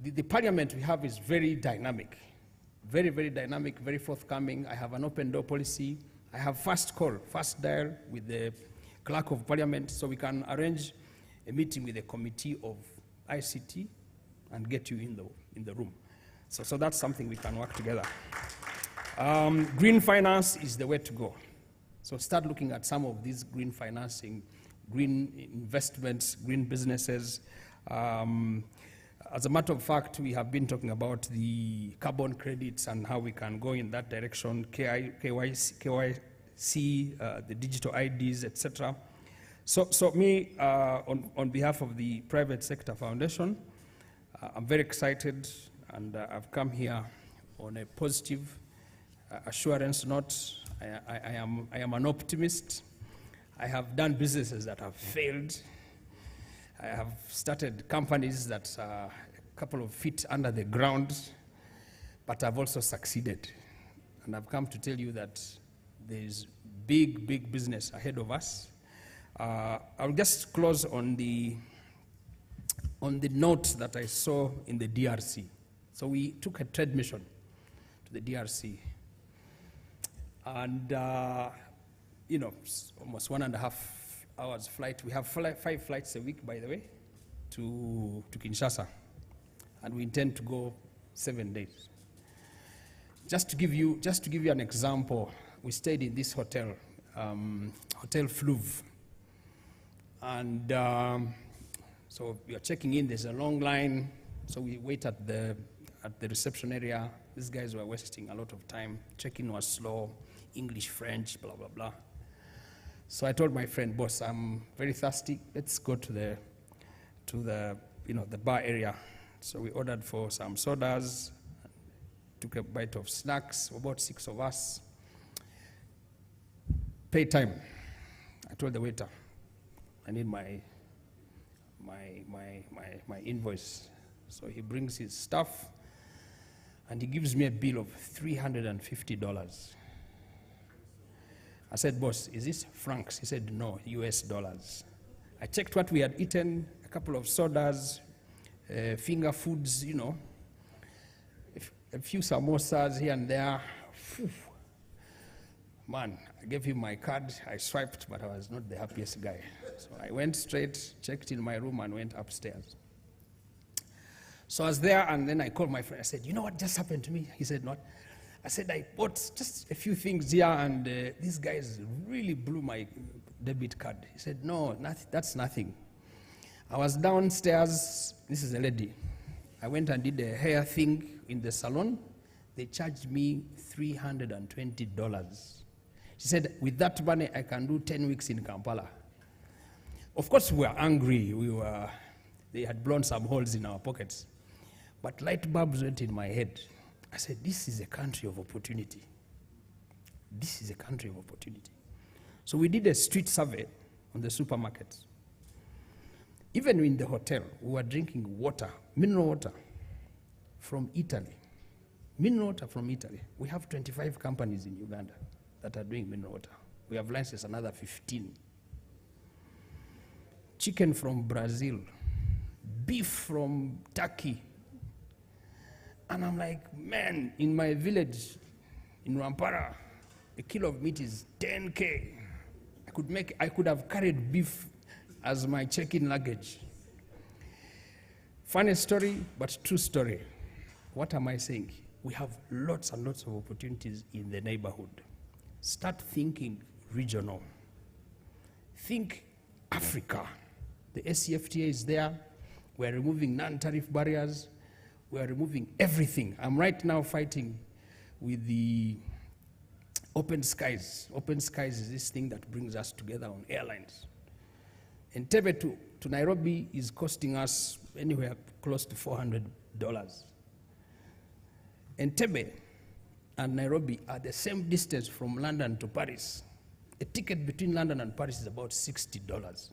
the parliament we have is very dynamic. Very, very dynamic, very forthcoming. I have an open door policy. I have fast call, fast dial with the clerk of parliament, so we can arrange a meeting with the committee of ICT and get you in the room. So that's something we can work together. Green finance is the way to go. So start looking at some of these green financing, green investments, green businesses. As a matter of fact, we have been talking about the carbon credits and how we can go in that direction, KYC, the digital IDs, etc. So me, on behalf of the Private Sector Foundation, I'm very excited, and I've come here on a positive assurance note. I am an optimist. I have done businesses that have failed. I have started companies that are a couple of feet under the ground, but I've also succeeded. And I've come to tell you that there's big, big business ahead of us. I'll just close on the note that I saw in the DRC. So we took a trade mission to the DRC. And, almost 1.5 hours flight. We have 5 flights a week, by the way, to Kinshasa. And we intend to go 7 days. Just to give you an example, we stayed in this hotel, Hotel Fleuve. And so we are checking in, there's a long line, so we wait at the reception area. These guys were wasting a lot of time. Check-in was slow, English, French, blah, blah, blah. So I told my friend, boss, I'm very thirsty. Let's go to the bar area. So we ordered for some sodas, took a bite of snacks, about 6 of us. Pay time. I told the waiter, I need my invoice. So he brings his stuff, and he gives me a bill of $350. I said, boss, is this francs? He said, no, US dollars. I checked what we had eaten, a couple of sodas, finger foods, a few samosas here and there. Man, I gave him my card, I swiped, but I was not the happiest guy. So I went straight, checked in my room, and went upstairs. So I was there, and then I called my friend. I said, you know what just happened to me? He said, what? I said, I bought just a few things here, and these guys really blew my debit card. He said, no, that's nothing. I was downstairs. This is a lady. I went and did a hair thing in the salon. They charged me $320. She said, with that money, I can do 10 weeks in Kampala. Of course, we were angry. They had blown some holes in our pockets. But light bulbs went in my head. I said, this is a country of opportunity. This is a country of opportunity. So we did a street survey on the supermarkets. Even in the hotel, we were drinking water, mineral water from Italy. Mineral water from Italy. We have 25 companies in Uganda that are doing mineral water. We have licensed another 15. Chicken from Brazil, beef from Turkey. And I'm like, man, in my village, in Rampara, a kilo of meat is 10K. I could have carried beef as my check-in luggage. Funny story, but true story. What am I saying? We have lots and lots of opportunities in the neighborhood. Start thinking regional. Think Africa. The SCFTA is there. We're removing non-tariff barriers. We're removing everything. I'm right now fighting with the Open Skies. Open Skies is this thing that brings us together on airlines. Entebbe to Nairobi is costing us anywhere close to $400. Entebbe and Nairobi are the same distance from London to Paris. A ticket between London and Paris is about $60.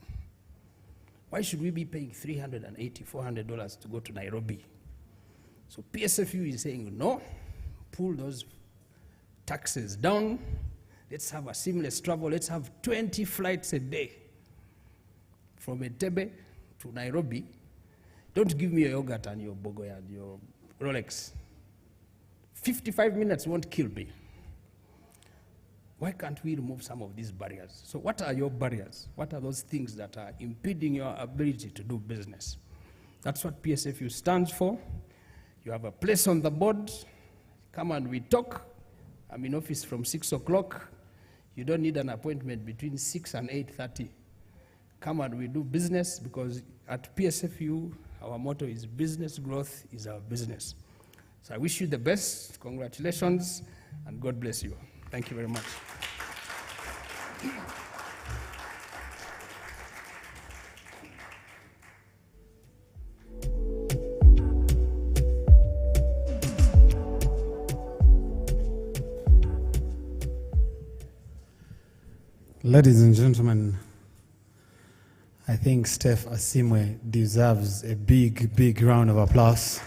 Why should we be paying $380, $400 to go to Nairobi? So PSFU is saying, no, pull those taxes down. Let's have a seamless travel. Let's have 20 flights a day from Entebbe to Nairobi. Don't give me your yogurt and your Bogoya and your Rolex. 55 minutes won't kill me. Why can't we remove some of these barriers? So what are your barriers? What are those things that are impeding your ability to do business? That's what PSFU stands for. You have a place on the board. Come and we talk. I'm in office from 6 o'clock. You don't need an appointment between 6 and 8:30. Come and we do business, because at PSFU, our motto is business growth is our business. So I wish you the best. Congratulations, and God bless you. Thank you very much. Ladies and gentlemen, I think Steph Asimwe deserves a big, big round of applause.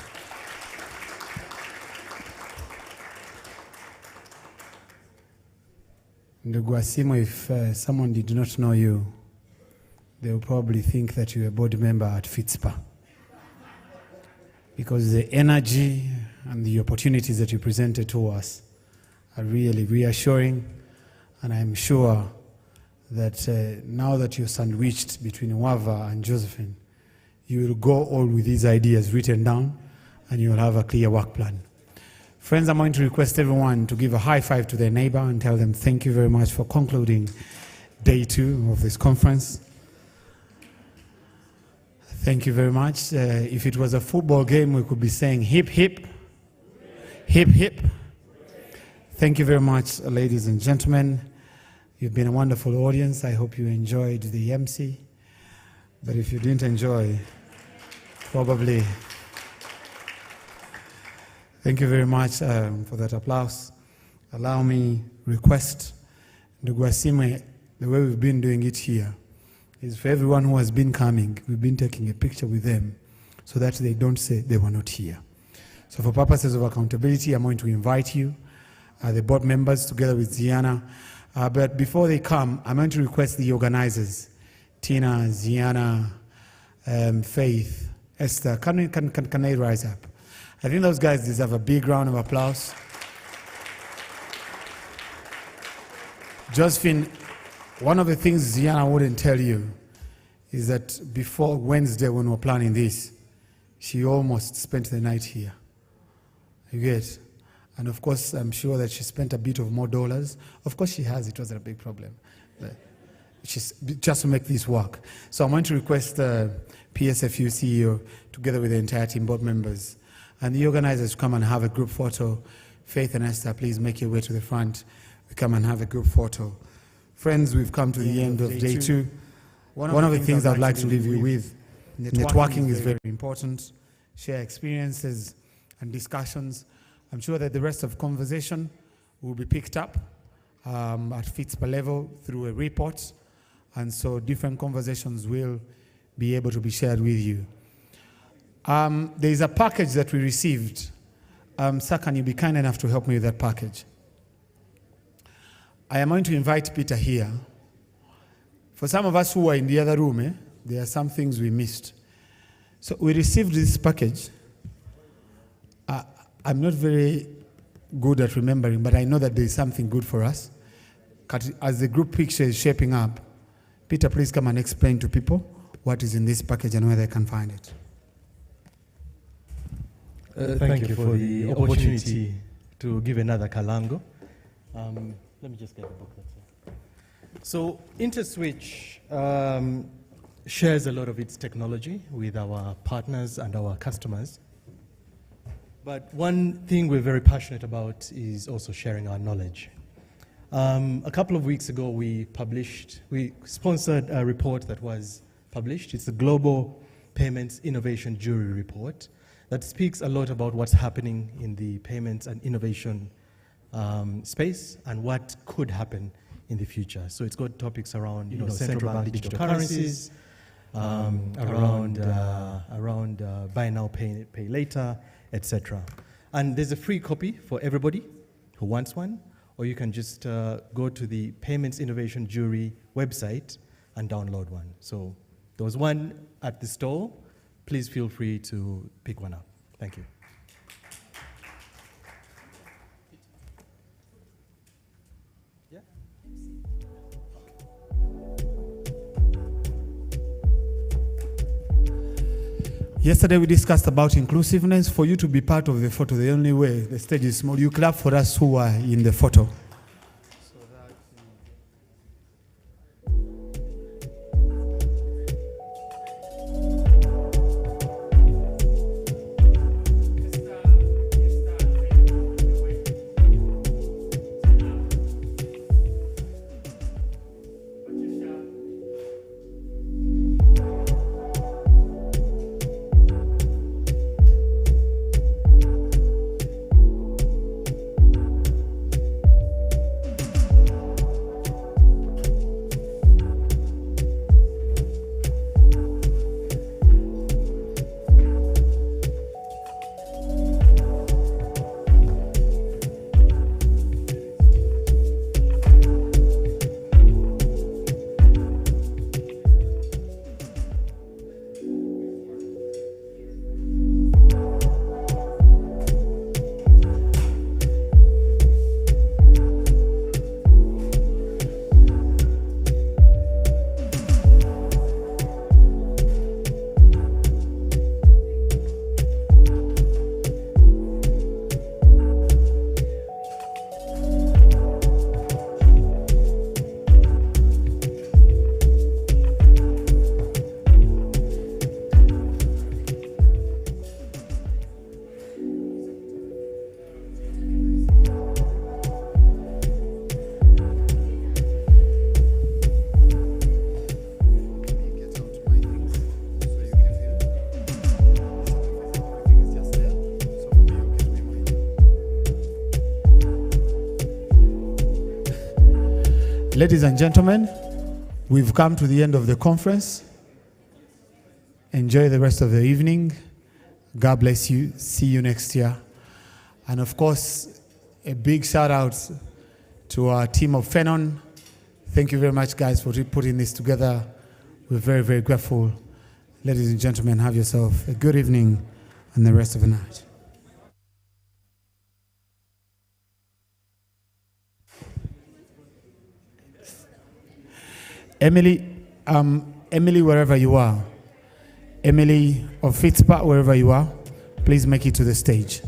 Ndugu Asimwe, if someone did not know you, they will probably think that you're a board member at Fitspa. Because the energy and the opportunities that you presented to us are really reassuring, and I'm sure that now that you're sandwiched between Wava and Josephine, you will go all with these ideas written down, and you will have a clear work plan. Friends, I'm going to request everyone to give a high five to their neighbor and tell them thank you very much for concluding day 2 of this conference. Thank you very much. If it was a football game, we could be saying hip, hip, hip, hip. Thank you very much, ladies and gentlemen. You've been a wonderful audience. I hope you enjoyed the MC. But if you didn't enjoy, probably. Thank you very much for that applause. Allow me request, Ndugu Asimwe, the way we've been doing it here is for everyone who has been coming, we've been taking a picture with them so that they don't say they were not here. So for purposes of accountability, I'm going to invite you, the board members, together with Ziana. But before they come, I'm going to request the organizers, Tina, Ziana, Faith, Esther, can they rise up? I think those guys deserve a big round of applause. Josephine, one of the things Ziana wouldn't tell you is that before Wednesday when we were planning this, she almost spent the night here. You get? And of course, I'm sure that she spent a bit of more dollars. Of course she has, it wasn't a big problem. But she's, just to make this work. So I'm going to request the PSFU CEO, together with the entire team, board members, and the organizers to come and have a group photo. Faith and Esther, please make your way to the front. We come and have a group photo. Friends, we've come to the end of day two. One of the things I'd like to leave you with, networking is very important. Share experiences and discussions. I'm sure that the rest of conversation will be picked up at Fitspa level through a report. And so different conversations will be able to be shared with you. There is a package that we received. Sir, can you be kind enough to help me with that package? I am going to invite Peter here. For some of us who are in the other room, there are some things we missed. So we received this package. I'm not very good at remembering, but I know that there is something good for us. As the group picture is shaping up, Peter, please come and explain to people what is in this package and where they can find it. Thank you for the opportunity to give another Kalango. Let me just get the booklet. So InterSwitch shares a lot of its technology with our partners and our customers. But one thing we're very passionate about is also sharing our knowledge. A couple of weeks ago, we sponsored a report that was published. It's the Global Payments Innovation Jury Report that speaks a lot about what's happening in the payments and innovation space and what could happen in the future. So it's got topics around central bank digital currencies, around buy now, pay later, etc. And there's a free copy for everybody who wants one, or you can just go to the Payments Innovation Jury website and download one. So there was one at the store. Please feel free to pick one up. Thank you. Yesterday we discussed about inclusiveness. For you to be part of the photo, the only way, the stage is small, you clap for us who are in the photo. Ladies and gentlemen, we've come to the end of the conference. Enjoy the rest of the evening. God bless you. See you next year. And of course, a big shout out to our team of Phenon. Thank you very much, guys, for putting this together. We're very, very grateful. Ladies and gentlemen, have yourself a good evening and the rest of the night. Emily, wherever you are, Emily of Fitspa, wherever you are, please make it to the stage.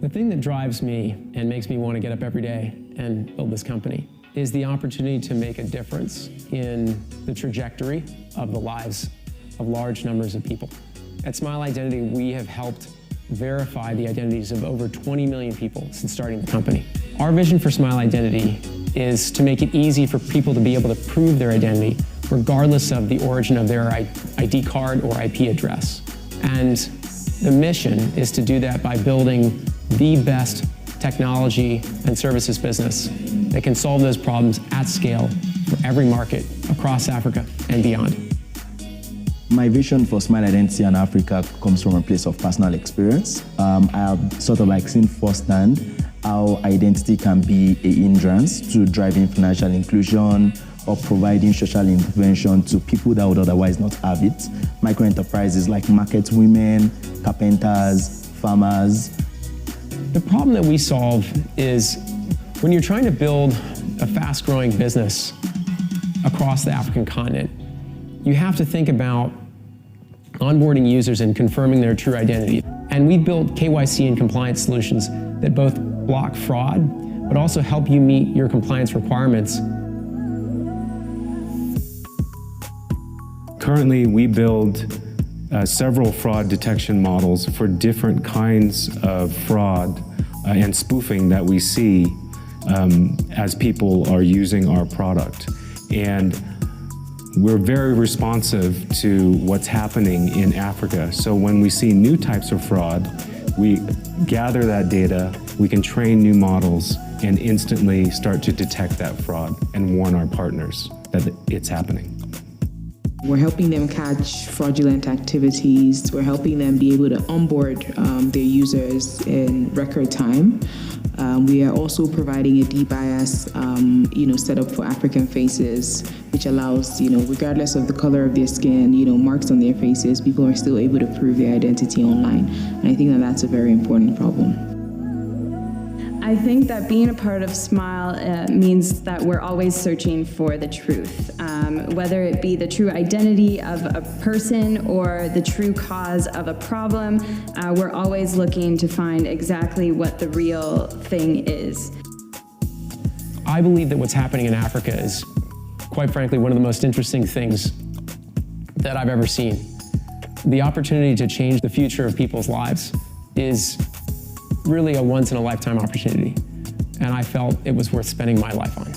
The thing that drives me and makes me want to get up every day and build this company is the opportunity to make a difference in the trajectory of the lives of large numbers of people. At Smile Identity, we have helped verify the identities of over 20 million people since starting the company. Our vision for Smile Identity is to make it easy for people to be able to prove their identity regardless of the origin of their ID card or IP address. And the mission is to do that by building the best technology and services business that can solve those problems at scale for every market across Africa and beyond. My vision for Smile Identity in Africa comes from a place of personal experience. I have sort of like seen firsthand how identity can be a hindrance to driving financial inclusion or providing social intervention to people that would otherwise not have it. Micro enterprises like market women, carpenters, farmers. The problem that we solve is when you're trying to build a fast-growing business across the African continent, you have to think about onboarding users and confirming their true identity. And we built KYC and compliance solutions that both block fraud, but also help you meet your compliance requirements. Currently, we build several fraud detection models for different kinds of fraud and spoofing that we see as people are using our product. And we're very responsive to what's happening in Africa. So when we see new types of fraud, we gather that data, we can train new models and instantly start to detect that fraud and warn our partners that it's happening. We're helping them catch fraudulent activities. We're helping them be able to onboard their users in record time. We are also providing a de-bias, setup for African faces, which allows, regardless of the color of their skin, marks on their faces, people are still able to prove their identity online. And I think that that's a very important problem. I think that being a part of Smile means that we're always searching for the truth, whether it be the true identity of a person or the true cause of a problem. We're always looking to find exactly what the real thing is. I believe that what's happening in Africa is, quite frankly, one of the most interesting things that I've ever seen. The opportunity to change the future of people's lives is really a once-in-a-lifetime opportunity, and I felt it was worth spending my life on.